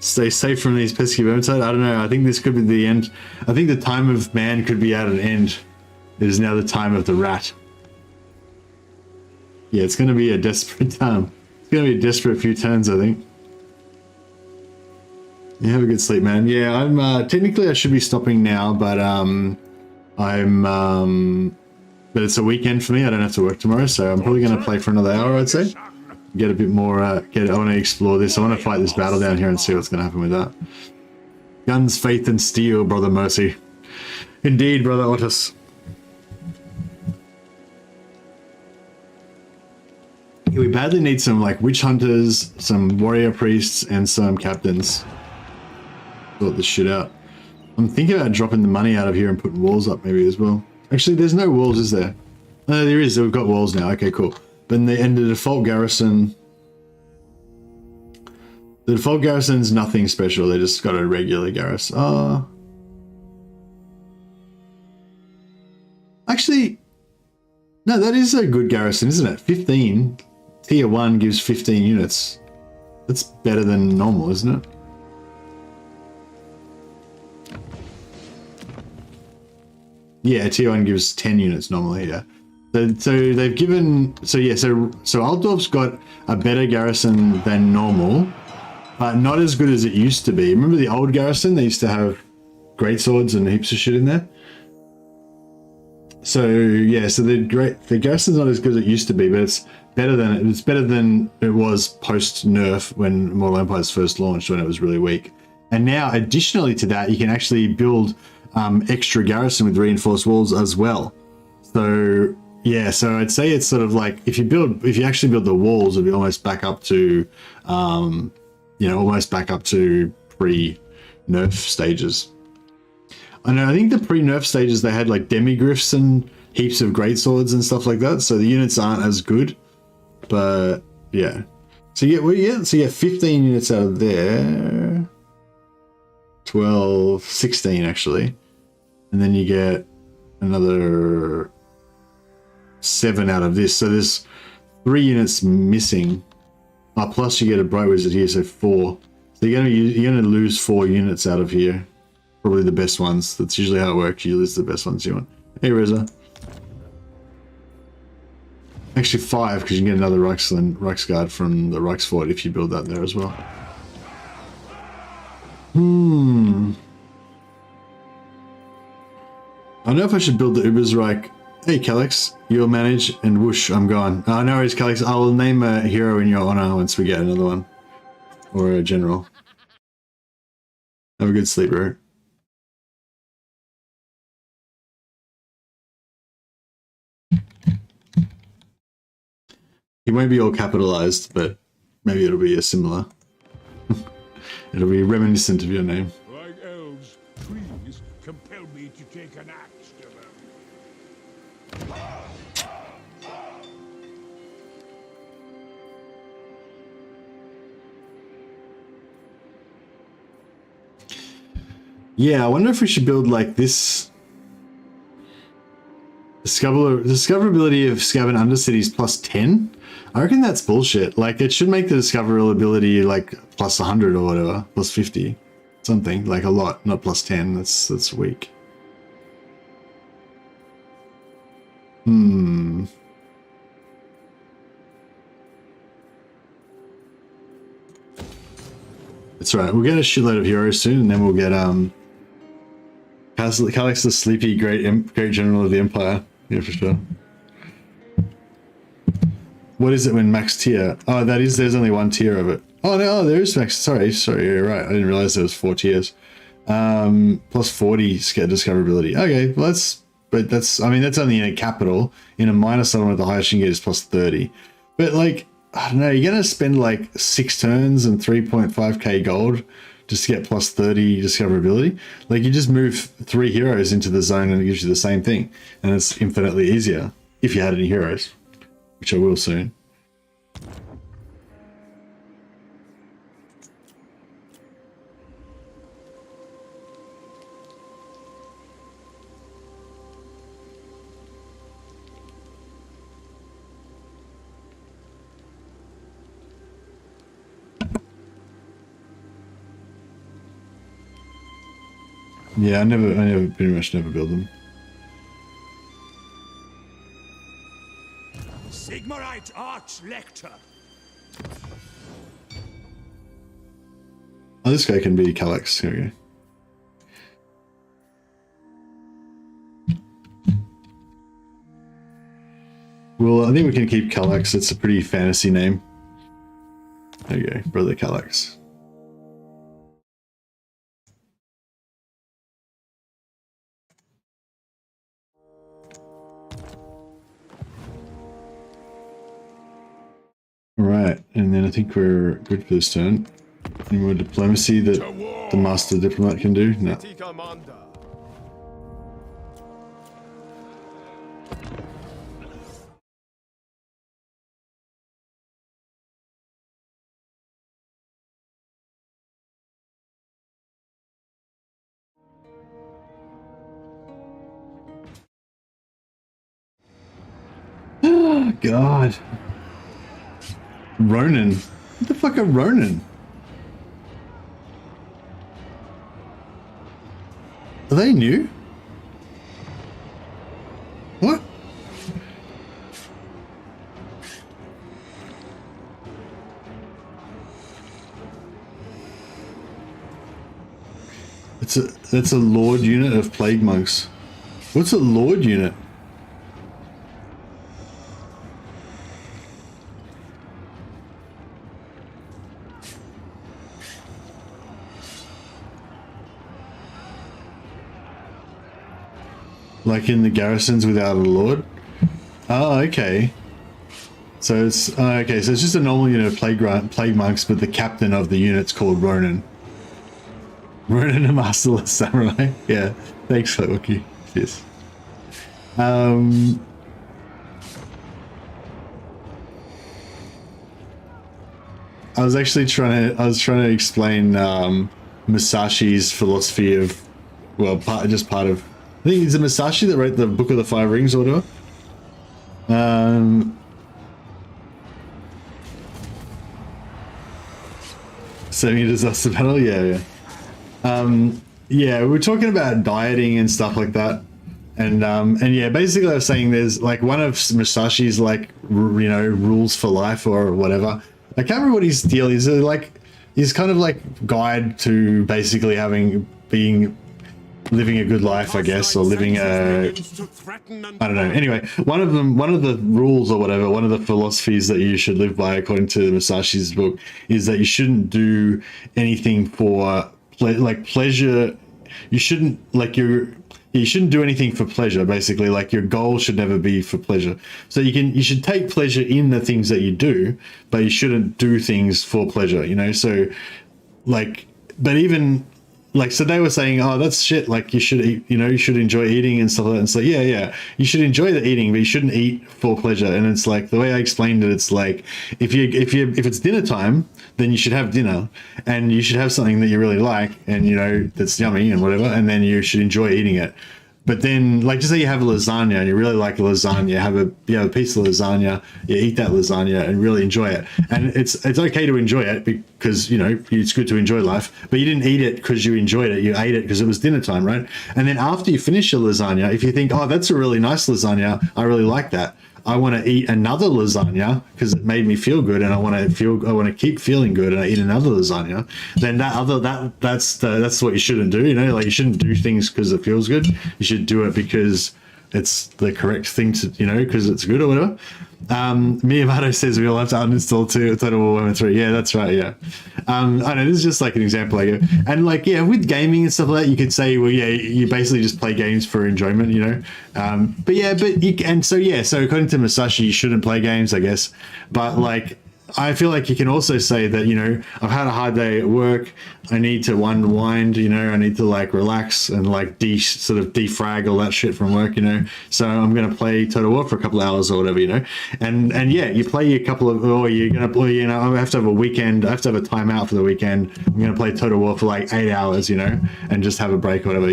Stay safe from these pesky Vermintide. I don't know, I think this could be the end. I think the time of man could be at an end. It is now the time of the rat. Yeah, it's going to be a desperate time. It's going to be a desperate few turns, I think. You have a good sleep, man. Yeah, I'm technically I should be stopping now, but but it's a weekend for me. I don't have to work tomorrow, so I'm probably going to play for another hour, I'd say. Get a bit more. I want to explore this. I want to fight this battle down here and see what's going to happen with that. Guns, faith, and steel, brother Mercy. Indeed, brother Otis. We badly need some like witch hunters, some warrior priests, and some captains. Sort this shit out. I'm thinking about dropping the money out of here and putting walls up maybe as well. Actually, there's no walls, is there? No, there is. We've got walls now. Okay, cool. But in the default garrison... The default garrison's nothing special. They just got a regular garrison. Actually... No, that is a good garrison, isn't it? 15. Tier 1 gives 15 units. That's better than normal, isn't it? Yeah, tier 1 gives 10 units normally, yeah. So they've given... So yeah, so Altdorf's got a better garrison than normal. but not as good as it used to be. Remember the old garrison? They used to have great swords and heaps of shit in there. So yeah, so the garrison's not as good as it used to be, but it's better than it was post nerf when Mortal Empires first launched, when it was really weak. And now, additionally to that, you can actually build extra garrison with reinforced walls as well. So yeah, so I'd say it's sort of like if you actually build the walls, it'll be almost back up to, almost back up to pre-nerf stages. I know. I think the pre-nerf stages they had like demigryphs and heaps of great swords and stuff like that. So the units aren't as good, but yeah. So you get 15 units out of there. 12, 16 actually, and then you get another 7 out of this. So there's 3 units missing. Plus you get a bright wizard here, so 4. So you're gonna lose 4 units out of here. Probably the best ones. That's usually how it works. You lose the best ones you want. Hey, Reza. Actually 5, because you can get another Reiksguard from the Reiksfort if you build that there as well. I don't know if I should build the Ubersreich. Hey, Calix, you'll manage, and whoosh, I'm gone. No worries, Calix. I will name a hero in your honor once we get another one. Or a general. Have a good sleep, bro. It won't be all capitalized, but maybe it'll be a similar. It'll be reminiscent of your name. Like elves, trees compel me to take an axe to them. Yeah, I wonder if we should build like this. Discoverability of Skaven Undercities plus 10? I reckon that's bullshit. Like, it should make the discoverability like plus 100 or whatever, plus 50. Something, like a lot, not plus 10. That's weak. That's right, we'll get a shitload of heroes soon, and then we'll get Calix the sleepy great general of the Empire. Yeah, for sure. What is it when max tier? Oh, there's only 1 tier of it. Oh no, there is max. Sorry, you're right. I didn't realize there was 4 tiers. Plus 40 discoverability. Okay, well that's only in a capital. In a minor settlement, the highest you can get is plus 30. But like, I don't know, you're gonna spend like 6 turns and 3.5k gold just to get plus 30 discoverability. Like, you just move 3 heroes into the zone and it gives you the same thing, and it's infinitely easier if you had any heroes, which I will soon. Yeah, I pretty much never build them. Sigmarite Arch-Lector. Oh, this guy can be Calix. Here we go. Well, I think we can keep Calix. It's a pretty fantasy name. There you go, Brother Calix. Alright, and then I think we're good for this turn. Any more diplomacy that the Master Diplomat can do? No. Oh, God. Ronin. What the fuck are Ronin? Are they new? What? That's a Lord unit of Plague Monks. What's a Lord unit? Like in the garrisons without a Lord? Oh, okay. So it's okay. So it's just a normal unit of plague monks, but the captain of the unit's called Ronin. Ronin, a masterless samurai. Yeah. Thanks, Wookie. Yes. I was actually trying to explain Musashi's philosophy of, well, part of. I think it's Musashi that wrote the Book of the Five Rings or whatever. Semi-disaster battle, yeah. Yeah, we were talking about dieting and stuff like that, and yeah, basically I was saying there's like one of Musashi's like rules for life or whatever. I can't remember what his deal is. Like, he's kind of like guide to basically living a good life, I guess, or living a, I don't know. Anyway, one of the rules or whatever, one of the philosophies that you should live by, according to Musashi's book, is that you shouldn't do anything for pleasure. You shouldn't you shouldn't do anything for pleasure. Basically, like, your goal should never be for pleasure. So you should take pleasure in the things that you do, but you shouldn't do things for pleasure. So like, but even. Like, so they were saying, oh, that's shit. Like, you should eat, you should enjoy eating and stuff like that. And it's like, yeah, you should enjoy the eating, but you shouldn't eat for pleasure. And it's like, the way I explained it, it's like, if it's dinner time, then you should have dinner, and you should have something that you really like, and that's yummy and whatever, and then you should enjoy eating it. But then, like, just say you have a lasagna and you really like the lasagna, you have a piece of lasagna, you eat that lasagna and really enjoy it. And it's okay to enjoy it because, it's good to enjoy life, but you didn't eat it because you enjoyed it. You ate it because it was dinner time, right? And then after you finish your lasagna, if you think, oh, that's a really nice lasagna, I really like that, I want to eat another lasagna because it made me feel good, and I want to keep feeling good, and I eat another lasagna. Then that's what you shouldn't do. Like, you shouldn't do things because it feels good. You should do it because it's the correct thing to, because it's good or whatever. Miyamoto says we all have to uninstall Total War Warhammer 3. Yeah, that's right. Yeah. I know, this is just like an example. And like, yeah, with gaming and stuff like that, you could say, well, yeah, you basically just play games for enjoyment, but you can, so according to Musashi, you shouldn't play games, I guess. But like, I feel like you can also say that, I've had a hard day at work. I need to unwind, I need to like relax and like sort of defrag all that shit from work, So I'm going to play Total War for a couple of hours or whatever, and yeah, you play a couple of, or you're going to play, I have to have a weekend. I have to have a timeout for the weekend. I'm going to play Total War for like 8 hours, and just have a break or whatever,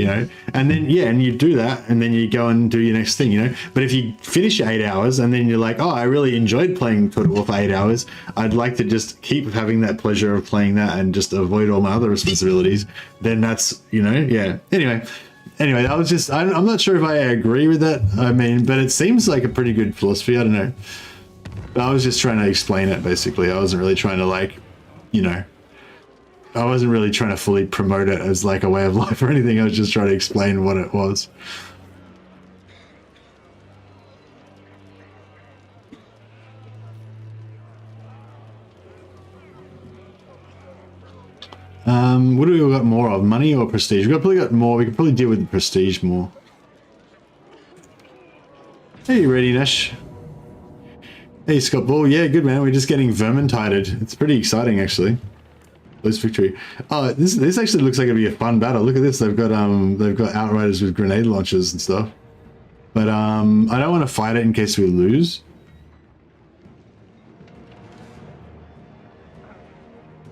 and then, yeah, and you do that, and then you go and do your next thing, But if you finish your 8 hours and then you're like, oh, I really enjoyed playing Total War for 8 hours. I'd like to just keep having that pleasure of playing that and just avoid all my other responsibilities, then that's, yeah. Anyway, I was just, I'm not sure if I agree with that. I mean, but it seems like a pretty good philosophy. I don't know. But I was just trying to explain it, basically. I wasn't really trying to like, I wasn't really trying to fully promote it as like a way of life or anything. I was just trying to explain what it was. What do we got more of? Money or prestige? We've probably got more. We could probably deal with the prestige more. Hey, Ready Nash. Hey, Scott Ball. Yeah, good, man. We're just getting Vermintided. It's pretty exciting, actually. Close victory. Oh, this actually looks like it'd be a fun battle. Look at this. They've got outriders with grenade launchers and stuff. But I don't want to fight it in case we lose.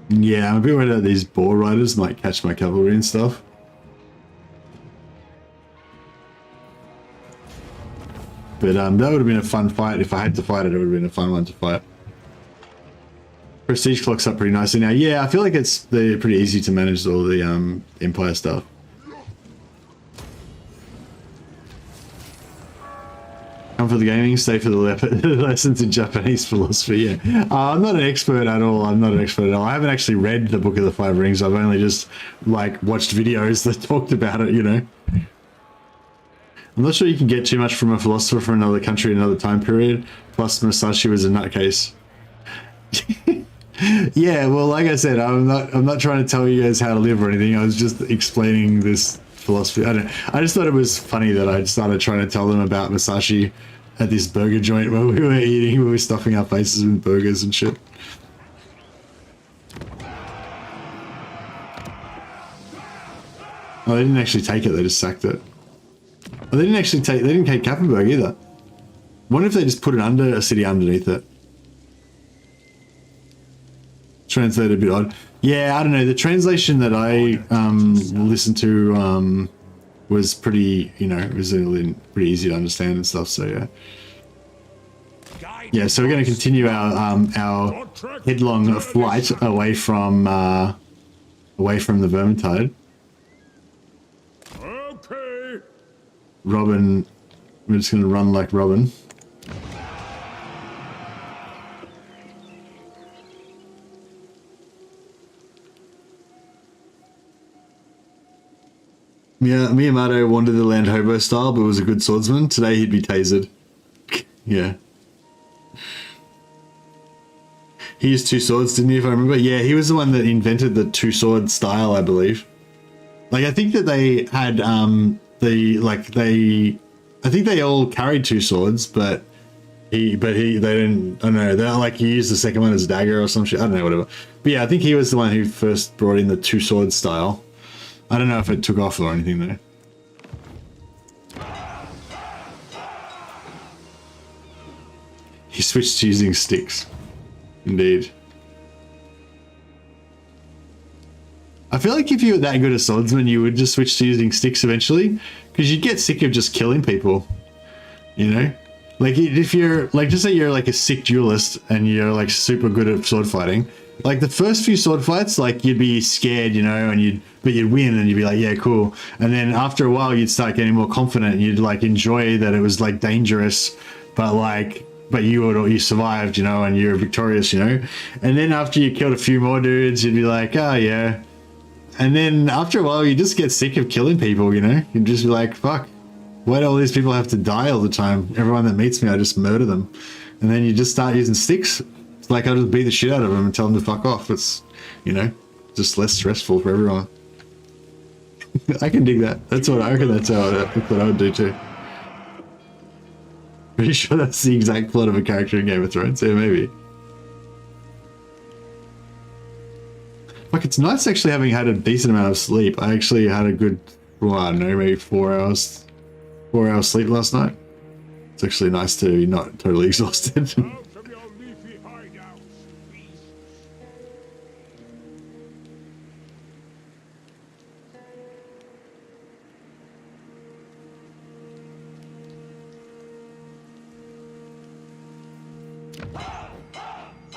Yeah, I'm a bit worried that these boar riders might catch my cavalry and stuff. But that would have been a fun fight. If I had to fight it, it would have been a fun one to fight. Prestige clocks up pretty nicely now. Yeah, I feel like they're pretty easy to manage all the Empire stuff. come for the gaming, stay for the lessons in Japanese philosophy. Yeah, I'm not an expert at all. I haven't actually read the Book of the Five Rings. I've only just like watched videos that talked about it. You know, I'm not sure you can get too much from a philosopher from another country, another time period. Plus, Musashi was a nutcase. Yeah, well, like I said, I'm not trying to tell you guys how to live or anything. I was just explaining this philosophy. I just thought it was funny that I started trying to tell them about Musashi at this burger joint where we were eating, we were stuffing our faces with burgers and shit. Oh, they didn't actually take it, they just sacked it. Oh, they didn't take Kappenberg either. Wonder if they just put it under a city underneath it. Translated a bit odd. Yeah, I don't know. The translation that I listened to was pretty, you know, it was pretty easy to understand and stuff. So yeah. Yeah, so we're going to continue our headlong flight away from the Vermintide. Okay. Robin, we're just going to run like Robin. Miyamoto wandered the land hobo style, but was a good swordsman. Today he'd be tasered. Yeah. He used two swords, didn't he, if I remember? Yeah, he was the one that invented the two-sword style, I believe. Like, I think that they had, I think they all carried two swords, but they didn't, I don't know, they're like, he used the second one as a dagger or some shit, I don't know, whatever. But yeah, I think he was the one who first brought in the two-sword style. I don't know if it took off or anything, though. He switched to using sticks. Indeed. I feel like if you were that good a swordsman, you would just switch to using sticks eventually, because you'd get sick of just killing people, you know? Like, if you're, like, just say you're like a sick duelist and you're like super good at sword fighting, like the first few sword fights, like you'd be scared, you know, and but you'd win and you'd be like, yeah, cool. And then after a while, you'd start getting more confident and you'd like enjoy that it was like dangerous, but you survived, you know, and you're victorious, you know. And then after you killed a few more dudes, you'd be like, oh yeah. And then after a while, you just get sick of killing people, you know. You'd just be like, fuck, why do all these people have to die all the time? Everyone that meets me, I just murder them. And then you just start using sticks. It's like, I'll just beat the shit out of them and tell them to fuck off. It's, you know, just less stressful for everyone. I can dig that. That's what I reckon. That's what I would do too. Pretty sure that's the exact plot of a character in Game of Thrones. Yeah, maybe. Like, it's nice actually having had a decent amount of sleep. I actually had a good, well, I don't know, maybe 4 hours sleep last night. It's actually nice to be not totally exhausted.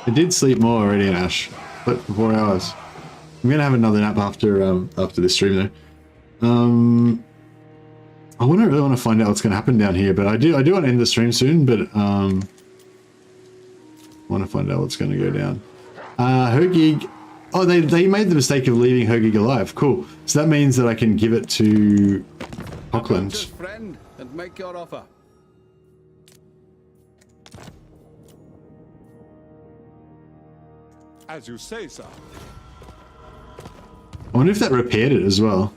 I did sleep more already in Ash. Slept for 4 hours. I'm gonna have another nap after this stream though. I really want to find out what's gonna happen down here, but I do want to end the stream soon, but want to find out what's gonna go down. Hergig. Oh, they made the mistake of leaving Hergig alive. Cool. So that means that I can give it to Hochland. Friend, and make your offer. As you say, sir. I wonder if that repaired it as well.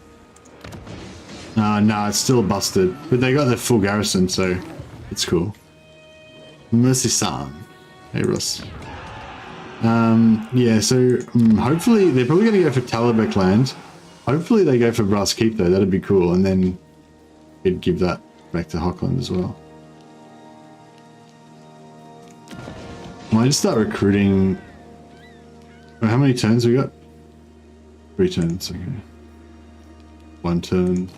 No, it's still busted. But they got the full garrison, so it's cool. Mercy-san. Hey, Ross. Yeah, so hopefully they're probably going to go for Talabek land. Hopefully they go for Brass Keep, though. That'd be cool. And then it'd give that back to Hochland as well. Might just start recruiting. How many turns we got? 3 turns, okay. 1 turn.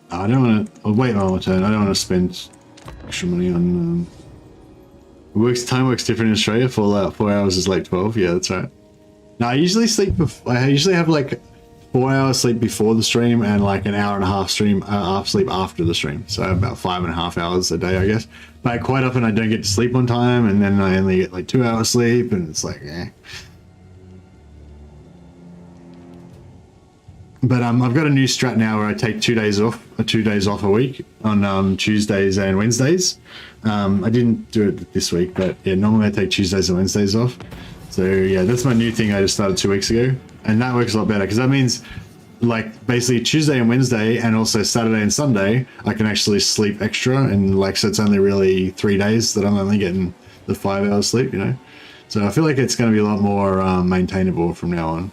I don't want to. I'll wait one more turn. I don't want to spend extra money on. Time works different in Australia. 4 hours is like 12. Yeah, that's right. Now I usually sleep. I usually have like 4 hours sleep before the stream and like an hour and a half sleep after the stream. So about 5.5 hours a day, I guess. But quite often I don't get to sleep on time, and then I only get like 2 hours sleep, and it's like, eh. But I've got a new strat now where I take 2 days off a week on Tuesdays and Wednesdays. I didn't do it this week, but yeah, normally I take Tuesdays and Wednesdays off. So yeah, that's my new thing I just started 2 weeks ago, and that works a lot better because that means like basically Tuesday and Wednesday and also Saturday and Sunday I can actually sleep extra, and like so it's only really 3 days that I'm only getting the 5 hours sleep, you know. So I feel like it's going to be a lot more maintainable from now on.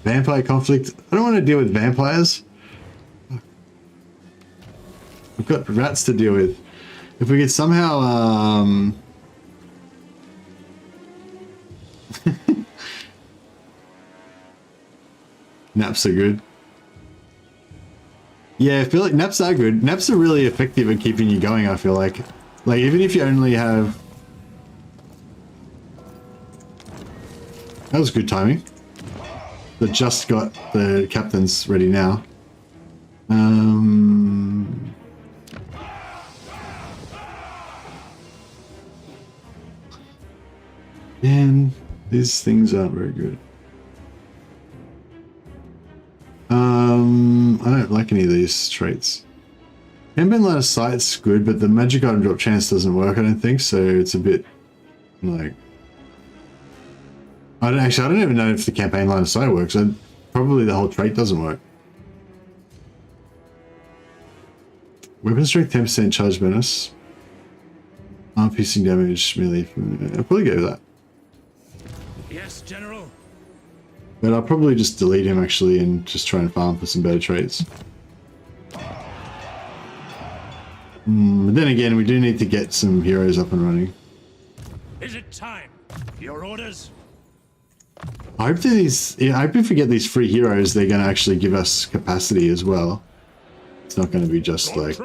Vampire conflict. I don't want to deal with vampires. We've got rats to deal with. If we could somehow naps are good. Yeah, I feel like naps are good. Naps are really effective at keeping you going, I feel like even if you only have... That was good timing. That just got the captains ready now. Man, these things aren't very good. I don't like any of these traits. Hembin line of sight's good, but the magic item drop chance doesn't work, I don't think, so it's a bit like... I don't even know if the campaign line of sight works. Probably the whole trait doesn't work. Weapon strength 10% charge bonus. Arm piercing damage melee. I'll probably go with that. Yes, General. But I'll probably just delete him actually and just try and farm for some better traits. But then again, we do need to get some heroes up and running. Is it time? Your orders? I hope that I hope if we get these free heroes, they're going to actually give us capacity as well. It's not going to be just like...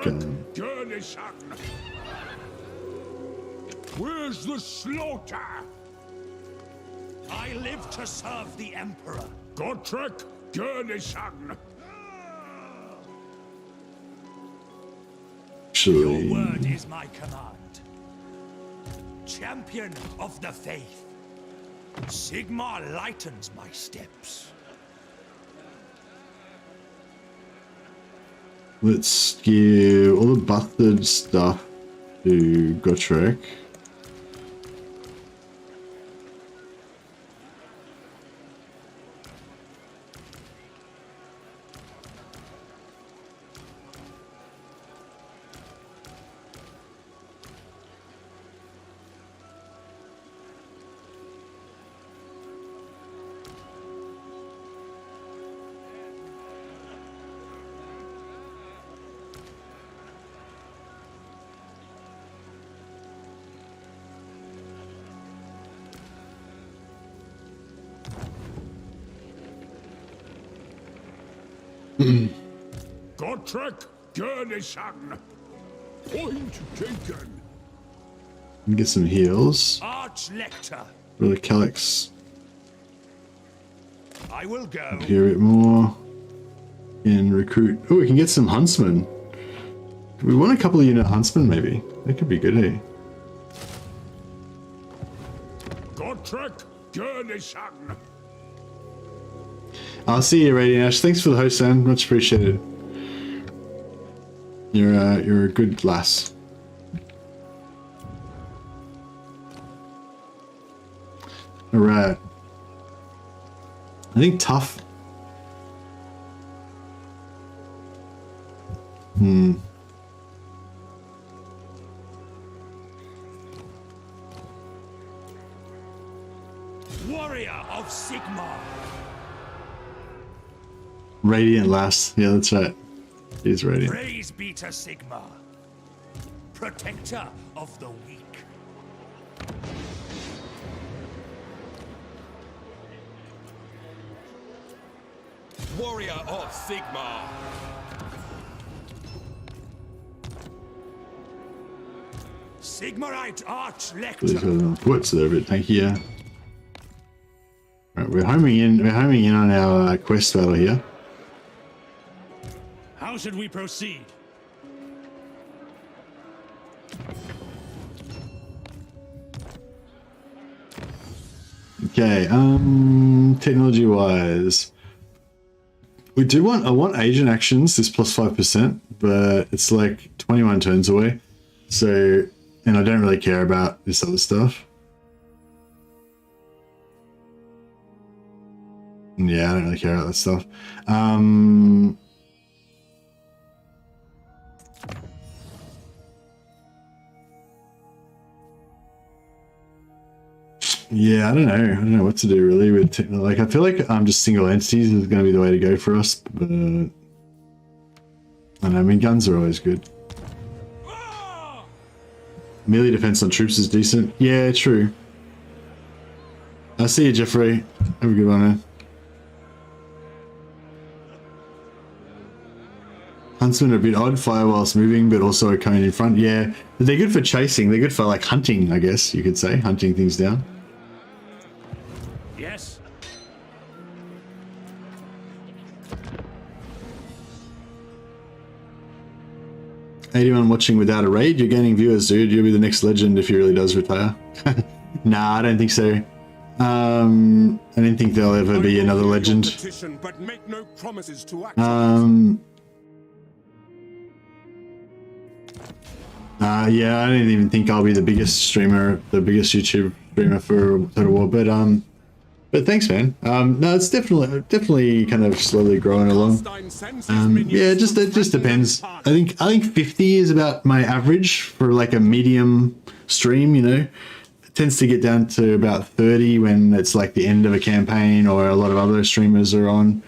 Where's the slaughter? I live to serve the Emperor. Gotrek Gurnisan. Actually... Your word is my command. Champion of the faith. Sigmar lightens my steps. Let's give all the busted stuff to Gotrek. Gotrek Gurnisan. Point taken. And get some heals. Arch-Lector. For the Calyx. I will go. Here a bit more. And recruit. Oh, we can get some huntsmen. We want a couple of unit huntsmen, maybe. That could be good, hey? Gotrek Gurnisan. I'll see you, Radiant Ash. Thanks for the host, Sam. Much appreciated. You're a good lass. Alright. I think tough. Warrior of Sigmar. Radiant lass. Yeah, that's right. He's radiant. Praise be to Sigmar, protector of the weak. Warrior of Sigmar. Sigmarite Arch-Lector. Please got some puts there, but thank you. we're homing in on our quest battle here. How should we proceed? Okay, technology wise, we do want, I want agent actions, this plus 5%, but it's like 21 turns away. So, and I don't really care about this other stuff. Yeah, I don't really care about that stuff. Yeah, I don't know what to do really with like I feel like just single entities is going to be the way to go for us, but I don't know, I mean guns are always good. Melee defense on troops is decent. Yeah, true. I see you, Jeffrey. Have a good one, man. Huntsmen are a bit odd, fire whilst moving, but also a cone in front. Yeah, they're good for chasing. They're good for like hunting, I guess you could say, hunting things down. Yes. 81 watching without a raid. You're gaining viewers, dude. You'll be the next legend if he really does retire. Nah, I don't think so. I don't think there'll ever be another legend. But make no promises to act. Yeah, I don't even think I'll be the biggest streamer, the biggest YouTube streamer for Total War, but thanks, man. No, it's definitely kind of slowly growing along. Yeah, it just depends. I think 50 is about my average for like a medium stream, you know. It tends to get down to about 30 when it's like the end of a campaign or a lot of other streamers are on.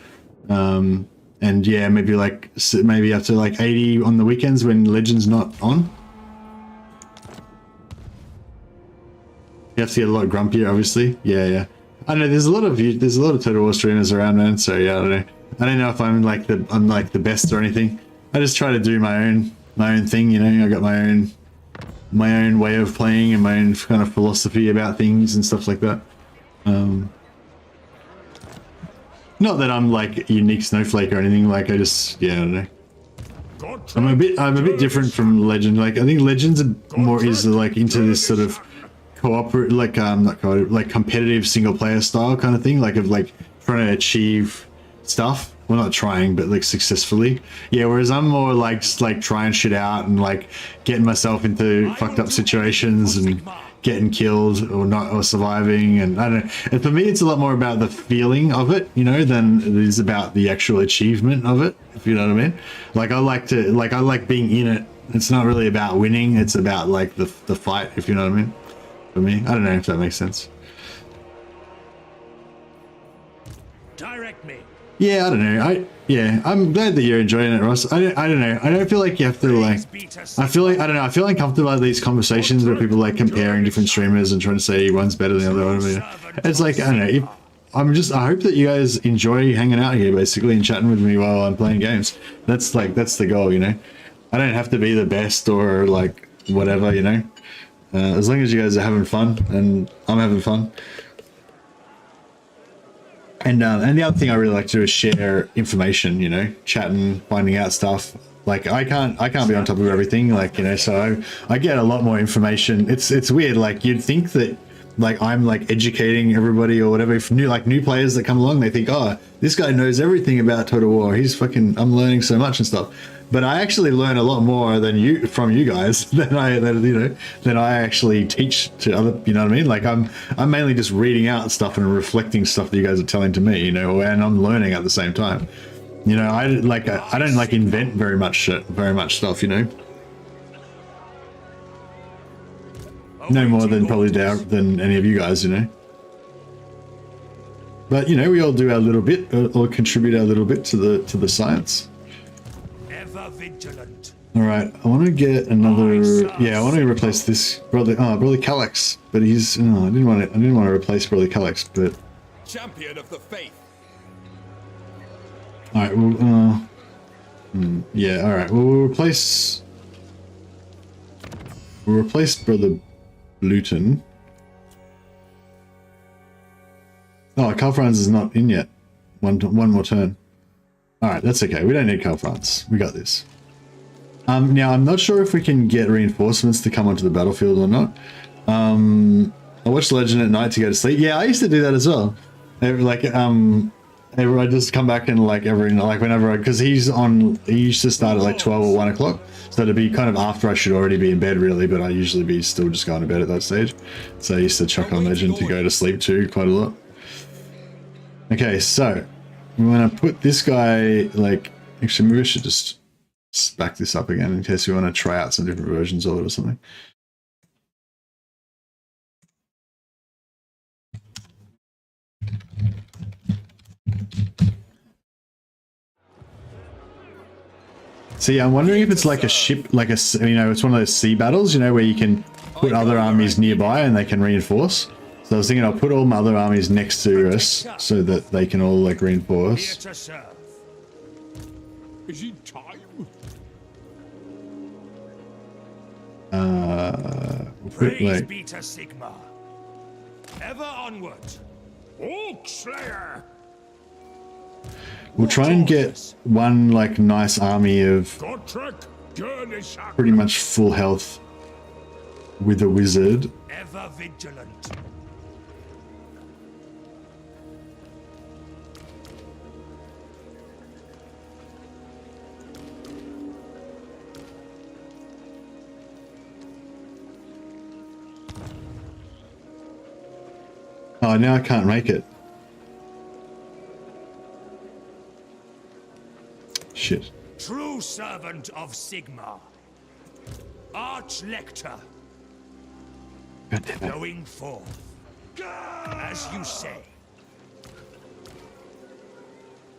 And yeah, maybe up to like 80 on the weekends when Legend's not on. You have to get a lot grumpier, obviously. Yeah. I know there's a lot of Total War streamers around, man. So yeah, I don't know if I'm like the best or anything. I just try to do my own thing, you know. I got my own way of playing and my own kind of philosophy about things and stuff like that. Not that I'm like a unique snowflake or anything. Like I don't know. I'm a bit different from Legend. Like I think Legends are more is like into this sort of competitive single player style kind of thing, like of like trying to achieve stuff. Well, not trying, but like successfully. Yeah, whereas I'm more like just like trying shit out and like getting myself into fucked up situations and getting killed or surviving, and I don't know. And for me, it's a lot more about the feeling of it, you know, than it is about the actual achievement of it. If you know what I mean. Like I like being in it. It's not really about winning. It's about like the fight. If you know what I mean. For me, I don't know if that makes sense. Direct me. Yeah, I don't know. I'm glad that you're enjoying it, Ross. I don't know. I don't feel like you have to like. I feel uncomfortable at these conversations where people like comparing different streamers and trying to say one's better than the other. It's like I don't know. I hope that you guys enjoy hanging out here basically and chatting with me while I'm playing games. That's the goal, you know. I don't have to be the best or like whatever, you know. As long as you guys are having fun and I'm having fun. And the other thing I really like to do is share information, you know, chatting, finding out stuff. Like I can't be on top of everything, like, you know, so I get a lot more information. It's weird, like you'd think that like I'm like educating everybody or whatever. If new players that come along, they think, oh, this guy knows everything about Total War. I'm learning so much and stuff. But I actually learn a lot more from you guys than I actually teach to other, you know what I mean? Like I'm mainly just reading out stuff and reflecting stuff that you guys are telling to me, you know, and I'm learning at the same time. You know, I don't like invent very much stuff, you know. No more than probably than any of you guys, you know. But you know, we all do our little bit or contribute our little bit to the science. Vigilant. All right, I want to get another. Yeah, I want to replace this brother Calyx, but he's. No, I didn't want to replace brother Calyx, but. Champion of the faith. All right. Well. Yeah. All right. Well, we'll replace brother Luton. Oh, Karl Franz is not in yet. One more turn. Alright, that's okay. We don't need Karl Franz. We got this. Now, I'm not sure if we can get reinforcements to come onto the battlefield or not. I watch Legend at night to go to sleep. Yeah, I used to do that as well. Like, I just come back and whenever, because he used to start at like 12 or 1 o'clock. So it'd be kind of after I should already be in bed really, but I usually be still just going to bed at that stage. So I used to chuck on Legend to go to sleep too, quite a lot. Okay, so we want to put this guy, like, actually maybe I should just back this up again in case we want to try out some different versions of it or something. See, I'm wondering if it's like a ship, like a, you know, it's one of those sea battles, you know, where you can put other armies nearby and they can reinforce. So I was thinking I'll put all my other armies next to us so that they can all like reinforce. Is it time? We'll put Praise like, be to Sigmar. Ever onward. Oak Slayer! we'll try and get one like nice army of pretty much full health with a wizard. Ever vigilant. Oh, now I can't make it. Shit. True servant of Sigmar. Arch-Lector. God damn it. Going forth. As you say.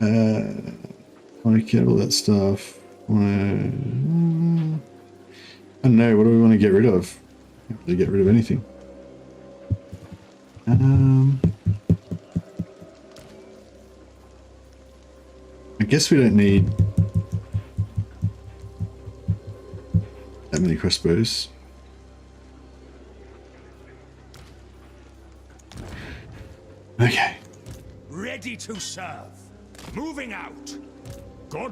Want to get all that stuff. I don't know, what do we want to get rid of? Can't really get rid of anything. I guess we don't need that many crossbows. Okay. Ready to serve. Moving out. Yeah,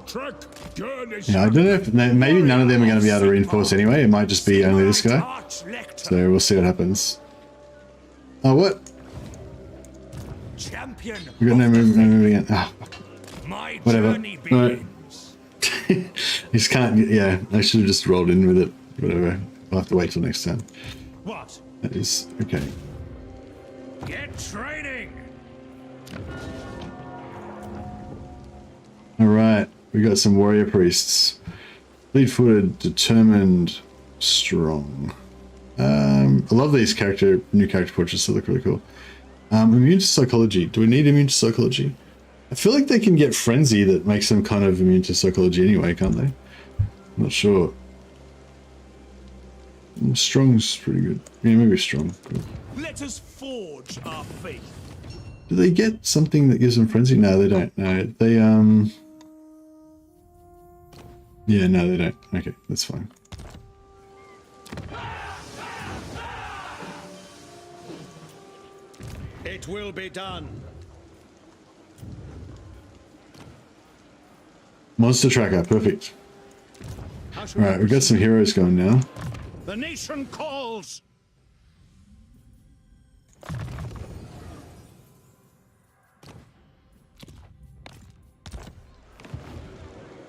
I don't know if maybe none of them are going to be able to reinforce anyway. It might just be only this guy. So we'll see what happens. Oh, what? Champion. We got no movement again. Ah, whatever. No. Just can't. Yeah, I should have just rolled in with it. Whatever. I'll have to wait till next time. What? That is okay. Get training. All right, we got some warrior priests. Fleet-footed, determined, strong. I love these new character portraits. They look really cool. Immune to psychology. Do we need immune to psychology? I feel like they can get frenzy that makes them kind of immune to psychology anyway, can't they? I'm not sure. Strong's pretty good. Yeah, maybe strong. Cool. Let us forge our faith. Do they get something that gives them frenzy? No, they don't. No, they yeah, no, they don't. Okay, that's fine. It will be done. Monster tracker, perfect. Alright, we've got some heroes going now. The nation calls.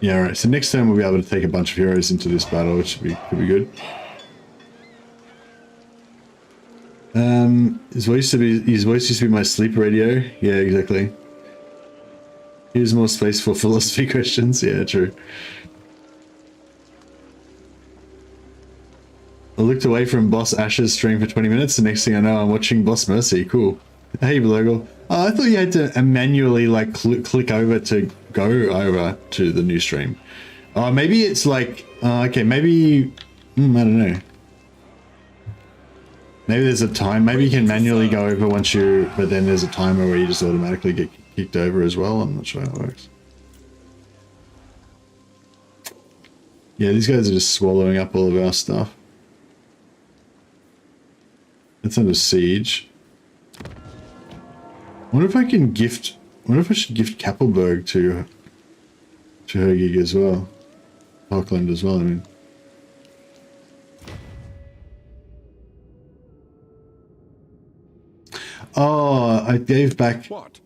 Yeah, alright, so next time we'll be able to take a bunch of heroes into this battle, which could be good. His voice used to be my sleep radio. Yeah, exactly. Here's more space for philosophy questions. Yeah, true. I looked away from Boss Ash's stream for 20 minutes. The next thing I know, I'm watching Boss Mercy. Cool. Hey, Blogle. Oh, I thought you had to manually like click over to go over to the new stream. Oh, maybe it's like okay, maybe I don't know. Maybe there's a time. Maybe you can manually go over once you, but then there's a timer where you just automatically get kicked over as well. I'm not sure how it works. Yeah, these guys are just swallowing up all of our stuff. It's under siege. wonder if I can gift. Wonder if I should gift Kappelberg to her gig as well. Reikland as well, I mean. Oh, I gave back. What?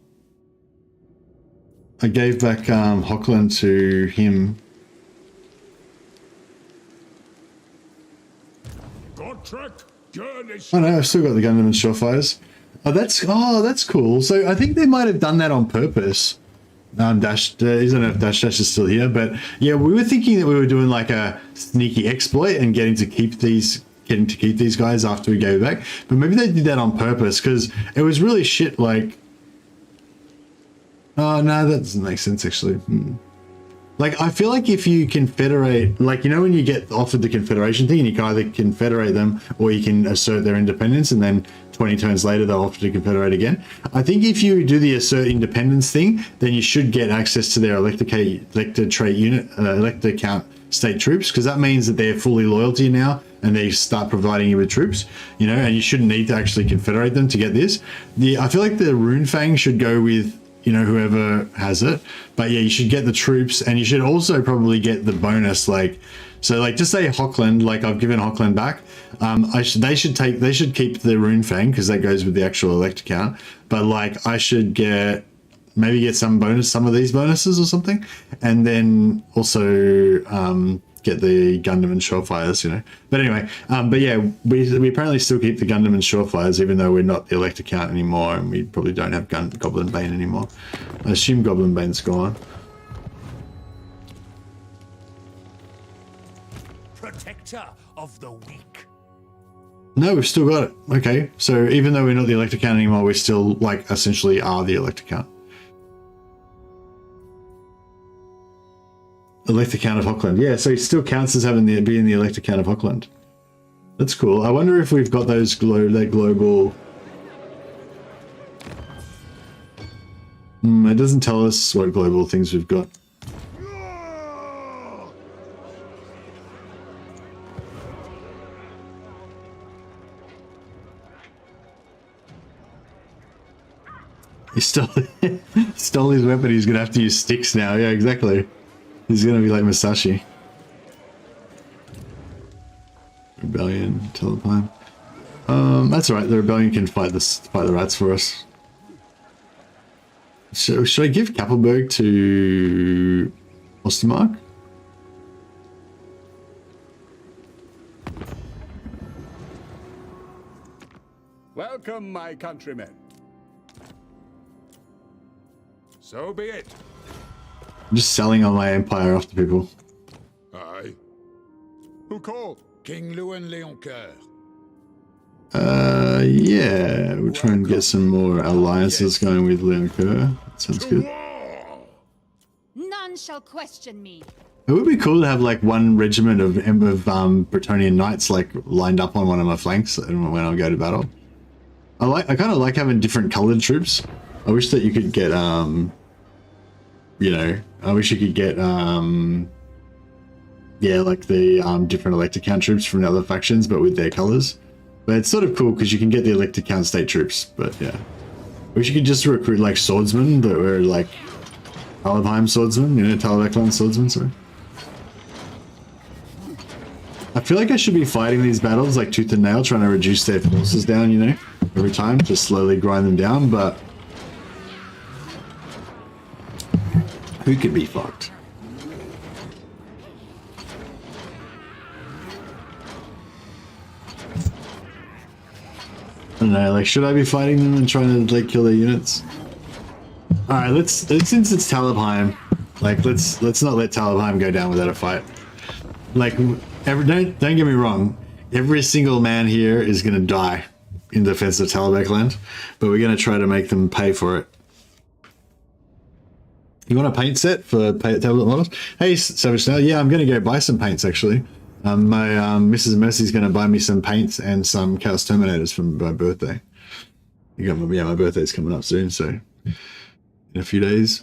I gave back Reikland to him. Oh no, I've still got the Gundam and Surefires. Oh, that's cool. So I think they might have done that on purpose. Dash, I don't know if Dash is still here, but yeah, we were thinking that we were doing like a sneaky exploit and getting to keep these guys after we gave back. But maybe they did that on purpose because it was really shit. Like, oh no, that doesn't make sense actually. Like, I feel like if you confederate, like, you know, when you get offered the confederation thing and you can either confederate them or you can assert their independence and then 20 turns later they'll offer to confederate again. I think if you do the assert independence thing, then you should get access to their elector trait unit, elector count state troops, because that means that they're fully loyal to you now and they start providing you with troops, you know, and you shouldn't need to actually confederate them to get this. I feel like the Rune Fang should go with, you know, whoever has it, but yeah, you should get the troops and you should also probably get the bonus. Like, so like just say Reikland, like I've given Reikland back. They should keep the Rune Fang because that goes with the actual elector count. But like I should maybe get some of these bonuses or something, and then also get the Gundam and Surefires, you know. But anyway, but yeah, we apparently still keep the Gundam and Surefires even though we're not the elector count anymore, and we probably don't have Goblin Bane anymore. I assume Goblin Bane's gone. Protector of the weak. No, we've still got it. Okay, so even though we're not the elector count anymore, we still like essentially are the elector count. Elector count of Reikland. Yeah, so he still counts as having being the elector count of Reikland. That's cool. I wonder if we've got those global. It doesn't tell us what global things we've got. He stole his weapon. He's gonna have to use sticks now. Yeah, exactly. He's gonna be like Masashi. Rebellion, Telepine. That's alright. The rebellion can fight the rats for us. So should I give Kappelberg to Ostermark? Welcome, my countrymen. So be it. I'm just selling all my empire off to people. Aye. Who called? King Lewin Leoncoeur. Yeah, we'll try and get some more alliances going with Leoncoeur. That sounds good. None shall question me. It would be cool to have like one regiment of Bretonnian knights like lined up on one of my flanks when I go to battle. I kind of like having different colored troops. I wish that you could get you know, I wish you could get yeah, like the different elector count troops from the other factions but with their colors. But it's sort of cool because you can get the elector count state troops. But yeah, I wish you could just recruit like swordsmen that were like Talabheim swordsmen, you know, Talabheim swordsmen, sorry. I feel like I should be fighting these battles like tooth and nail, trying to reduce their forces down, you know, every time, to slowly grind them down, but who could be fucked? I don't know, like, should I be fighting them and trying to like kill their units? Alright, let's since it's Talabheim, like let's not let Talabheim go down without a fight. Like, don't get me wrong, every single man here is gonna die in defense of Talabheim, but we're gonna try to make them pay for it. You want a paint set for tablet models? Hey, Savage Snail, yeah, I'm gonna go buy some paints actually. My Mrs. Mercy's gonna buy me some paints and some Chaos Terminators for my birthday. Yeah, my birthday's coming up soon, so in a few days.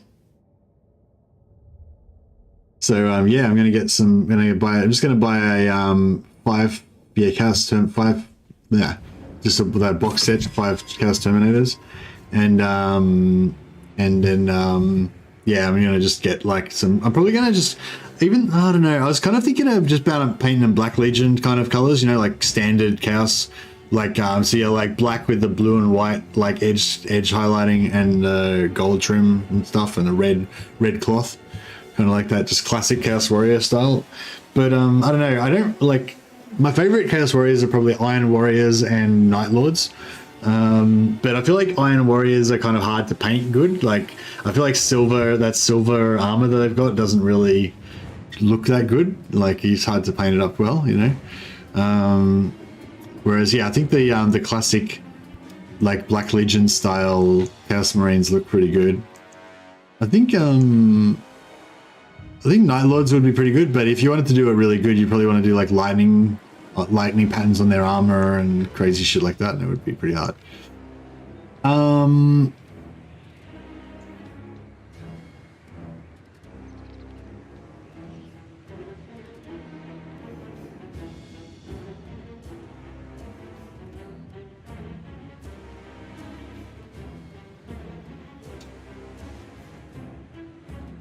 So yeah, I'm just gonna buy a 5 Chaos Term 5, yeah, just that box set, 5 Chaos Terminators, and then yeah, I'm gonna just get like some. I'm probably gonna just even. I don't know. I was kind of thinking of just about painting them Black Legion kind of colors. You know, like standard chaos. Like so you're like black with the blue and white like edge highlighting and gold trim and stuff, and a red cloth, kind of like that, just classic Chaos Warrior style. But I don't know. I don't like. My favorite Chaos Warriors are probably Iron Warriors and Night Lords. But I feel like Iron Warriors are kind of hard to paint good. Like I feel like that silver armor that they've got doesn't really look that good. Like it's hard to paint it up well, you know. Whereas yeah, I think the classic like Black Legion style Chaos Marines look pretty good. I think Night Lords would be pretty good, but if you wanted to do it really good, you probably want to do like lightning patterns on their armor and crazy shit like that, and it would be pretty hard.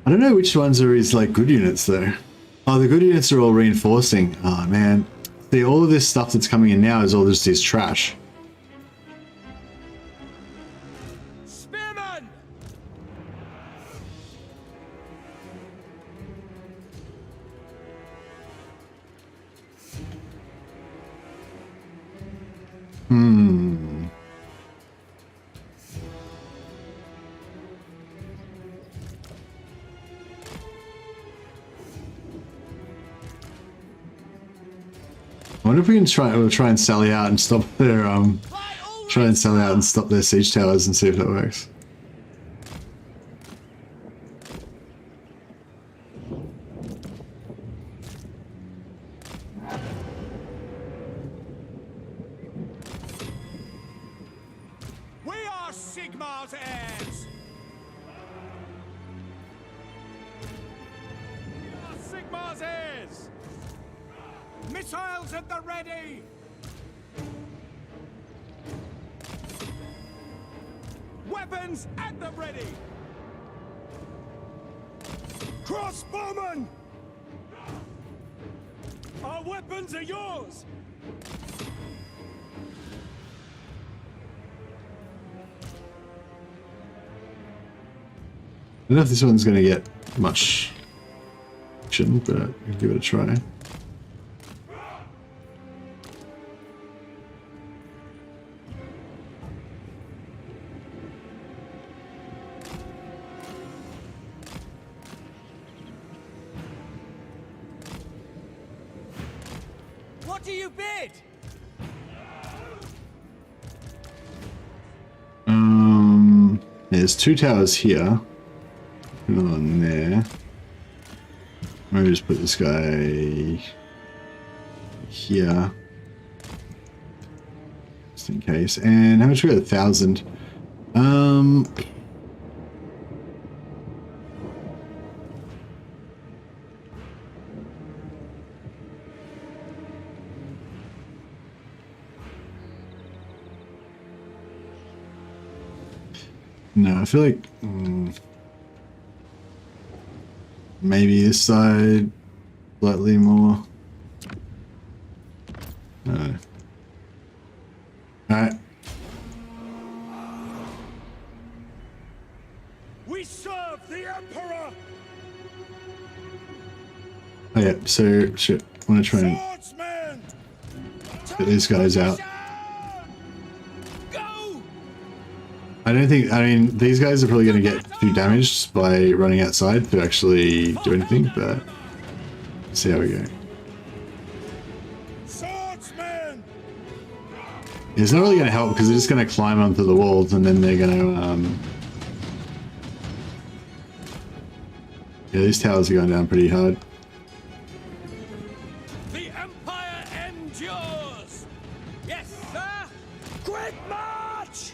I don't know which ones are his like good units though. Oh, the good units are all reinforcing. Oh man. See, all of this stuff that's coming in now is all just his trash. Spearman! I wonder if we can try and sally out and stop their siege towers and see if that works. We are Sigmar's heirs! Sigmar's heirs! Missiles at the ready! Weapons at the ready! Crossbowmen! Our weapons are yours! I don't know if this one's going to get much action, but I'll give it a try. What do you bid? There's two towers here. Another one there. Maybe just put this guy here, just in case. And how much we got? 1,000. No, I feel like maybe this side slightly more. No. Alright. We serve the Emperor! Oh yeah, so shit. I want to try and get these guys out. I mean, these guys are probably going to get too damaged by running outside to actually do anything, but let's see how we go. It's not really going to help because they're just going to climb onto the walls and then they're going to, yeah, these towers are going down pretty hard. The Empire endures! Yes, sir! Quick march!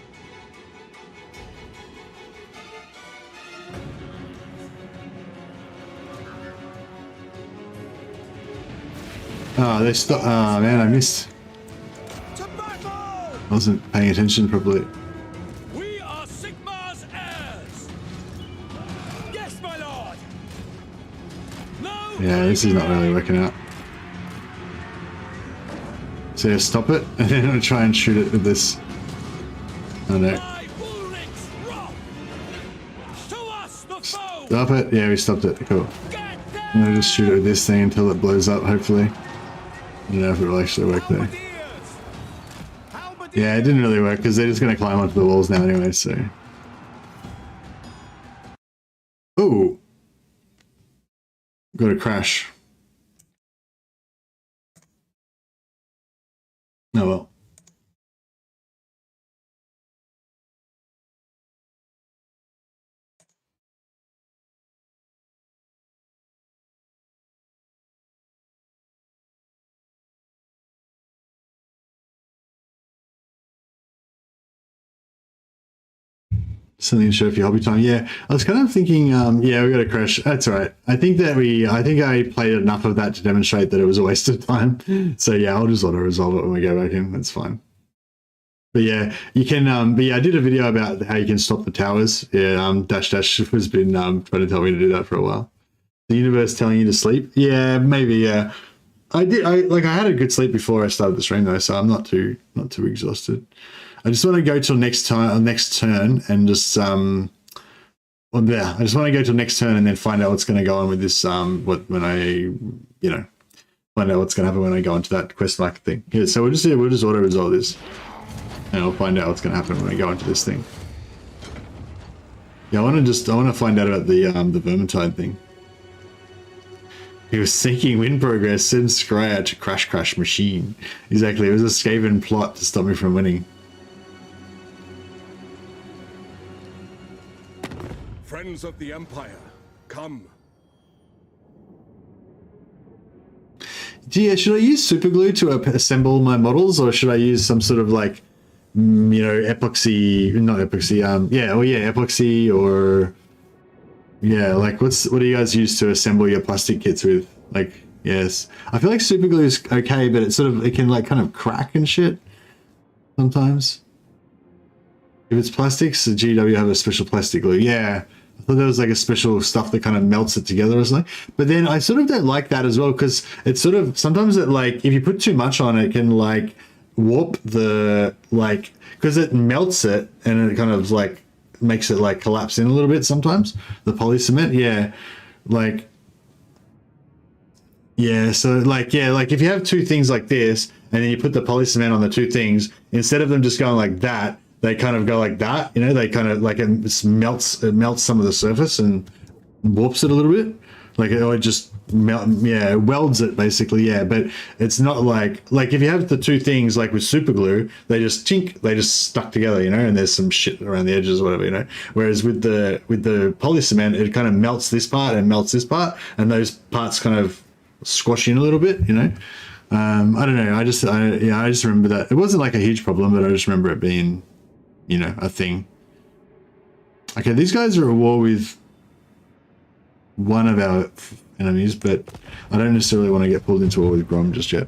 Oh, they stopped. Oh man, I missed. To battle! I wasn't paying attention properly. We are Sigmar's Yeah, this is not really working out. So yeah, stop it, and then I'll try and shoot it with this. Oh no. Stop it. Yeah, we stopped it. Cool. I'm gonna just shoot it with this thing until it blows up, hopefully. I don't know if it will actually work though. Yeah, it didn't really work because they're just gonna climb onto the walls now anyway, so. Oh! Got a crash. Oh well. Something to show for your hobby time. Yeah, I was kind of thinking, yeah, we got a crash. That's all right. I think I played enough of that to demonstrate that it was a waste of time. So yeah, I'll just auto resolve it when we go back in. That's fine. But yeah, you can, but yeah, I did a video about how you can stop the towers. Yeah, Dash has been trying to tell me to do that for a while. The universe telling you to sleep? Yeah, maybe, yeah. I had a good sleep before I started the stream though, so I'm not too exhausted. I just want to go till next turn and just well, yeah, I just want to go till next turn and then find out what's going to go on with this when I find out what's going to happen when I go into that quest market thing. Yeah, so we'll just auto resolve this, and I'll find out what's going to happen when I go into this thing. Yeah, I want to find out about the Vermintide thing. He was seeking win progress, send Scryer to crash machine. Exactly, it was a Skaven plot to stop me from winning. Friends of the Empire, come. Yeah, should I use superglue to assemble my models, or should I use some sort of like, epoxy? Not epoxy. Epoxy, or yeah, like what do you guys use to assemble your plastic kits with? Like, yes, I feel like superglue is okay, but it can like kind of crack and shit sometimes. If it's plastics, the GW have a special plastic glue. Yeah. I thought there was like a special stuff that kind of melts it together or something. But then I sort of don't like that as well, because it's sort of, sometimes it like, if you put too much on it can like warp the, like, because it melts it and it kind of like makes it like collapse in a little bit sometimes, the poly cement. Yeah. Like, yeah. So like, yeah, like if you have two things like this and then you put the poly cement on the two things, instead of them just going like that, they kind of go like that, they kind of like it melts some of the surface and warps it a little bit. Like it just welds it basically, yeah. But it's not like if you have the two things like with super glue, they just stuck together, and there's some shit around the edges or whatever, Whereas with the poly cement, it kind of melts this part and melts this part, and those parts kind of squash in a little bit, I don't know. I just remember that it wasn't like a huge problem, but I just remember it being, a thing. Okay, these guys are at war with one of our enemies, but I don't necessarily want to get pulled into war with Grom just yet.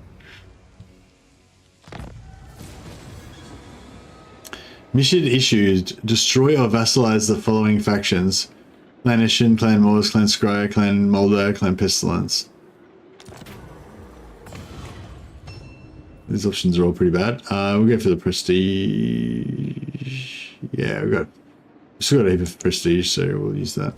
Mission issued. Destroy or vassalize the following factions: Clan Ishin, Clan Moors, Clan Scryer, Clan Molder, Clan Pestilence. These options are all pretty bad. We'll go for the prestige. Yeah, we've still got a heap of prestige, so we'll use that.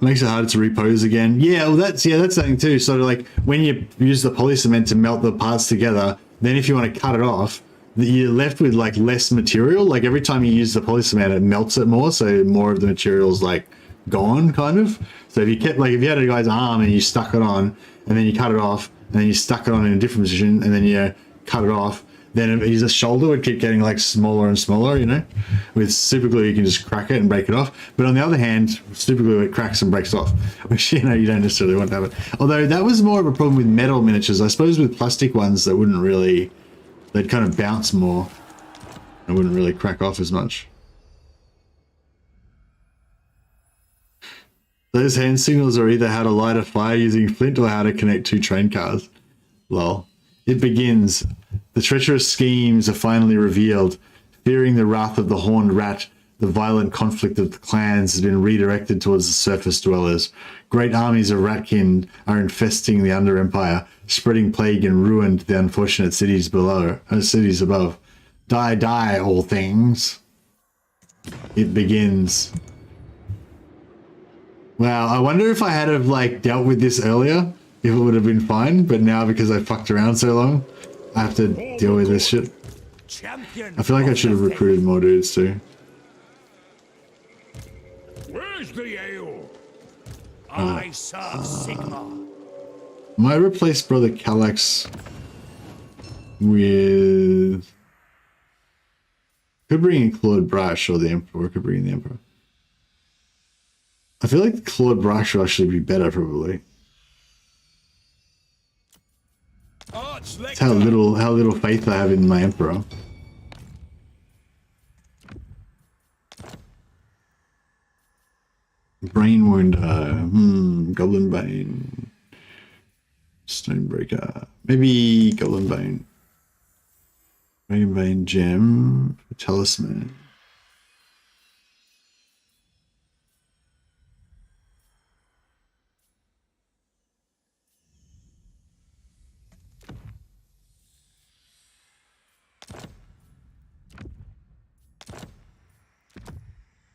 Makes it harder to repose again. Yeah, well that's something too. So like when you use the poly cement to melt the parts together, then if you want to cut it off, you're left with like less material. Like every time you use the poly cement, it melts it more, so more of the material's like gone, kind of. So if you kept if you had a guy's arm and you stuck it on, and then you cut it off, and then you stuck it on in a different position, and then you cut it off, then his shoulder would keep getting like smaller and smaller, With super glue, you can just crack it and break it off. But on the other hand, super glue, it cracks and breaks off, which, you don't necessarily want to have it. Although that was more of a problem with metal miniatures. I suppose with plastic ones, that wouldn't really, they'd kind of bounce more. It wouldn't really crack off as much. Those hand signals are either how to light a fire using flint or how to connect two train cars. Lol. It begins. The treacherous schemes are finally revealed. Fearing the wrath of the horned rat, the violent conflict of the clans has been redirected towards the surface dwellers. Great armies of ratkin are infesting the Under Empire, spreading plague and ruin to the unfortunate cities below, cities above. Die, die, all things. It begins. Wow, I wonder if I had have like dealt with this earlier, if it would have been fine, but now because I fucked around so long, I have to deal with this shit. I feel like I should have recruited more dudes too. Where's the ale? I serve Sigmar. Might replace Brother Kallax with... Could bring in Claude Brash or the Emperor. Could bring in the Emperor. I feel like Claude Brash will actually be better, probably. That's how little faith I have in my Emperor. Brain Wound, Goblin Bane, Stonebreaker, maybe Goblin Bane, Dragon Bane Gem, Talisman.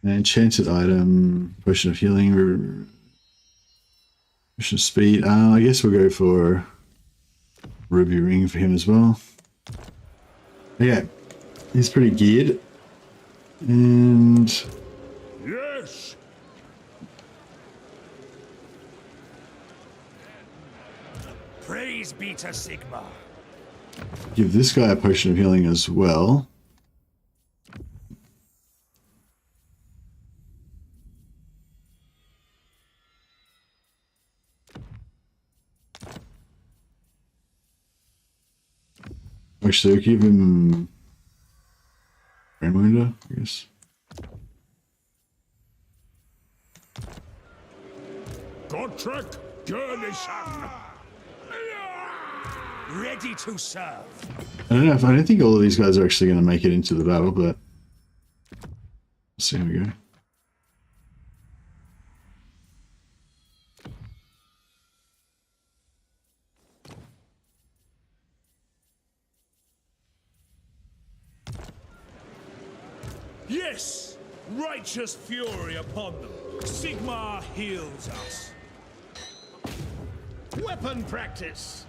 An enchanted item, potion of healing, potion of speed. I guess we'll go for ruby ring for him as well. Okay, he's pretty geared. And Yes. Praise be to Sigmar. give this guy a potion of healing as well. Actually, I'll give him Brain Wound, I guess. Gotrek, Gurnison. Ready to serve. I don't think all of these guys are actually going to make it into the battle, but let's see how we go. Yes! Righteous fury upon them. Sigmar heals us. Weapon practice!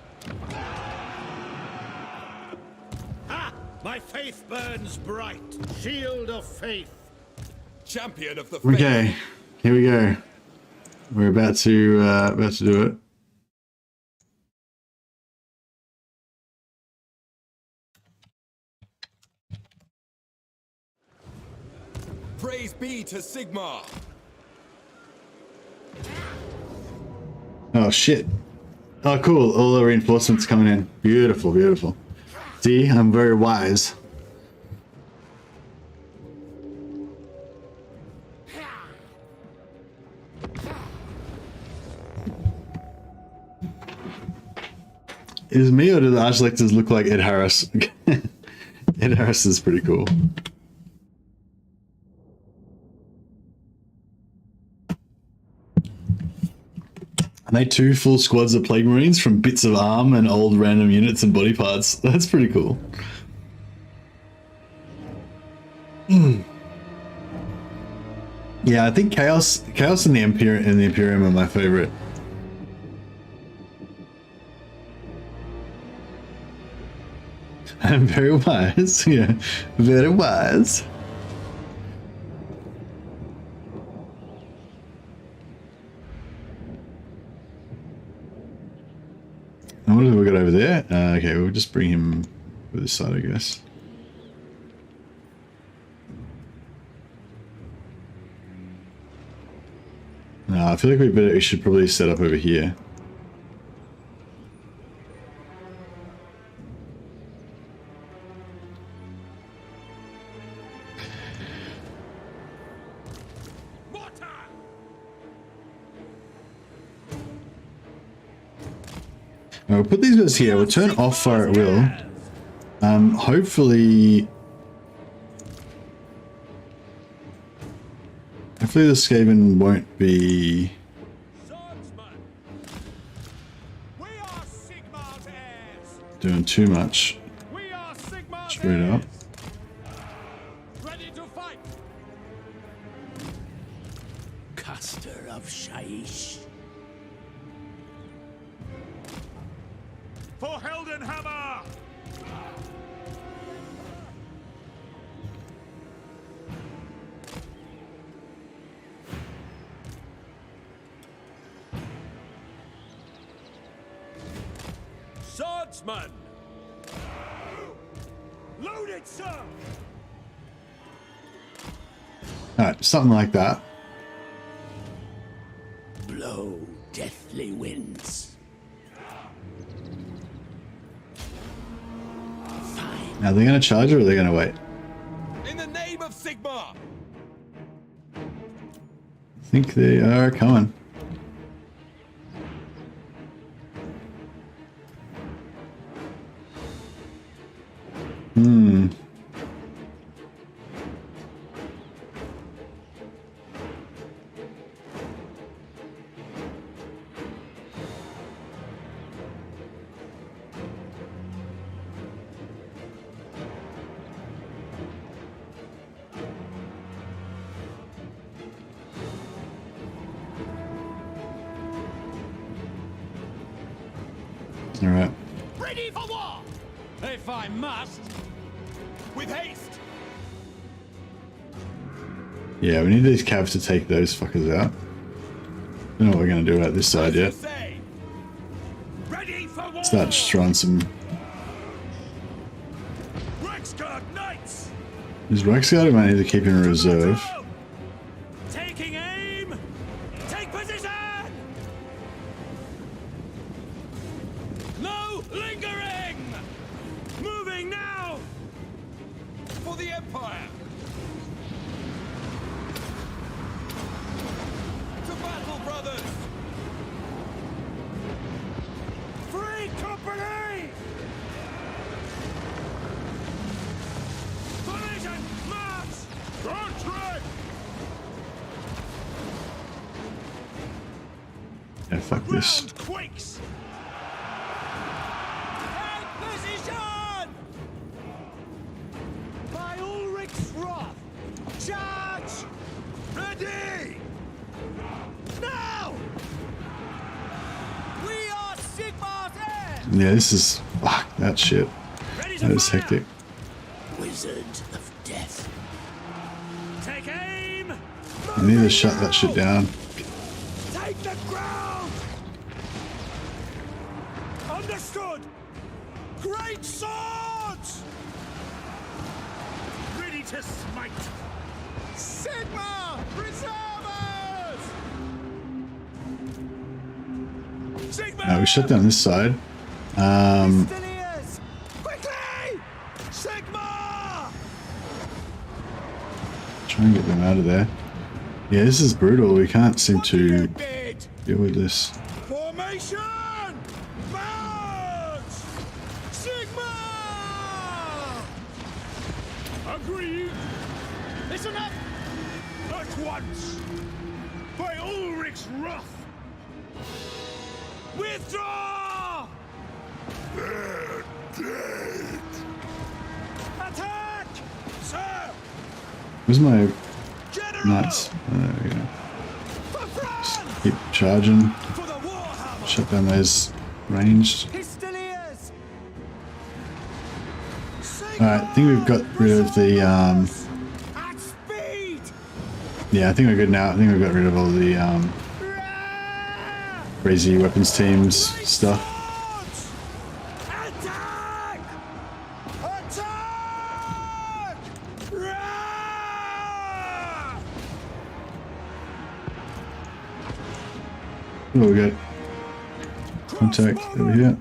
Ha! My faith burns bright. Shield of faith. Champion of the faith. Okay, here we go. We're about to do it. Praise be to Sigmar. Oh shit. Oh cool, all the reinforcements coming in. Beautiful, beautiful. See, I'm very wise. Is it me or do the Archlectors look like Ed Harris? Ed Harris is pretty cool. I made 2 full squads of Plague Marines from bits of arm and old random units and body parts. That's pretty cool. Yeah, I think Chaos and the Imperium are my favorite. I'm very wise. Yeah, very wise. What have we got over there? Okay, we'll just bring him to this side, I guess. No, I feel like we should probably set up over here. We'll put these guys here. We'll turn off fire at will. Hopefully the Skaven won't be doing too much. Straight up. Ready to fight. Caster of Shaish. For Heldenhammer! Swordsman! Loaded, sir! Alright, something like that. Blow deathly winds. Now, are they going to charge or are they going to wait? In the name of Sigmar! I think they are coming. All right. Ready for war! If I must. With haste! Yeah, we need these cabs to take those fuckers out. Don't know what we're going to do about this side yet. Ready for war! Start throwing some... Reichsguard Knights! Is Reichsguard, I need to keep in reserve. Taking aim! Take position! No lingering! Moving now! For the Empire! To battle, brothers! Free company! Collision! March! Contract! Yeah, fuck this. Ground quakes! Take position! By Ulrich's wrath! Charge! Ready! Now! We are Sigmar's heirs! Yeah, this is... Fuck, that shit. That is hectic. Wizard of death. Take aim! I need to shut that shit down. Take the ground! Understood! Great swords! Ready to smite! Sigma! Preservers! Sigma! Now we shut down this side. Stiliers! Quickly! Sigma! Try and get them out of there. Yeah, this is brutal. We can't seem to Bid! deal with this. Formation! March! Sigma! Agreed! Listen up! At once! By Ulrich's wrath! Withdraw! They're dead. Attack! Sir! Where's my General! nuts? There we go. For Franz! Keep charging. For the Warhammer! Shut down those ranged. Pistoliers! Alright, I think we've got rid of the, At speed! yeah, I think we're good now. I think we've got rid of all the, crazy weapons teams stuff. Swords! Attack! Attack! Rah! Oh, we got contact over here.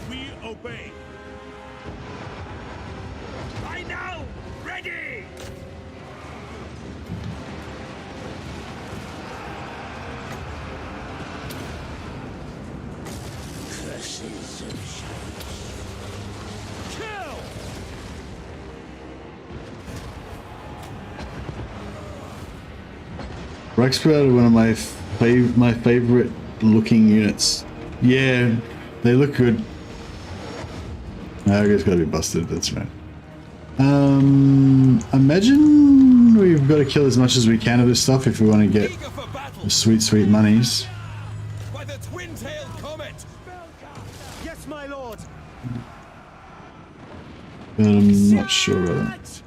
We obey. Right now, ready! Reichsguard are one of my favorite looking units. Yeah, they look good. I guess gotta be busted, that's right. Imagine we've got to kill as much as we can of this stuff if we want to get the sweet, sweet monies. By the twin-tailed comet. Yes, my lord. But I'm not sure about that.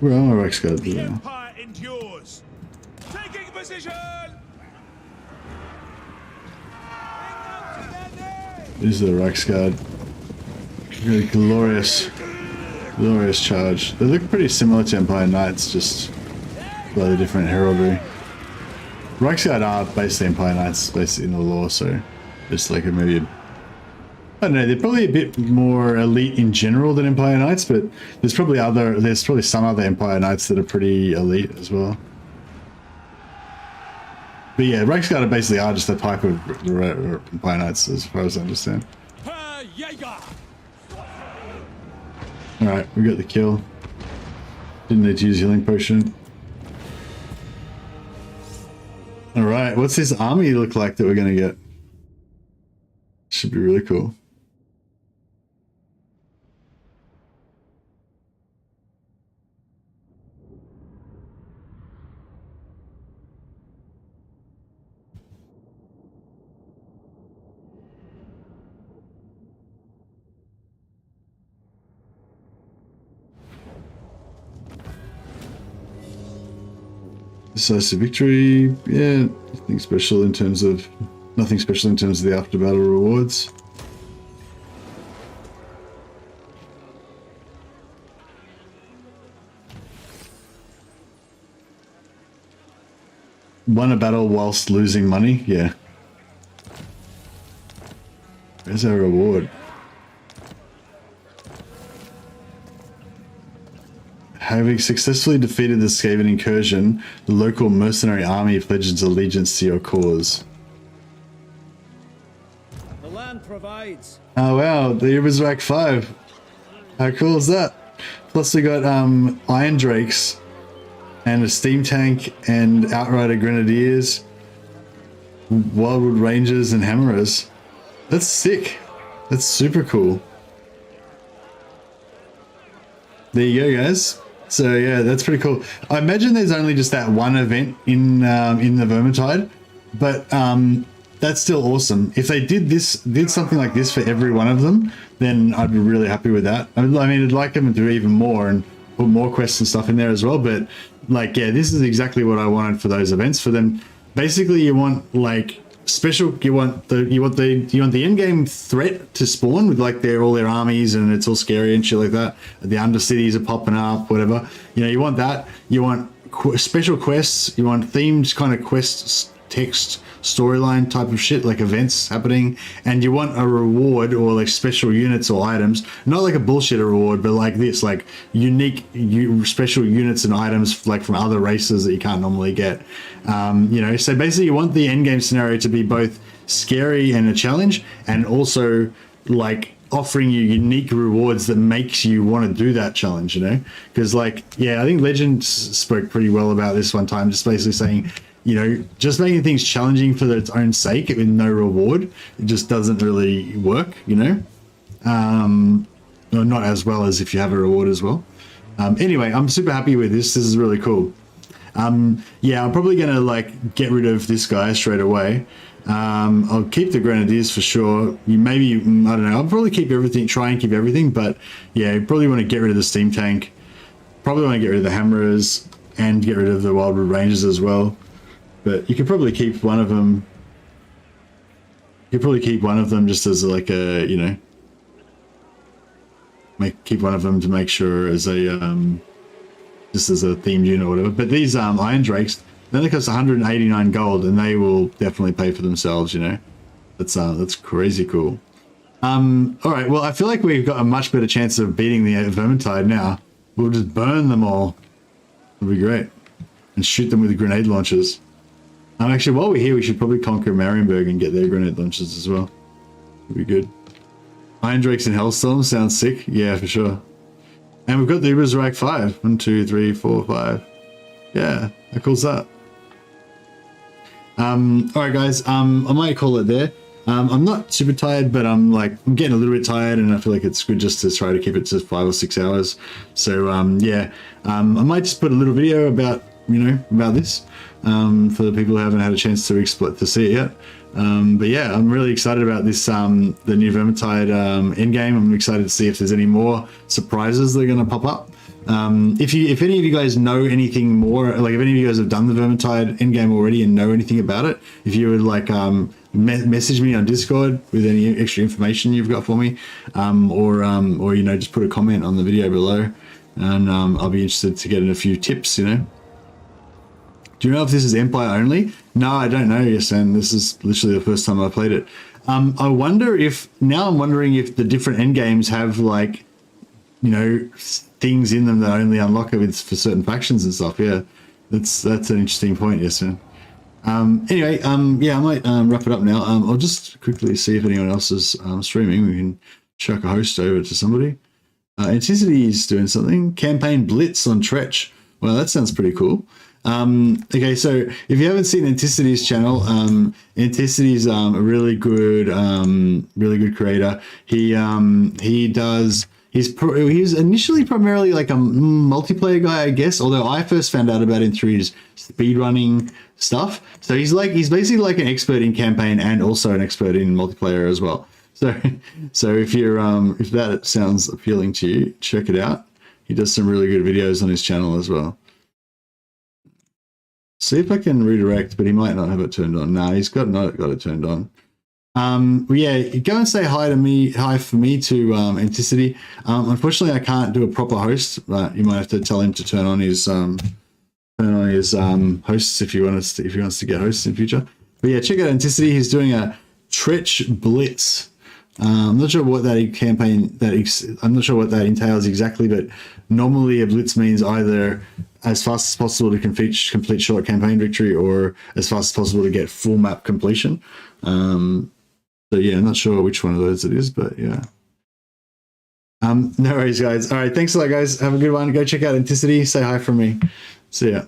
Where are my Reichsguard? The Empire endures. Taking position. These are the Reichsguard. Really glorious charge. They look pretty similar to Empire Knights, just slightly different heraldry. Reichsguard are basically Empire Knights, basically in the lore, so just like maybe I don't know. They're probably a bit more elite in general than Empire Knights, but there's probably some other Empire Knights that are pretty elite as well. But yeah, Reichsguard basically are just a type of Empire Knights, as far as I understand. Alright, we got the kill. Didn't need to use healing potion. Alright, what's this army look like that we're gonna get? Should be really cool. Decisive victory, yeah, nothing special in terms of the after battle rewards. Won a battle whilst losing money, yeah. Where's our reward? Having successfully defeated the Skaven incursion, the local mercenary army pledges allegiance to your cause. The land provides. Oh wow, the Ubersrack 5. How cool is that? Plus we got Iron Drakes and a steam tank and Outrider Grenadiers, Wildwood Rangers and Hammerers. That's sick. That's super cool. There you go, guys. So yeah, that's pretty cool. I imagine there's only just that one event in the Vermintide, but that's still awesome. If they did something like this for every one of them, then I'd be really happy with that. I mean, I'd like them to do even more and put more quests and stuff in there as well. But like, yeah, this is exactly what I wanted for those events. For them, basically, you want like special. You want the Endgame threat to spawn with like all their armies and it's all scary and shit like that. The undercities are popping up, whatever. You know, you want that. You want special quests. You want themed kind of quests, text, storyline type of shit, like events happening, and you want a reward or like special units or items, not like a bullshit reward, but like this, like unique special units and items like from other races that you can't normally get. You know, so basically you want the endgame scenario to be both scary and a challenge, and also like offering you unique rewards that makes you want to do that challenge, you know? Because like, yeah, I think Legend spoke pretty well about this one time, just basically saying, you know, just making things challenging for its own sake with no reward, it just doesn't really work, you know? Or not as well as if you have a reward as well. Anyway, I'm super happy with this. This is really cool. Yeah, I'm probably going to like get rid of this guy straight away. I'll keep the Grenadiers for sure. I don't know, I'll probably keep everything, try and keep everything, but yeah, you probably want to get rid of the Steam Tank. Probably want to get rid of the Hammerers and get rid of the Wildwood Rangers as well. But you could probably keep one of them. You could probably keep one of them just as like a, you know, keep one of them to make sure as a just as a themed unit or whatever. But these Iron Drakes, then they cost 189 gold, and they will definitely pay for themselves. You know, that's crazy cool. All right, well, I feel like we've got a much better chance of beating the Vermintide now. We'll just burn them all. It'll be great, and shoot them with grenade launchers. Actually, while we're here, we should probably conquer Marienburg and get their grenade launchers as well. It'll be good. Iron Drakes and Hellstorm sounds sick. Yeah, for sure. And we've got the Ubers rack 5. 1, 2, 3, 4, 5. Yeah, how cool's that? Alright guys, I might call it there. I'm not super tired, but I'm getting a little bit tired, and I feel like it's good just to try to keep it to 5 or 6 hours. So yeah, I might just put a little video about, about this, for the people who haven't had a chance to see it yet. But yeah, I'm really excited about this, the new Vermintide Endgame. I'm excited to see if there's any more surprises that are going to pop up. If any of you guys know anything more, like if any of you guys have done the Vermintide Endgame already and know anything about it, if you would like message me on Discord with any extra information you've got for me, or just put a comment on the video below, and I'll be interested to get in a few tips. Do you know if this is Empire only? No, I don't know. Yes, and this is literally the first time I played it. I'm wondering if the different endgames have things in them that only unlock it for certain factions and stuff. Yeah, that's an interesting point. Yes, man. Anyway, yeah, I might wrap it up now. I'll just quickly see if anyone else is streaming. We can chuck a host over to somebody. Anticity is doing something. Campaign Blitz on Tretch. Well, that sounds pretty cool. Okay, so if you haven't seen Anticity's channel, Anticity's a really good creator. He was initially primarily like a multiplayer guy, I guess, although I first found out about him through his speedrunning stuff. So he's basically like an expert in campaign and also an expert in multiplayer as well. So if you're if that sounds appealing to you, check it out. He does some really good videos on his channel as well. See if I can redirect, but he might not have it turned on. No, he's not got it turned on. Yeah, go and say hi for me to Anticity. Unfortunately, I can't do a proper host, but you might have to tell him to turn on his hosts if he wants to get hosts in future. But yeah, check out Anticity. He's doing a Tretch Blitz. I'm not sure what that I'm not sure what that entails exactly, but normally a blitz means either as fast as possible to complete short campaign victory, or as fast as possible to get full map completion. So yeah, I'm not sure which one of those it is, but yeah. No worries, guys. All right, thanks a lot, guys. Have a good one. Go check out Anticity. Say hi from me. See ya.